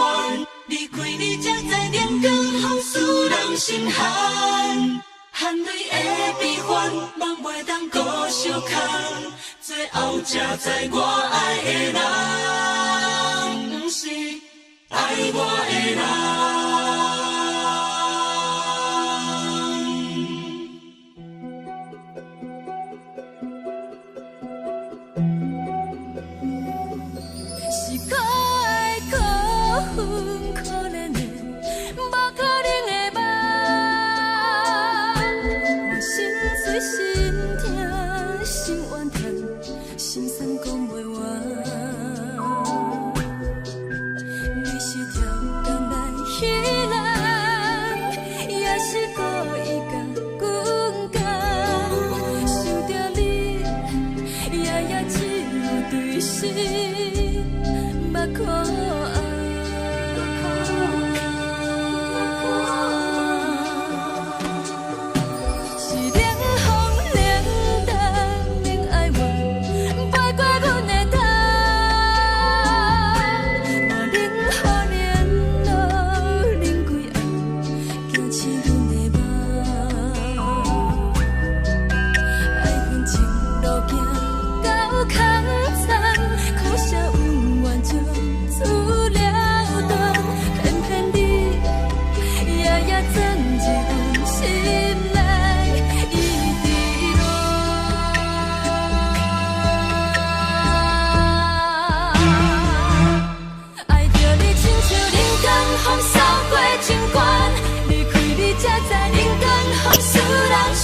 离开你才知阳光风使人心寒。含泪的悲欢，望袂当搁相牵，最后才知我爱的人，不是爱我的人。是可爱可恨可怜的，无可能的梦。我心碎心痛心怨叹，心酸讲袂完。你是跳江来彼人，也是故意甲阮讲，想着你夜夜只有对视。目眶是凉风凉淡，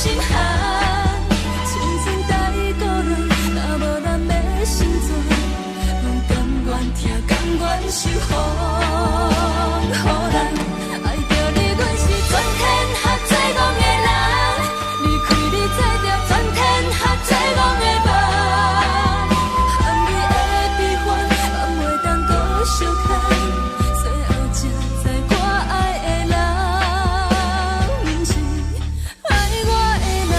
心寒。青春带倒来，若无咱要成全，阮甘愿听，甘愿受风雨咱。爱着你，阮是全天下最戆的人，离开你这条全天下最戆的梦。含你的悲欢，嘛袂当搁相牵，最后才知我爱的人，不是爱我的人。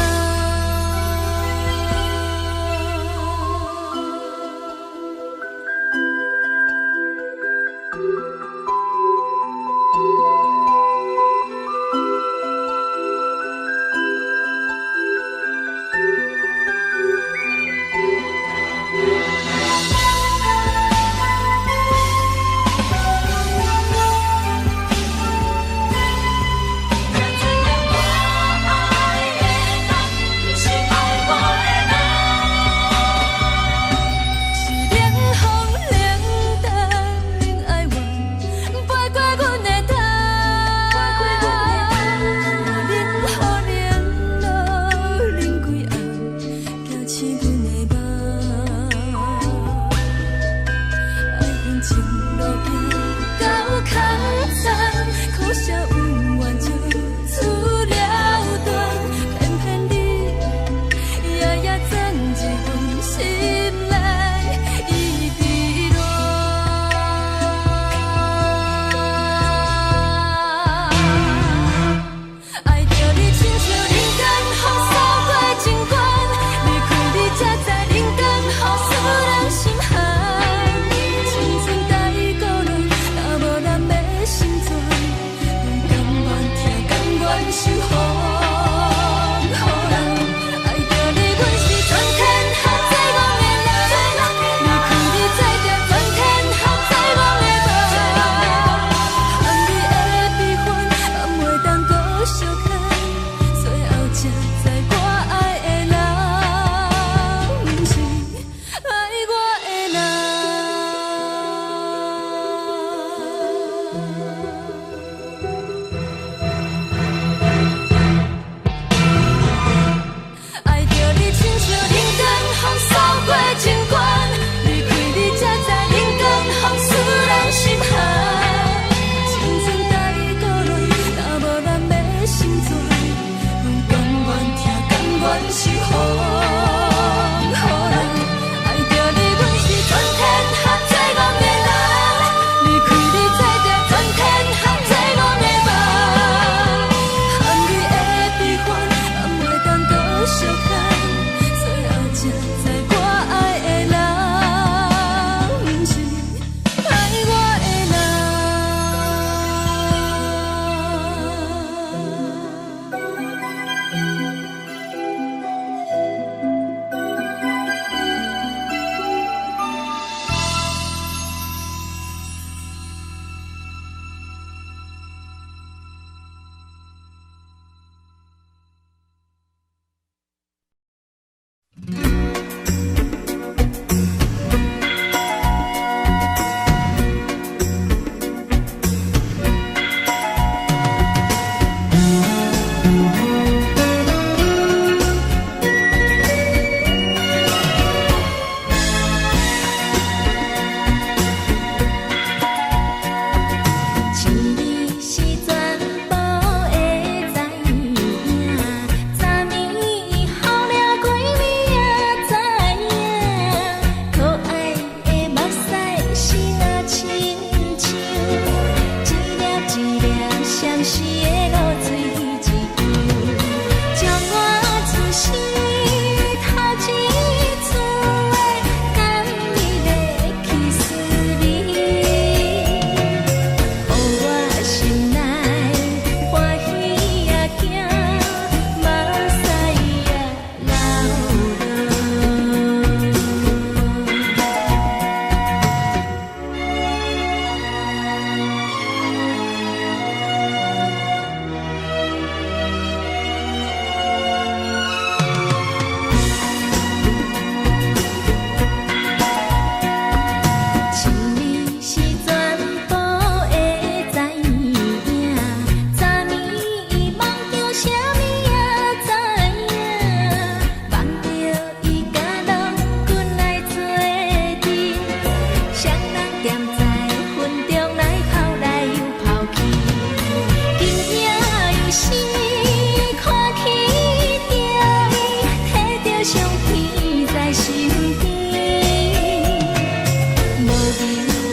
无名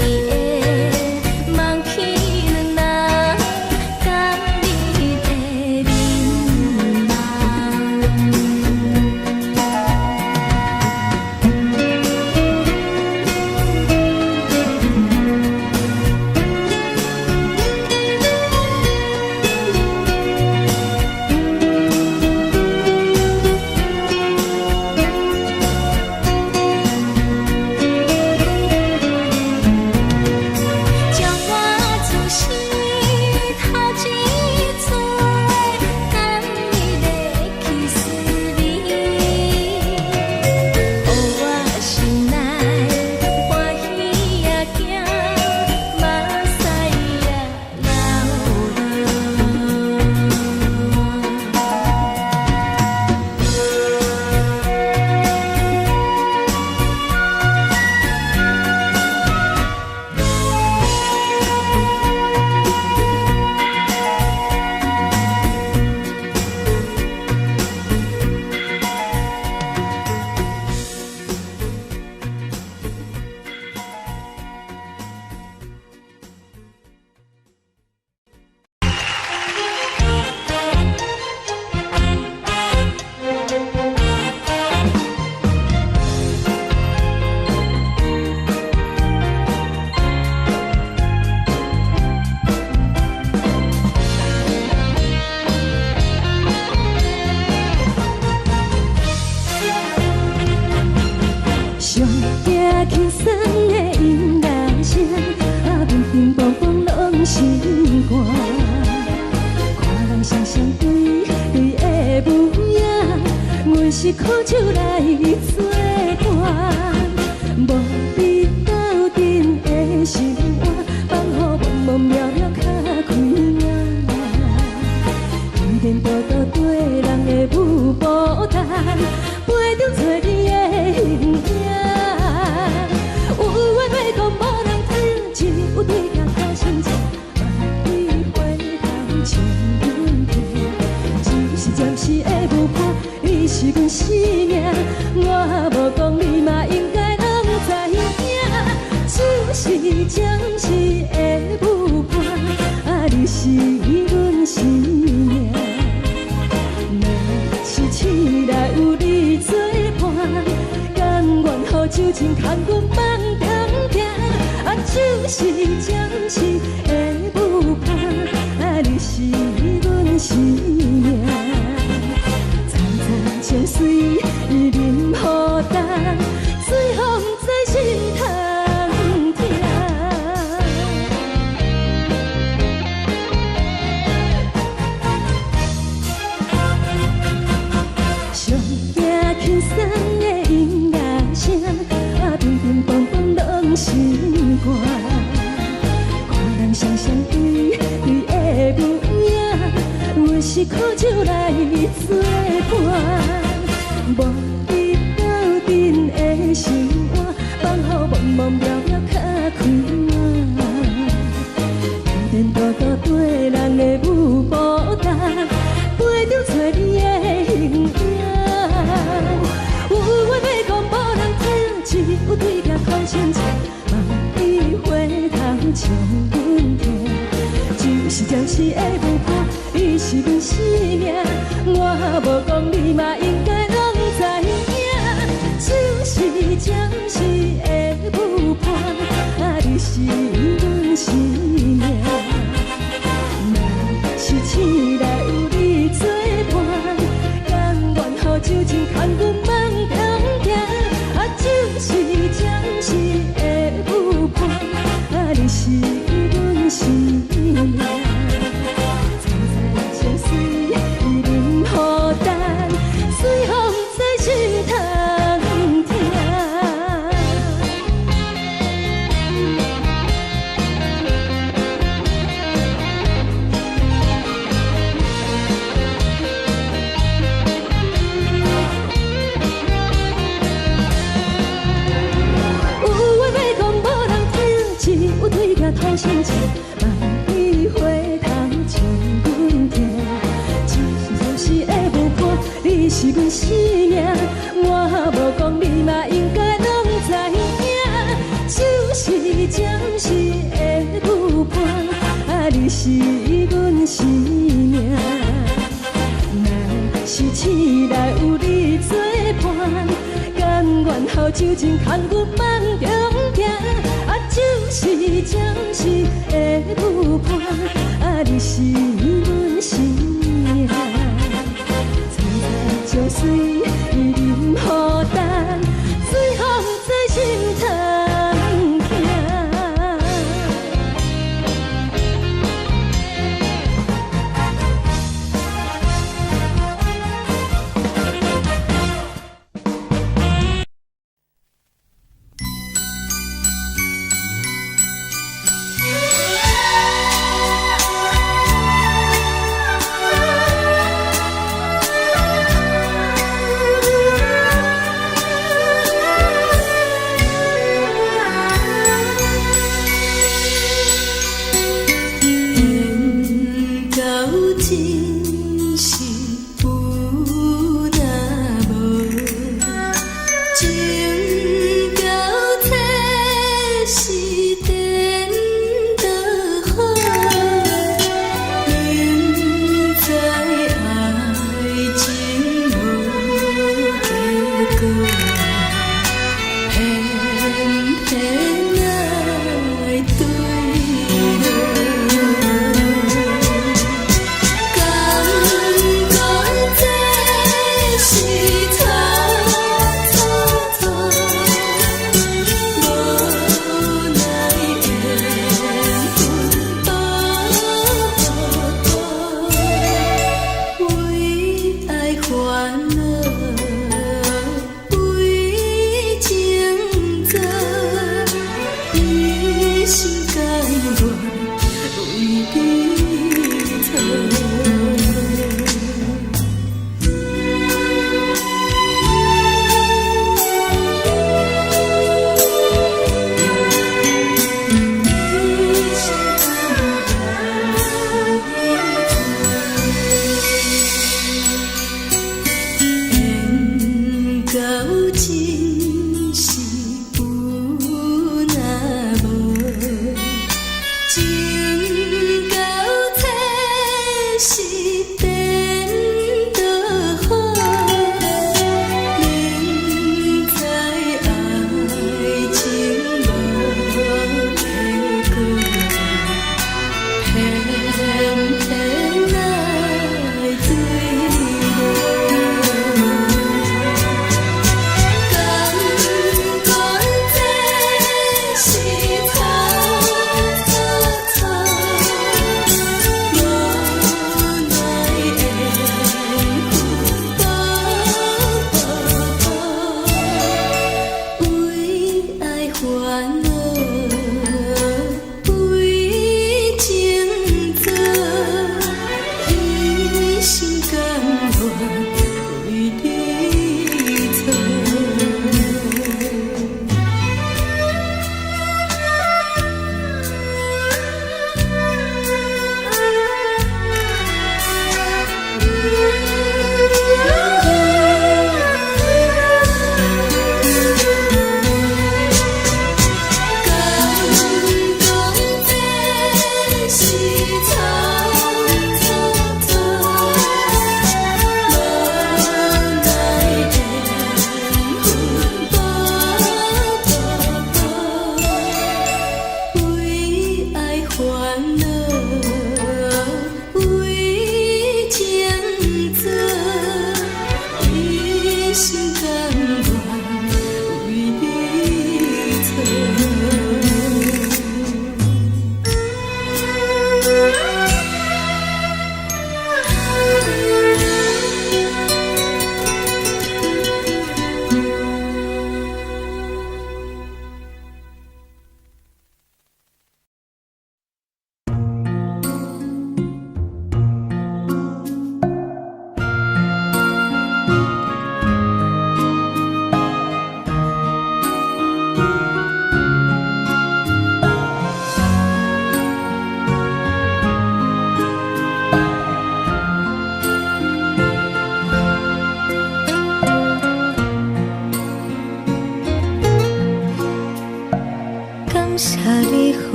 义的梦起两人，甲你的面将我自私头一撮，甘你的气死你，予我心内欢喜也惊，目屎也上惊轻松的音乐声，乒乒乓乓拢心肝。看人双双对的舞影，阮是苦酒来作伴。无你斗阵的心肝，放予茫茫渺渺较开眼。一点多多对人的舞步弹，陪着找你的形影。有话要讲无人听，只有对镜头心情，万里回头唱阮听。一时暂时的舞伴，你是阮生命，我无讲你嘛应该拢知影。就是暂时的舞伴，你是阮生命。若是醒来有你作伴，甘愿予酒精牵阮放通行。就是暂时的舞伴，你是阮生命。层层泉水任何等，水风在心头。上惊轻松的音乐声，乒乒乓乓拢心肝。看人双双对的舞影，阮是苦酒来作伴。无你斗阵的心肝，放予茫茫渺渺较开眼。一点多多对人的舞步弹，陪着找你的形影。有话要讲无人听，只有对镜头心情，望你回头唱阮听。就是暂时的舞伴，你是阮生命，我无讲你嘛应该拢知影。就是暂时的舞伴，你是阮生命。若是醒来有你作伴，甘愿予酒精牵阮放通行。就是暂时的舞伴，你是阮生命。层层泉水任何等，水风在心头听。心情，望你回头唱阮听。就是的舞伴，你是阮生命，我无讲你嘛应该拢酒精空阮梦中行，啊，就是暂时的舞伴，啊，你是阮生命。采采酒水，伊饮予干，水风在心头行。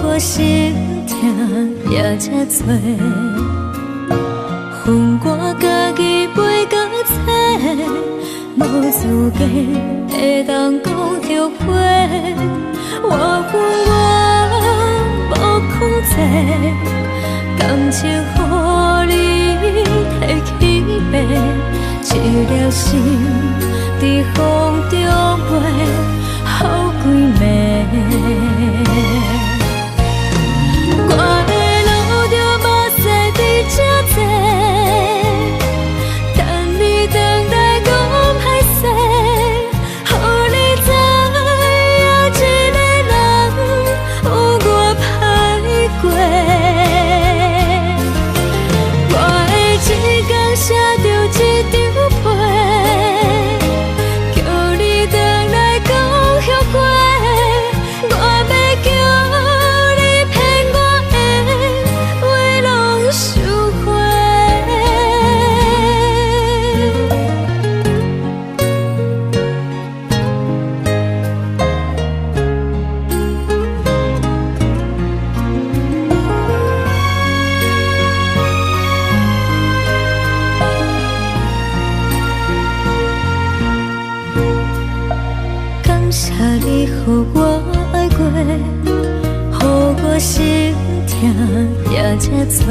我心痛也这多，恨我家己袂到切，无资格会当讲后悔。我恨我无控制，感情予你提起白，一粒心在风中飞，好几暝。我的路着目屎伫这多，等你回来讲歹势，予你知影一个人有我歹过。我的一天写着一张被，叫你回来讲后悔。我要叫你骗我的话拢收回。感谢你，予我爱过，予我心痛也这多，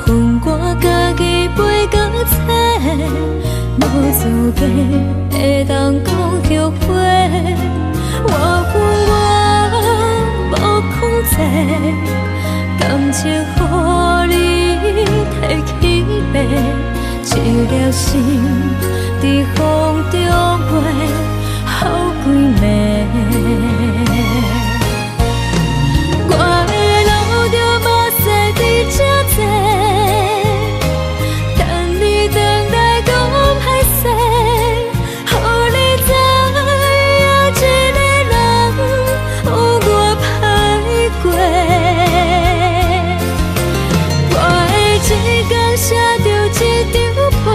恨我家己飞到切，无资格会当讲后悔。我恨我无控制，感情予你提起白，一粒心在风中飞，好几暝。我的路着目屎伫这多，等你回来讲歹势，予你知影一个人有我歹过。我的一天写着一张被，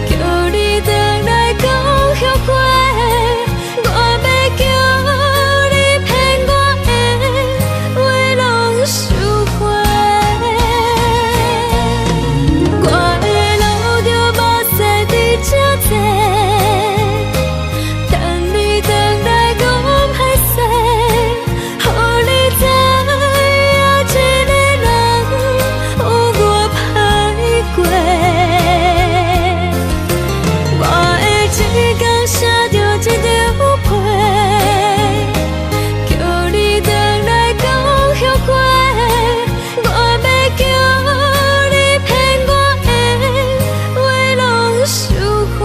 叫你回来讲后悔。我要叫你骗我的话拢收回。我的路着目屎伫这多，等你回来讲歹势，予你知影一个人有我歹过。我的一天写着一张被，叫你回来讲后悔。我要叫你骗我的话拢收回。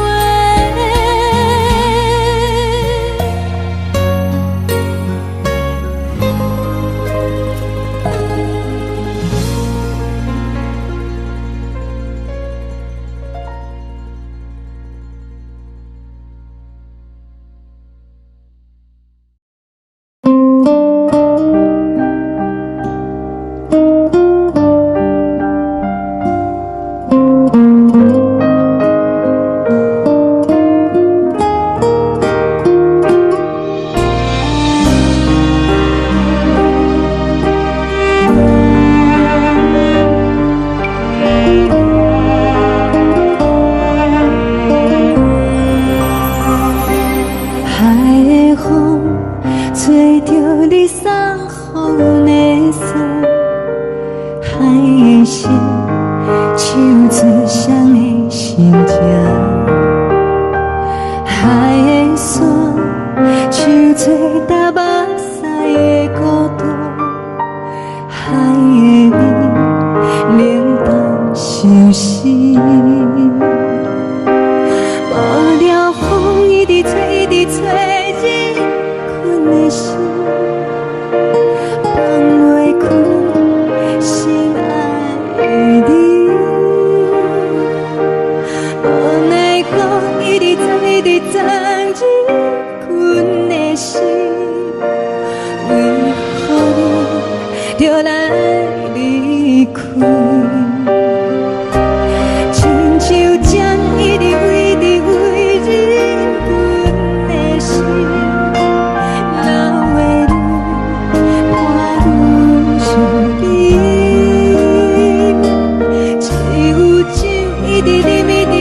海的风吹着你送风的伞，海的心手最双的心情，海的山手最搭目屎的孤独，海的你冷淡伤心。无聊风一直吹，一直吹，日困的心，放袂开心爱的你。无奈讲一直藏，一直藏，日困的心，为何你就来离开？亲像针一直围，一直围日阮的心，流的泪伴阮伤悲，只有酒一直啉，一直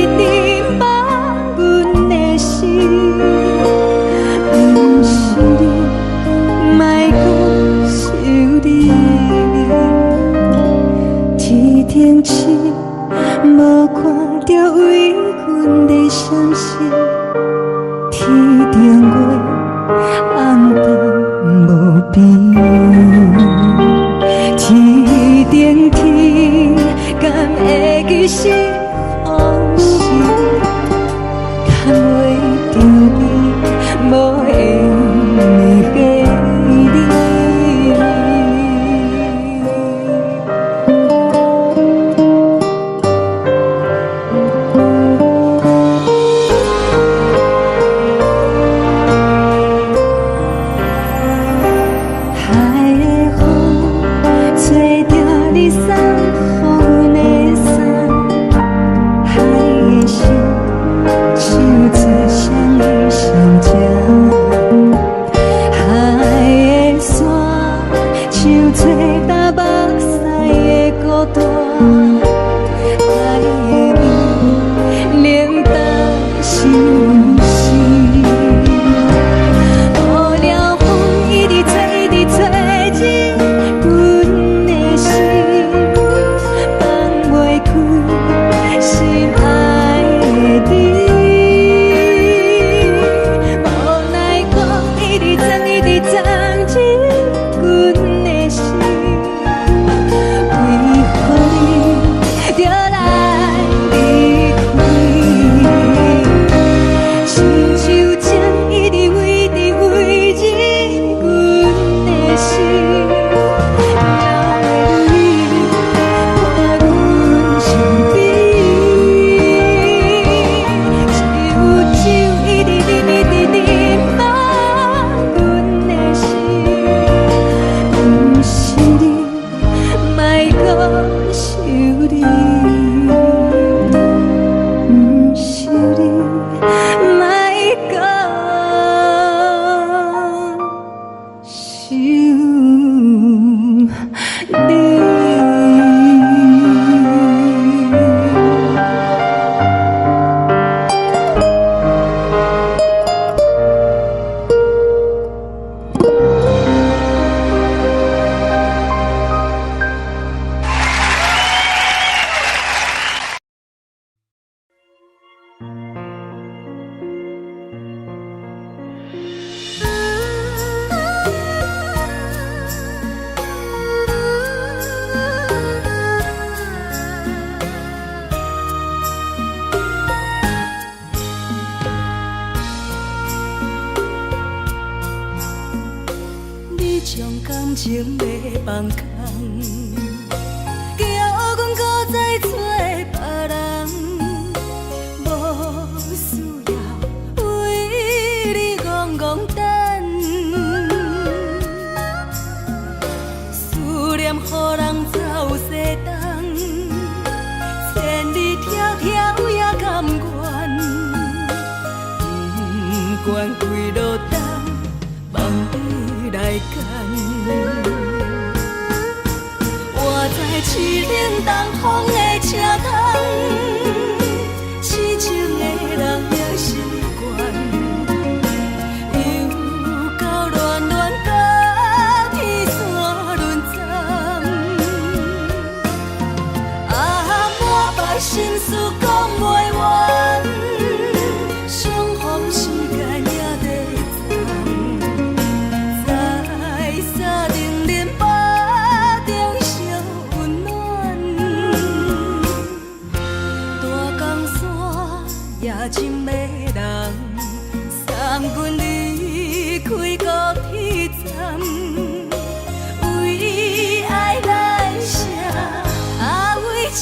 感情要放空，叫阮搁再找别人，无需要为你戆戆等，思念予人走西东，千里迢迢也甘愿，不管几路东，望你来牵。我在市冷东风的车窗，痴情的人也习惯，又到恋恋甲天山沦陷。满腹心事讲袂完，相逢时间也在站，在沙定林巴中相温暖。大江山也深迷人，送阮离开高铁站，为爱来写为情。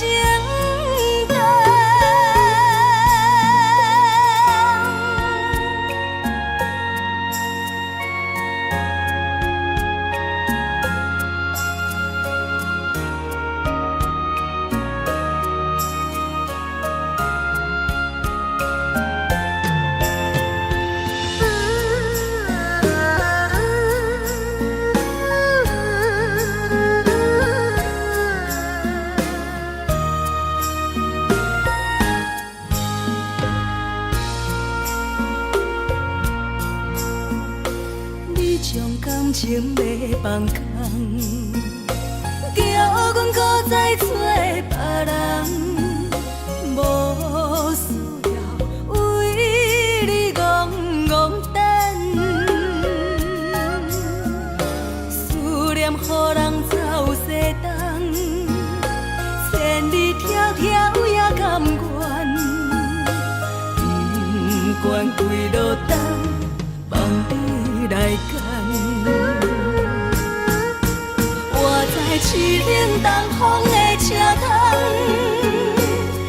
感情要放空，叫阮搁再找别人，无需要为你戆戆等，思念予人走西东，千里迢迢也甘愿，不管几路东，望你来牵。我在市冷东风的车窗，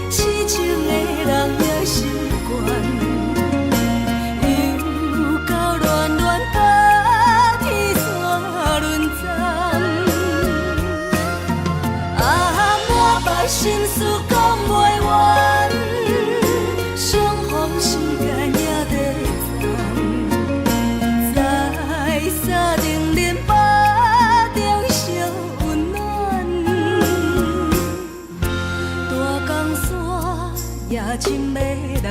痴情的人也习惯，又到恋恋甲天山沦陷。满腹心事讲袂完，相逢时间也在站，在沙定林巴中相温暖。大江山也深迷人，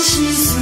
是思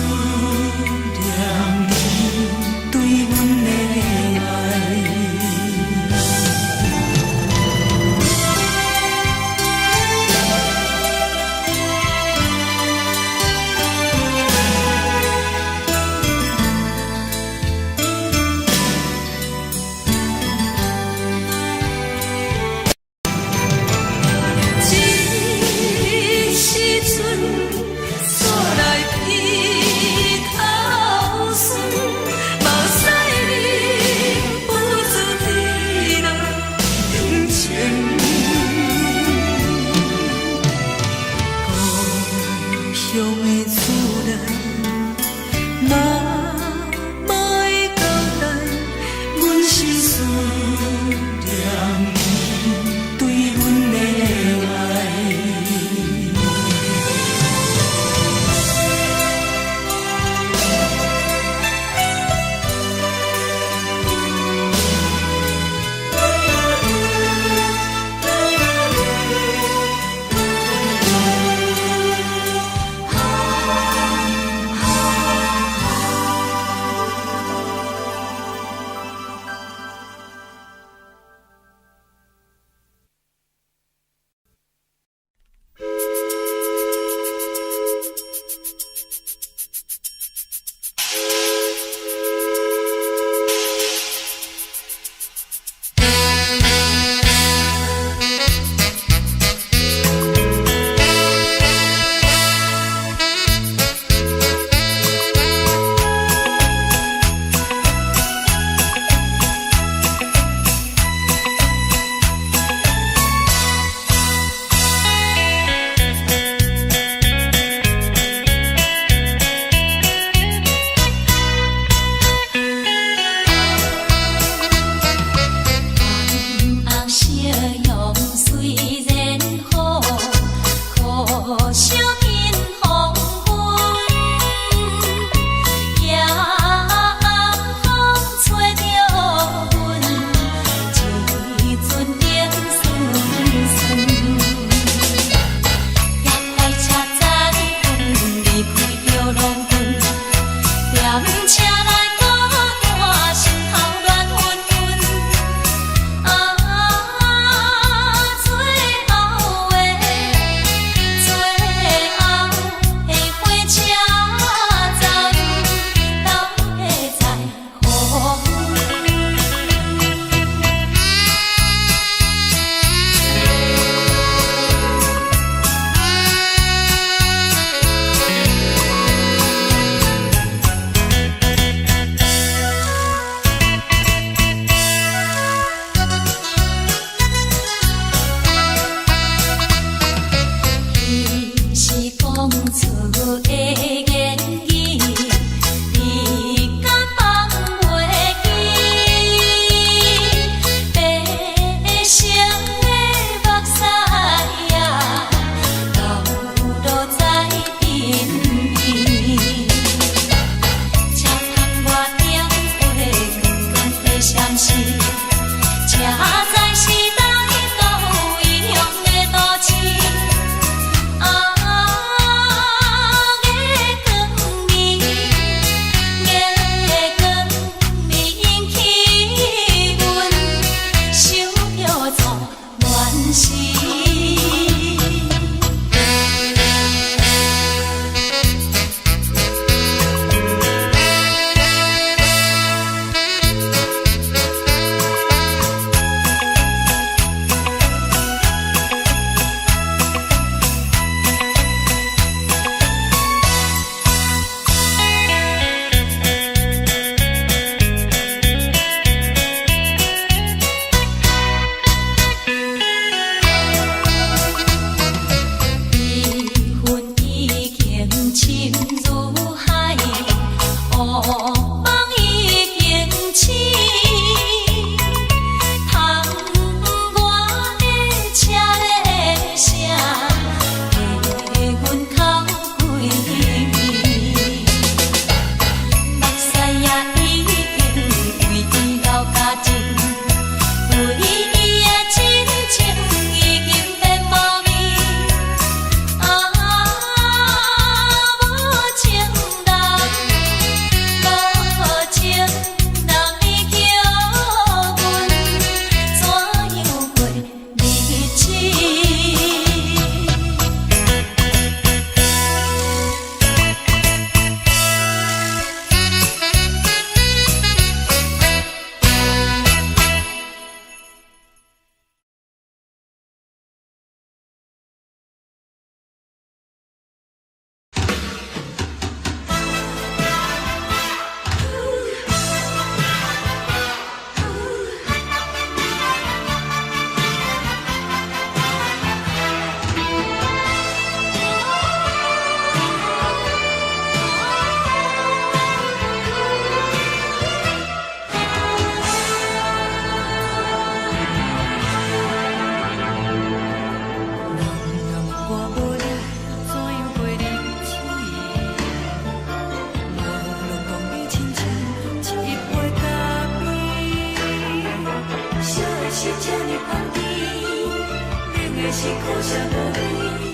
是苦涩无味，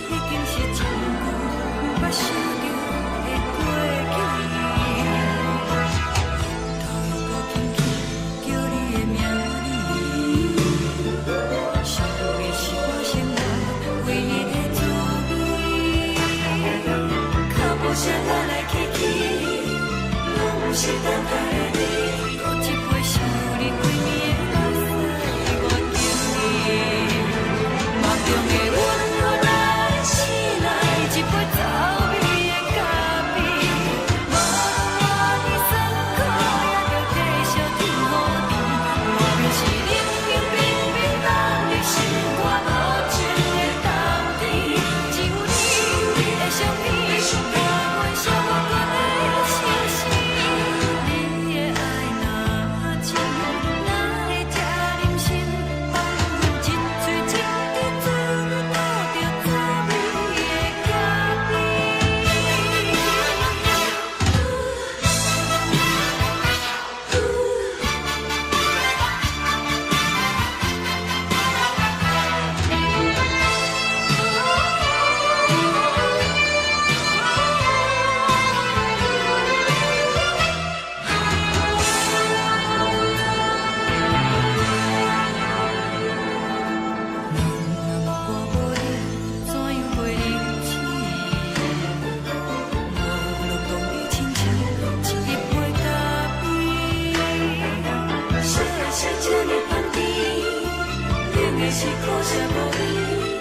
已经是一句无法想着的过去。头又搁轻轻叫你的名字，想的是我生活唯一的滋味。脚步声来来去去，拢不是等待的你，搁一杯想你几暝的目屎，我敬你。梦中的阮何来醒来，一杯走味的咖啡，无论我的酸苦，也着继续甜予你。我就是冷冷冰冰放入心肝无情的冬天，只有你的相片，我阮寂寞过的心事。你的爱若真，哪会这忍心放阮一嘴一滴水，倒着滋味的咖我无你，怎样袂忍心？无路当你亲像一杯咖啡，小的是这呢香甜，冷的是苦涩无味，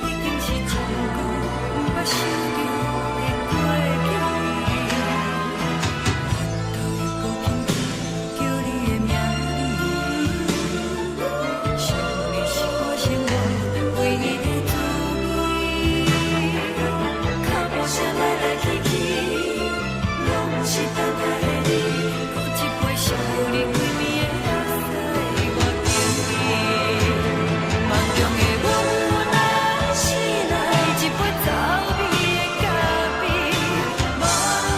已经是一句无法想着的过去。头又搁轻轻叫你的名字，想你是我生活唯一的滋味。脚步声来来去去，拢不是等待的你，搁一杯想你几暝的目屎，我敬你。梦中的阮何来醒来，一杯走味的咖啡，无论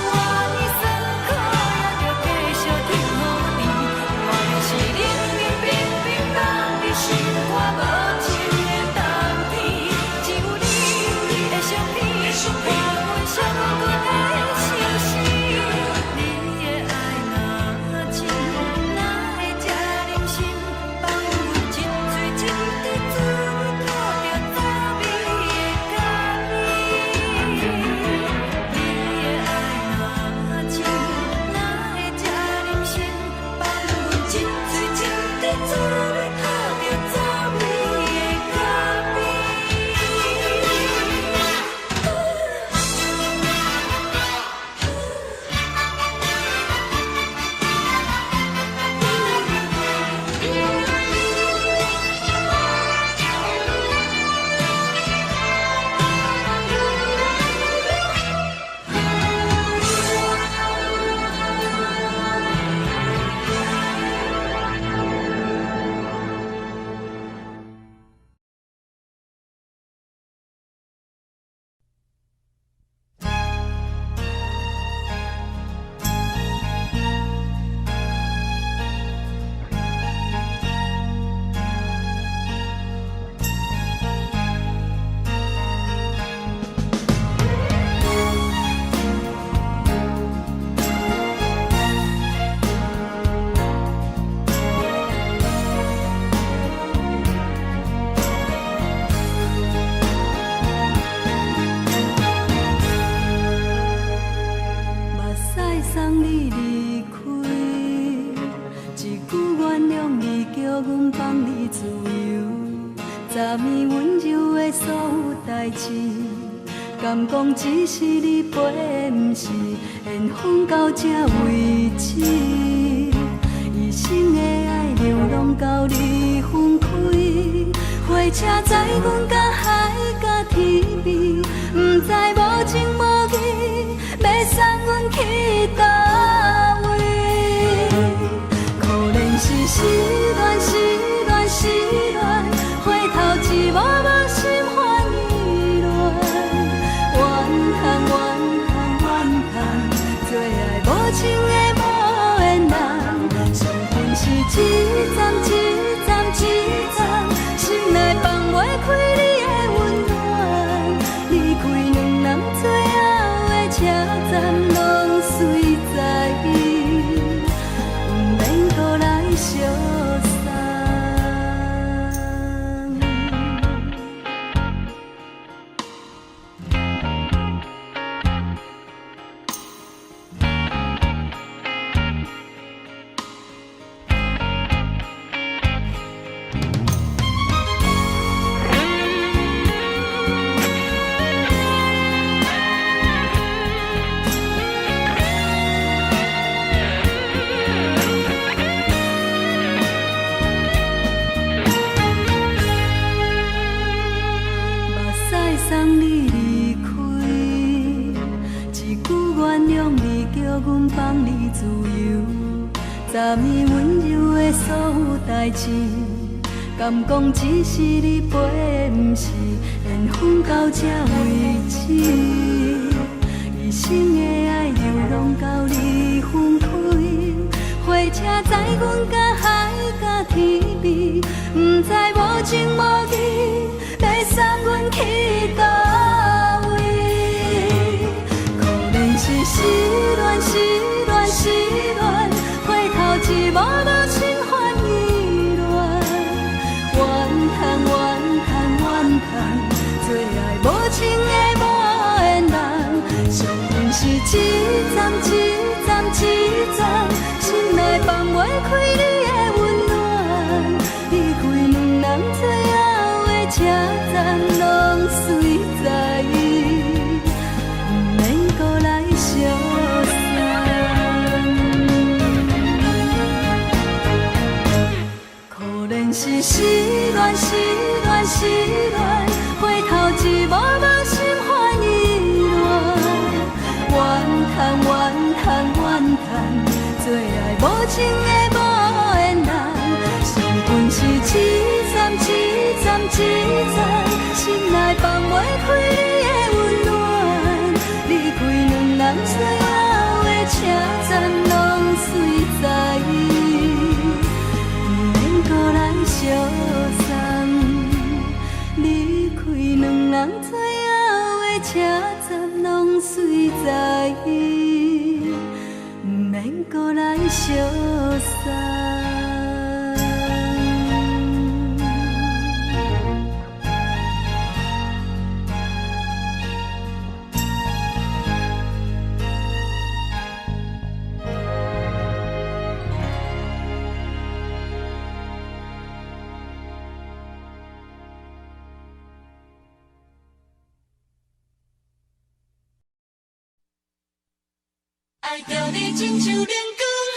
我的酸苦，也着继续甜予你。我就是冷冷冰冰放入心肝无情的冬天，只有你的相片，我阮寂寞过的心事。你的爱若真，哪会这忍心放阮一嘴一滴水，倒着滋味的咖啡。你的爱若真，哪会这忍心放阮一嘴一滴水，倒着滋味的咖啡。目屎送你离开，一句原谅你，叫阮放你自由。昨暝温柔的所有代志，敢讲只是你陪，不是缘分到这为止。一生的爱流浪到你分开，火车载阮到海角天边，不知无情无义，要送阮去倒位？可能是失恋，失恋，失恋，回头一幕幕心烦意乱，怨叹，怨叹，怨叹，最爱无情的无缘人，伤痕是一站一站一站，心内放袂开你的温暖。昨暝温柔的所有代志，敢讲只是你陪，不是缘分到这为止。一生的爱又拢到你分开，火车载阮甲海甲天边，不知无情无义，要送阮去倒位？可能是失恋，失恋，失恋，回头一幕幕心烦意乱，怨叹，怨叹，怨叹，最爱无情的无缘人，上恨是一站一站一站，心内放袂开你的温暖，离开两人最后的车站，拢随在伊，不免搁来相送。可能是失恋，失恋，失恋，回头一幕幕心烦意乱，怨叹，怨叹，怨叹，最爱无情的无缘人，上恨是一站一站一站，心内放袂开你的温暖，离开两人最后的车站，拢随在伊，不免搁来相送。离开两人最后的车站，拢随在伊，不免搁来相送。爱着你亲像阳光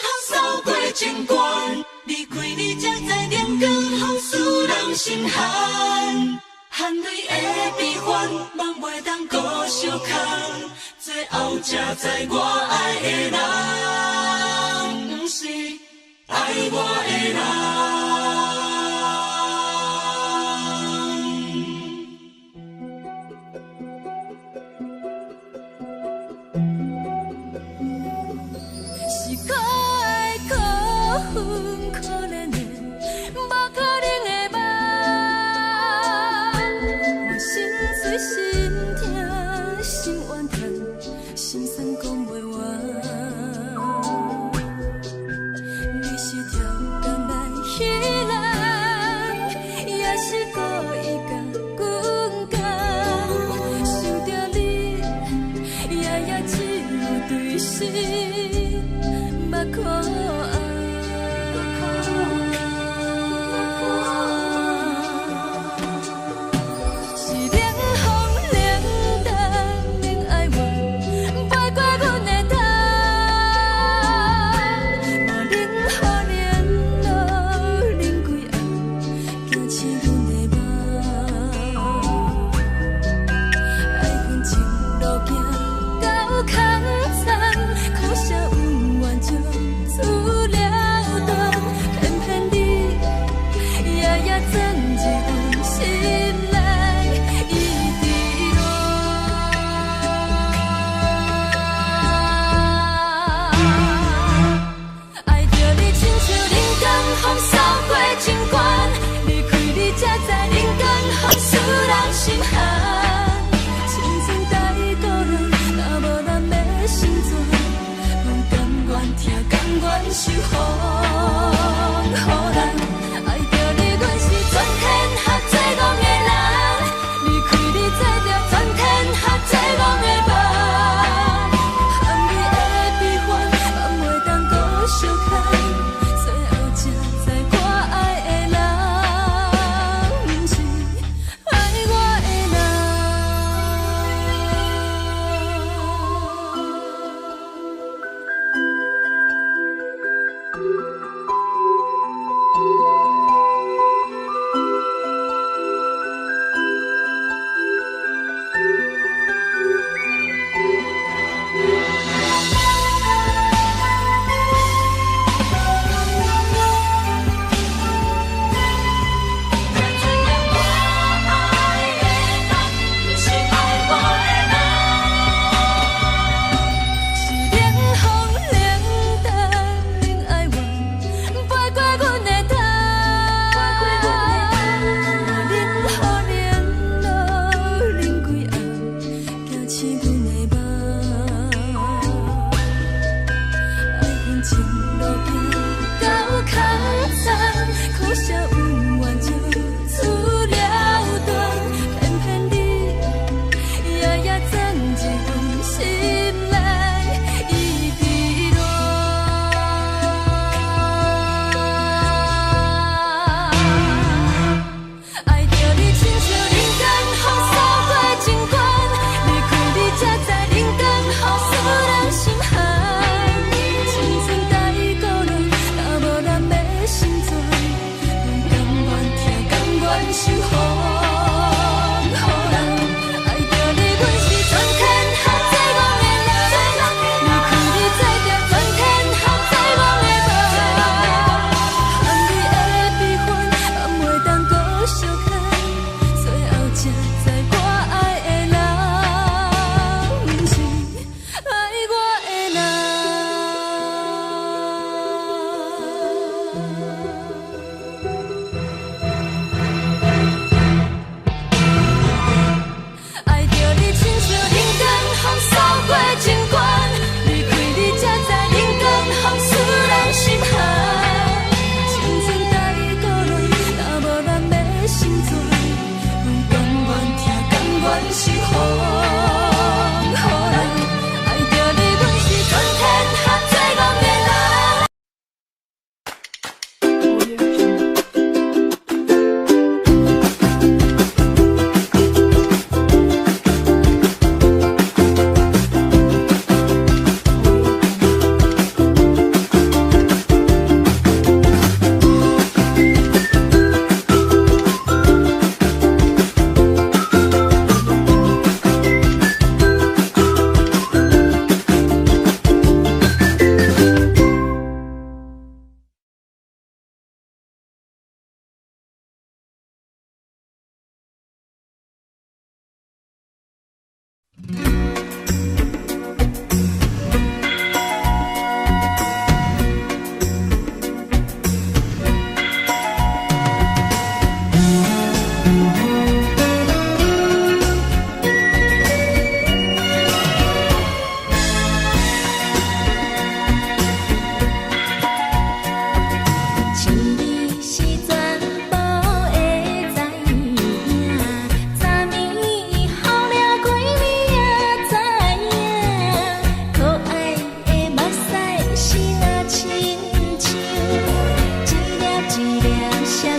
风扫过情关，离开你才知阳光风使人心寒。含泪的悲欢，望袂当搁相牵，最后才知我爱的人，不是爱我的人。可怜的，无可能的梦，我心碎心痛心怨叹，心酸讲袂完。你是条工来彼人，也是故意甲阮讲，想着你，夜夜只有对视，目看。心寒，青春带过人，若无咱要成全，拢甘愿听，甘愿受风雨人。爱着你，阮是全天下最戆的人，离开你做着全天下最戆的梦。含你的悲欢，望袂当搁相牵，最后才知我爱的人，不是爱我。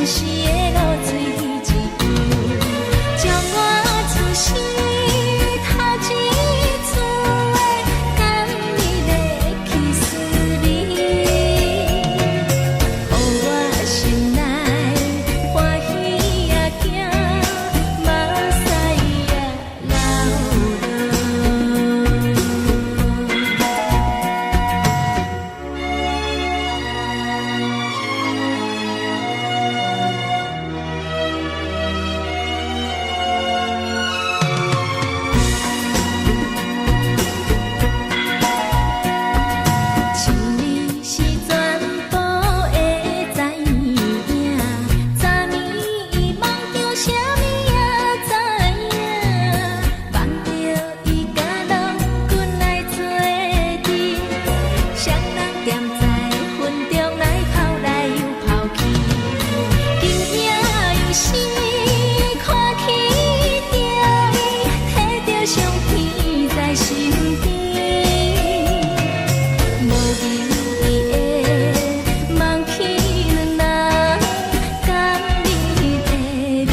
时的露水一游，将我自身头一次的感你的气势里，予我心内欢喜也惊，目屎也流一年是全部会知影，昨暝伊梦着啥物也知影，梦着伊甲郎君来做阵，双人踮在云中来跑来又跑去，惊惊又是看起着伊，摕着上天在身边。无留伊的梦去两人，甘你的眠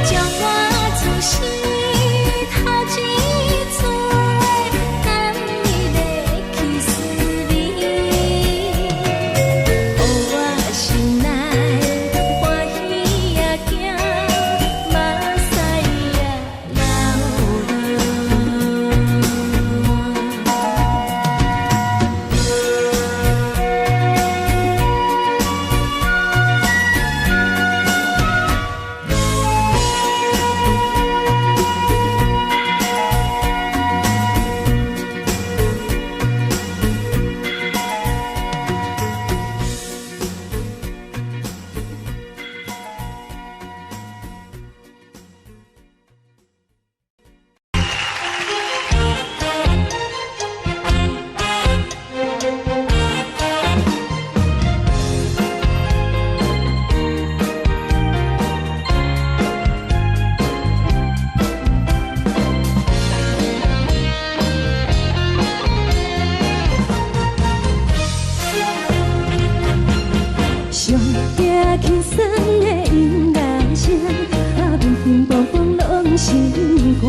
将我自身头一次的感你的气势里，予我心内欢喜也惊，目屎也上惊轻松的音乐声，乒乒乓乓拢心肝。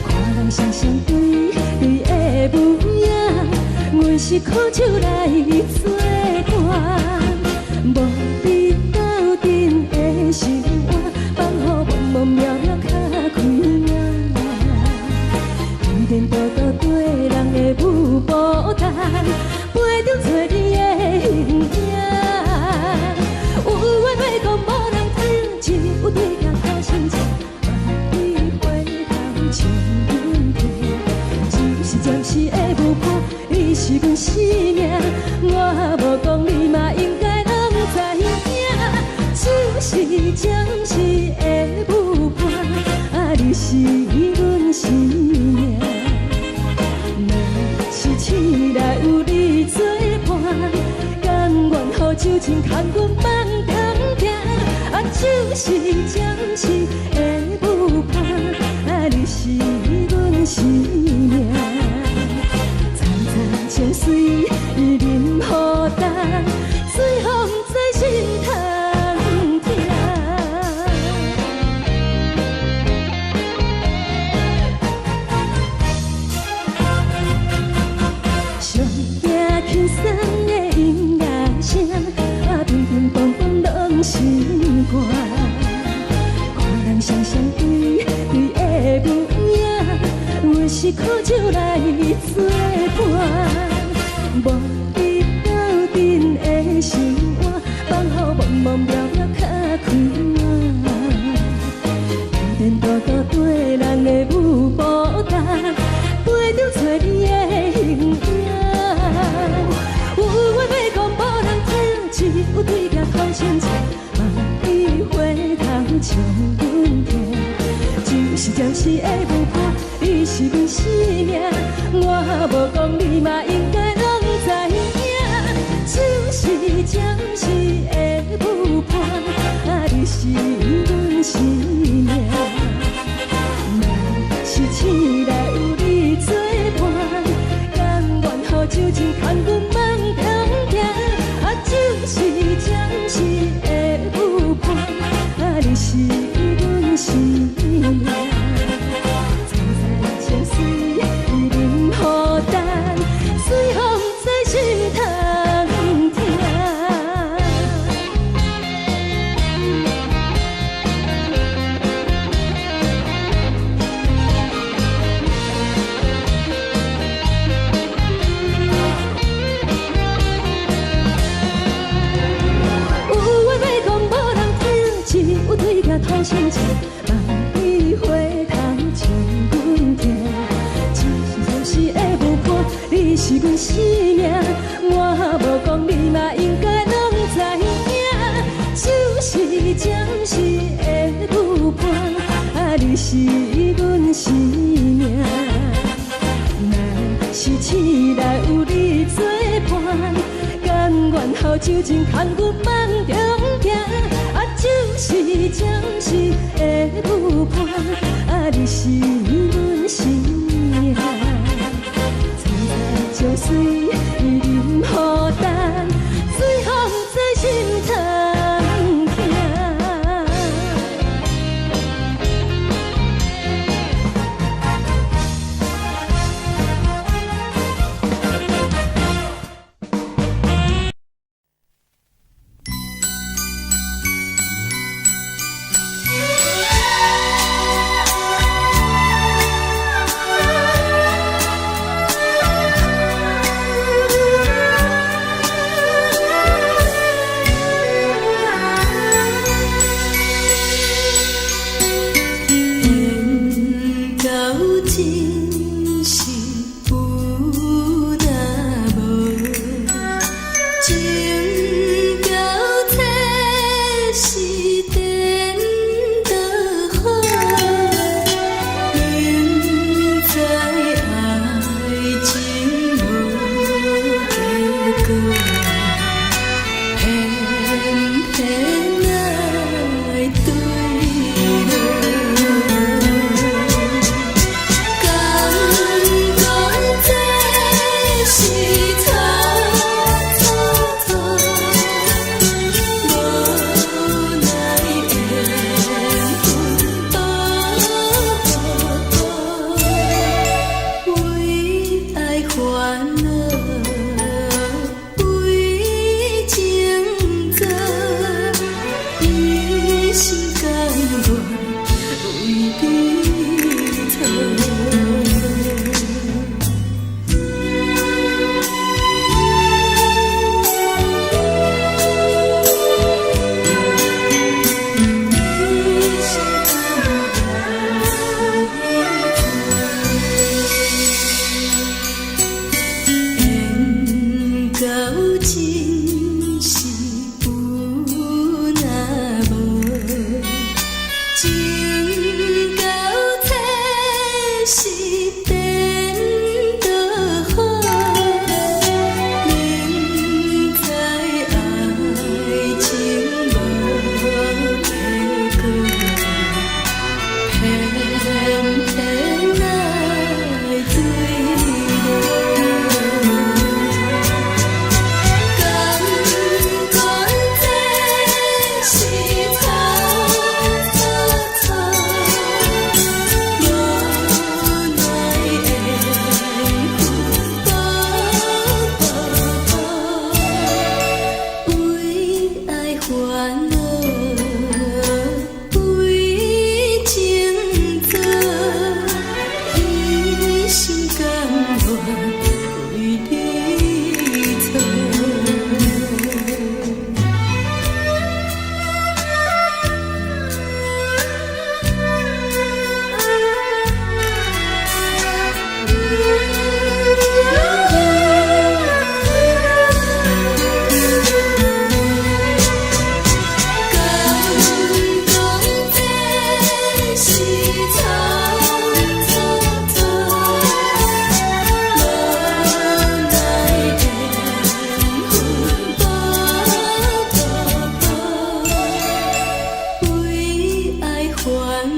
看人双双对对的舞影，阮是苦酒来作伴。无伫斗阵的生活，放予茫茫渺渺较开眼。颠颠倒倒对人的舞步弹，陪着找你的形影。有缘要讲无人知，只有对镜较深情。万里回头像云飞，只是暂时的舞伴，你是阮生命。我无讲你嘛应该拢知影，只是暂时的舞伴，你是阮生命。若是醒来有你作伴，甘愿予酒精牵阮放通行，就是暂时的舞伴，你是阮生命。层层情水任何担，随风在心通听。上惊轻松的音乐声，乒乒乓乓拢心肝。看人双双对对的舞影，阮是苦酒来作伴。无伫斗阵的生活，放予茫茫渺渺较开眼。颠颠倒倒对人的舞步弹，陪着找你的形影。有缘要讲无人知，只有对镜看清楚。万里回头像云天，只是暂时的无伴，你是阮生命，我无讲你嘛应该拢知影，就是暂时的无伴，你是阮生命。若是醒来有你作伴，甘愿予酒精牵阮梦中行，就是暂时的有伴，你是阮生命。曾在情水已淋雨淡，随风在心痛痛。有对镜土生情，万里花香将阮听。只是暂时的无伴，你是阮生命，我无讲你嘛应该拢知影，就是暂时的有伴，你是阮生命。若是醒来有你作伴，甘愿予酒精牵阮梦中行。就是暂时的有伴，你是阮生命。曾在情水已淋雨淡，随风在心痛痛。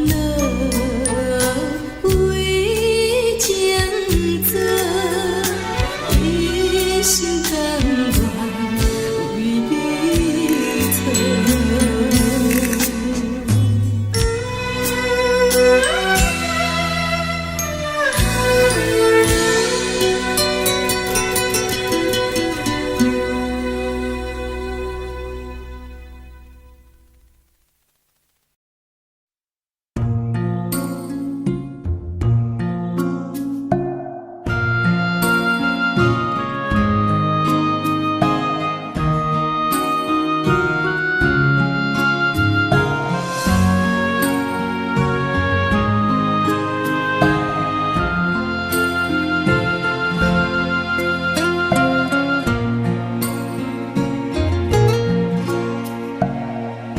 乐，为情做，一心甘愿为你错。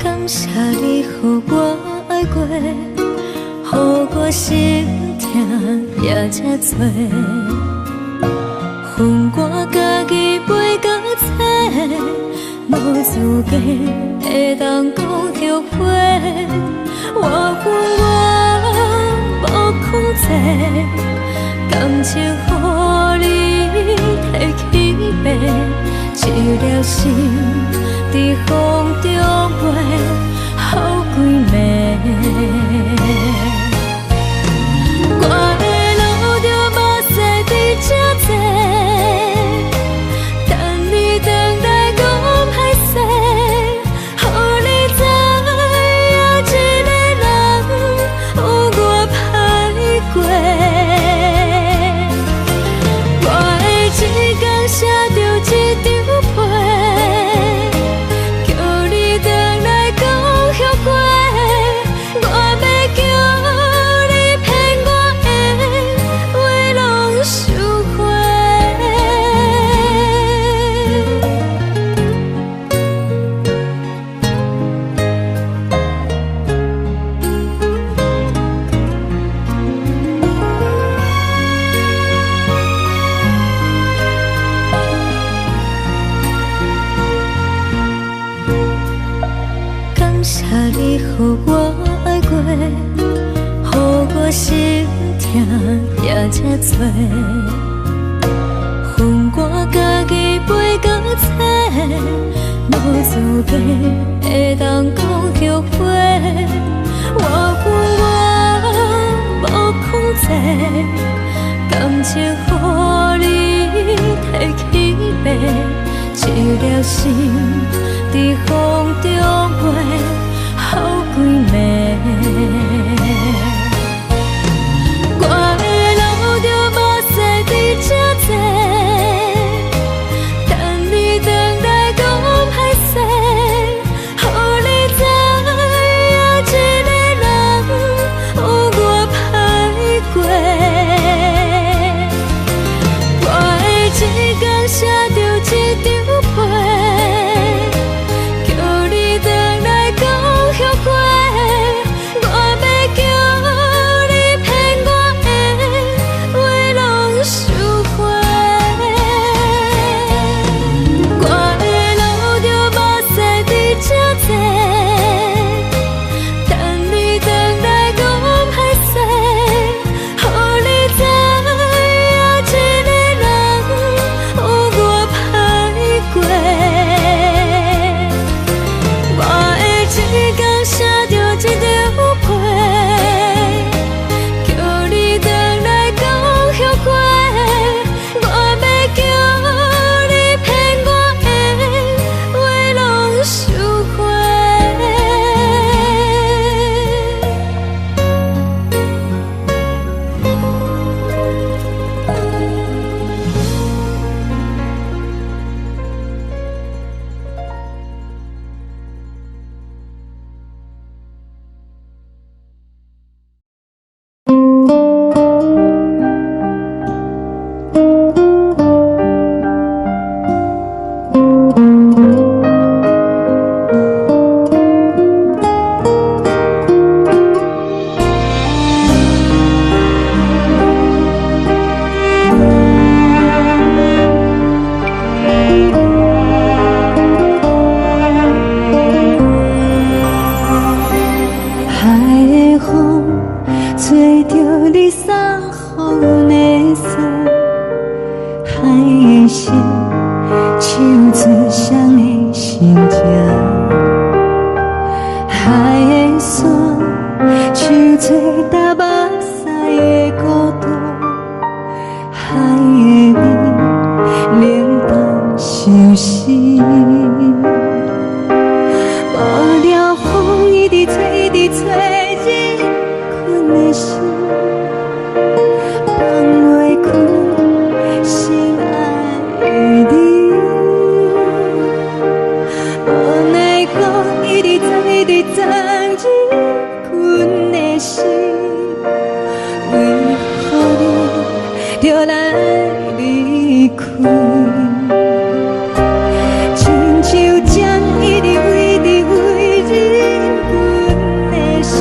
感谢你，予我爱过，予我心痛也这多。恨我家己袂到切，无资格会当讲后悔。我恨我无控制，感情予你摕去卖，一粒心。在风中飞，好几暝。我的路着目屎在这多，等你回来讲歹势，予你知影一个人有我歹过。我的一天写着一张被。你予我爱过，予我心痛也这多。恨我家己袂到切，无资格会当讲后悔。我恨我无控制，感情予你摕去卖，一粒心在风中飞。好几暝，我的路着目屎在这多，等你回来讲歹势，予你知影一个人有我歹过。我的一天写着一张被。吹干目屎的孤独，海的味冷淡相思。无聊风一直吹，一直吹，日困的心，放袂开心爱的你。无奈我一直藏，一直藏，日困的心，为何你就来离开？亲像针一直围，一直围日阮的心，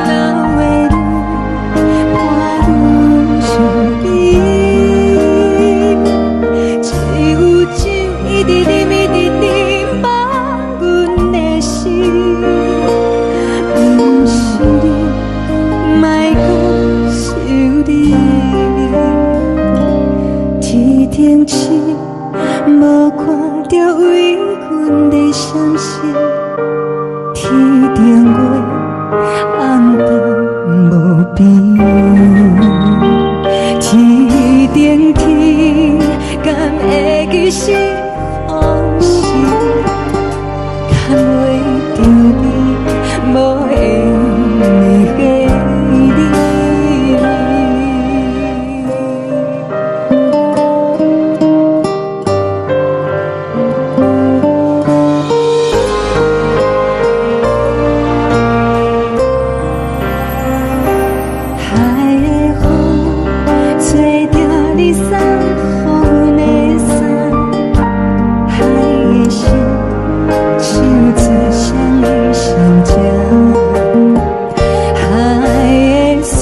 流的泪伴阮伤悲，只有酒一直啉，一直啉，放阮的心。不是你，莫讲想你。天顶星无看到为阮的闪烁，天顶月暗淡无边，天顶天敢会记是往事，敢袂着你无缘的你。海的风吹着你送予阮的伞，海的心像做双鱼相接，海的山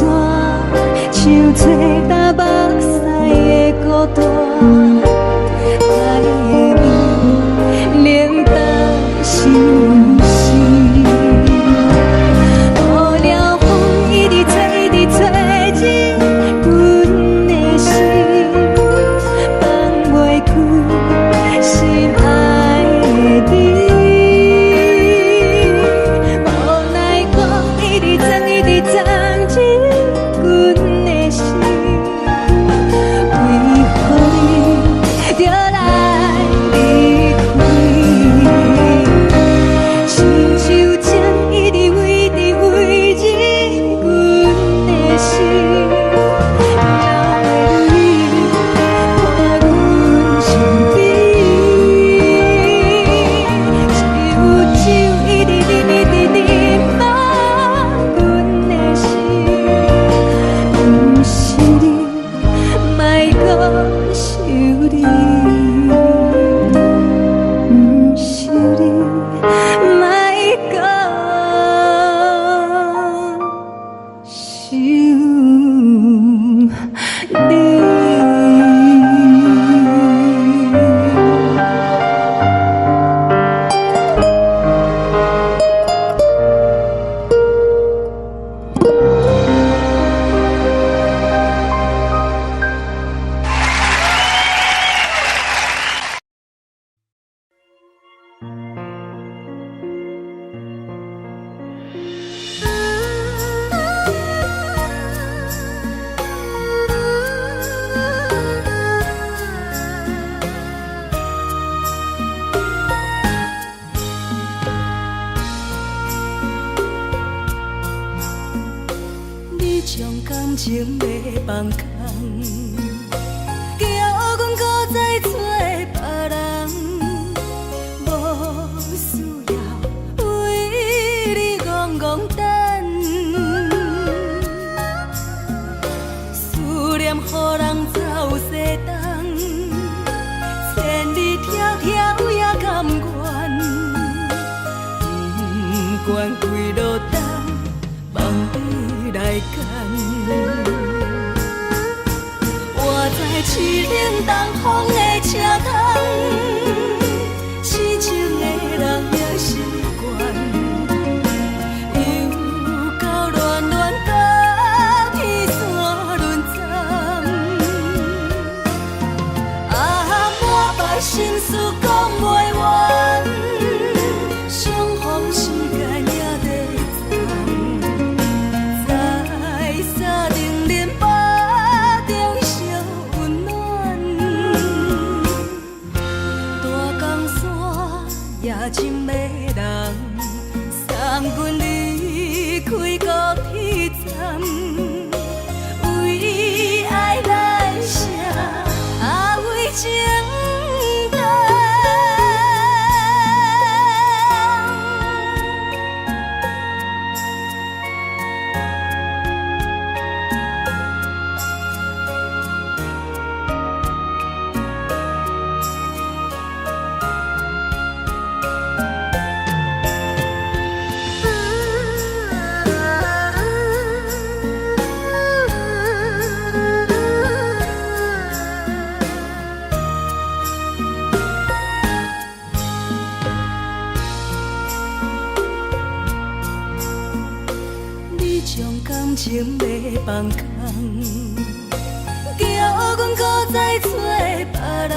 像吹干目屎的孤单，海的味冷淡相思。无聊风一直吹，一直吹，日阮的心，放袂开心爱的你。无奈我一直藏，一直藏，日阮的心，为何你就来离开？亲像针一直围，一直围，日阮的心，流的泪伴阮伤悲，只有酒一直啉，一直啉，放阮的心。不是你，莫讲想你。不是你，莫讲想你。你将感情要放空，叫阮搁再找别人，无需要为你戆戆等。思念予人走西东，千里迢迢也甘愿，不管几路东。梦伊来干，活在凄冷东风的车窗，痴情的人也习惯，又到乱乱甲天山沦陷。啊，满腹心事讲袂完，相逢时间也在这种感情要放空，叫阮搁再找别人，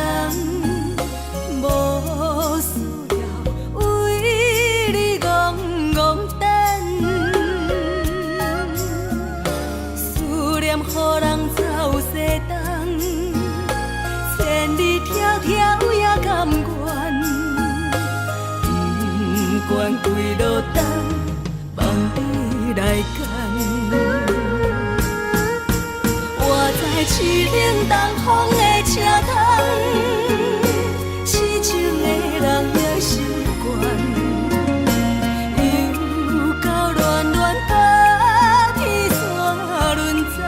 无需要为你戆戆等。思念予人走西东，千里迢迢也甘愿，不管几落冬，放你来干。我在市顶东风的车窗，痴情的人也习惯，又到恋恋把天线轮转。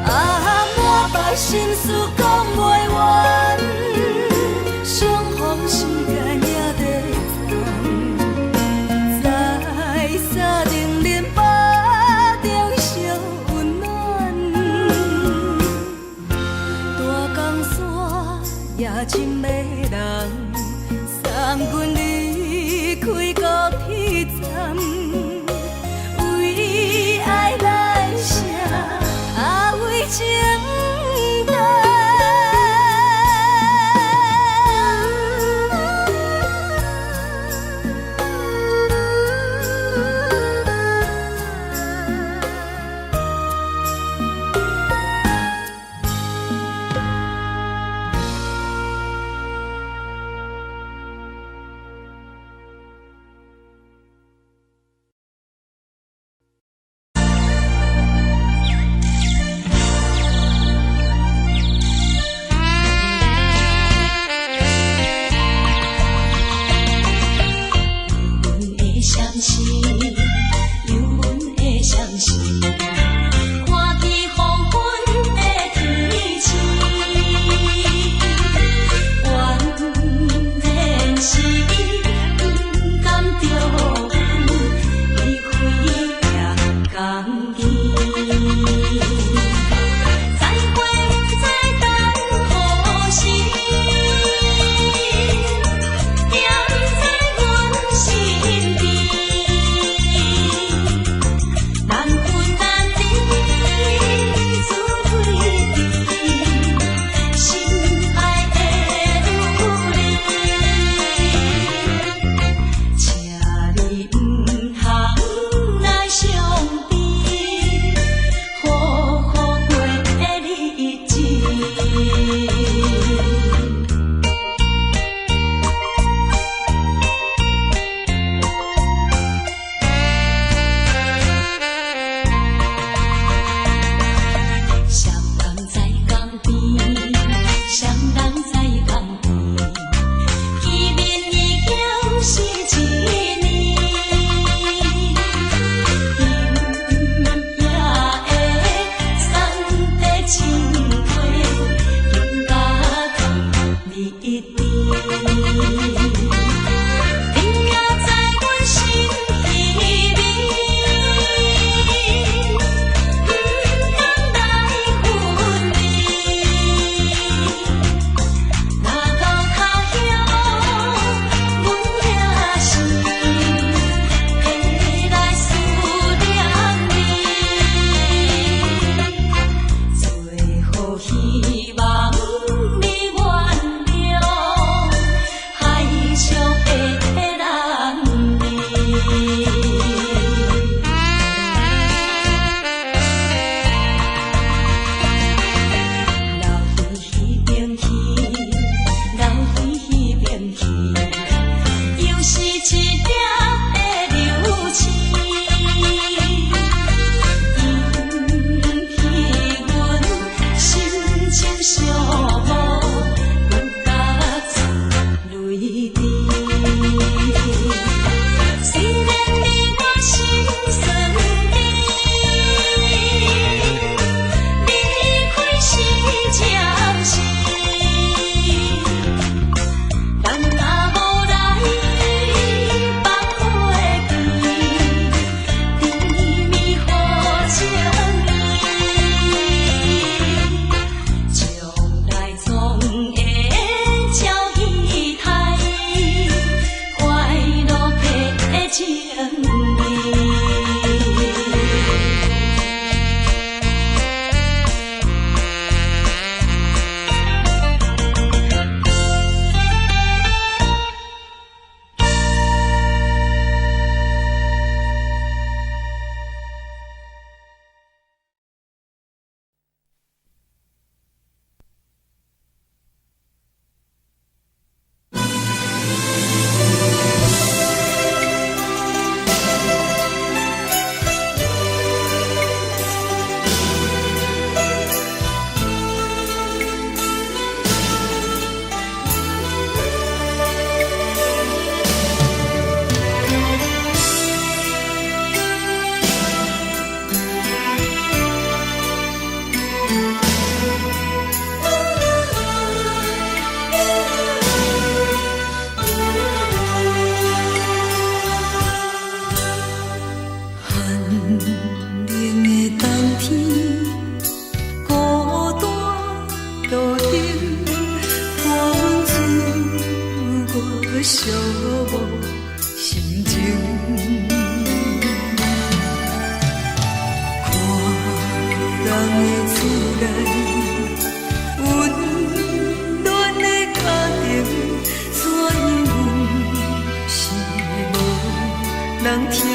啊，满腹心事讲袂完，相逢时间也在藏，在沙定林巴中烧温暖。大江山夜深的人，送阮离开高铁站，为爱来写，啊为情等。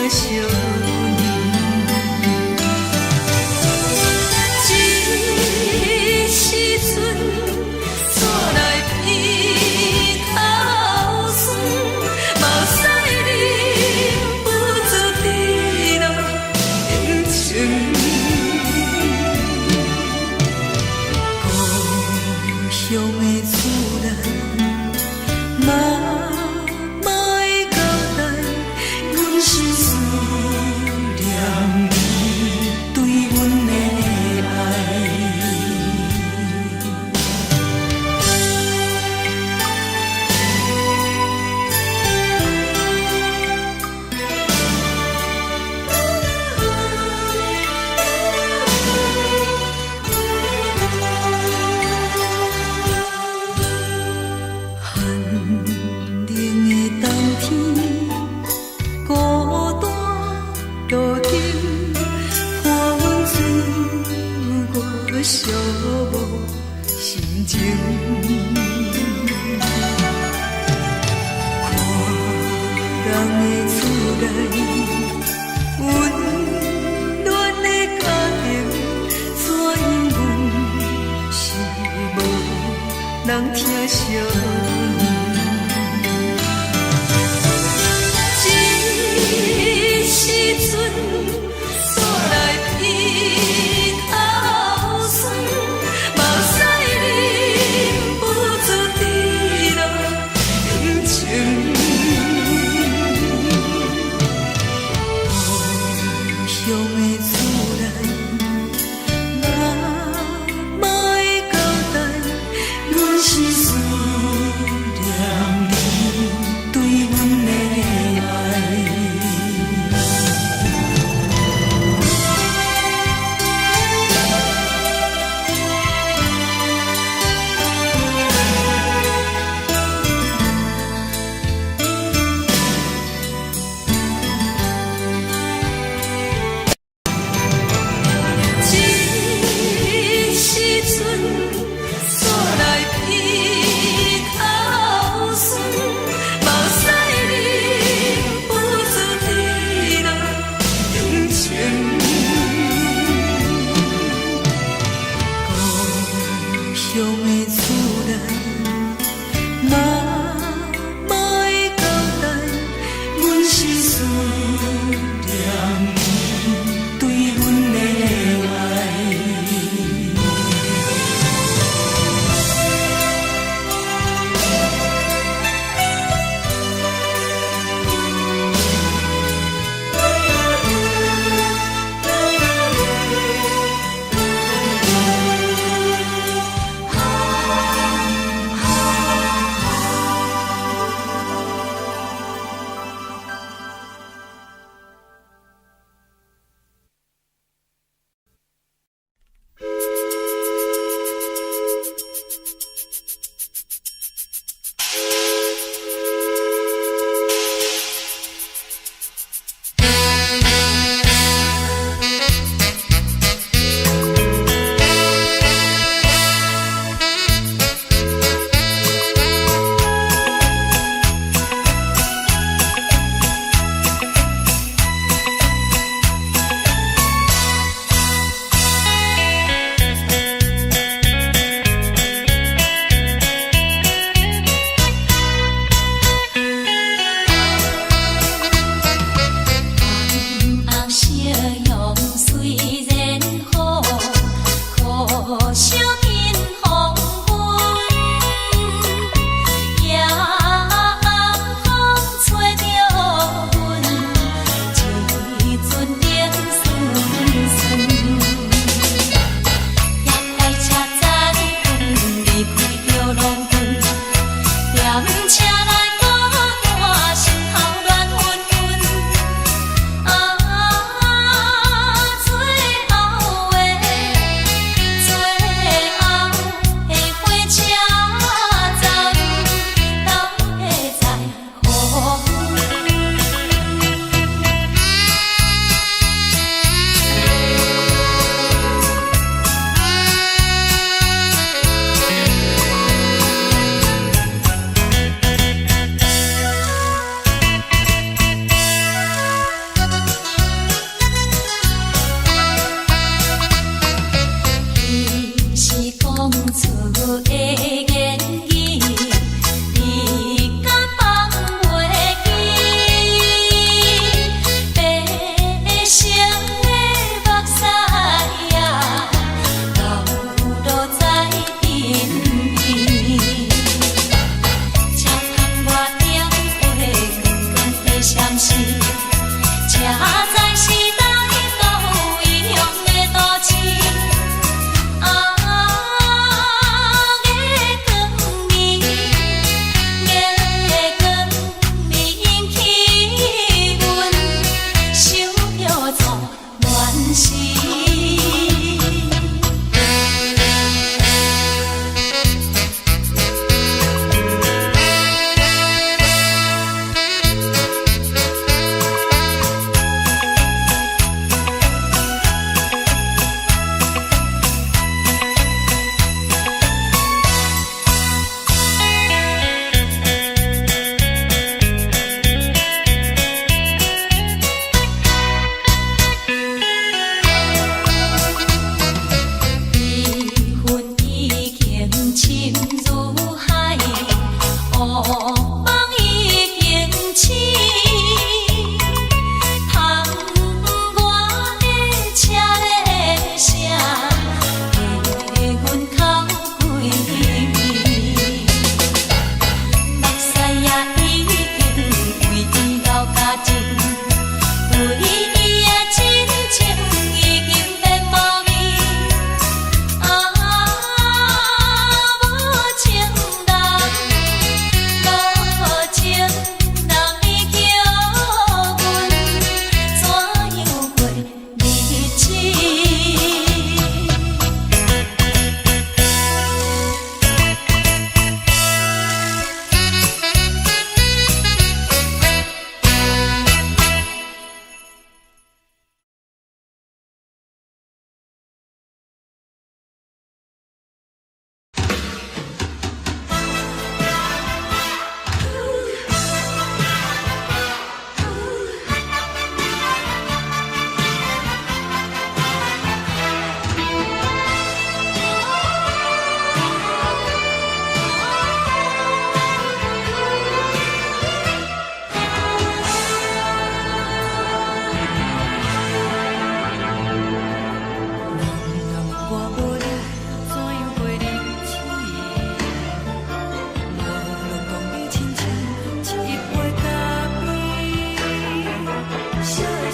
少年。这时阵怎来鼻头酸，嘛使忍不住滴落眼睛。故乡的厝内，嘛会交代，阮是思念你对阮的爱。寒冷的冬天，孤单路顶，看阮自我寂寞心情。看人的厝内，温暖的家庭，怎因阮是无人疼惜你？这时阵怎来鼻头酸，嘛使忍不住滴落眼睛。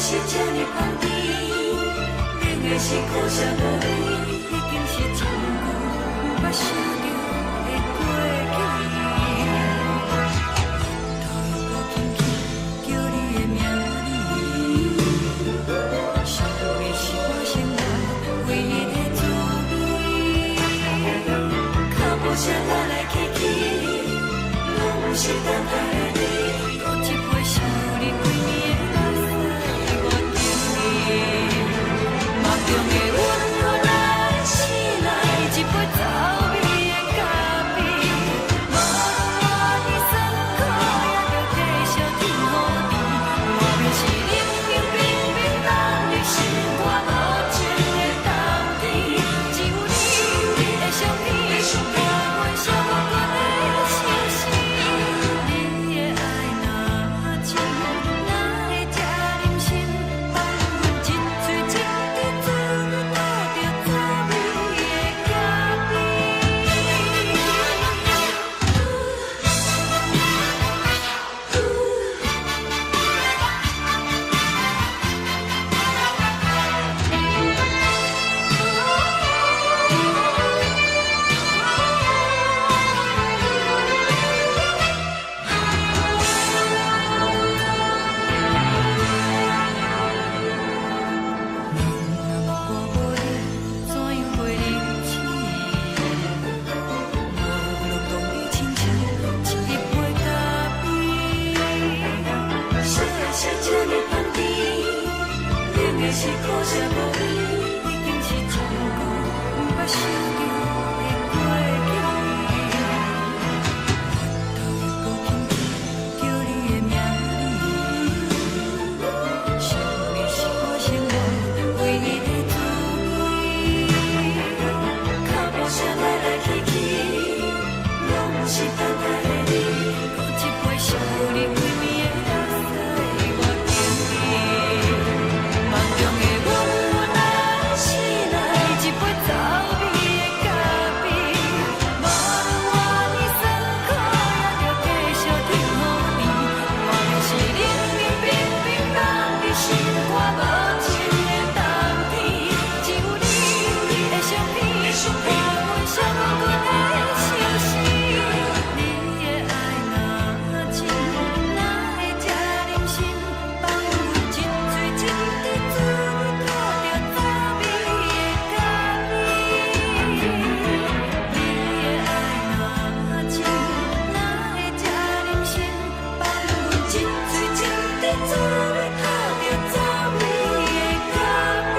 是这呢香甜，冷的是苦涩无味，已经是真久有捌想着的过去。头又搁轻轻叫你的名字，想你是我生活唯一的滋味。脚步声来来去去，拢是等待的你，搁一杯想你几年的目屎，我敬你。梦中的阮我来醒来，一杯走味的咖啡，无论我的酸苦，也着继续甜予你。外面是冷冷冰冰冷的心肝，无情的冬天，只有你的相片，我阮小我阮的心事。你的爱若真，哪会这忍心放阮一嘴一滴滋味，带着滋味的咖啡。我无你，怎样袂忍气？无路当你亲像一杯咖啡，烧的是这呢香甜，冷的是苦涩无味，已经是真久有捌想着的过去。头又搁轻轻叫你的名字，想你是我生活唯一的滋味。脚步声来来去去，拢是等待的你，搁一杯想你几暝的目屎，我敬你。梦中的阮我来醒来，一杯走味的咖啡，无论我的酸苦，也着继续甜予你。外面是冷冷冰冰冷的心肝，无情的冬天，只有你的相片，我阮小我阮的心事。你的爱若真，哪会这忍心放阮一嘴一滴滋味，带着滋味的咖啡。你的爱若真，哪会这忍心放阮一嘴一滴滋味，带着滋味的咖啡。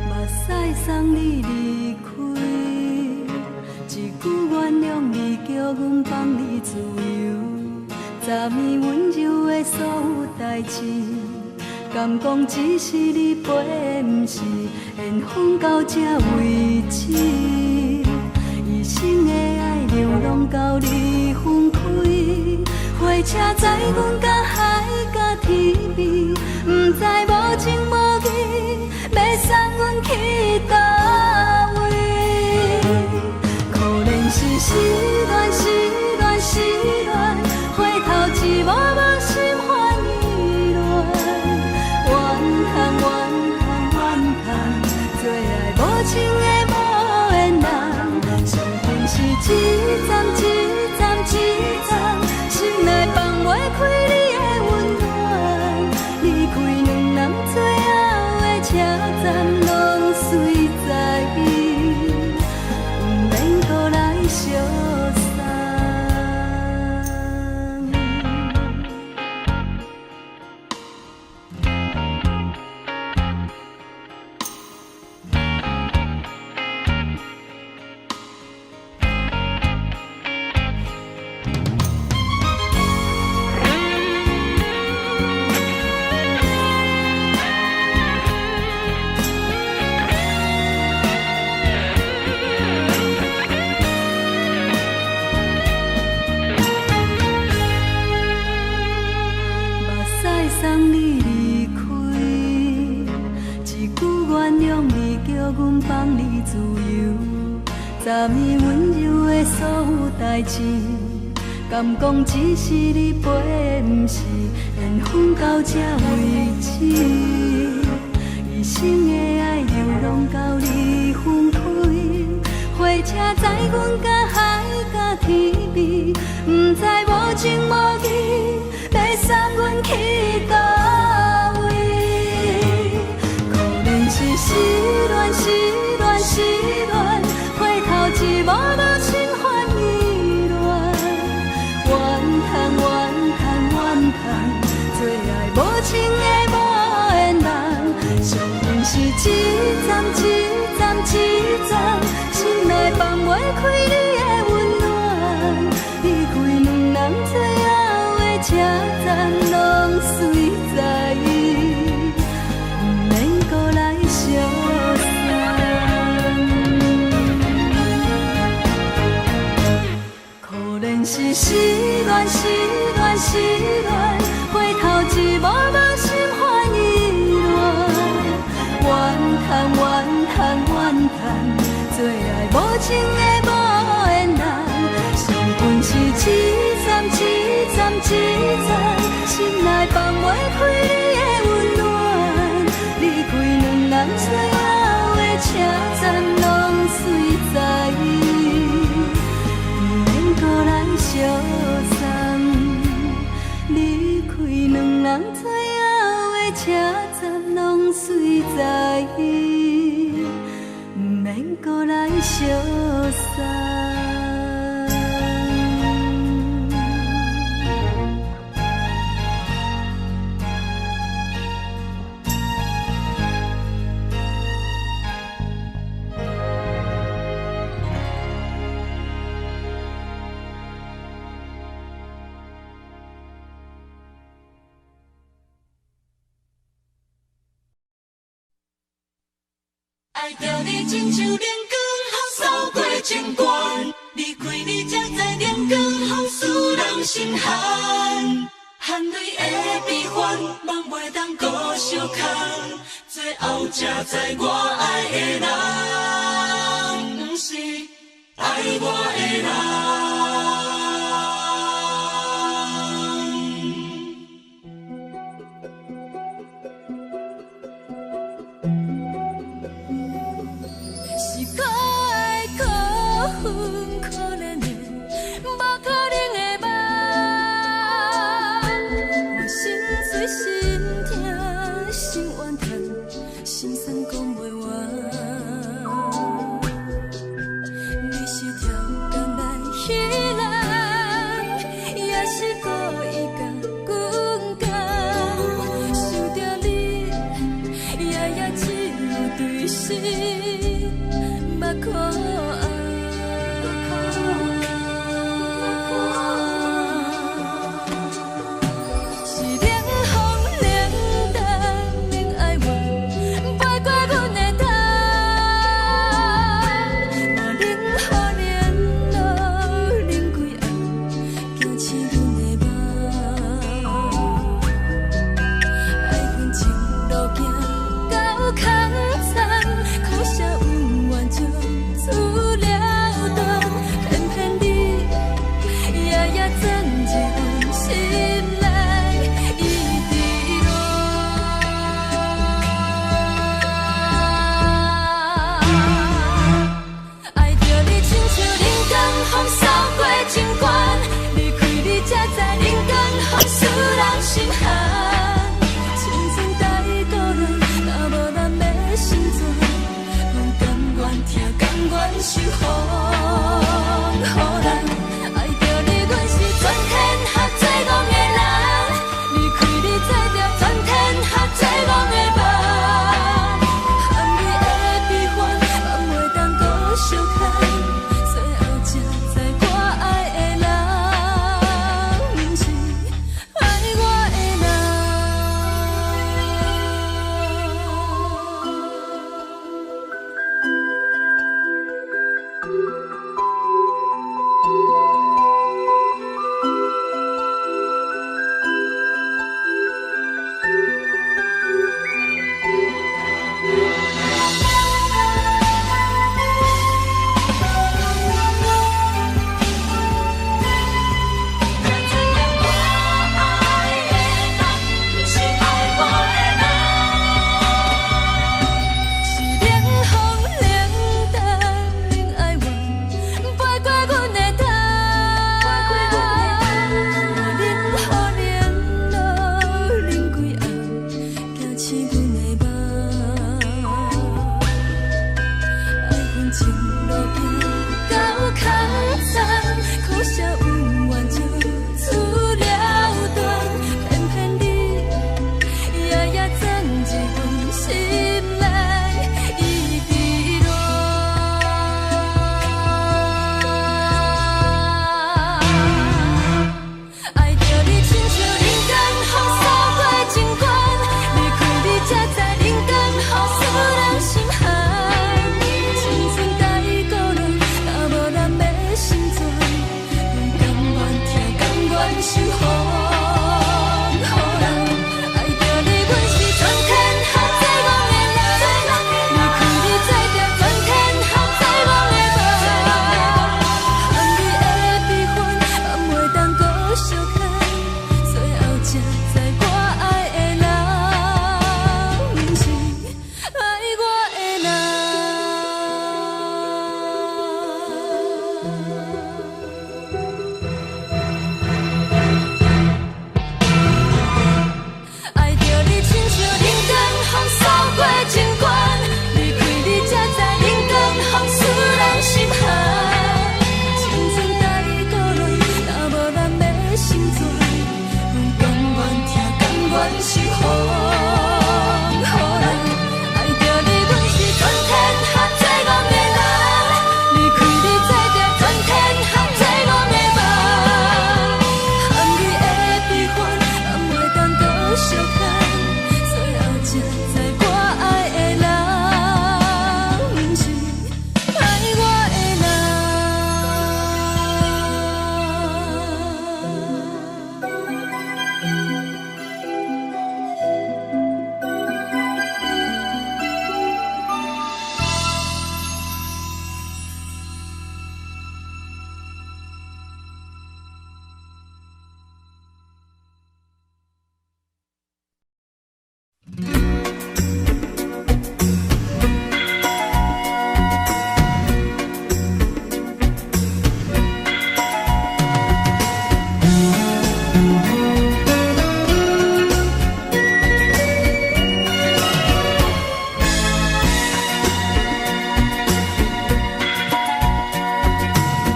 目屎送你离开，一句原谅你，叫阮放你自由。昨暝温柔的所有代志，敢讲只是你陪，不是缘分到这为止。一生的爱流浪到你分开，火车载阮到海角天边，不知无情无义，要送阮去倒位？可能是失恋，失恋，失恋，回头一幕幕心烦意乱，怨叹，怨叹，怨叹，最爱无情的无缘人，缘分是一站一站一站。放你自由，昨暝温柔的所有代志，敢讲只是你陪，不是缘分到这为止。一生的爱又拢到你分开，火车载阮甲海甲天边，不知无情无义，要送阮去倒位？可能是失恋，失恋，失恋，回头一幕幕心烦意乱，怨叹，怨叹，怨叹，最爱无情的无缘人，上恨是一站一站一站，心内放袂开你的温暖，离开两人最后的车站，拢随在意，不免搁来相送。可能是失恋，失恋，失恋，回头一幕幕心烦意乱，怨叹，怨叹，怨叹，最爱无情的无缘人，上恨是一站一站一站，心内放袂开你的温暖，离开两人最后的车站，拢随在意，不免搁来相送。离开两人最后的车站，拢随在意，不免搁来相送。爱着你亲像连光雨扫过情关，离开你才知连光风使人心寒。含泪的悲欢，望袂当搁相牵，最后才知我爱的人，不是爱我的人。是可爱可恨可怜的，无可能的梦。我心碎心痛心怨叹，心酸讲袂完。你是条工来彼来。守护，予人爱着你，阮是全天下最戆的人。离开你才惊全天下最戆的梦。含你的悲欢，也袂当搁相牵，最后才知我爱的人，毋是爱我的人。爱着你，亲像人间风扫过情关，离开你才知人间风使人心寒。青春带过来，若无咱要成全，阮甘愿听，甘愿守护，予人爱着你，阮是全天下最戆的人。离开你才知全天下最戆的梦。含你的悲欢，也袂当搁相牵，最后才知我爱的人，毋是爱我的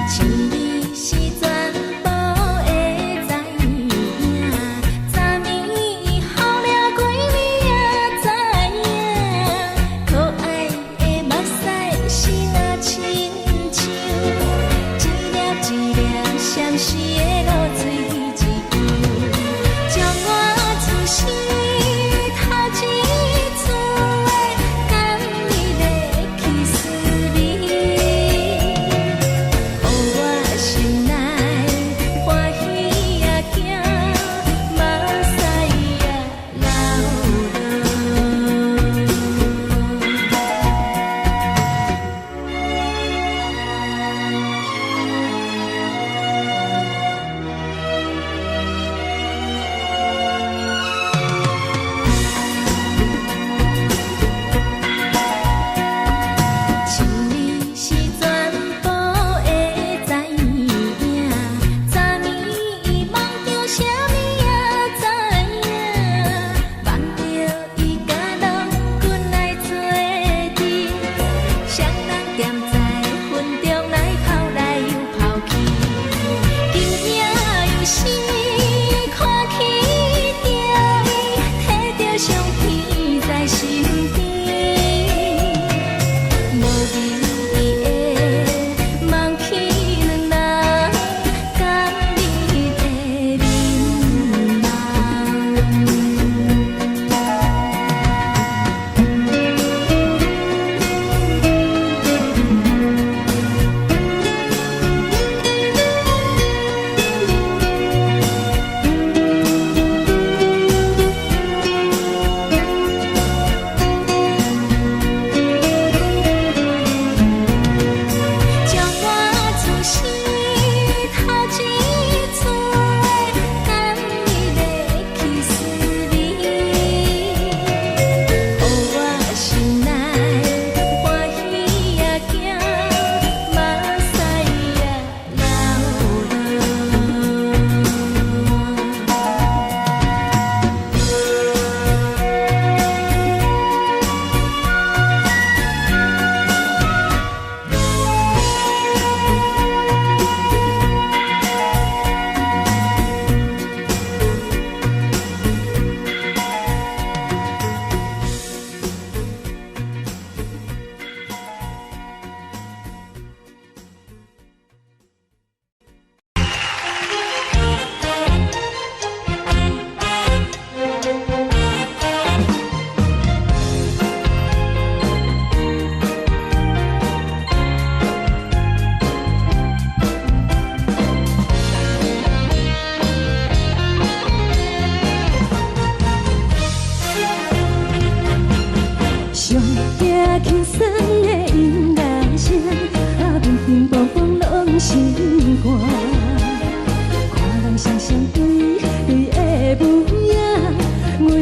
像你是全部的知影，昨暝好了几暝也知影，可爱的目屎是那亲像一粒一粒闪烁的露水一样，将我出生头一次的感你的气思你。我心内欢喜也惊，目屎也像你是全部的知影，昨暝梦着啥物也知影，梦着伊甲人滚来做阵，双人踮在云中来跑来又跑去，今夜又是看起着伊，摕着相片在身边。无意义的梦起两人，甘你的忍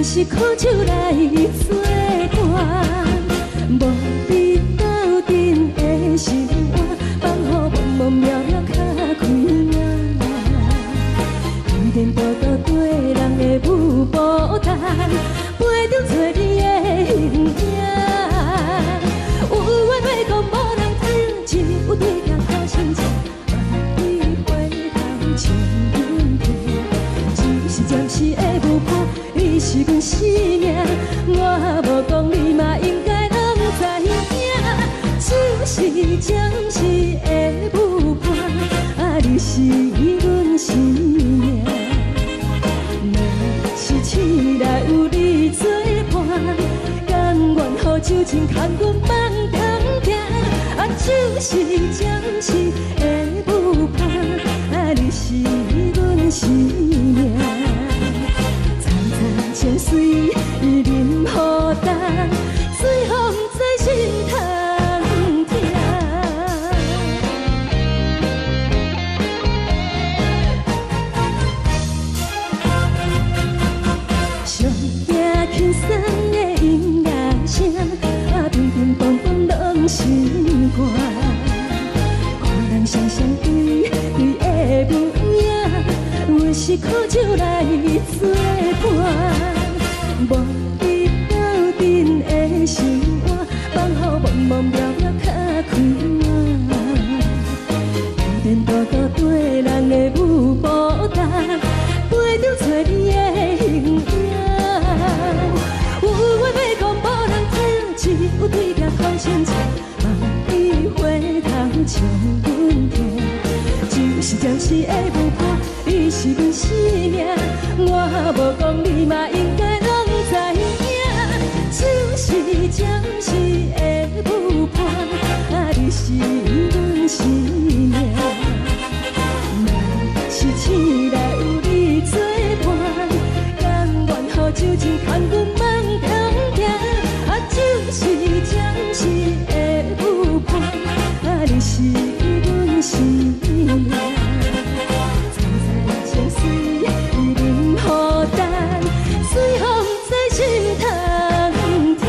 阮是苦酒来作伴，无伫斗阵的生活，放予茫茫渺渺较开眼。颠颠倒倒对人的舞步弹，陪着做你的形影。有话要讲无人听，只有对镜头心情，万里回头像阮听。就是暂时的舞伴，你是阮生命，我无讲你嘛应该拢知影。就是暂时的舞伴，你是阮生命。若是醒来有你作伴，甘愿予酒精牵阮梦中行。就是暂时的舞伴，你是阮生命。层层情水任何等，随风在心头听。上惊轻松的音乐声，乒乒乓乓拢心肝。看人双双对对的舞影，阮是苦酒来作伴。无伫斗阵的生活，放予茫茫渺渺较开眼。颠颠倒倒对人的舞步弹，陪着做你的形影。有话要讲无人听，只有对镜头心情，万里回头像阮听。就是暂时的舞伴，你是阮生命，我无讲你嘛应该拢知影。就是暂时的舞伴，你是阮生命。若是醒来有你作伴，甘愿予酒精牵阮梦中行。就是暂时的舞伴，你是阮生命。层层情水任何等，随风在心头听。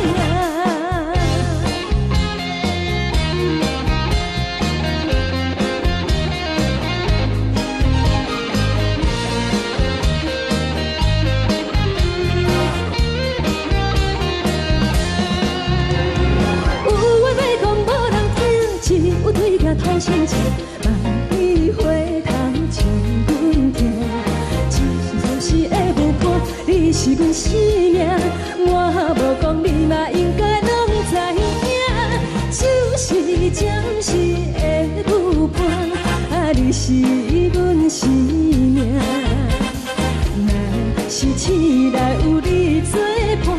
有话要讲无人听，只有对镜头心情，万里回头像阮听。就是暂时的舞伴，你是阮生命，我无讲你嘛应该拢知影。就是暂时的舞伴，你是阮生命。若是醒来有你作伴，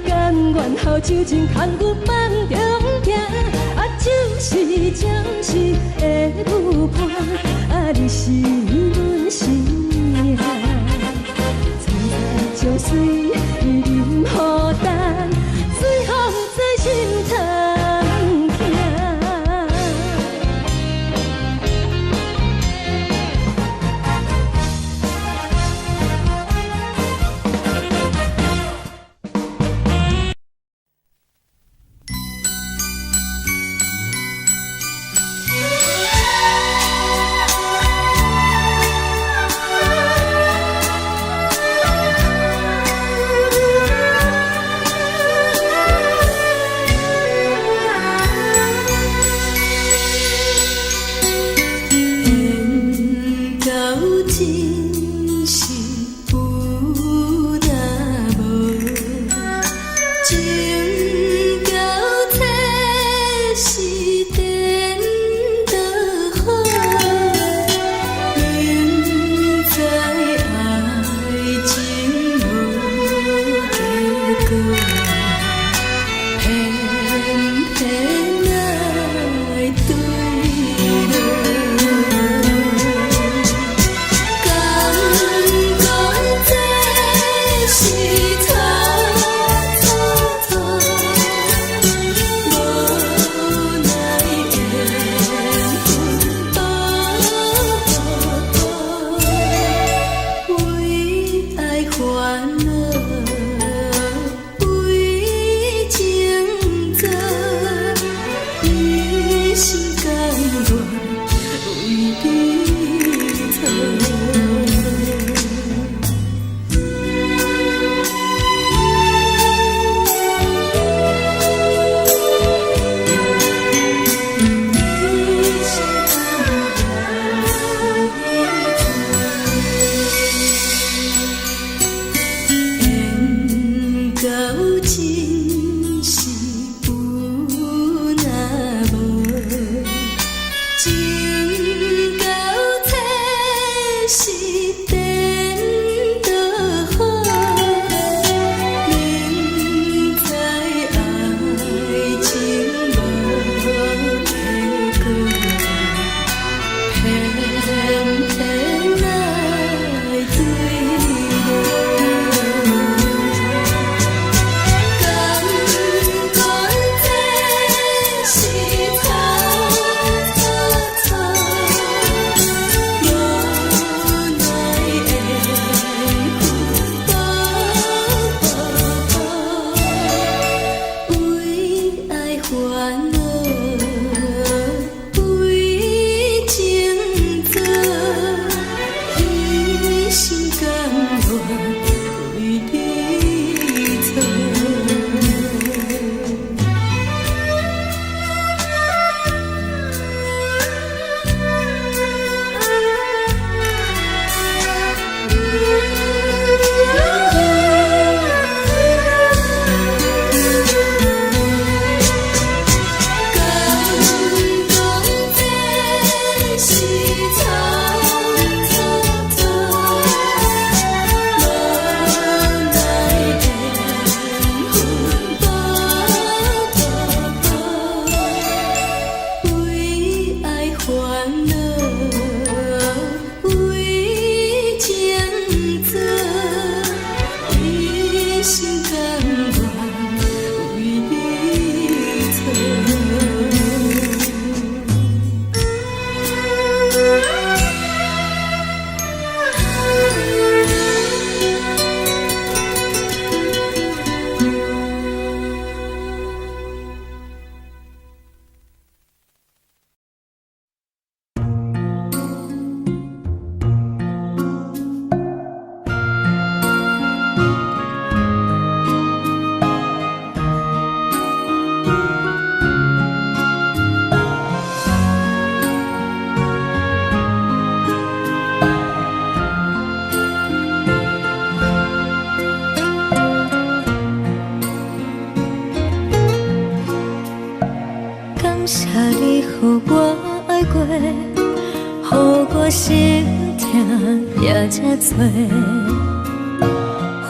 甘愿予酒精牵阮梦中行。就是暂时的舞伴，你是阮生命。层层情水任何等，随风在心头听。这多，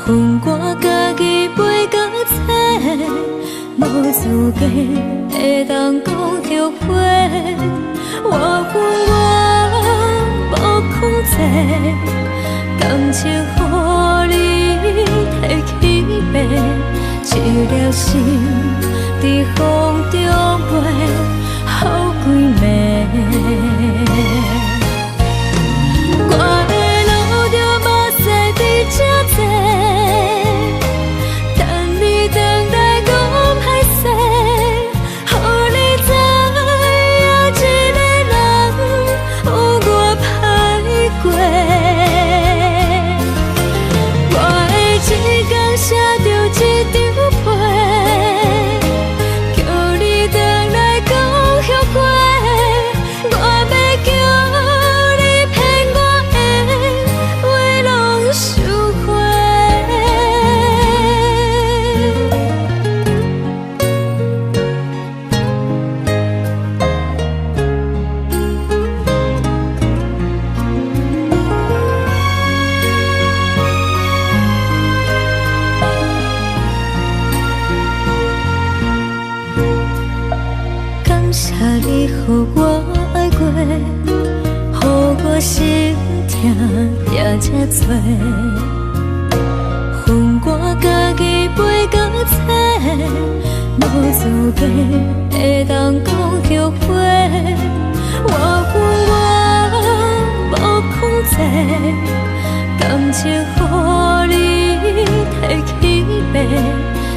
恨我家己袂够切，无资格会当讲后悔。我恨我无控制，感情予你提起白，一粒心在风中飞，好几暝。我的路着目屎伫这多，等你等待讲歹势，予你知影一个人有我歹过。我的一天写着一张被，叫你回来讲后悔。我要叫你骗我的话拢收回。感谢你，予我爱过，予我心痛也这多，恨我家己袂够切，无资格会当讲后悔。我恨我无控制，感情予你提起白，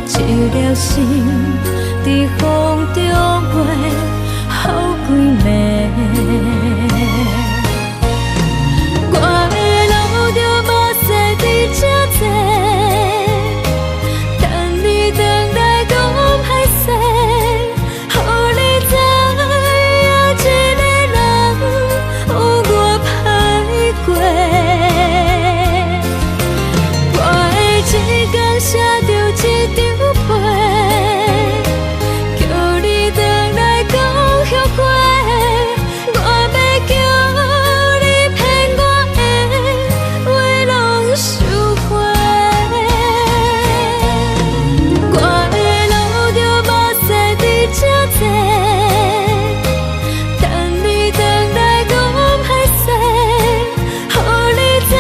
一粒心在风中飞，好几暝。我的路着目屎伫这多，等你等待讲歹势，予你知影一个人有我歹过。我的一天写着一张被，叫你回来讲后悔。我要叫你骗我的话拢收回。我的路着目屎伫这多，等你等待讲歹势，予你知影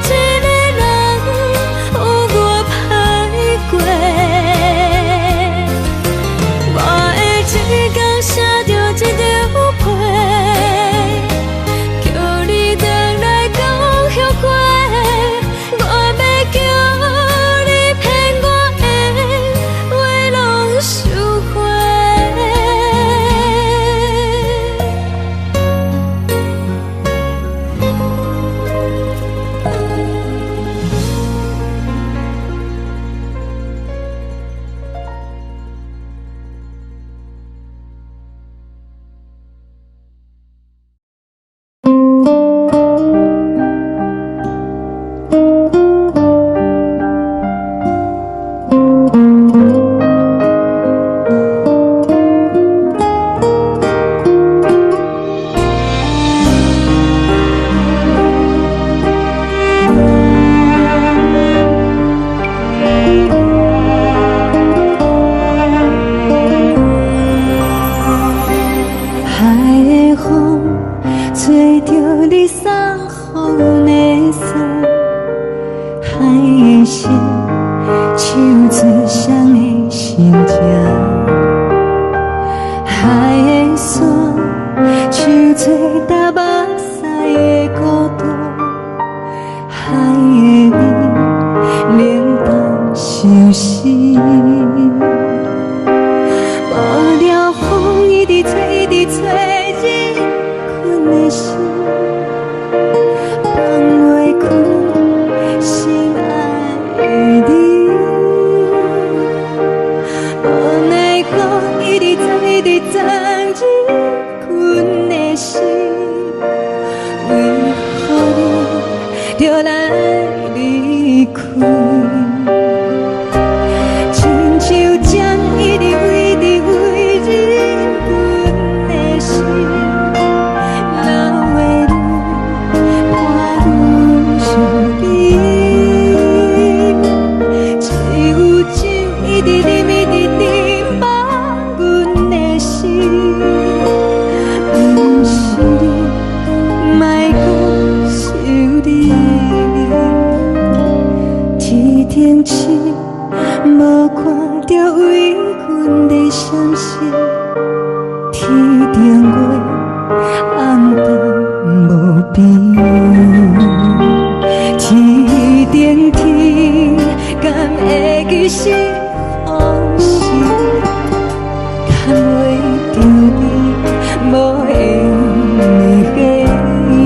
一个人有我歹过。我的一天写着一张被，叫你回来讲后悔。我要叫你骗我的话拢收回。海的风吹着你送风的伞，海的心唱出双的心情，海的山唱出搭目屎的孤独，海的你冷淡伤心。无聊风一直吹，一直吹，日困的心放袂开，心爱的你。无奈讲一直藏，一直藏，日困的心，为何你就来离开？亲像将一直为你为日困的心，流的泪，汗停止，无看到为阮的闪失。天顶月，暗淡无边。天顶天，敢会记是往事？牵袂着你，无缘的你。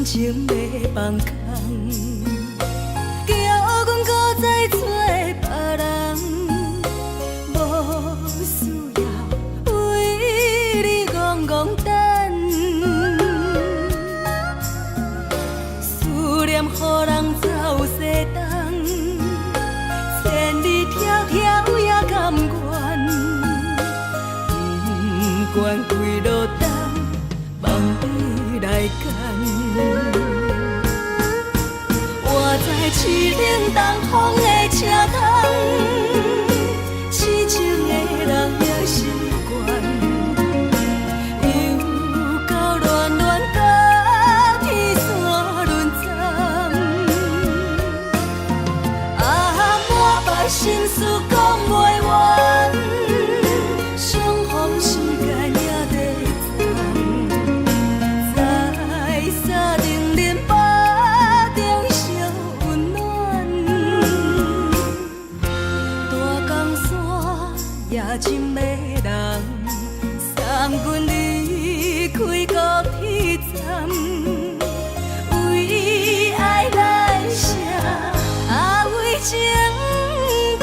情要放空，叫阮搁再找别人，无需要为你戆戆等。思念予人走西东，千里迢迢也甘愿，不管几路灯，望你来牵。活在痴冷东风的车窗，痴情的人也习惯，又到恋恋甲天山论战。啊，满腹心事讲袂完，相逢时间也在藏，在沙定林巴中烧温暖。大江山夜深的人，送阮离开高铁站，为爱来写为情长。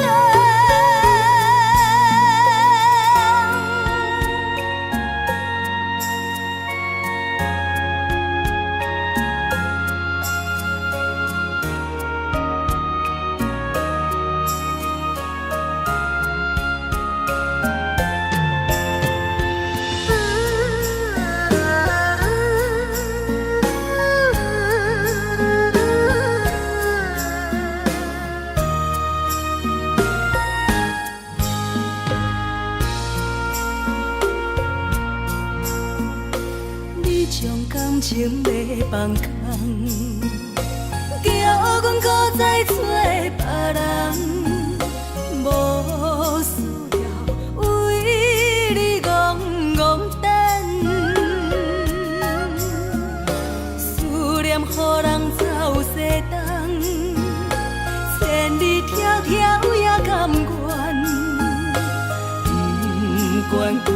你将感情要放空，叫阮搁再找别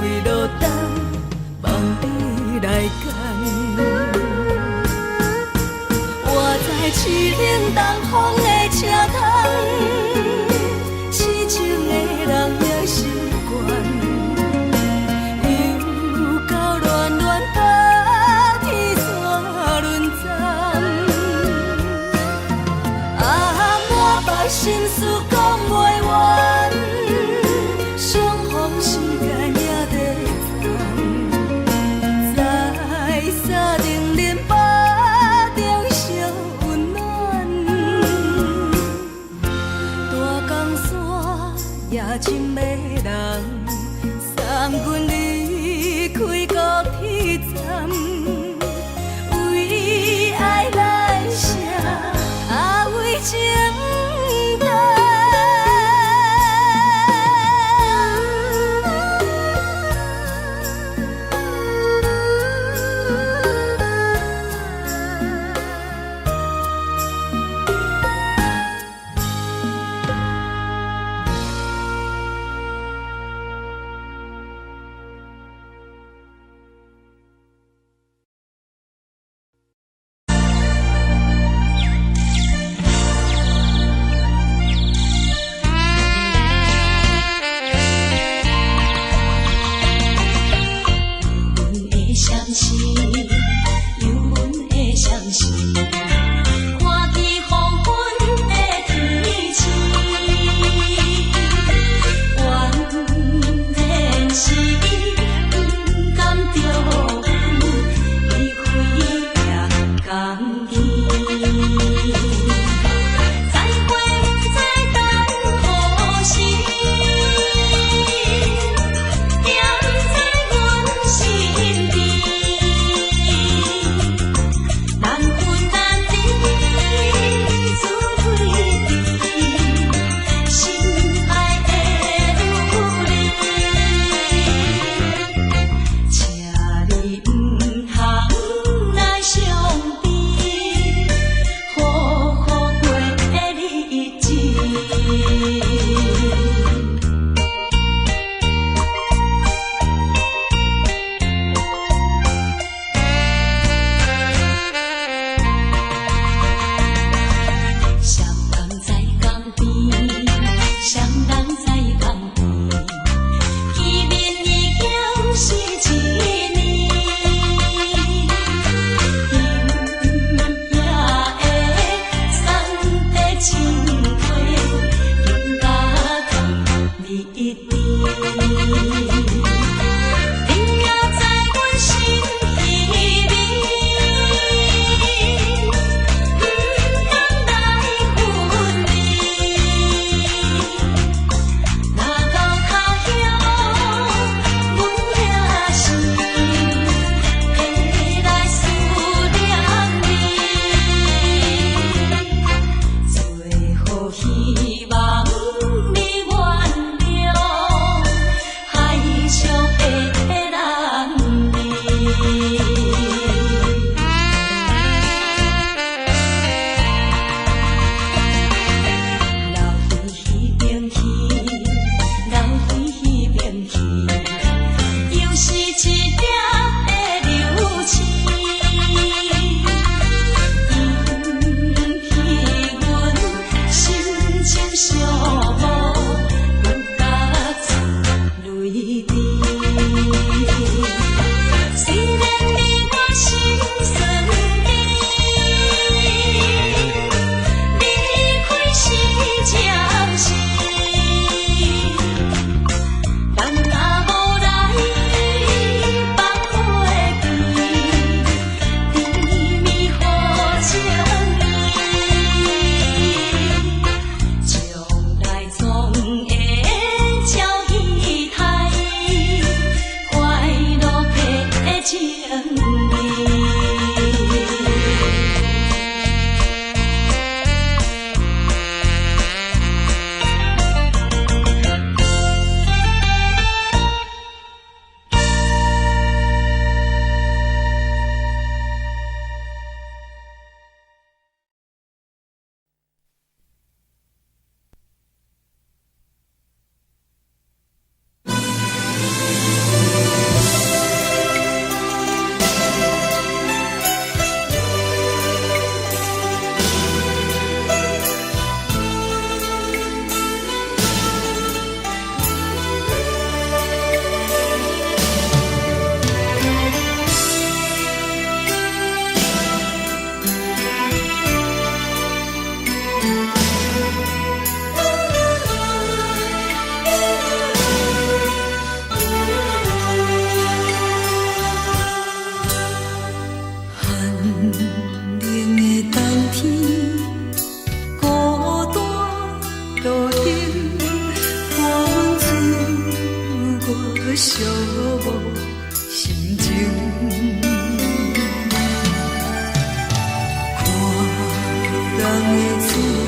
为落单，望你来牵。我在市顶东风的车窗，痴情的人也习惯，又到乱乱把天线轮转。啊，满腹心事讲袂完，相逢时间也在站，在山顶林巴中相温暖。大江山夜深的人，送阮离开高铁站，为爱来写，为情等。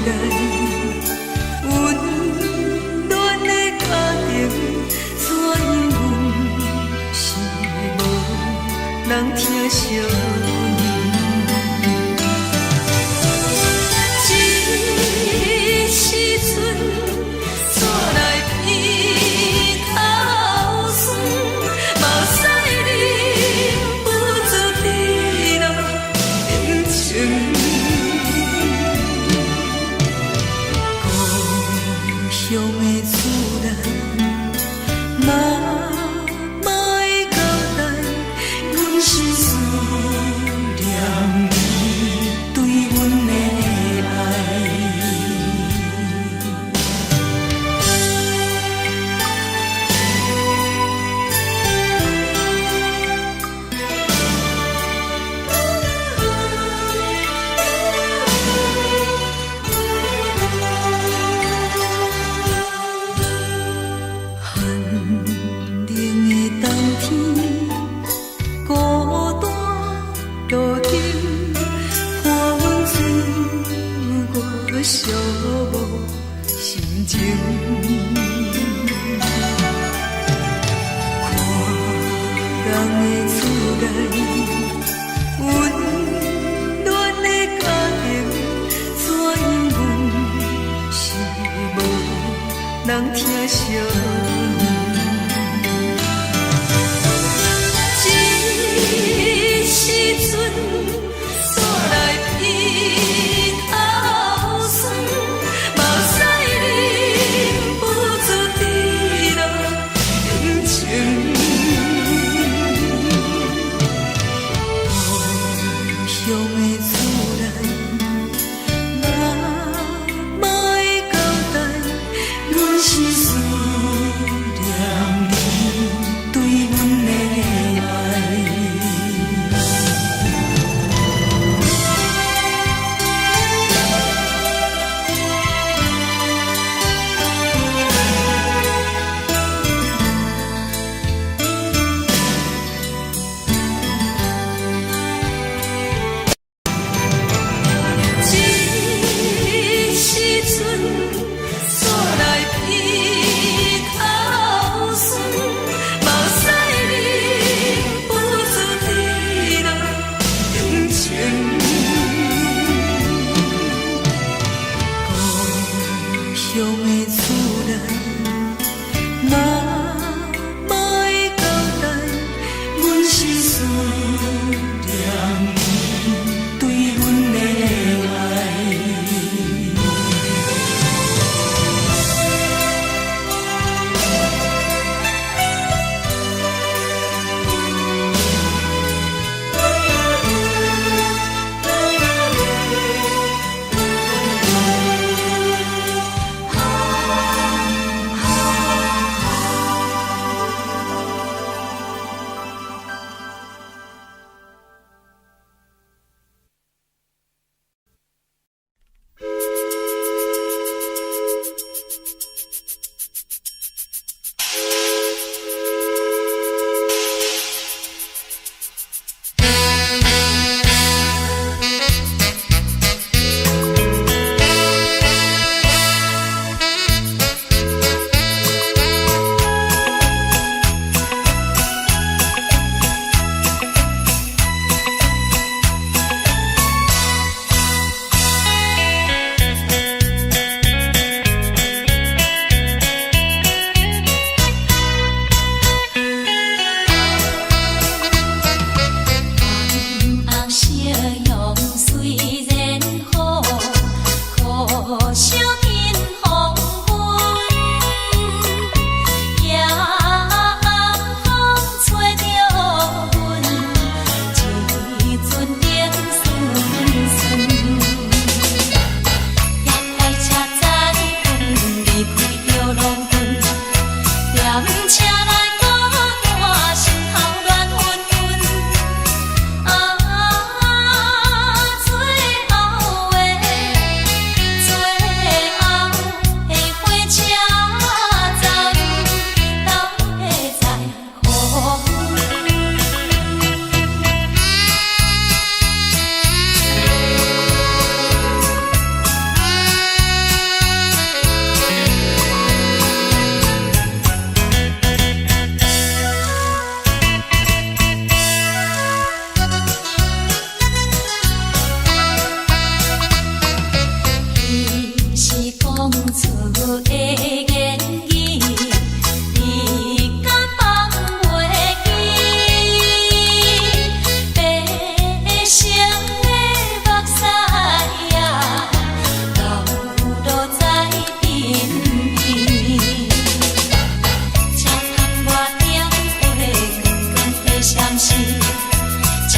代，温暖的家庭，怎因阮是无人疼惜？这时阵怎来鼻口酸，嘛使忍不住滴落眼睛。故乡的厝内，妈妈的交代，阮是思念你对阮的爱。寒冷的冬天，孤单路程，看阮自我寂寞心情。看人的厝内，温暖的家庭，怎因阮是无人疼惜？这时阵怎来鼻口酸，嘛使忍不住滴落眼睛。故乡的厝内，妈妈的交代，阮是思念你对阮的爱。这时阵怎来鼻口酸，嘛使忍不住滴落眼睛。故乡的厝内，妈妈的交代，阮是思念你对阮的爱。厝的言语，你敢放袂记？白成的目屎啊，流落在身边。车窗外点火，光光的闪烁，车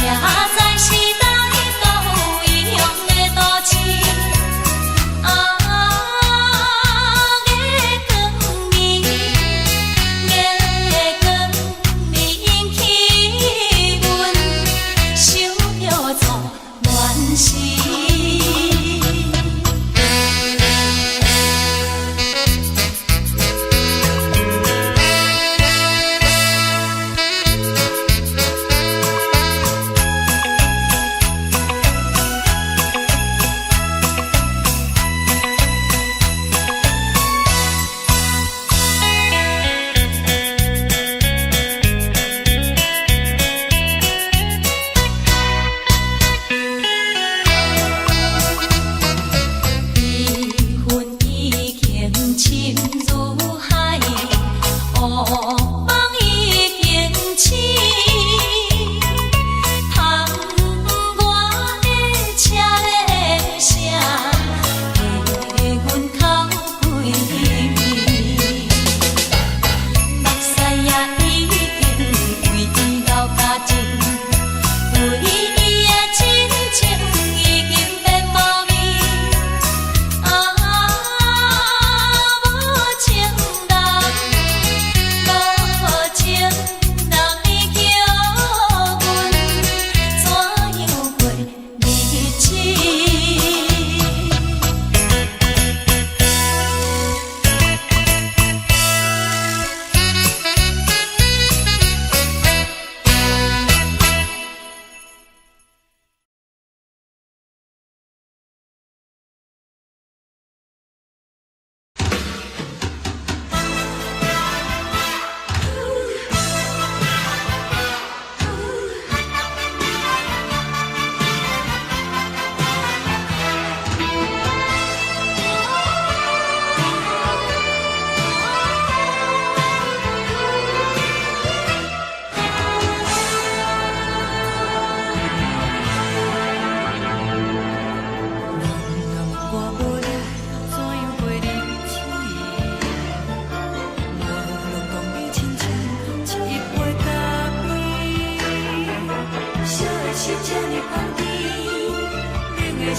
载时代都一样的大市。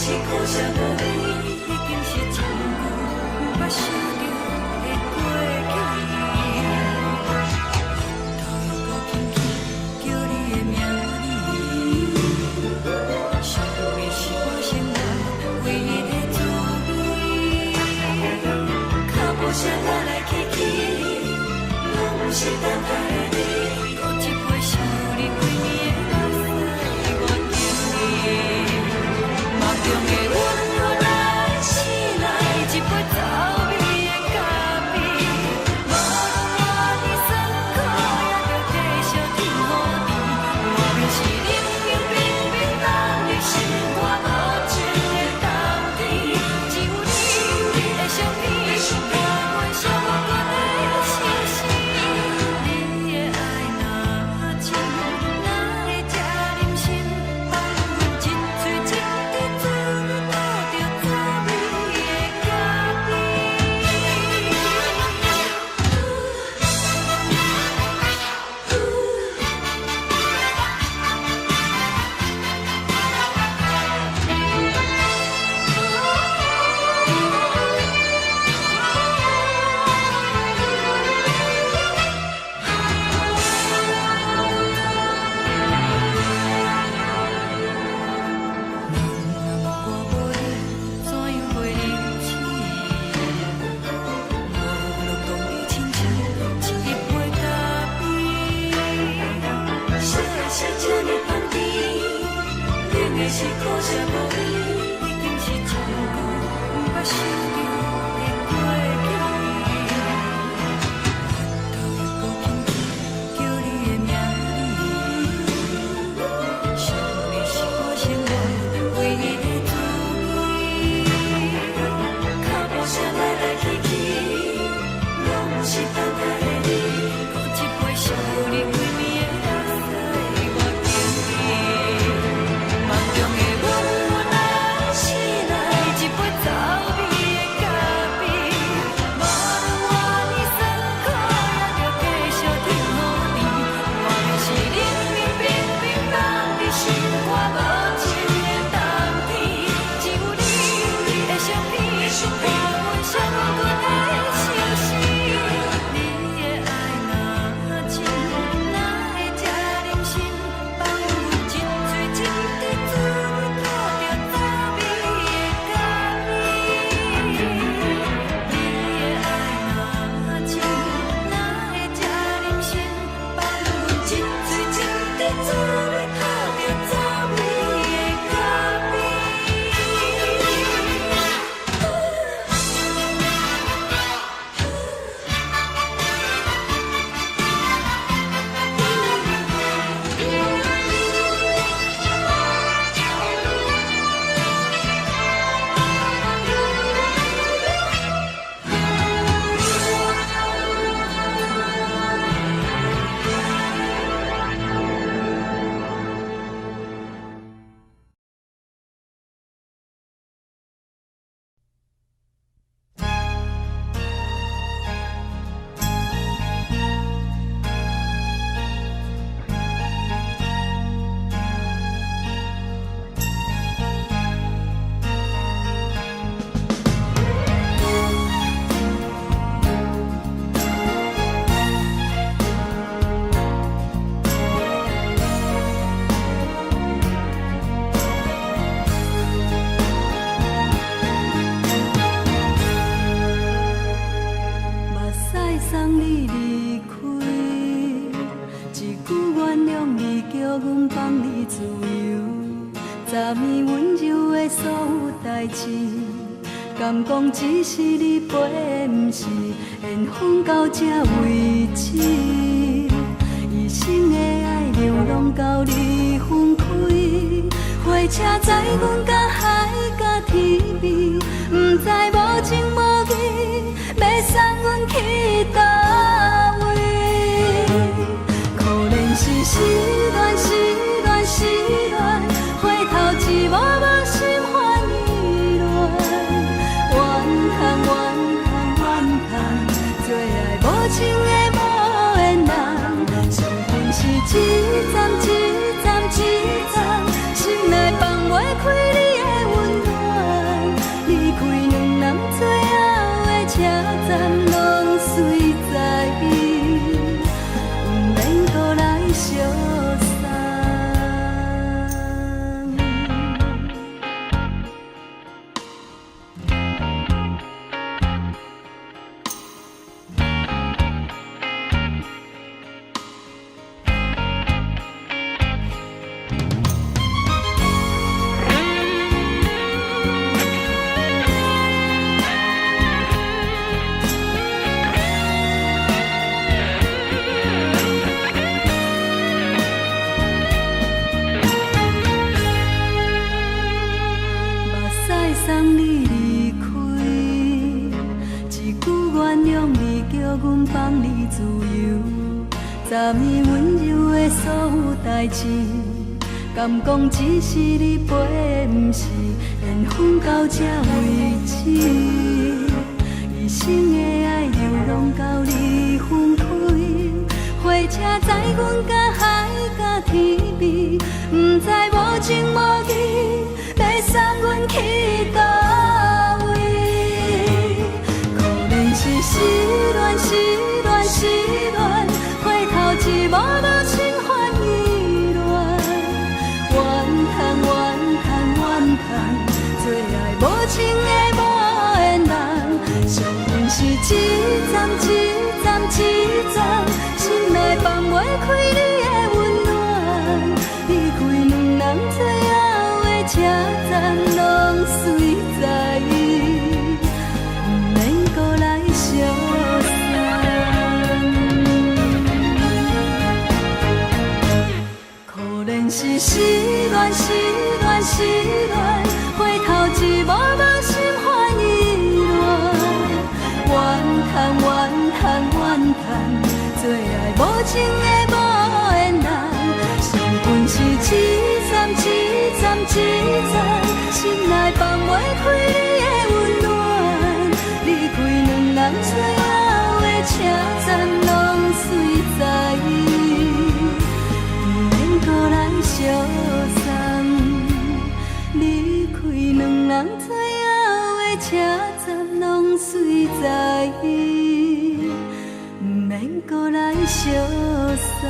是苦涩无味，已经是一句不捌想着的过去。头又搁轻轻叫你的名字，想你是我生活唯一的滋味。脚步声来来去去，拢不是等待的你，搁一杯想你几年的目屎我丢你。梦中的阮落来醒来，一杯走味的咖啡，无论我的酸苦，也着继续甜予你。无论是冷冷冰冰冷的心，我无情的冬天，只有你的相片，伴阮相关的心事。你的爱若真，哪会这忍心放阮一嘴一滴滋味倒着滋味的咖啡？我无你，怎样袂忍起？无路当你亲像一杯咖啡，烧的是这呢香甜，冷的是苦涩无味，已经是一句不捌想着的过去。头又搁轻轻叫你的名字，想你是我生活唯一的滋味。脚步声来来去你是我上过的相思，你的爱若真，哪会这忍心放阮一嘴一滴滋味吐着早味的咖啡？你的爱若真，哪会这忍心放阮一嘴一滴滋味吐着早味的咖啡？目屎送你离开，一句原谅你，叫阮放你自由。昨暝温柔的所有代志，敢讲只是你陪，不是缘分到这为止。一生的爱流浪到你分开，火车载阮甲海甲天边，不知无情无义，要送阮去倒位？可怜是失恋，失恋，失恋，回头一幕幕心烦意乱，怨叹，怨叹，怨叹，最爱无情的无缘人，伤痕是一站一站一站，心内放袂开你的温暖，离开两人最后的车站，拢随在伊，不免搁来相送。目屎送你离开，一句原谅你，叫阮放你自由。昨暝温柔的所有代志，敢讲只是你陪，不是缘分到这为止。一生的爱流浪到你分开，火车载阮甲海甲天边，不知无情无义，要送阮去倒位？可怜是失恋，失恋，失恋，回头一幕幕心烦意乱，怨叹，怨叹，怨叹，最爱无情的无缘人，伤痕是一站一站一站，心内放袂开你的温暖，离开两人最后的车站，拢随在伊，不免搁来相送。可怜是失恋，失恋，失恋，回头一幕幕心烦意乱，怨叹，怨叹，怨叹，最爱无情的无缘人，伤痕是一站一站一站，心内放袂开你的温暖，离开两人最后的车站，拢随在伊，不免搁来相送，离开两人最后的车站拢随在伊，毋免搁来相送。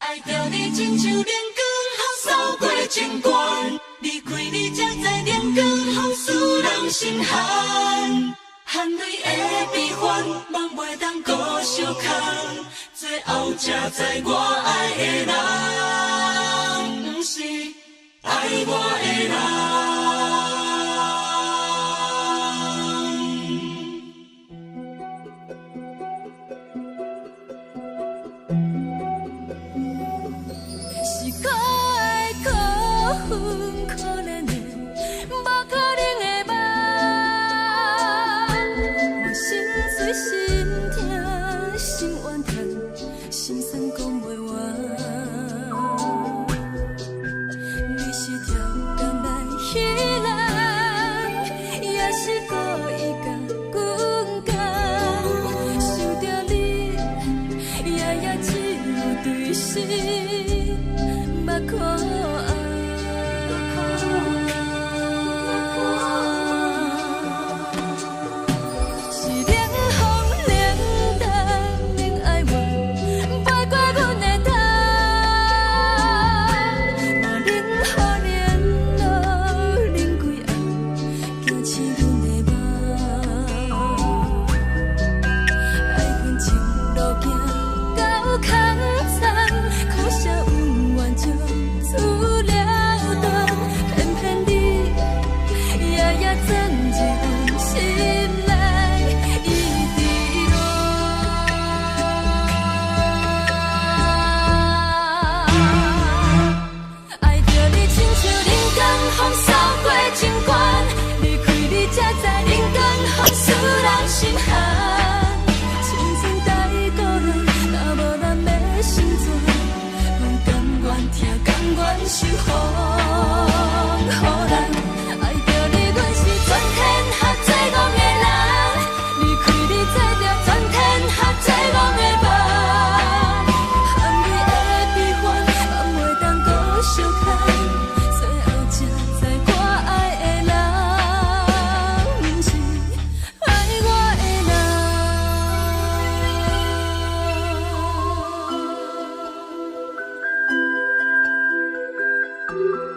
爱着你亲像阳光，透过情关，离开你才知阳光风使人心寒。含泪的悲欢，望袂当搁相牵，最后才知我爱的人，不是爱我的人。you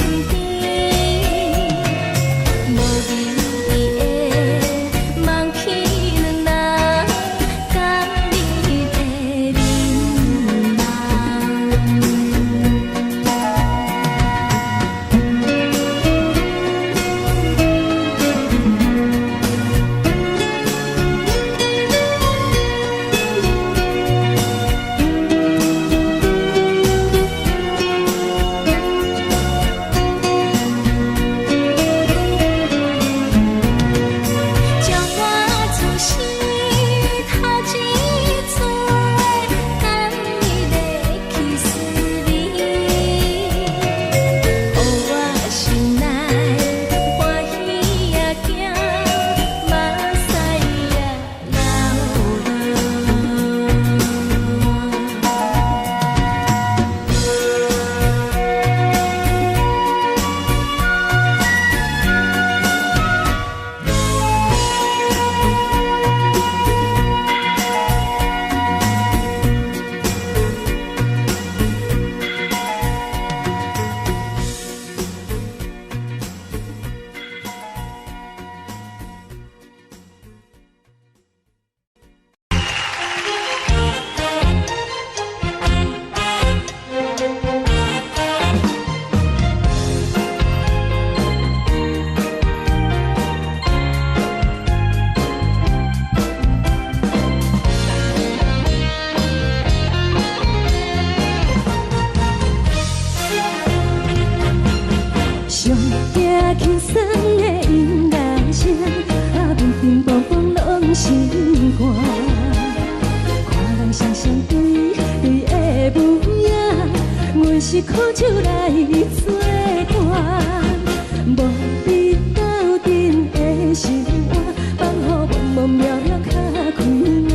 无名义的梦起两人，甲你的面将我自身头一撮，甘你的气思味，予我心内欢喜也惊，目屎也上惊轻松的音乐声，乒乒乓乓拢心肝。看人双双对对的模样，阮是苦酒来作伴。无你斗阵的生活，放予茫茫渺渺较开朗。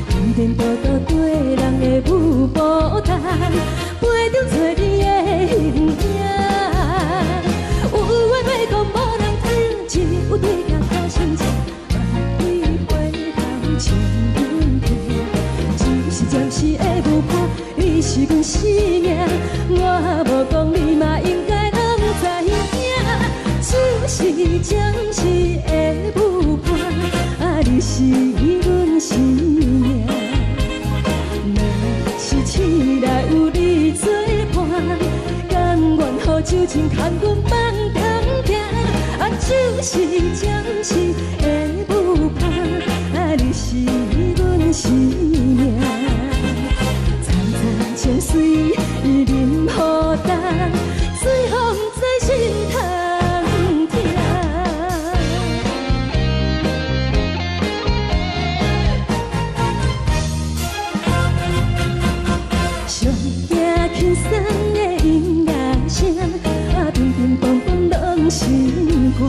颠颠倒倒对人的舞步弹，陪着找你的形影。有话要讲无人听，只有对镜头先笑，万里回头像阮家。一时暂时的舞伴，你是阮生命，我无讲你嘛应该拢知影。只是暂时的舞伴，你是阮生命。若是醒来有你作伴，甘愿予酒精牵阮放通行。就是暂时的舞伴，你是阮生命。层层情水任何等，水风在心通听。上惊轻松的音乐声，乒乒乓乓拢心肝。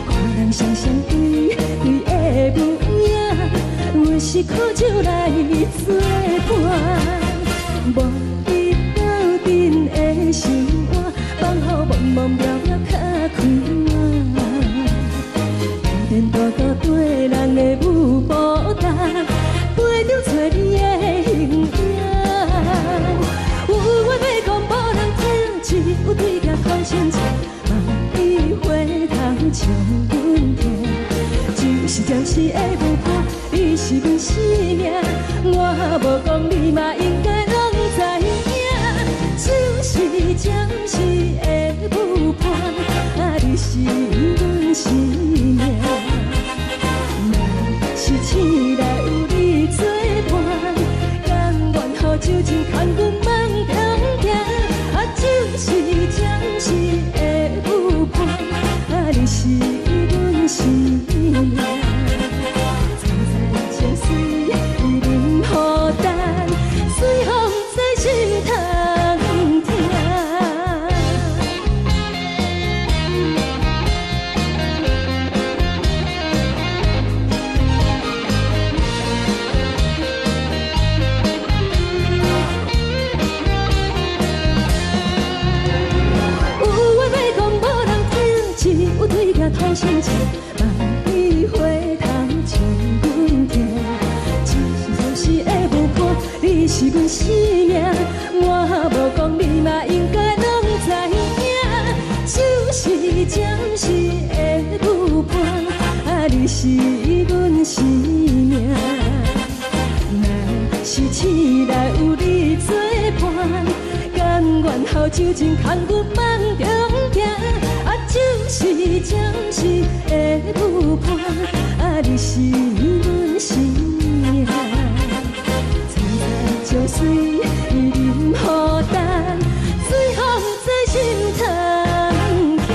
看人双双对对的模样，阮是苦酒来作伴。无你斗阵的生活，放予茫茫渺渺较开朗。颠颠倒倒对人的舞步弹，陪着找你的形影。有话要讲无人听，只有对镜头先笑，万里回头像阮家。就是暂时的舞伴，你是阮生命，我无讲你嘛应该拢知影。就是暂时的舞伴，你是阮生命。若是醒来有你作伴，甘愿予酒精牵阮放通行。就是暂时的舞伴，你是阮生命。层层情水任何等，随风在心通听。头先笑，万里回头像阮家。一时暂时的舞伴，你是阮生命，我无讲你嘛应是阮生命。若是醒来有你作伴，甘愿好酒情空阮梦中行。啊，就是暂时的舞伴，啊，你是阮生命。青菜椒水伊啉予等，水风在心头行。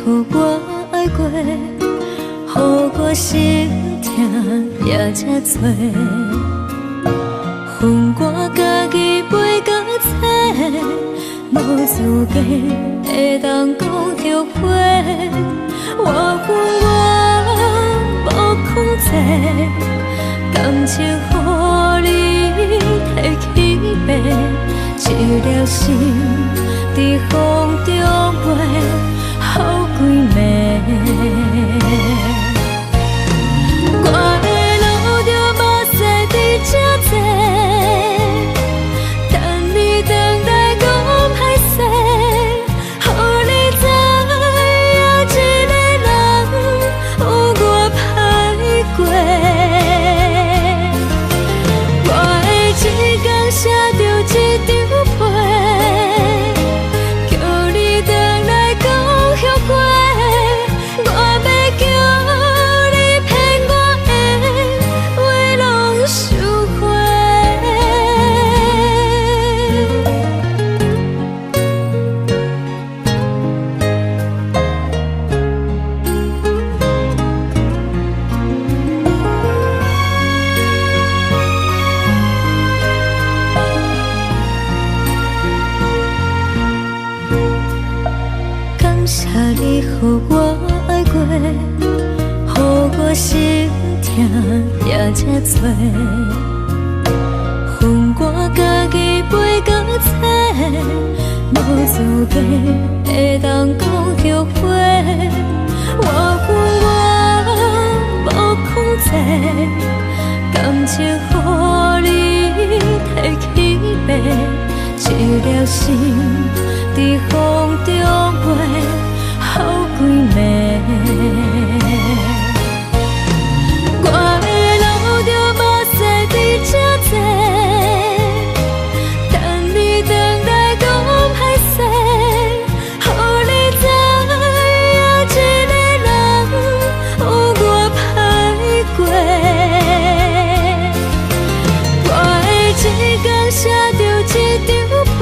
予我爱过，予我心痛也这多，恨我家己袂够切，无资格会当讲着花。我恨我无控制，感情予你提起白，一粒心伫风中飞，好几暝。我的路着目屎伫这多，等你回来讲歹势，予你知影一个人有我歹过。我的一天写着一张被，叫你回来讲后悔。我要叫你骗我的话拢收回。感谢你予我爱过，予我心痛也这多，恨我家己袂够切，无资格会当讲着花。我恨我无控制，感情予你提起白，一粒心伫风中飞，好几暝。我的路着目屎伫这多，等你回来讲歹势，予你知影一个人有我歹过。我的一天写着一张被，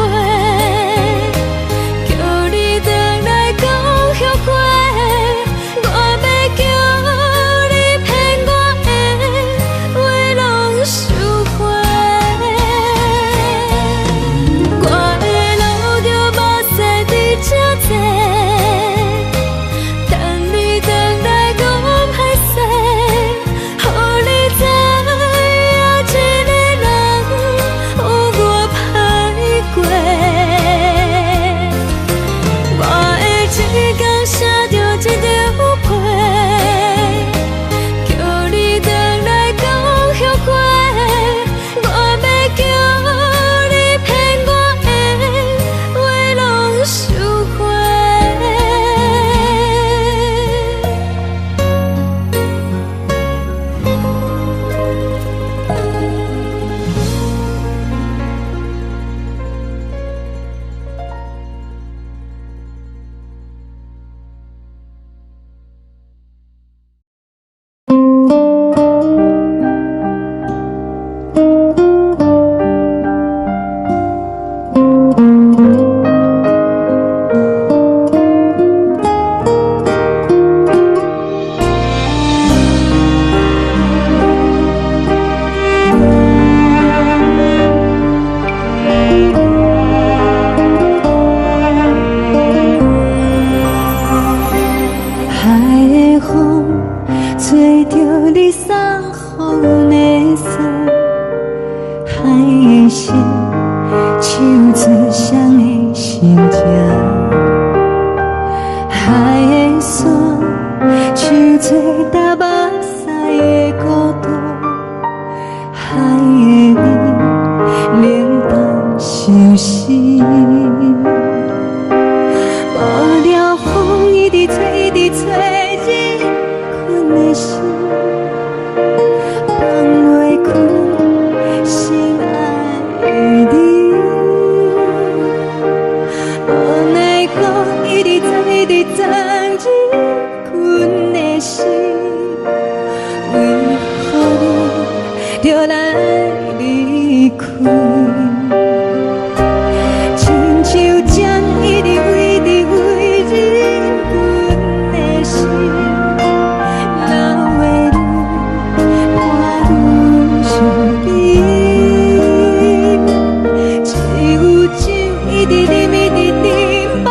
一直忍一直忍，放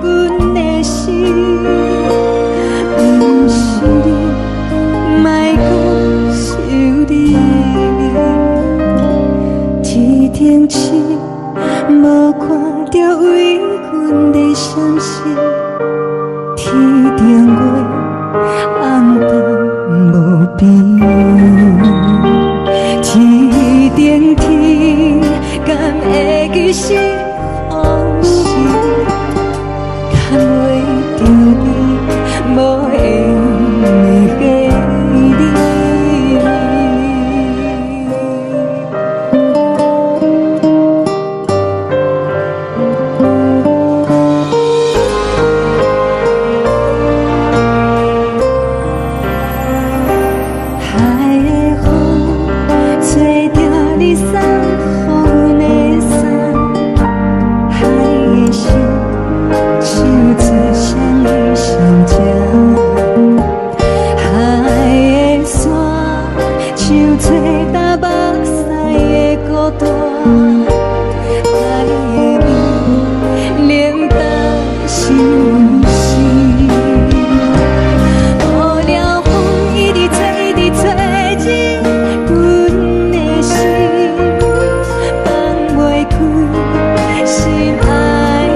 阮的心。不是你，莫讲是你。天顶星，无看到为阮在闪烁。天顶月，暗淡无边。天顶天，敢会记是往事？敢袂着你，无缘的你。海的风，吹着你送予阮的伞。海的心，手做双鱼相正。海的山，像做搭目屎的孤单。海的味，冷淡心事。雨了风一直吹，一直吹入阮的心，放袂开心爱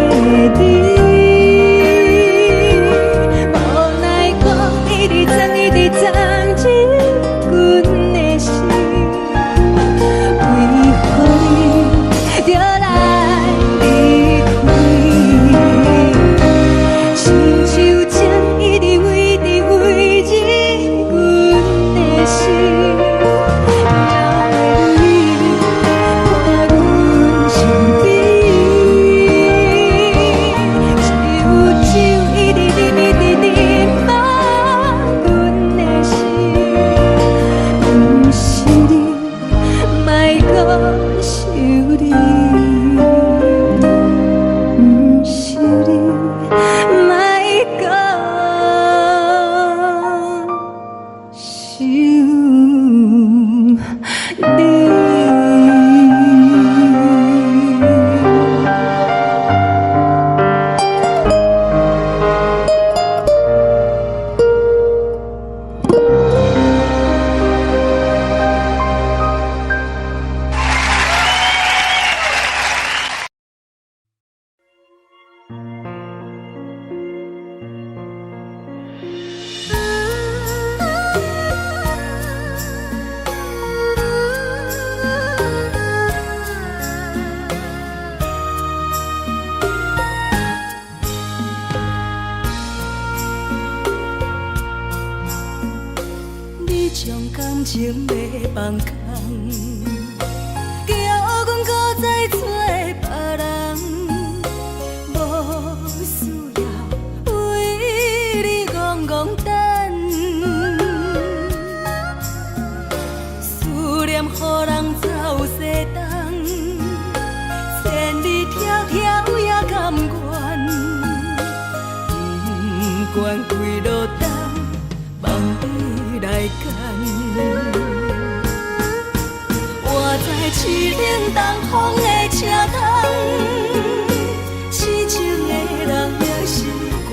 的你。无奈讲一直藏，一直藏入阮的心，为何你就来离开？亲像针一直围，一直围入阮的心。了的你，看阮伤悲，只有一直忍，一直忍，放阮的心。不是你，莫讲是你。不是你，莫讲是你。你将感情要放空，叫阮搁再找别人，无需要为你戆戆等。思念予人走西东，千里迢迢也甘愿，不管几落冬。梦伊来干，我在市顶东风的车窗，痴情的人也习惯，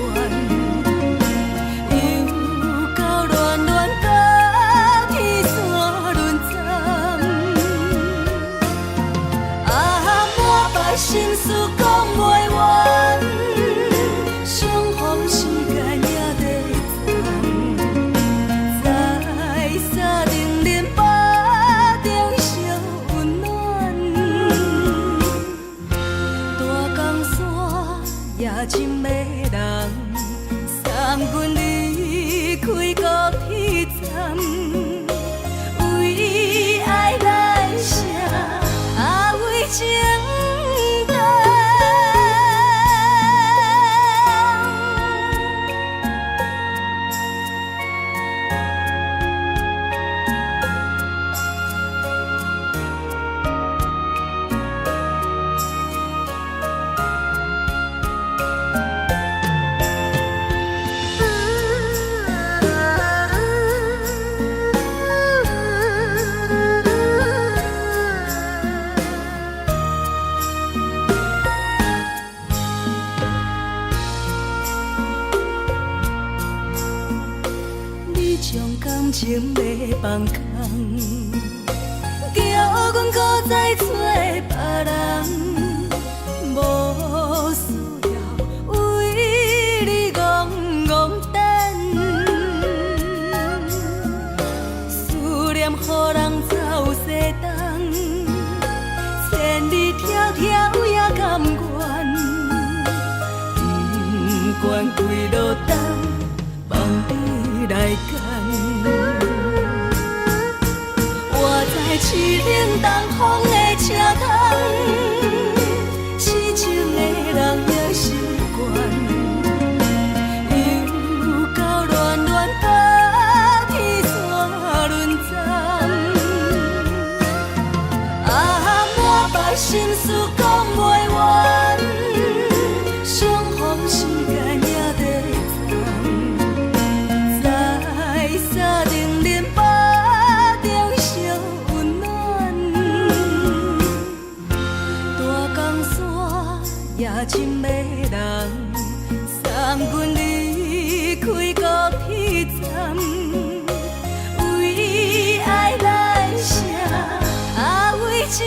又到乱乱甲天线轮站，满腹心事讲袂完，相逢时间也在在定连巴中烧温暖，大江山夜深的人，送阮离开高铁站，为爱来写为情长。感情要放空，叫阮搁再找别人。无需要为你戆戆等，思念予人走西东，千里迢迢也甘愿，不管几落冬，望你来干。我在凄冷东风的车窗。痴情的人也习惯，又到恋恋把天线轮转。满腹心事讲袂完，相逢时间也在藏，在沙定林巴中相温暖。大江山夜深的人，送阮离开高铁站，为爱来写，为情。